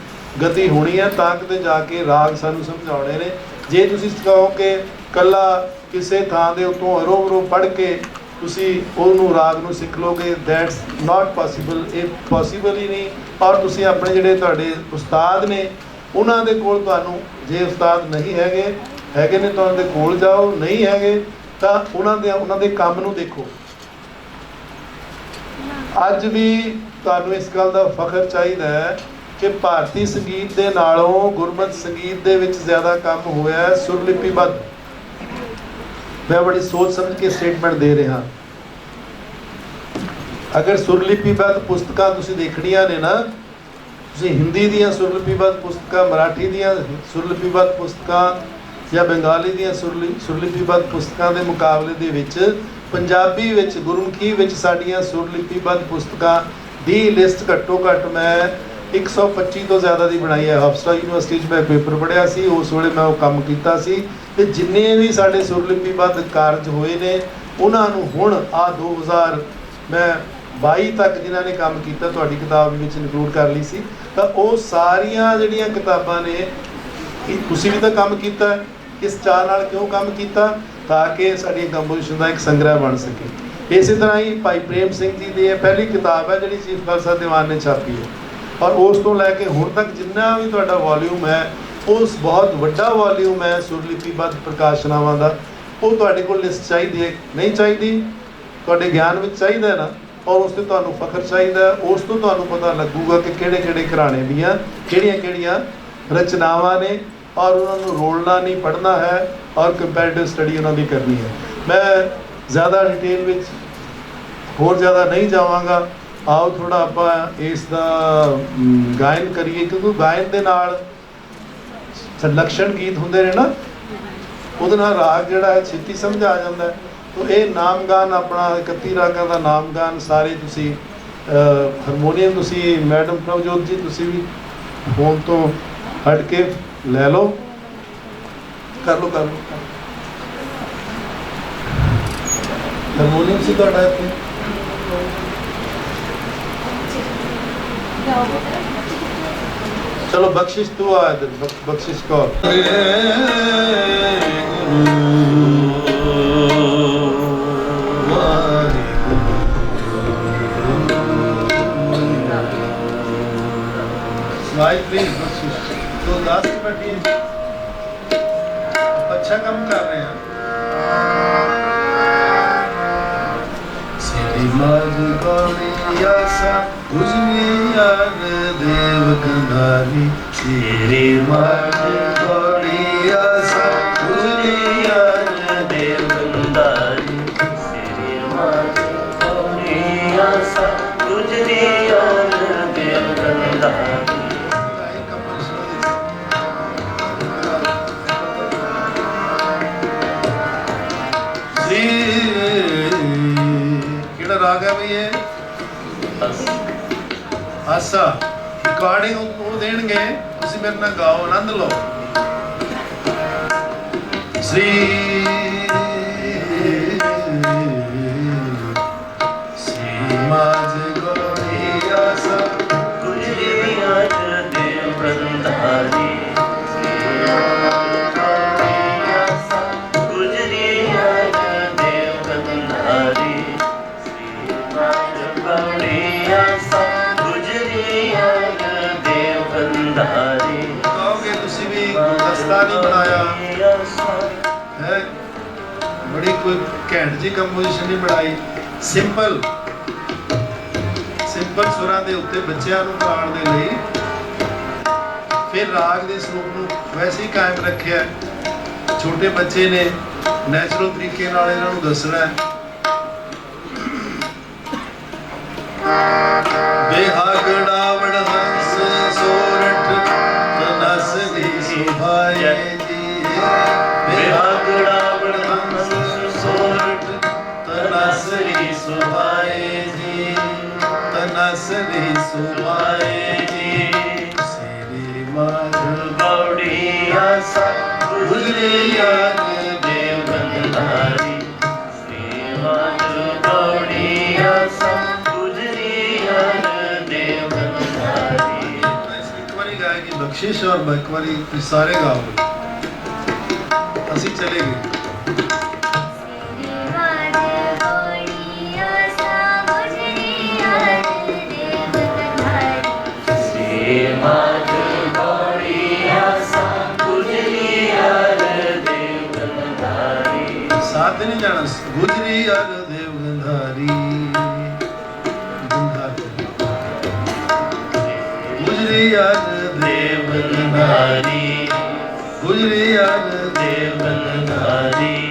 ਗਤੀ ਹੋਣੀ ਹੈ, ਤਾਂ ਕਿਤੇ ਜਾ ਕੇ ਰਾਗ ਸਾਨੂੰ ਸਮਝਾਉਣੇ ਨੇ। ਜੇ ਤੁਸੀਂ ਕਹੋ ਕਿ ਕੱਲਾ ਕਿਸੇ ਥਾਂ ਦੇ ਉੱਤੋਂ ਅਰੋ-ਅਰੋ ਪੜ੍ਹ ਕੇ ਤੁਸੀਂ ਉਹਨੂੰ ਰਾਗ ਨੂੰ ਸਿੱਖ ਲੋਗੇ, ਦੈਟਸ ਨਾਟ ਪੋਸੀਬਲ। ਇਹ ਪੋਸੀਬਲ ਹੀ ਨਹੀਂ। ਔਰ ਤੁਸੀਂ ਆਪਣੇ ਜਿਹੜੇ ਤੁਹਾਡੇ ਉਸਤਾਦ ਨੇ ਉਹਨਾਂ ਦੇ ਕੋਲ, ਤੁਹਾਨੂੰ ਜੇ ਉਸਤਾਦ ਨਹੀਂ ਹੈਗੇ ਨੇ ਤਾਂ ਉਹਨਾਂ ਦੇ ਕੋਲ ਜਾਓ, ਨਹੀਂ ਹੈਗੇ ਤਾਂ ਉਹਨਾਂ ਦੇ ਕੰਮ ਨੂੰ ਦੇਖੋ। ਅੱਜ ਵੀ ਤੁਹਾਨੂੰ ਇਸ ਗੱਲ ਦਾ ਫਖਰ ਚਾਹੀਦਾ ਹੈ ਕਿ ਭਾਰਤੀ ਸੰਗੀਤ ਦੇ ਨਾਲੋਂ ਗੁਰਮਤਿ ਸੰਗੀਤ ਦੇ ਵਿੱਚ ਜ਼ਿਆਦਾ ਕੰਮ ਹੋਇਆ ਹੈ ਸੁਰਲਿਪੀਬੱਧ। ਮੈਂ ਬੜੀ ਸੋਚ ਸਮਝ ਕੇ ਸਟੇਟਮੈਂਟ ਦੇ ਰਿਹਾ। ਅਗਰ ਸੁਰਲਿਪੀਬੱਧ ਪੁਸਤਕਾਂ ਤੁਸੀਂ ਦੇਖਣੀਆਂ ਨੇ ਨਾ, ਤੁਸੀਂ ਹਿੰਦੀ ਦੀਆਂ ਸੁਰਲਿਪੀਬੱਧ ਪੁਸਤਕਾਂ, ਮਰਾਠੀ ਦੀਆਂ ਸੁਰਲਿਪੀਬੱਧ ਪੁਸਤਕਾਂ ਜਾਂ ਬੰਗਾਲੀ ਦੀਆਂ ਸੁਰਲਿਪੀਬੱਧ ਪੁਸਤਕਾਂ ਦੇ ਮੁਕਾਬਲੇ ਦੇ ਵਿੱਚ ਪੰਜਾਬੀ ਵਿੱਚ, ਗੁਰਮੁਖੀ ਵਿੱਚ ਸਾਡੀਆਂ ਸੁਰਲਿਪੀਬੱਧ ਪੁਸਤਕਾਂ ਦੀ ਲਿਸਟ ਘੱਟੋ ਘੱਟ ਮੈਂ 125 ਤੋਂ ਜ਼ਿਆਦਾ ਦੀ ਬਣਾਈ ਹੈ। ਹਫਸਾ ਯੂਨੀਵਰਸਿਟੀ 'ਚ ਮੈਂ ਪੇਪਰ ਪੜ੍ਹਿਆ ਸੀ, ਉਸ ਵੇਲੇ ਮੈਂ ਉਹ ਕੰਮ ਕੀਤਾ ਸੀ। ਤੇ ਜਿੰਨੇ ਵੀ ਸਾਡੇ ਸੁਰਲਿਪੀਬੱਧ ਕਾਰਜ ਹੋਏ ਨੇ ਉਹਨਾਂ ਨੂੰ ਹੁਣ 2022 ਤੱਕ ਜਿਨ੍ਹਾਂ ਨੇ ਕੰਮ ਕੀਤਾ ਤੁਹਾਡੀ ਕਿਤਾਬ ਵਿੱਚ ਇਨਕਲੂਡ ਕਰ ਲਈ ਸੀ। ਤਾਂ ਉਹ ਸਾਰੀਆਂ ਜਿਹੜੀਆਂ ਕਿਤਾਬਾਂ ਨੇ, ਤੁਸੀਂ ਵੀ ਤਾਂ ਕੰਮ ਕੀਤਾ ਹੈ। ਇਸ ਚਾਅ ਨਾਲ ਕਿਉਂ ਕੰਮ ਕੀਤਾ? ਤਾਂ ਕਿ ਸਾਡੀ ਕੰਪੋਜੀਸ਼ਨ ਦਾ ਇੱਕ ਸੰਗ੍ਰਹਿ ਬਣ ਸਕੇ। ਇਸੇ ਤਰ੍ਹਾਂ ਹੀ ਭਾਈ ਪ੍ਰੇਮ ਸਿੰਘ ਜੀ ਦੀ ਇਹ ਪਹਿਲੀ ਕਿਤਾਬ ਹੈ ਜਿਹੜੀ ਚੀਫ ਖਾਲਸਾ ਦੀਵਾਨ ਨੇ ਛਾਪੀ ਹੈ। ਔਰ ਉਸ ਤੋਂ ਲੈ ਕੇ ਹੁਣ ਤੱਕ ਜਿੰਨਾ ਵੀ ਤੁਹਾਡਾ ਵੋਲਿਊਮ ਹੈ, ਉਸ ਬਹੁਤ ਵੱਡਾ ਵੋਲਿਊਮ ਹੈ ਸੁਰਲਿਪੀਬੱਧ ਪ੍ਰਕਾਸ਼ਨਾਵਾਂ ਦਾ। ਉਹ ਤੁਹਾਡੇ ਕੋਲ ਲਿਸਟ ਚਾਹੀਦੀ ਹੈ, ਨਹੀਂ ਚਾਹੀਦੀ? ਤੁਹਾਡੇ ਗਿਆਨ ਵਿੱਚ ਚਾਹੀਦਾ ਹੈ ਨਾ, ਔਰ ਉਸ 'ਤੇ ਤੁਹਾਨੂੰ ਫਖਰ ਚਾਹੀਦਾ। ਉਸ ਤੋਂ ਤੁਹਾਨੂੰ ਪਤਾ ਲੱਗੂਗਾ ਕਿ ਕਿਹੜੇ ਕਿਹੜੇ ਘਰਾਣੇ ਦੀਆਂ ਕਿਹੜੀਆਂ ਕਿਹੜੀਆਂ ਰਚਨਾਵਾਂ ਨੇ, ਔਰ ਉਹਨਾਂ ਨੂੰ ਰੋਲਣਾ ਨਹੀਂ, ਪੜ੍ਹਨਾ ਹੈ ਔਰ ਕੰਪੈਰੀਟਿਵ ਸਟੱਡੀ ਉਹਨਾਂ ਦੀ ਕਰਨੀ ਹੈ। ਮੈਂ ਜ਼ਿਆਦਾ ਡਿਟੇਲ ਵਿੱਚ ਹੋਰ ਜ਼ਿਆਦਾ ਨਹੀਂ ਜਾਵਾਂਗਾ। ਆਓ ਥੋੜ੍ਹਾ ਆਪਾਂ ਇਸ ਦਾ ਗਾਇਨ ਕਰੀਏ, ਕਿਉਂਕਿ ਗਾਇਨ ਦੇ ਨਾਲ ਲਕਸ਼ਣ ਗੀਤ ਹੁੰਦੇ ਨੇ ਨਾ, ਉਹਦੇ ਨਾਲ ਰਾਗ ਜਿਹੜਾ ਹੈ ਛੇਤੀ ਸਮਝ ਆ ਜਾਂਦਾ ਹੈ। ਤਾਂ ਇਹ ਨਾਮਗਾਨ ਆਪਣਾ 31 ਰਾਗਾਂ ਦਾ ਨਾਮਗਾਨ ਸਾਰੇ ਤੁਸੀਂ ਹਾਰਮੋਨੀਅਮ, ਤੁਸੀਂ ਮੈਡਮ ਪ੍ਰਭਜੋਤ ਜੀ ਤੁਸੀਂ ਵੀ ਫੋਨ ਤੋਂ ਹਟ ਕੇ ਲੈ ਲਓ, ਕਰ ਲਓ ਹਾਰਮੋਨੀਅਮ ਸੀ ਤੁਹਾਡਾ ਇੱਥੇ। चलो बख्शिश तू आ, बख्शिश कौर। प्लीज बख्शिश तो दास की बैठिए, अच्छा काम कर रहे हैं। माज गौड़िया सा उजनी याद देव कंधारी, तेरी माज गौड़िया सा उजनी याद देव कंधारी, तेरी माज गौड़िया सा उजनी याद देव कंधारी। राग है भाई ये आसा रिकॉर्डिंग वो देंगे, तुसी मेरे ना गाओ, आनंद लो। श्री माज गौड़िया सा गुजरी याद देव कंधारी, नहीं बनाया है, बड़ी कोई घैंट जी कंपोजिशन नहीं बनाई। सिंपल सुरां दे उत्ते बच्चियां नूं पढ़ाउण दे लई फिर राग दे स्वरूप नूं वैसे ही कायम रखिया। छोटे बच्चे ने नैचुरल तरीके नाल इन्हां नूं दसना है। बेहागड़ा वड़हंस सोरठ तनस दी सुभाए जी, बेहागड़ा वड़हंस सोरठ तनस दी सुभाए जी, तनस दी सुभाए जी। श्री माध गौड़िया सा गुजरी याद देव कंधारी, श्री माध गौड़िया सा बख्शिश और बकवारी सारे गाओ। असी चले गए। गंधारी गुजरी याद देव गंधारी गुजरी याद देव गंधारी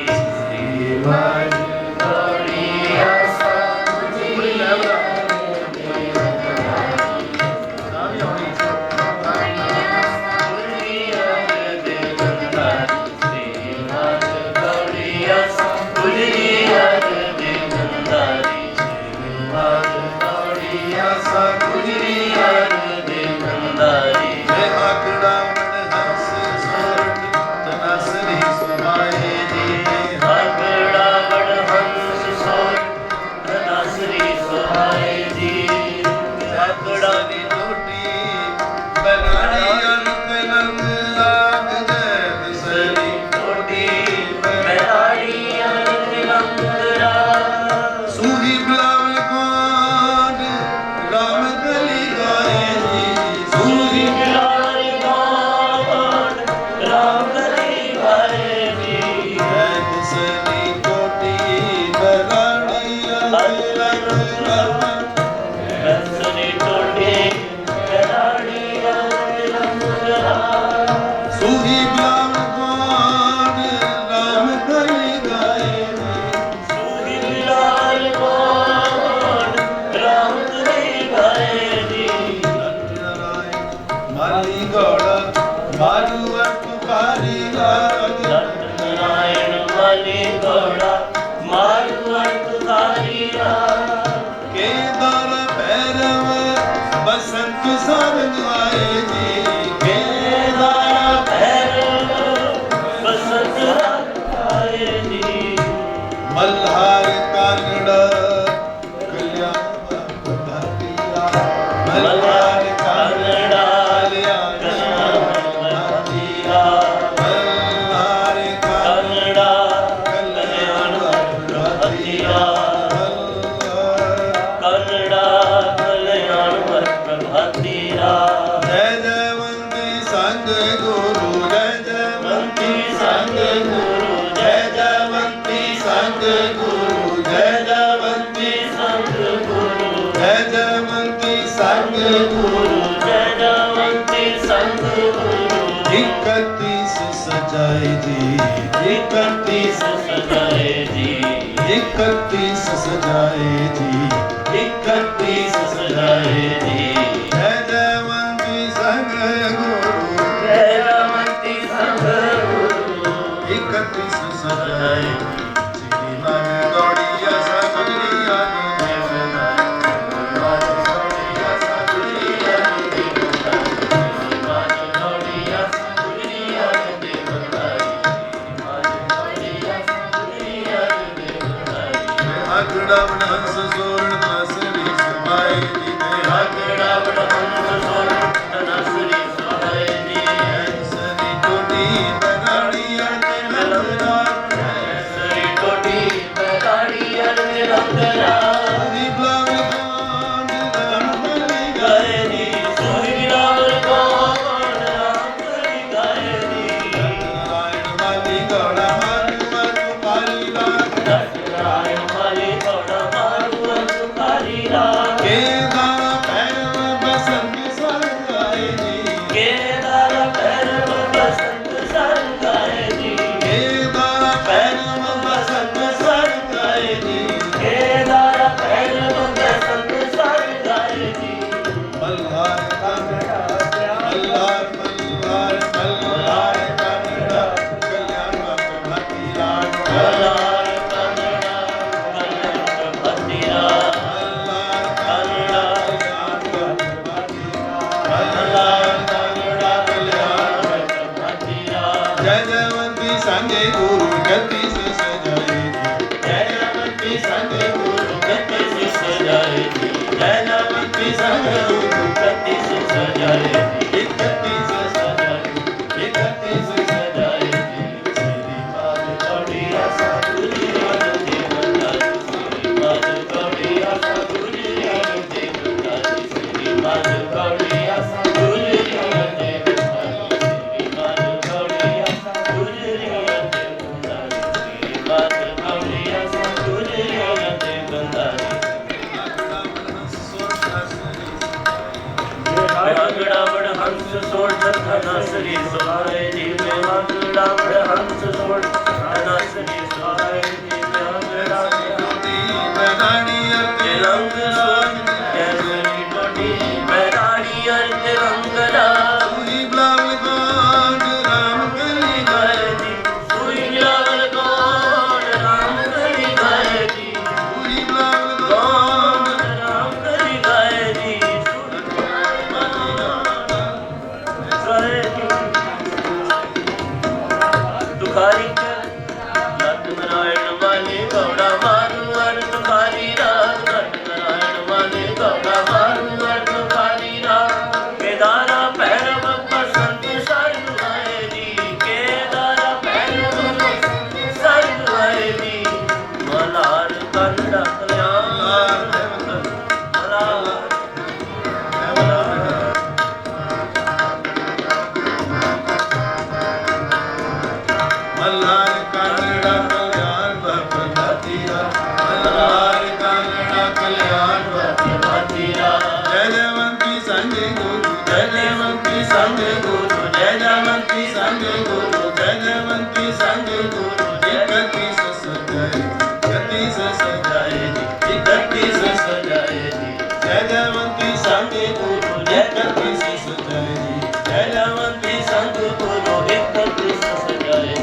मल्हार कानड़ा मल्हार कानड़ा मल्हार कानड़ा कल्याण प्रभातिया कानड़ा कल्याण प्रभातिया जय जयवंती संग गुरु जय जयवंती संग गुरु जय जयवंती संग गुरु जय जयवंती संग गुरु जय जयवंती संग गुरु जय जयवंती संग गुरु 31 सजाए जी 31 सजाए जी 31 सजाए जी 31 सजाए जी जय जयवंती संग गुरु जय जयवंती संग गुरु 31 सजाए धनसरी सुहाए जी में हंगड़ा हंस सोड़ धनसरी सुहाए जी में हंगड़ा रंग सोड़ कैसरी डोडी बैराड़ी अर्थ रंगड़ा सुई बिलावल गोड राम कली गाय जी सुई बिलावल गोड राम कली गाय जी सुई बिलावल गोड राम कली गाय जी तुखारी लत नारायण वाले गौड़ा मारू अर तुखारी रात लत नारायण वाले गौड़ा मारू अर तुखारी रात केदारा भैरव बसंत सरनुआए जी केदारा भैरव सरनुआए जी मलार कंडा कल्याण मल्हार कांगड़ा कल्याण बापा तीरा मल्हार कांगड़ा कल्याण बापा तीरा जय जयवंती संगे गुरु जय जयवंती संगे गुरु जय जयवंती संगे गुरु जय जयवंती संगे गुरु इकतीस सजाए इकतीस सजाए इकतीस सजाए जय जयवंती संगे गुरु इकतीस सजाए जय जयवंती संग गुरु इकतीस सजाए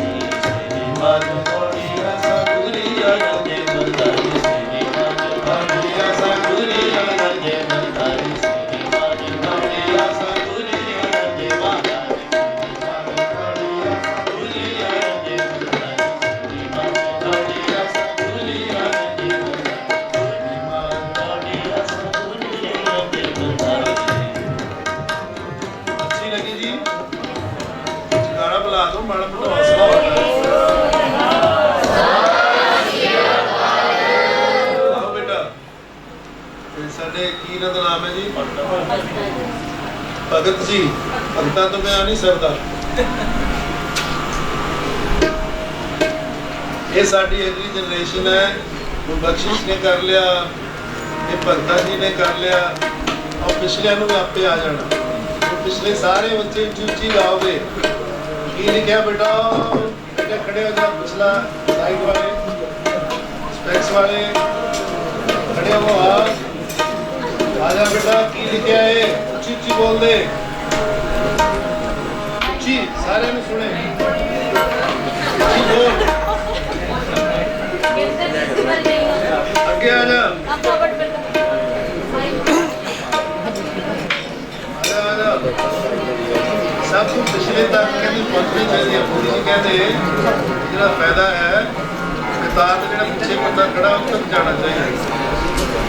माधु कोड़ी आसा गुरी आनंदे बंदारी श्री माधु कोड़ी आसा गुरी आनंदे बंदारी श्री माधु कोड़ी आसा गुरी आनंदे बंदारी माधु कोड़ी आसा गुरी आनंदे बंदारी माधु कोड़ी आसा गुरी आनंदे बंदारी माधु कोड़ी आसा गुरी आनंदे बंदारी अच्छी लगी जी गाना बुला दो माड़ा मोटा हौसला होता है ਸਾਡੇ ਕੀ ਇਹਨਾਂ ਦਾ ਨਾਮ ਹੈ ਜੀ ਭਗਤ ਜੀ ਭਗਤਾਂ ਤੋਂ ਮੈਂ ਨਹੀਂ ਸਰਦਾ ਇਹ ਸਾਡੀ ਅਗਲੀ ਜਨਰੇਸ਼ਨ ਹੈ ਉਹ ਬਖਸ਼ਿਸ਼ ਨੇ ਕਰ ਲਿਆ ਇਹ ਭਗਤਾਂ ਜੀ ਨੇ ਕਰ ਲਿਆ और पिछलिਆਂ ਨੂੰ ਵੀ ਆਪੇ ਆ ਜਾਣਾ ਉਹ ਪਿਛਲੇ ਸਾਰੇ ਬੱਚੇ ਉੱਚੀ ਉੱਚੀ ਗਾਓਗੇ ਕੀ ਲਿਖਿਆ ਬੇਟਾ ਬੇਟਾ ਖੜੇ ਹੋ ਜਾ ਪਿਛਲਾ ਸਾਈਡ ਵਾਲੇ स्पेक्स वाले खड़े हो आजा बेटा की लिखे है उच्ची उच्ची बोल दे उच्ची सारे ने सुने उच्ची बोल आगे आजा आजा सब कुछ पिछले तक कहते पहुंचनी चाहिए पूरी कहते जितना फायदा है तार ਜਿਹੜਾ ਪਿੱਛੇ ਬੰਦਾ ਖੜਾ ਉਹ ਤੱਕ ਜਾਣਾ ਚਾਹੀਦਾ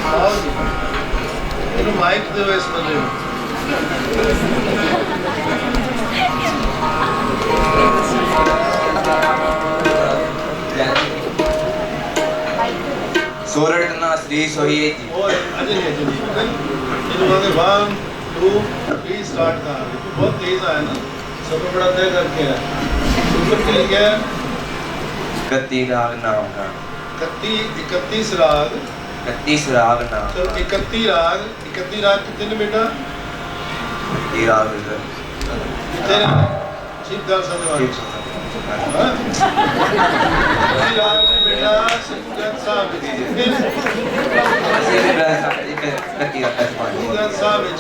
ਆਓ ਜੀ ਇਹਨੂੰ ਮਾਈਕ ਦਿਓ ਇਸ ਬੰਦੇ ਨੂੰ सोरठ ना श्री सोहिए जी ਓਏ ਅਜੇ ਨਹੀਂ ਇਹਨੂੰ ਆਗੇ 1 2 3 ਸਟਾਰਟ ਕਰ ਬਹੁਤ ਤੇਜ਼ ਆਇਆ ਨਾ ਸਭ ਬੜਾ ਤय ਕਰਕੇ ਹੈ ऊपर चले गया 31 राग नाम का 31 राग 31 राग नाम चलो 31 राग कितने ने बेटा 31 राग कितने ठीक गल समझ राग ने बेटा सिकंदर साहब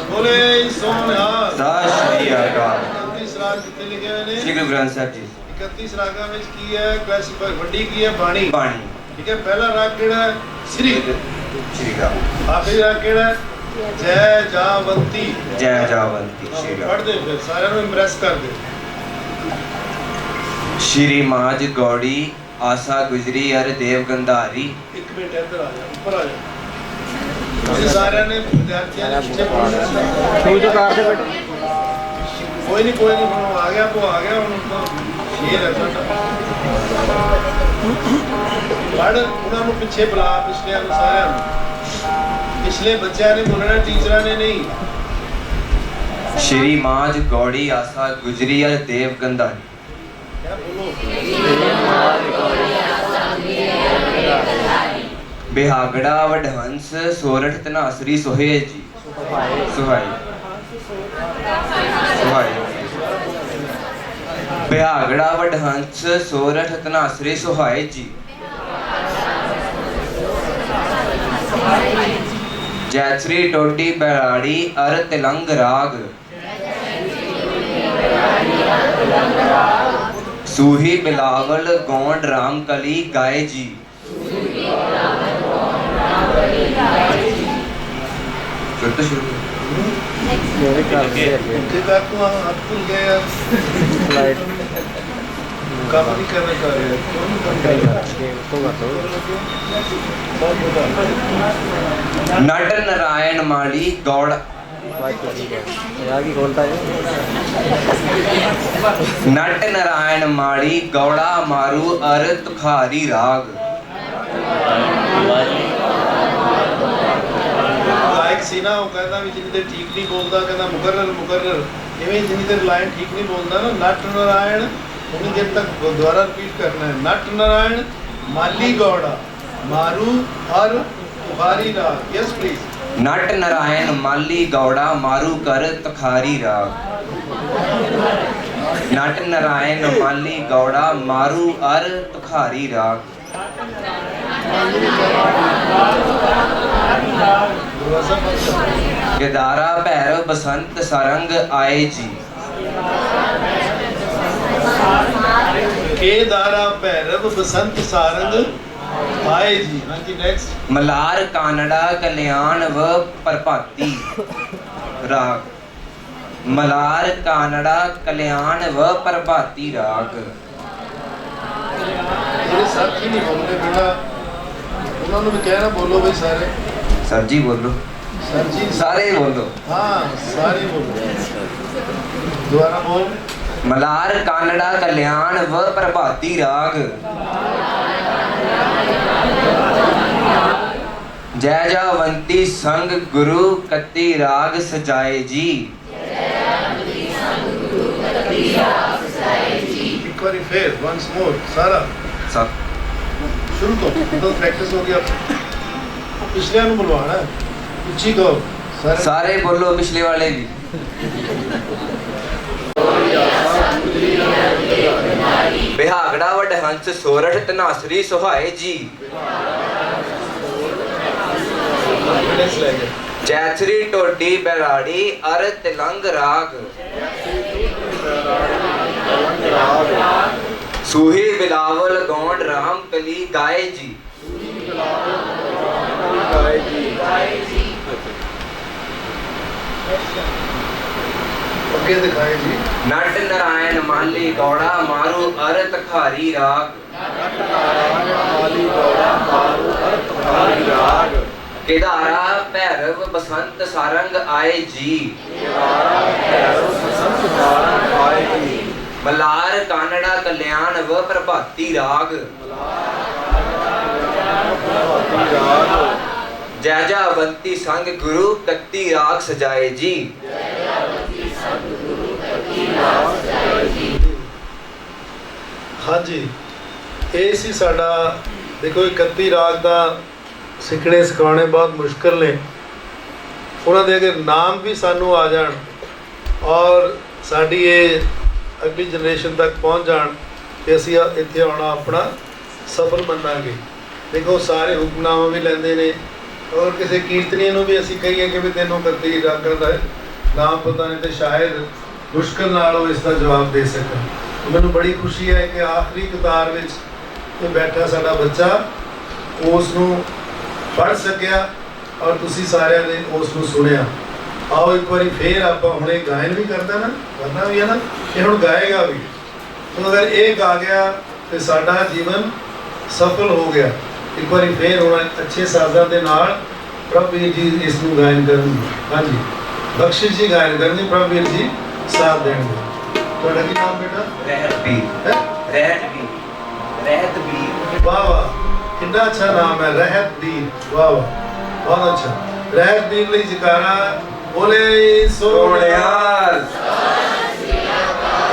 बोले सोनिया श्री गुरु ग्रंथ साहब जी 31 रागां ਵਿੱਚ ਕੀ ਹੈ ਕਲਾਸੀਫਾਈ ਵੱਡੀ ਕੀ ਹੈ ਬਾਣੀ बाणी ठीक है पहला राग केड़ा है श्री श्री राग आखिरी राग केड़ा है जय जावंती जय जावंती श्री पढ़ राग दे फिर सारे ਨੂੰ इंप्रेस कर दे श्री माज गौड़ी आशा गुजरी हर देव गंधारी एक मिनट इधर आ जा ऊपर आ जा ये सारे ने विद्यार्थियों ने पीछे पढ़ना कोई तो कार से बैठ कोई नहीं वो आ गया उनको शेर है छोटा पढ़ उन्होंने पीछे बुला पिछले सारे पिछले बच्चों ने बोलना टीचर ने नहीं श्री माज गौड़ी आशा गुजरी हर देव गंधारी क्या बोलो बिहागड़ा वडहंस सोरठ तनासरी सोहे जी सुहाई सुहाई ਬਿਹਾਗੜਾ ਵਡਹੰਸ ਸੋਰਠ ਧਨਾਸਰੀ ਸੁਹਾਏ ਜੀ। ਜੈਸਰੀ ਟੋਡੀ ਬਰਾੜੀ ਅਰ ਤਿਲੰਗ ਰਾਗ। ਸੂਹੀ ਬਿਲਾਵਲ ਗੌਂਡ ਰਾਮ ਕਲੀ ਗਾਏ ਜੀ। ਫਿਰ ਤੋਂ ਸ਼ੁਰੂ ਉੱਥੇ ਤੱਕ ਤੂੰ ਹੱਥ ਭੁੱਲ ਗਿਆ ਯਾਰ ਕੰਮ ਨਹੀਂ ਕਰਨਾ ਚਾਹ ਰਿਹਾ ਨਟ ਨਾਰਾਇਣ ਮਾਲੀ ਗੌੜ ਨਟ ਨਾਰਾਇਣ ਮਾੜੀ ਗੌੜਾ ਮਾਰੂ ਅਰ ਤੁਖਾਰੀ ਰਾਗ। ਲਾਇਕ ਸੀ ਨਾ, ਉਹ ਕਹਿੰਦਾ ਵੀ ਜਿੰਨੀ ਦੇਰ ਠੀਕ ਨਹੀਂ ਬੋਲਦਾ, ਕਹਿੰਦਾ ਮੁਕਰਰ ਮੁਕਰਰ, ਇਵੇਂ ਜਿੰਨੀ ਦੇਰ ਲਾਈਨ ਠੀਕ ਨਹੀਂ ਬੋਲਦਾ ਨਾ, ਨਟ ਨਾਰਾਇਣ ਉਨੀ ਦੇਰ ਤੱਕ ਦੁਬਾਰਾ ਰਿਪੀਟ ਕਰਨਾ ਹੈ। ਨਟ ਨਾਰਾਇਣ ਮਾਲੀ ਗੌੜਾ ਮਾਰੂ ਹਰ ਤੁਖਾਰੀ ਰਾਗ। Yes please. ਨਟ ਨਾਰਾਇਣ ਮਾਲੀ ਗੌੜਾ ਮਾਰੂ ਕਰ ਤੁਖਾਰੀ ਰਾਗ। ਨਟ ਨਾਰਾਇਣ ਮਾਲੀ ਗੌੜਾ ਮਾਰੂ ਅਰ ਤੁਖਾਰੀ ਰਾਗ। ਗਿਦਾਰਾ ਭੈਰਵ ਬਸੰਤ ਸਰੰਗ ਆਏ ਜੀ। ਕੇਦਾਰਾ ਭੈਰਵ ਬਸੰਤ ਸਾਰੰਗ ਆਏ ਜੀ। ਹਾਂਜੀ ਨੈਕਸਟ। ਮਲਾਰ ਕਾਨੜਾ ਕਲਿਆਣ ਵ ਪ੍ਰਭਾਤੀ ਰਾਗ। ਮਲਾਰ ਕਾਨੜਾ ਕਲਿਆਣ ਵ ਪ੍ਰਭਾਤੀ ਰਾਗ। ਜਿਹੜੇ ਸਾਥੀ ਨਹੀਂ ਬੋਲਦੇ ਬੇਟਾ, ਉਹਨਾਂ ਨੂੰ ਵੀ ਕਹਿਣਾ ਬੋਲੋ ਬਈ ਸਾਰੇ। ਸਰ ਜੀ ਬੋਲੋ। ਸਰ ਜੀ ਸਾਰੇ ਬੋਲੋ। ਹਾਂ ਸਾਰੇ ਬੋਲੋ। ਦੁਬਾਰਾ ਬੋਲ। ਮਲਾਰ ਕਾਨੜਾ ਕਲਿਆਣ ਵ ਪ੍ਰਭਾਤੀ ਰਾਗ। ਜੈ ਜਾਵੰਤੀ ਸੰਗ ਗੁਰੂ ਕੱਤੀ ਰਾਗ ਸਜਾਏ ਜੀ। ਇੱਕ ਵਾਰੀ ਫੇਰ ਵਾਂਸ ਮੋਰ ਸਾਰਾ ਸਭ ਸ਼ੁਰੂ ਤੋਂ ਜਦੋਂ ਪ੍ਰੈਕਟਿਸ ਹੋ ਗਿਆ ਪਿਛਲਿਆਂ ਨੂੰ ਬੁਲਵਾਣਾ ਹੈ। ਉੱਚੀ ਕਹੋ ਸਾਰੇ। ਸਾਰੇ ਬੋਲੋ ਪਿਛਲੇ ਵਾਲੇ ਵੀ। ਬਿਹਾਗੜਾ ਵਡਹੰਸ ਸੋਰਠ ਧਨਾਸਰੀ ਸੁਹਾਏ ਜੀ। Confidence ਲੈ ਕੇ। ਜੈਸਰੀ ਟੋਡੀ ਬਰਾੜੀ ਅਰ ਤਿਲੰਗ ਰਾਗ। ਸੂਹੀ ਬਿਲਾਵਲ ਗੌਂਡ ਰਾਮ ਕਲੀ ਗਾਏ ਜੀ। ਅੱਗੇ ਦਿਖਾਏ ਜੀ। ਨਟ ਨਾਰਾਇਣ ਮਾਲੀ ਗੌੜਾ ਮਾਰੂ ਅਰ ਤਖਾਰੀ ਰਾਗ। ਕੇਦਾਰਾ ਭੈਰਵ ਬਸੰਤ ਸਾਰੰਗ ਆਏ ਜੀ। ਮਲਾਰ ਕਾਨੜਾ ਕਲਿਆਣ ਵ ਪ੍ਰਭਾਤੀ ਰਾਗ। ਜੈ ਜਾਵੰਤੀ ਸੰਗ ਗੁਰੂ ਕੱਤੀ ਰਾਗ ਸਜਾਏ ਜੀ। ਹਾਂਜੀ ਇਹ ਸੀ ਸਾਡਾ। ਦੇਖੋ 31 ਰਾਗ ਦਾ ਸਿੱਖਣੇ ਸਿਖਾਉਣੇ ਬਹੁਤ ਮੁਸ਼ਕਲ ਨੇ। ਉਹਨਾਂ ਦੇ ਅਗਰ ਨਾਮ ਵੀ ਸਾਨੂੰ ਆ ਜਾਣ ਔਰ ਸਾਡੀ ਇਹ ਅਗਲੀ ਜਨਰੇਸ਼ਨ ਤੱਕ ਪਹੁੰਚ ਜਾਣ ਤੇ ਅਸੀਂ ਇੱਥੇ ਆਉਣਾ ਆਪਣਾ ਸਫਲ ਮੰਨਾਂਗੇ। ਦੇਖੋ ਸਾਰੇ ਹੁਕਮਨਾਮਾ ਵੀ ਲੈਂਦੇ ਨੇ ਔਰ ਕਿਸੇ ਕੀਰਤਨੀ ਨੂੰ ਵੀ ਅਸੀਂ ਕਹੀਏ ਕਿ ਵੀ ਤੈਨੂੰ 31 ਰਾਗਾਂ ਦਾ ਨਾਮ ਪਤਾ ਨਹੀਂ ਤੇ ਸ਼ਾਇਦ ਮੁਸ਼ਕਲ ਨਾਲ ਉਹ ਇਸ ਦਾ ਜਵਾਬ ਦੇ ਸਕਣ। ਮੈਨੂੰ ਬੜੀ ਖੁਸ਼ੀ ਹੈ ਕਿ ਆਖਰੀ ਕਤਾਰ ਵਿੱਚ ਇਹ ਬੈਠਾ ਸਾਡਾ ਬੱਚਾ ਉਸ ਨੂੰ ਪੜ੍ਹ ਸਕਿਆ ਔਰ ਤੁਸੀਂ ਸਾਰਿਆਂ ਨੇ ਉਸ ਨੂੰ ਸੁਣਿਆ। ਆਓ ਇੱਕ ਵਾਰੀ ਫੇਰ ਆਪਾਂ ਹੁਣੇ ਗਾਇਨ ਵੀ ਕਰਦਾ ਨਾ, ਕਰਨਾ ਵੀ ਹੈ ਨਾ, ਇਹ ਹੁਣ ਗਾਏਗਾ ਵੀ। ਤਾਂ ਅਗਰ ਇਹ ਗਾ ਗਿਆ ਤੇ ਸਾਡਾ ਜੀਵਨ ਸਫਲ ਹੋ ਗਿਆ। ਇੱਕ ਵਾਰੀ ਫੇਰ ਹੁਣ ਅੱਛੇ ਸਾਜ਼ਾਂ ਦੇ ਨਾਲ ਪ੍ਰਭਵੀਰ ਜੀ ਇਸ ਨੂੰ ਗਾਇਨ ਕਰਨਗੇ। ਹਾਂਜੀ ਬਖਸ਼ਿਸ਼ ਜੀ ਗਾਇਨ ਕਰਨਗੇ, ਪ੍ਰਭਵੀਰ ਜੀ ਸਾਥ ਦੇਣਗੇ। ਤੁਹਾਡਾ ਕੀ ਨਾਮ ਬੇਟਾ? ਰਹਿਤ ਵੀਰ। ਰਹਿਤ ਵੀਰ। ਵਾਹ ਵਾਹ, ਕਿੰਨਾ ਅੱਛਾ ਨਾਮ ਹੈ ਰਹਿਤ ਵੀਰ। ਵਾਹ ਵਾਹ, ਬਹੁਤ ਅੱਛਾ। ਰਹਿਤ ਵੀਰ ਲਈ ਜਕਾਰਾ ਬੋਲੇ ਸੋਹਣਿਆਰ।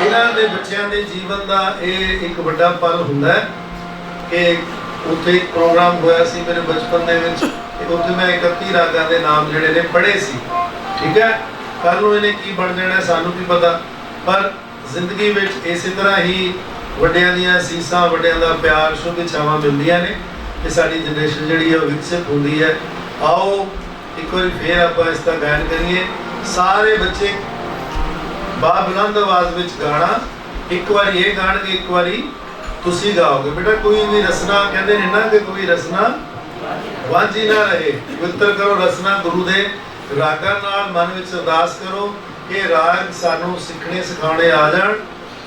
ਇਹਨਾਂ ਦੇ ਬੱਚਿਆਂ ਦੇ ਜੀਵਨ ਦਾ ਇਹ ਇੱਕ ਵੱਡਾ ਪਲ ਹੁੰਦਾ ਹੈ ਕਿ ਉੱਥੇ ਇੱਕ ਪ੍ਰੋਗਰਾਮ ਹੋਇਆ ਸੀ ਮੇਰੇ ਬਚਪਨ ਦੇ ਵਿੱਚ ਤੇ ਉੱਥੇ ਮੈਂ 31 ਰਾਗਾਂ ਦੇ ਨਾਮ ਜਿਹੜੇ ਨੇ ਪੜ੍ਹੇ ਸੀ। ਠੀਕ ਹੈ, ਕੱਲ ਨੂੰ ਇਹਨੇ ਕੀ ਬਣ ਜਾਣਾ ਸਾਨੂੰ ਕੀ ਪਤਾ, ਪਰ ਜ਼ਿੰਦਗੀ ਵਿੱਚ ਇਸੇ ਤਰ੍ਹਾਂ ਹੀ ਵੱਡਿਆਂ ਦੀਆਂ ਸੀਸਾਂ, ਵੱਡਿਆਂ ਦਾ ਪਿਆਰ, ਸ਼ੁਭ ਇੱਛਾਵਾਂ ਮਿਲਦੀਆਂ ਨੇ ਤੇ ਸਾਡੀ ਜਨਰੇਸ਼ਨ ਜਿਹੜੀ ਹੈ ਉਹ ਵਿਕਸਿਤ ਹੁੰਦੀ ਹੈ। ਆਓ ਇੱਕ ਵਾਰੀ ਫੇਰ ਆਪਾਂ ਇਸ ਦਾ ਗਾਇਨ ਕਰੀਏ। ਸਾਰੇ ਬੱਚੇ ਬਾਬੁਲੰਦ ਆਵਾਜ਼ ਵਿੱਚ ਗਾਣਾ, ਇੱਕ ਵਾਰੀ ਇਹ ਗਾਣਗੇ, ਇੱਕ ਵਾਰੀ ਤੁਸੀਂ ਗਾਓਗੇ। ਬੇਟਾ ਕੋਈ ਵੀ ਰਸਨਾ, ਕਹਿੰਦੇ ਨੇ ਨਾ ਕਿ ਕੋਈ ਰਸਨਾ ਵਾਂਝੀ ਨਾ ਰਹੇ, ਪਵਿੱਤਰ ਕਰੋ ਰਸਨਾ ਗੁਰੂ ਦੇ ਰਾਗਾਂ ਨਾਲ। ਮਨ ਵਿੱਚ ਅਰਦਾਸ ਕਰੋ ਕਿ ਰਾਗ ਸਾਨੂੰ ਸਿੱਖਣੇ ਸਿਖਾਉਣੇ ਆ ਜਾਣ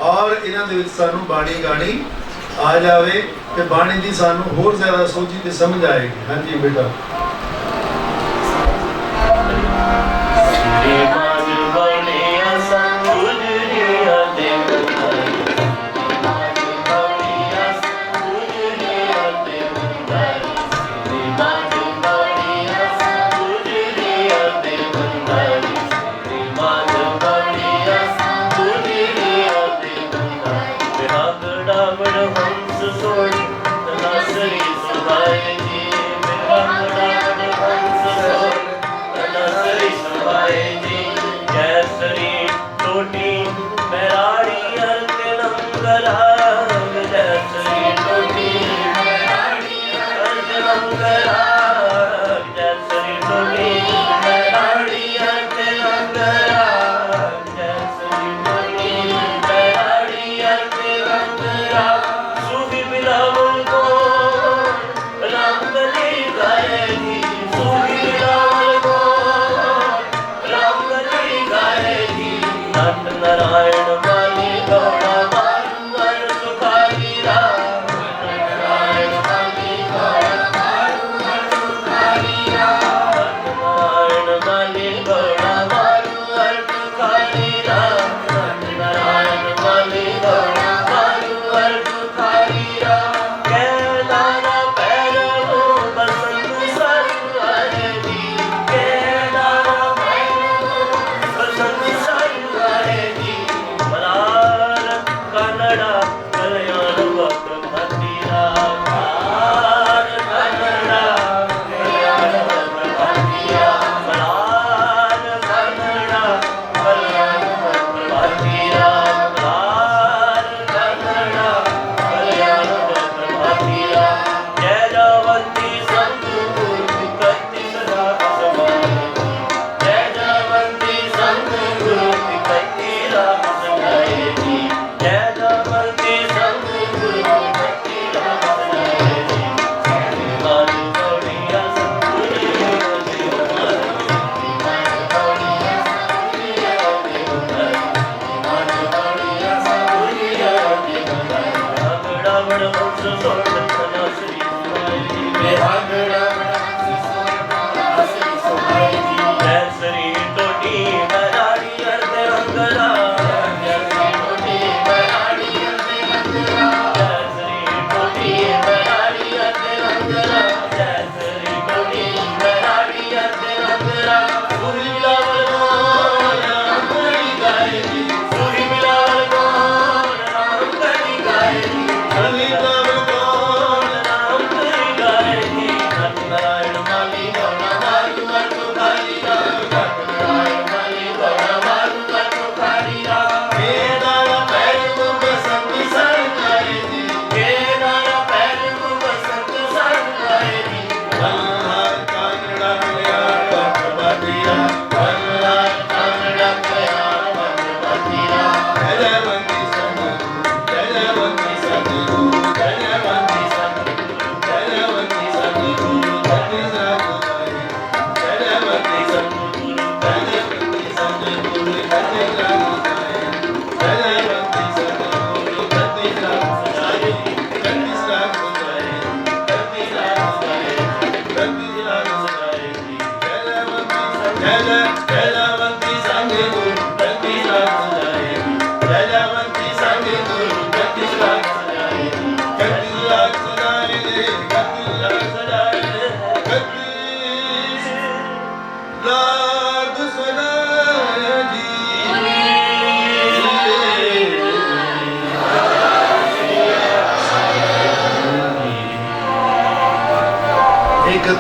ਔਰ ਇਹਨਾਂ ਦੇ ਵਿੱਚ ਸਾਨੂੰ ਬਾਣੀ ਗਾਣੀ ਆ ਜਾਵੇ ਤੇ ਬਾਣੀ ਦੀ ਸਾਨੂੰ ਹੋਰ ਜ਼ਿਆਦਾ ਸੋਝੀ ਤੇ ਸਮਝ ਆਏਗੀ। ਹਾਂਜੀ ਬੇਟਾ।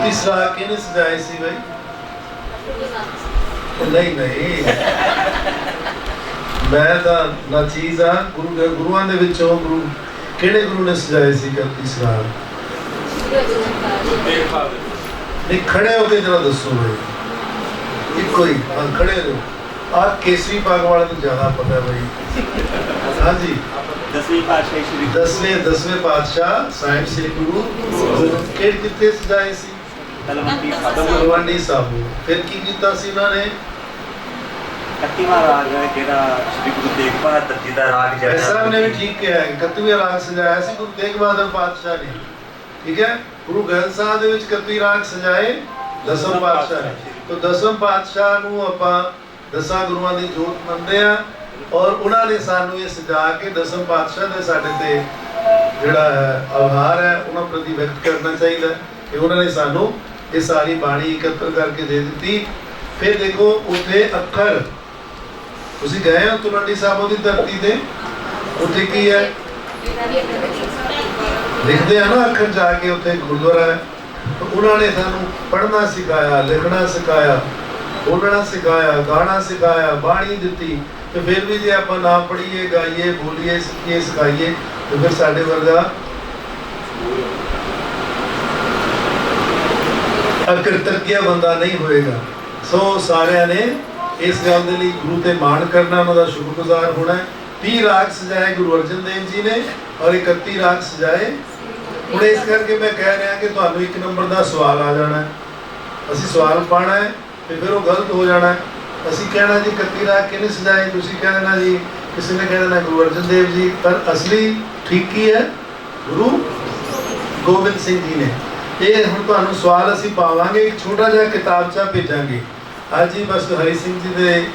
तीसरा किने सजाए सी भाई नहीं नहीं ਮੈਂ ਤਾਂ ਨਾ ਚੀਜ਼ ਆ ਗੁਰੂਆਂ ਦੇ ਵਿੱਚੋਂ ਗੁਰੂ ਕਿਹੜੇ ਗੁਰੂ ਨੇ ਸਜਾਏ ਸੀ 31 ਸਰਾਗ? ਨਹੀਂ, ਖੜੇ ਹੋ ਕੇ ਜਰਾ ਦੱਸੋ ਬਈ। ਇੱਕੋ ਹੀ ਖੜੇ ਹੋ। ਆ ਕੇਸਰੀ ਬਾਗ ਵਾਲੇ ਨੂੰ ਜ਼ਿਆਦਾ ਪਤਾ ਬਈ। ਹਾਂਜੀ, ਦਸਵੇਂ ਪਾਤਸ਼ਾਹ ਸਾਹਿਬ ਸ੍ਰੀ ਗੁਰੂ ਕਿੱਥੇ ਸਜਾਏ ਸੀ? ਤਲਵੰਡੀ ਸਾਬੋ। ਫਿਰ ਕੀ ਕੀਤਾ ਸੀ ਇਹਨਾਂ ਨੇ? 31ਵਾਂ ਰਾਗ ਜਿਹੜਾ ਸ੍ਰੀ ਗੁਰੂ ਤੇਗ ਬਹਾਦਰ ਜੀ ਦਾ ਰਾਗ ਜਿਹੜਾ ਸਾਹਿਬ ਨੇ ਵੀ ਠੀਕ ਕਿਹਾ ਹੈ, 31ਵਾਂ ਰਾਗ ਸਜਾਇਆ ਸੀ ਗੁਰੂ ਤੇਗ ਬਹਾਦਰ ਪਾਤਸ਼ਾਹ ਨੇ। ਠੀਕ ਹੈ, ਗੁਰੂ ਗ੍ਰੰਥ ਸਾਹਿਬ ਦੇ ਵਿੱਚ 31 ਰਾਗ ਸਜਾਏ ਦਸਮ ਪਾਤਸ਼ਾਹ ਨੇ। तो दसम पातशाह ਨੂੰ ਆਪਾਂ ਦਸਾਂ ਗੁਰੂਆਂ ਦੀ ਜੋਤ ਮੰਨਦੇ ਆ ਔਰ ਉਹਨਾਂ ਨੇ ਸਾਨੂੰ ਇਹ ਸਜਾ ਕੇ ਦਸਮ ਪਾਤਸ਼ਾਹ ਦੇ ਸਾਡੇ ਤੇ ਜਿਹੜਾ ਹੈ ਆਭਾਰ ਹੈ ਉਹਨਾਂ ਪ੍ਰਤੀ ਵਿਅਕਤ ਕਰਨਾ ਚਾਹੀਦਾ ਕਿ ਉਹਨਾਂ ਨੇ ਸਾਨੂੰ ਇਹ ਸਾਰੀ ਬਾਣੀ ਇਕੱਤਰ ਕਰਕੇ ਦੇ ਦਿੱਤੀ। ਫਿਰ ਦੇਖੋ ਉੱਥੇ ਅੱਖਰ ਤੁਸੀਂ ਗਏ ਹੋ ਤਲਵੰਡੀ ਸਾਬੋ ਦੀ ਧਰਤੀ ਤੇ, ਉੱਥੇ ਕੀ ਹੈ ਲਿਖਦੇ ਆ ਨਾ ਅੱਖਰ ਜਾ ਕੇ ਉੱਥੇ ਗੁਰਦੁਆਰਾ ਹੈ। उन्होंने सानू पढ़ना सिखाया, लिखना सिखाया, बोलना सिखाया, गाना सिखाया, बाणी दी। तो फिर भी जे आप ना पढ़ीए गाइए बोलिए सीखिए सिखाइए तो फिर साढ़े वर्गा अकृतज्ञ बंदा नहीं होएगा। सो सारिया ने इस गल दे लई गुरु ते मान करना, उन्होंने शुक्रगुजार होना है। 30 राग सजाए गुरु अर्जन देव जी ने और 31 राग सजाए। ਹੁਣ ਇਸ ਕਰਕੇ ਮੈਂ ਕਹਿ ਰਿਹਾ ਕਿ ਤੁਹਾਨੂੰ ਇੱਕ ਨੰਬਰ ਦਾ ਸਵਾਲ ਆ ਜਾਣਾ ਹੈ, ਅਸੀਂ ਸਵਾਲ ਪਾਣਾ ਹੈ ਤੇ ਫਿਰ ਉਹ ਗਲਤ ਹੋ ਜਾਣਾ ਹੈ। ਅਸੀਂ ਕਹਿਣਾ ਜੀ 31 ਰਾਗ ਕਿਹਨੇ ਸਜਾਏ, ਤੁਸੀਂ ਕਹਿ ਦੇਣਾ ਜੀ ਕਿਸੇ ਨੇ ਕਹਿ ਦੇਣਾ ਗੁਰੂ ਅਰਜਨ ਦੇਵ ਜੀ, ਪਰ ਅਸਲੀ ਠੀਕ ਕੀ ਹੈ ਗੁਰੂ ਗੋਬਿੰਦ ਸਿੰਘ ਜੀ ਨੇ। ਇਹ ਹੁਣ ਤੁਹਾਨੂੰ ਸਵਾਲ ਅਸੀਂ ਪਾਵਾਂਗੇ, ਇੱਕ ਛੋਟਾ ਜਿਹਾ ਕਿਤਾਬਚਾ ਭੇਜਾਂਗੇ। ਅੱਜ ਹੀ ਬਸ ਹਰੀ ਸਿੰਘ ਜੀ ਦੇ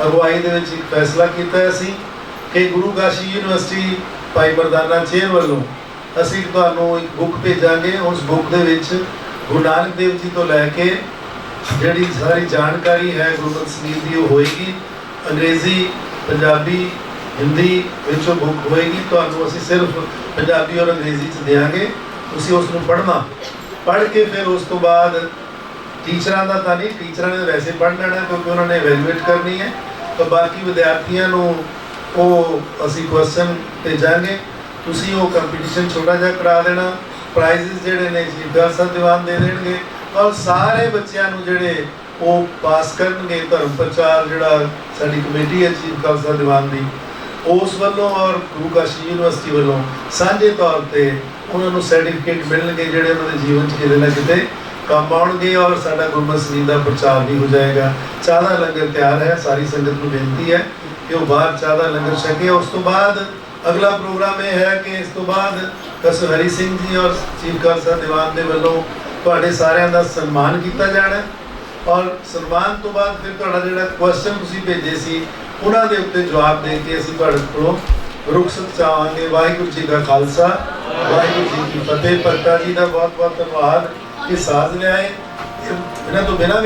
ਅਗਵਾਈ ਦੇ ਵਿੱਚ ਇੱਕ ਫੈਸਲਾ ਕੀਤਾ ਅਸੀਂ ਕਿ ਗੁਰੂ ਕਾਸ਼ੀ ਯੂਨੀਵਰਸਿਟੀ ਭਾਈ ਮਰਦਾਨਾ ਚੇਅਰ ਵੱਲੋਂ ਅਸੀਂ ਤੁਹਾਨੂੰ ਇੱਕ ਬੁੱਕ ਭੇਜਾਂਗੇ। ਉਸ ਬੁੱਕ ਦੇ ਵਿੱਚ ਗੁਰੂ ਨਾਨਕ ਦੇਵ ਜੀ ਤੋਂ ਲੈ ਕੇ ਜਿਹੜੀ ਸਾਰੀ ਜਾਣਕਾਰੀ ਹੈ ਗੁਰਮਤਿ ਸੰਗੀਤ ਦੀ ਉਹ ਹੋਏਗੀ। ਅੰਗਰੇਜ਼ੀ, ਪੰਜਾਬੀ, ਹਿੰਦੀ ਵਿੱਚ ਉਹ ਬੁੱਕ ਹੋਏਗੀ। ਤੁਹਾਨੂੰ ਅਸੀਂ ਸਿਰਫ ਪੰਜਾਬੀ ਔਰ ਅੰਗਰੇਜ਼ੀ 'ਚ ਦੇਵਾਂਗੇ, ਤੁਸੀਂ ਉਸ ਨੂੰ ਪੜ੍ਹਨਾ। ਪੜ੍ਹ ਕੇ ਫਿਰ ਉਸ ਤੋਂ ਬਾਅਦ ਟੀਚਰਾਂ ਦਾ ਤਾਂ ਨਹੀਂ, ਟੀਚਰਾਂ ਨੇ ਵੈਸੇ ਪੜ੍ਹ ਲੈਣਾ ਕਿਉਂਕਿ ਉਹਨਾਂ ਨੇ ਐਵੈਲੂਏਟ ਕਰਨੀ ਹੈ। ਤਾਂ ਬਾਕੀ ਵਿਦਿਆਰਥੀਆਂ ਨੂੰ ਉਹ ਅਸੀਂ ਕੁਐਸਚਨ ਭੇਜਾਂਗੇ, ਤੁਸੀਂ ਉਹ ਕੰਪੀਟੀਸ਼ਨ ਛੋਟਾ ਜਿਹਾ ਕਰਾ ਦੇਣਾ। ਪ੍ਰਾਈਜ਼ਸ ਜਿਹੜੇ ਨੇ ਚੀਫ ਖਾਲਸਾ ਦੀਵਾਨ ਦੇ ਦੇਣਗੇ ਔਰ ਸਾਰੇ ਬੱਚਿਆਂ ਨੂੰ ਜਿਹੜੇ ਉਹ ਪਾਸ ਕਰਨਗੇ ਧਰਮ ਪ੍ਰਚਾਰ ਜਿਹੜਾ ਸਾਡੀ ਕਮੇਟੀ ਹੈ ਚੀਫ ਖਾਲਸਾ ਦੀਵਾਨ ਦੀ ਉਸ ਵੱਲੋਂ ਔਰ ਗੁਰੂ ਕਾਸ਼ੀ ਯੂਨੀਵਰਸਿਟੀ ਵੱਲੋਂ ਸਾਂਝੇ ਤੌਰ ਤੇ ਉਹਨਾਂ ਨੂੰ ਸਰਟੀਫਿਕੇਟ ਮਿਲਣਗੇ ਜਿਹੜੇ ਉਹਨਾਂ ਦੇ ਜੀਵਨ 'ਚ ਕਿਤੇ ਨਾ ਕਿਤੇ ਕੰਮ ਆਉਣਗੇ ਔਰ ਸਾਡਾ ਗੁਰਮਤਿ ਸੰਗੀਤ ਦਾ ਪ੍ਰਚਾਰ ਵੀ ਹੋ ਜਾਏਗਾ। ਚਾਹ ਦਾ ਲੰਗਰ ਤਿਆਰ ਹੈ, ਸਾਰੀ ਸੰਗਤ ਨੂੰ ਬੇਨਤੀ ਹੈ ਕਿ ਉਹ ਬਾਹਰ ਚਾਹ ਦਾ ਲੰਗਰ ਛਕੇ। ਉਸ ਤੋਂ ਬਾਅਦ अगला प्रोग्राम यह है कि इस तो बाद कसर हरी सिंह जी और चीफ खालसा दीवान के वालों तुहाडे सारिਆਂ ਦਾ सन्मान किया जाना और सन्मान तो बाद फिर तुहाडा जिहड़ा क्वेश्चन तुसीं भेजे सी उन्हां दे उत्ते जवाब दे के असीं तुहाडे कोलों रुखसत चाहांगे। वाहिगुरू जी का खालसा, वाहिगुरू जी की फतेह। भगता जी का बहुत बहुत धन्यवाद कि साथ लिआए। इन्हां तो बिना